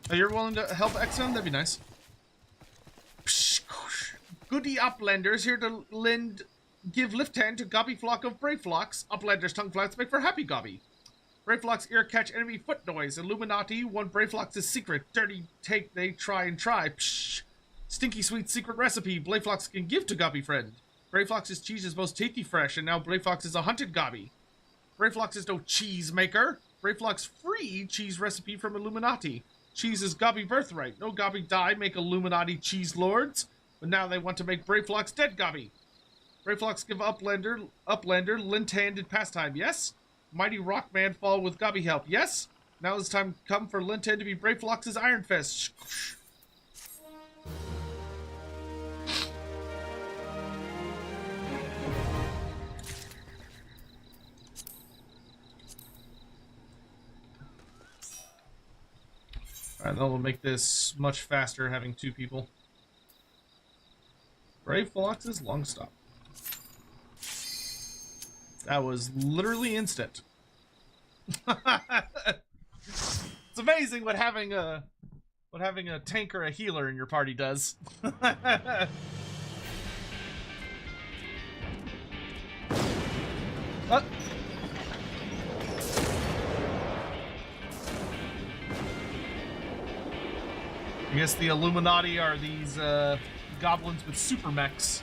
Oh, you're willing to help XM? That'd be nice. Goody Uplanders here to give lift hand to Gobby Flock of Brave Flocks. Uplanders tongue flaps make for happy Gobby. Brave Flock's ear catch enemy foot noise. Illuminati, one Brave Flock's secret. Dirty take they try and try. Psh. Stinky sweet secret recipe Brave Flocks can give to Gobby friend. Brave Flox's cheese is most tasty fresh, and now Brave Flox is a hunted Gobby. Brave Flox is no cheese maker. Brave Flox free cheese recipe from Illuminati. Cheese is Gobby birthright. No Gobby die make Illuminati cheese lords. But now they want to make Brave Flox dead Gobby. Brave Flox give Uplander lint-handed pastime, yes? Mighty Rockman fall with Gobby help, yes? Now it's time come for Lint-hand to be Brave Flox's Iron Fist. Alright, that will make this much faster having 2 people. Brave Phlox's long stop. That was literally instant. It's amazing what having a tank or a healer in your party does. Oh. I guess the Illuminati are these goblins with super mechs.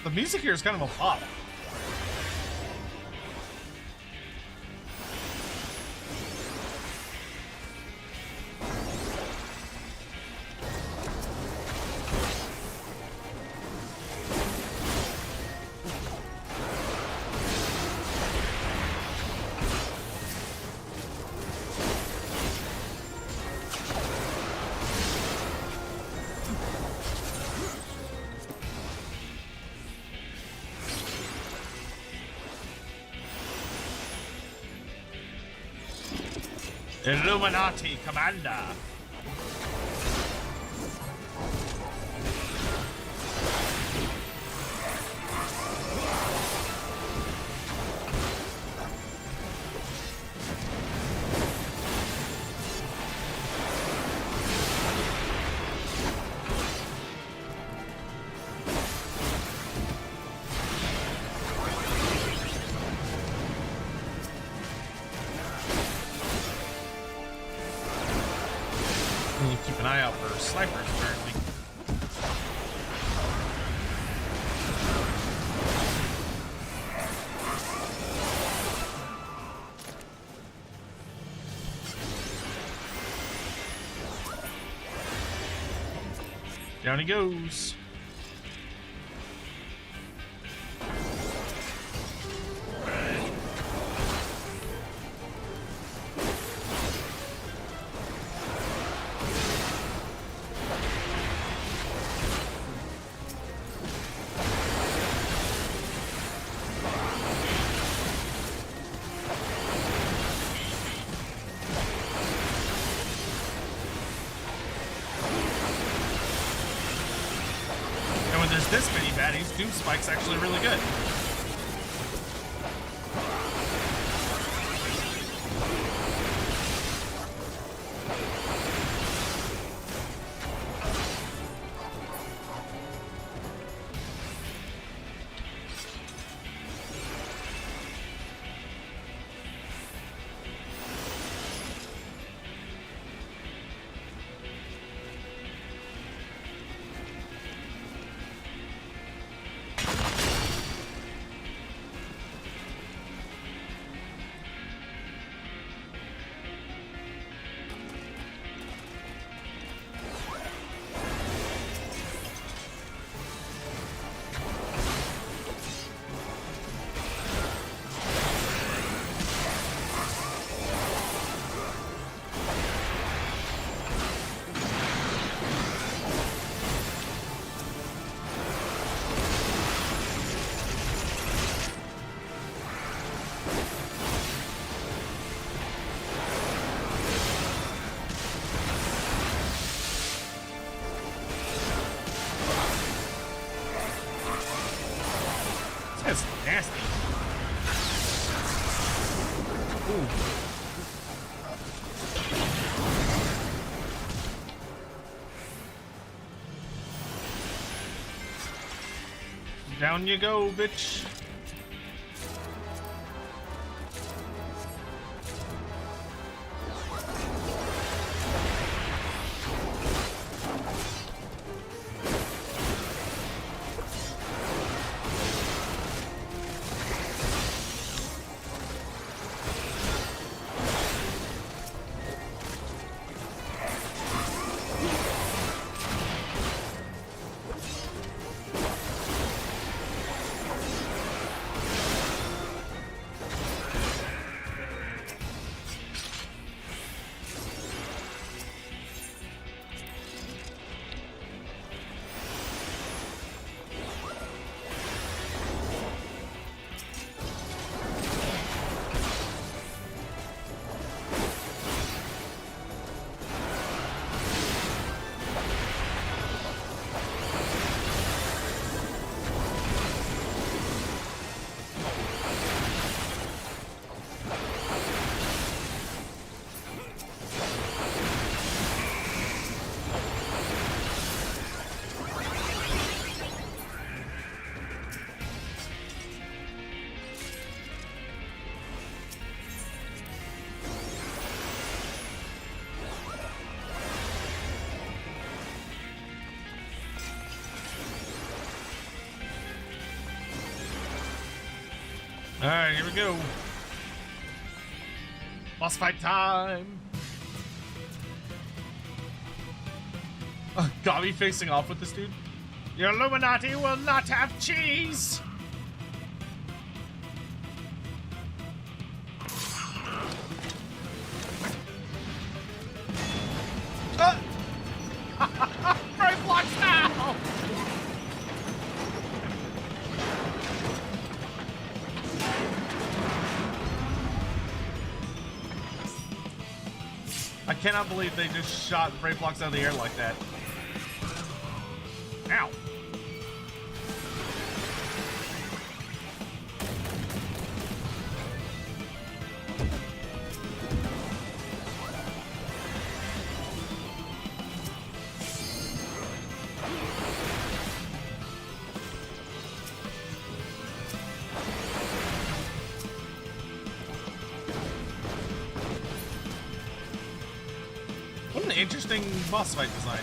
The music here is kind of a pop. Illuminati Commander. Keep an eye out for snipers, apparently. Down he goes. This many baddies, Doom Spike's actually really good. Ooh. Down you go, bitch. Alright, here we go. Boss fight time! Got me facing off with this dude? Your Illuminati will not have cheese! Brave blocks now! I cannot believe they just shot brave blocks out of the air like that. Ow! What an interesting boss fight design.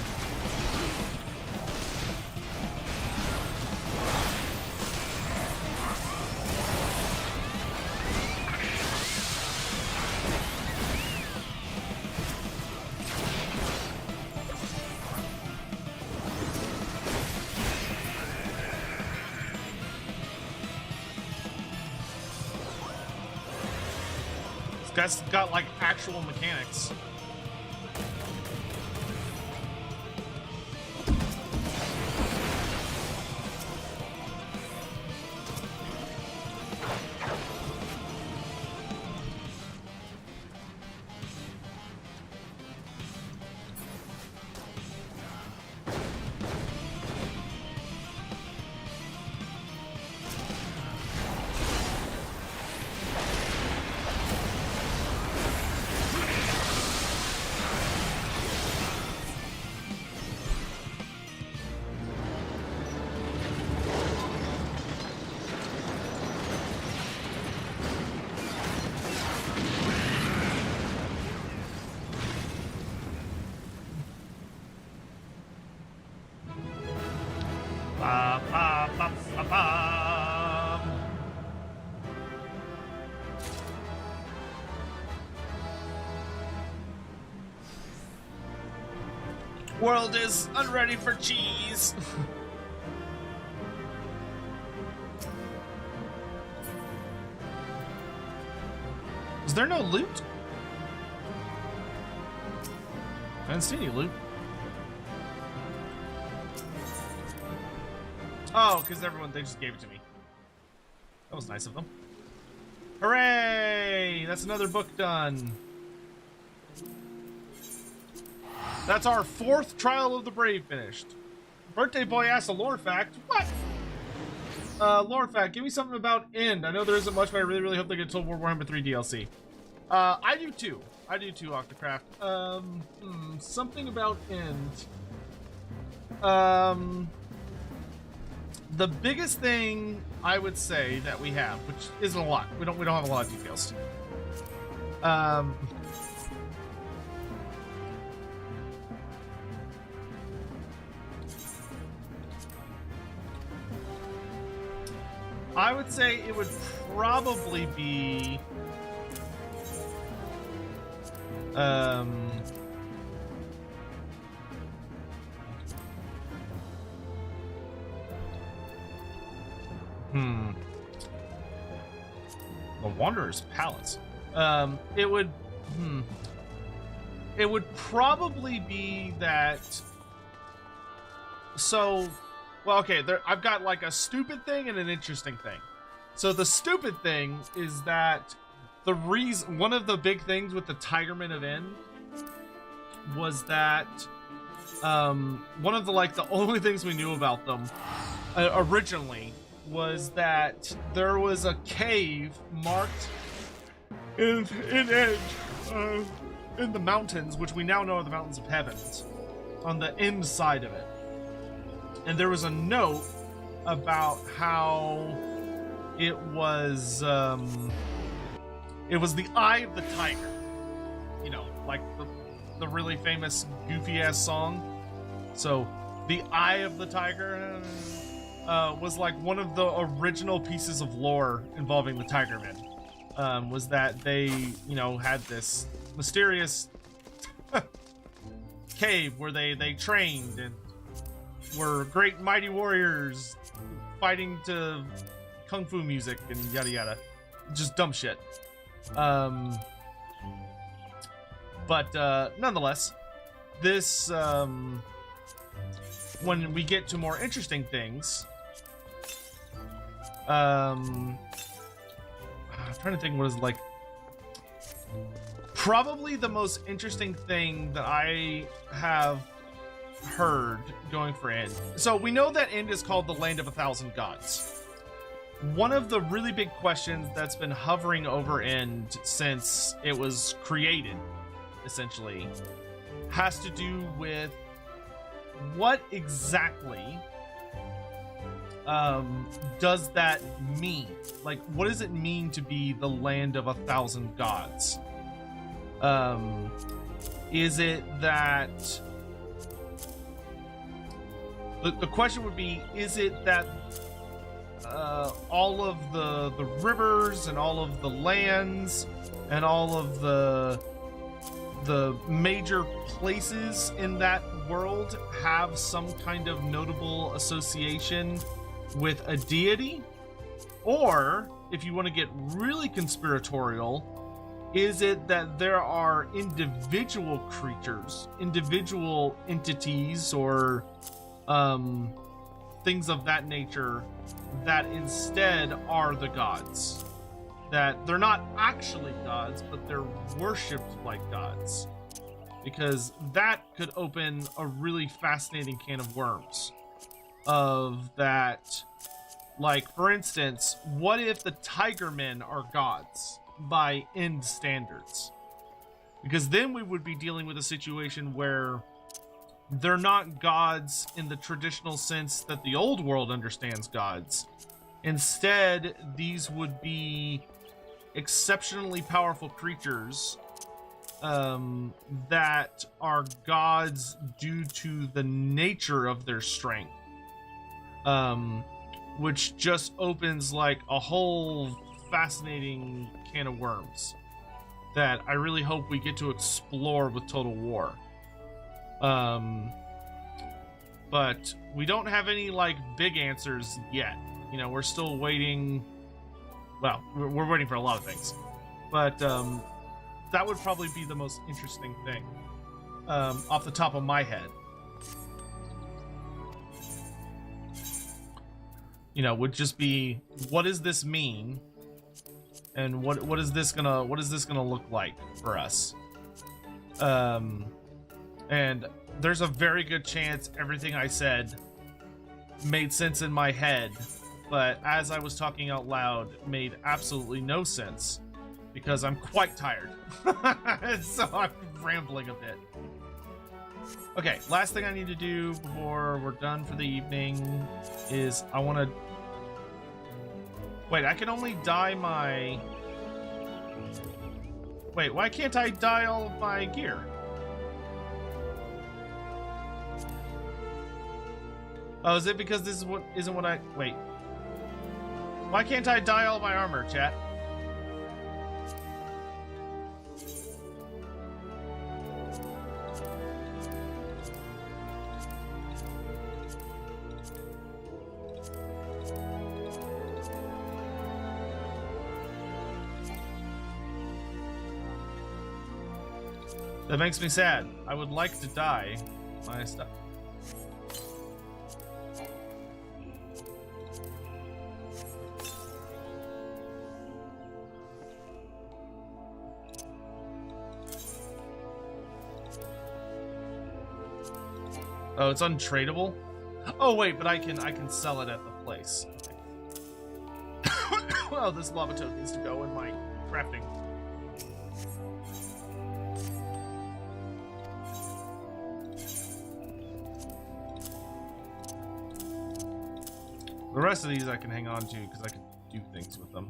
This guy's got like actual mechanics. Ba, ba, ba, ba, ba. World is unready for cheese. Is there no loot? I didn't see any loot. Oh, because they just gave it to me. That was nice of them. Hooray! That's another book done. That's our 4th Trial of the Brave finished. Birthday Boy asked a lore fact. What? Lore fact, give me something about End. I know there isn't much, but I really hope they get told Warhammer 3 DLC. I do too. Octocraft. Something about end. The biggest thing I would say that we have, which isn't a lot. We don't have a lot of details. I would say it would probably be the Wanderer's Palace. It would probably be that. So, well, okay, I've got like a stupid thing and an interesting thing. So the stupid thing is that one of the big things with the Tigermen of End was that one of the only things we knew about them originally was that there was a cave marked in End in the mountains, which we now know are the Mountains of Heavens, on the end side of it. And there was a note about how it was the eye of the tiger. You know, like the really famous goofy ass song. So the eye of the tiger was like one of the original pieces of lore involving the Tigermen. Was that they, had this mysterious cave where they trained and were great mighty warriors fighting to kung fu music and yada yada. Just dumb shit. But nonetheless, this when we get to more interesting things, I'm trying to think what is like probably the most interesting thing that I have heard going for End. So we know that End is called the Land of 1,000 Gods. One of the really big questions that's been hovering over End since it was created, essentially, has to do with what exactly does that mean? Like, what does it mean to be the land of 1,000 gods? Is it that the question would be, is it that all of the rivers and all of the lands and all of the major places in that world have some kind of notable association with a deity? Or, if you want to get really conspiratorial, is it that there are individual creatures, individual entities, or things of that nature that instead are the gods? That they're not actually gods, but they're worshipped like gods. Because that could open a really fascinating can of worms. Of that, like, for instance, what if the Tigermen are gods by End standards? Because then we would be dealing with a situation where they're not gods in the traditional sense that the old world understands gods. Instead, these would be exceptionally powerful creatures that are gods due to the nature of their strength. Which just opens like a whole fascinating can of worms that I really hope we get to explore with Total War. But we don't have any like big answers yet. We're still waiting. Well, we're waiting for a lot of things, but that would probably be the most interesting thing off the top of my head. Would just be, what does this mean, and what is this gonna look like for us? And there's a very good chance everything I said made sense in my head, but as I was talking out loud, made absolutely no sense because I'm quite tired. So I'm rambling a bit. Okay, last thing I need to do before we're done for the evening is I want to... Wait, I can only dye my... Wait, why can't I dye all of my gear? Oh, is it because this is what isn't what I... Wait. Why can't I dye all my armor, chat? That makes me sad. I would like to dye my stuff. Oh, it's untradeable? Oh wait, but I can sell it at the place. Well, this lava toad needs to go in my crafting. The rest of these I can hang on to because I can do things with them.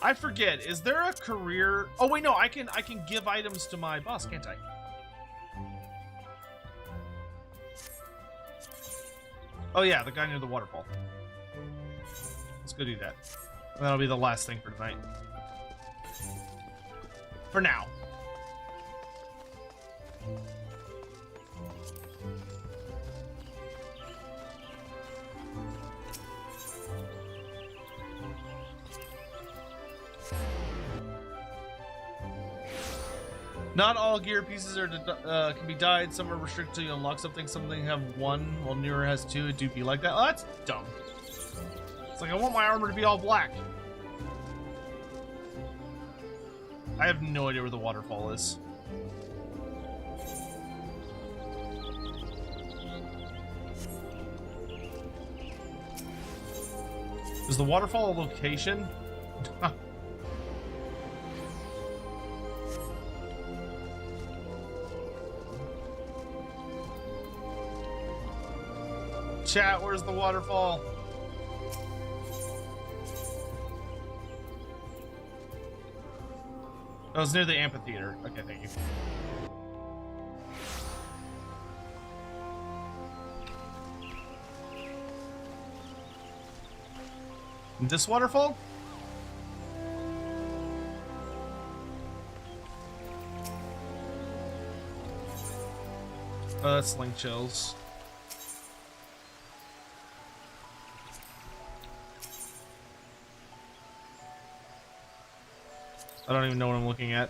I forget, is there a career? Oh wait, no, I can give items to my boss, can't I? Oh yeah, the guy near the waterfall. Let's go do that. And that'll be the last thing for tonight. For now. Not all gear pieces are can be dyed. Some are restricted till you unlock something. Something have one, while newer has two. It do be like that. Oh, that's dumb. It's like I want my armor to be all black. I have no idea where the waterfall is. Is the waterfall a location? Chat, where's the waterfall? Oh, it's near the amphitheater. Okay, thank you. This waterfall? Oh, that's Link Chills. I don't even know what I'm looking at.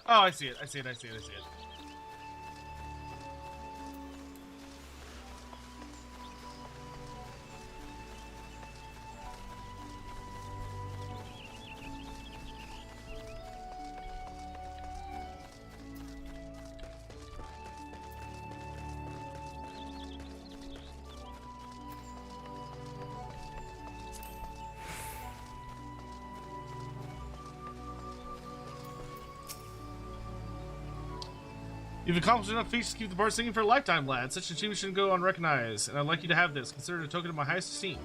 Oh, I see it. I see it. I see it. I see it. You've accomplished enough feats to keep the bar singing for a lifetime, lad. Such achievement shouldn't go unrecognized, and I'd like you to have this. Consider it a token of my highest esteem.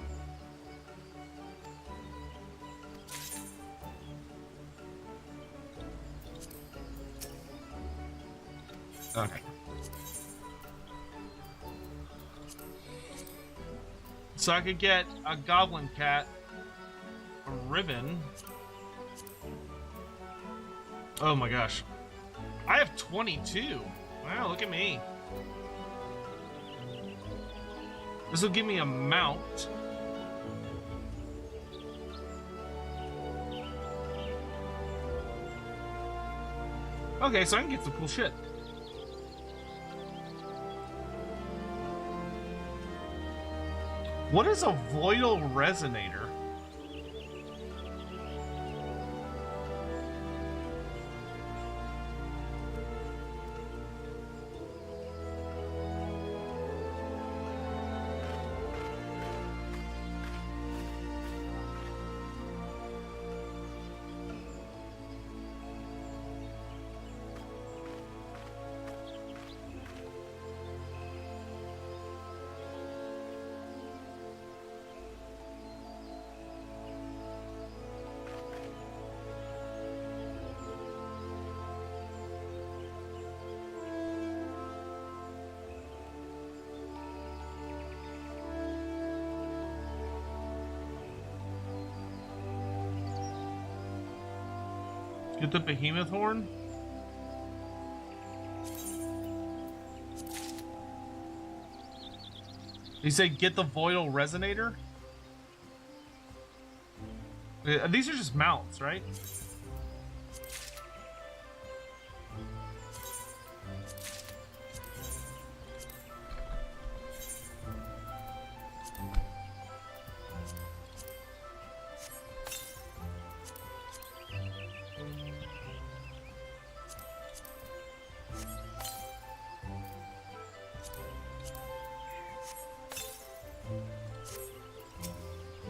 Okay. So I could get a goblin cat, a ribbon. Oh my gosh. I have 22. Wow, look at me. This will give me a mount. Okay, so I can get some cool shit. What is a voidal resonator? Get the behemoth horn? You say get the voidal resonator? These are just mounts, right?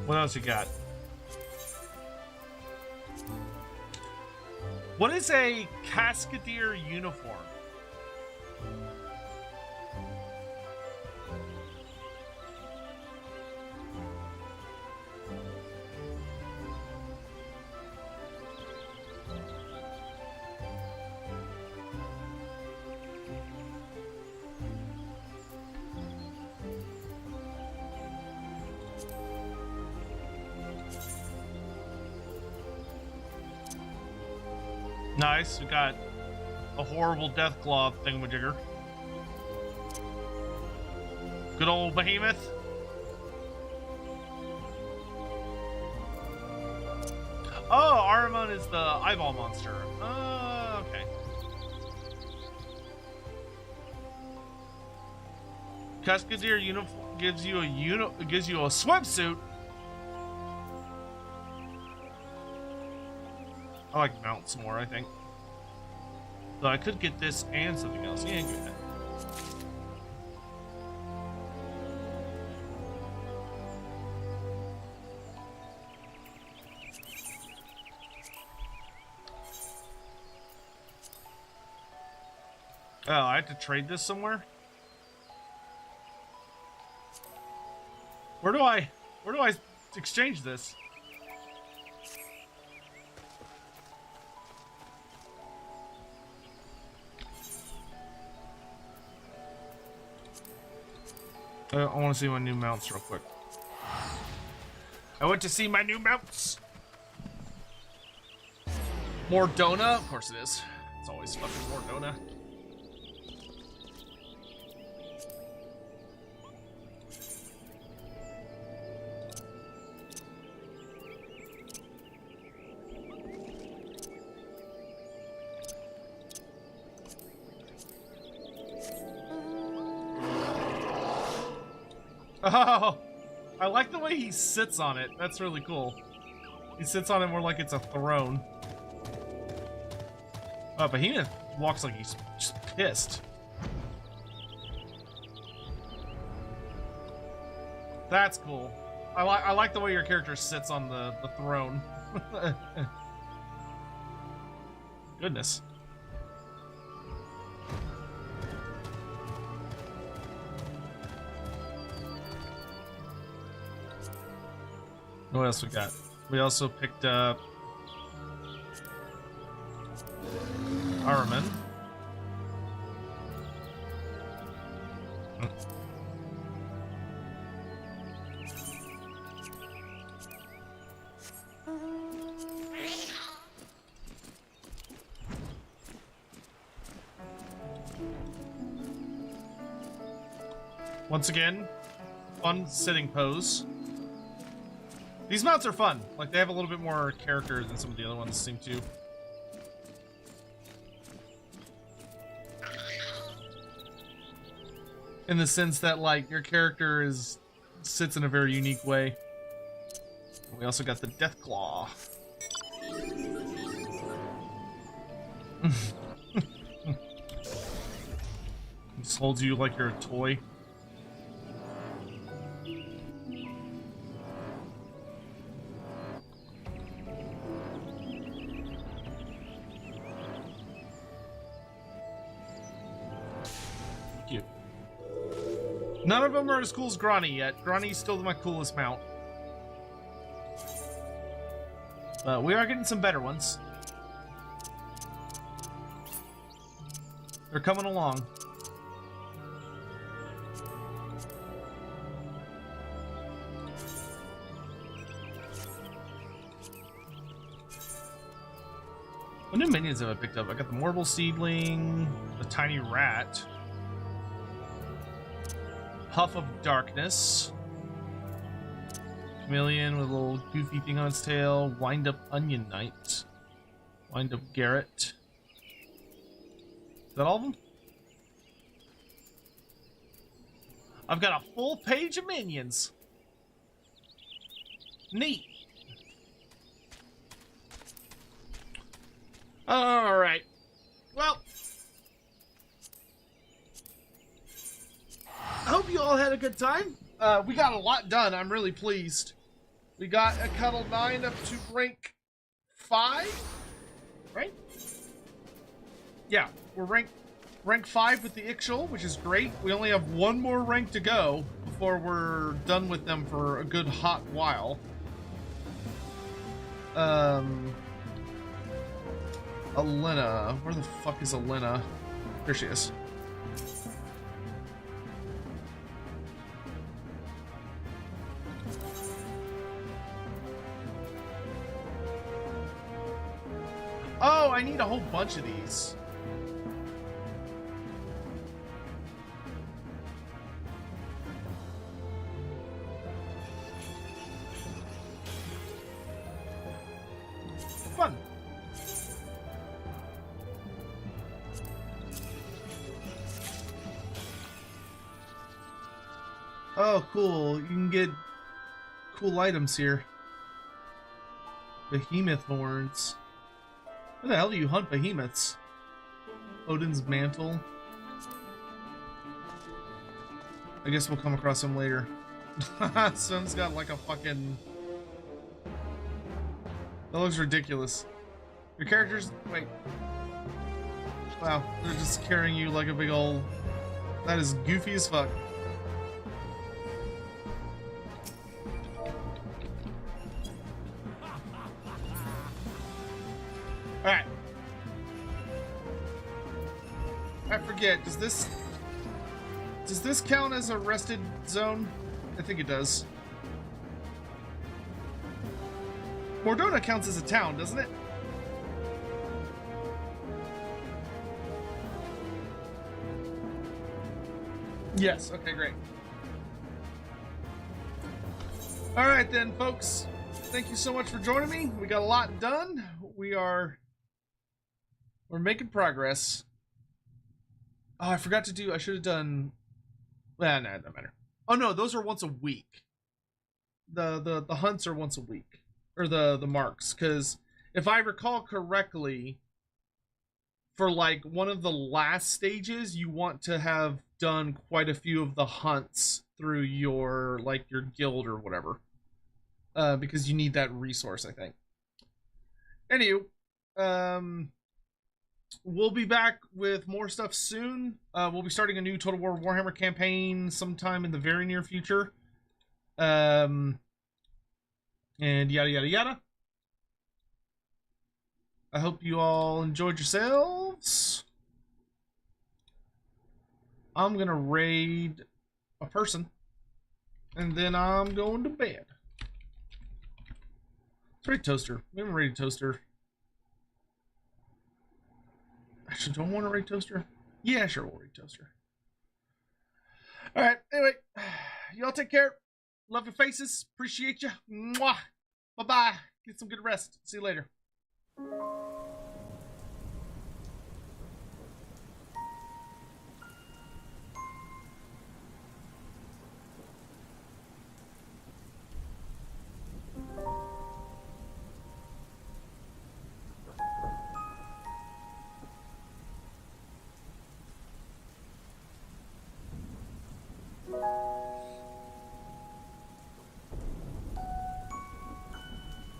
What else you got? What is a Cascadier uniform? Nice, we got a horrible Deathclaw thingamajigger. Good old behemoth. Oh, Aramon is the eyeball monster. Okay. Cascadier uniform gives you a swimsuit. I like mounts more, I think. So I could get this and something else. Yeah, get that. Oh, I have to trade this somewhere? Where do I exchange this? I want to see my new mounts real quick. I went to see my new mounts. More Dona? Of course it is. It's always fucking more Dona. Oh, I like the way he sits on it. That's really cool. He sits on it more like it's a throne. Oh, Behemoth walks like he's just pissed. That's cool. I like the way your character sits on the throne. Goodness. What else we got? We also picked up Araman. Once again, fun sitting pose. These mounts are fun. Like, they have a little bit more character than some of the other ones seem to. in the sense that like your character sits in a very unique way. We also got the Death Claw. Just holds you like you're a toy. Cute. None of them are as cool as Grani yet. Grani's still my coolest mount. But we are getting some better ones. They're coming along. What new minions have I picked up? I got the Mortal Seedling, the Tiny Rat, Puff of Darkness, Chameleon with a little goofy thing on its tail, Wind Up Onion Knight, Wind Up Garrett. Is that all of them? I've got a full page of minions. Neat. All right. Well, I hope you all had a good time. We got a lot done. I'm really pleased. We got Echatl 9 up to rank 5, right? Yeah, we're rank 5 with the Echatl, which is great. We only have one more rank to go before we're done with them for a good hot while. Elena. Where the fuck is Elena? There she is. Oh, I need a whole bunch of these. Fun. Oh, cool. You can get cool items here. Behemoth horns. Where the hell do you hunt behemoths? Odin's mantle. I guess we'll come across him later. Sun's got like a fucking... That looks ridiculous. Your characters... Wait. Wow, they're just carrying you like a big old... That is goofy as fuck. Alright. I forget, does this count as a rested zone? I think it does. Mordona counts as a town, doesn't it? Yes, okay, great. Alright then, folks. Thank you so much for joining me. We got a lot done. We're making progress. Oh, I forgot to do, I should have done, well, no, it doesn't matter. Oh no, those are once a week. The hunts are once a week. Or the marks, because if I recall correctly, for like one of the last stages, you want to have done quite a few of the hunts through your, like, your guild or whatever. Because you need that resource, I think. Anywho, we'll be back with more stuff soon. We'll be starting a new Total War Warhammer campaign sometime in the very near future. And yada yada yada. I hope you all enjoyed yourselves. I'm gonna raid a person, and then I'm going to bed. Let's raid Toaster. We haven't raided Toaster. Actually, do I want to raid Toaster? Yeah, sure, we'll raid Toaster. Alright, anyway, y'all take care. Love your faces. Appreciate you. Mwah. Bye-bye. Get some good rest. See you later.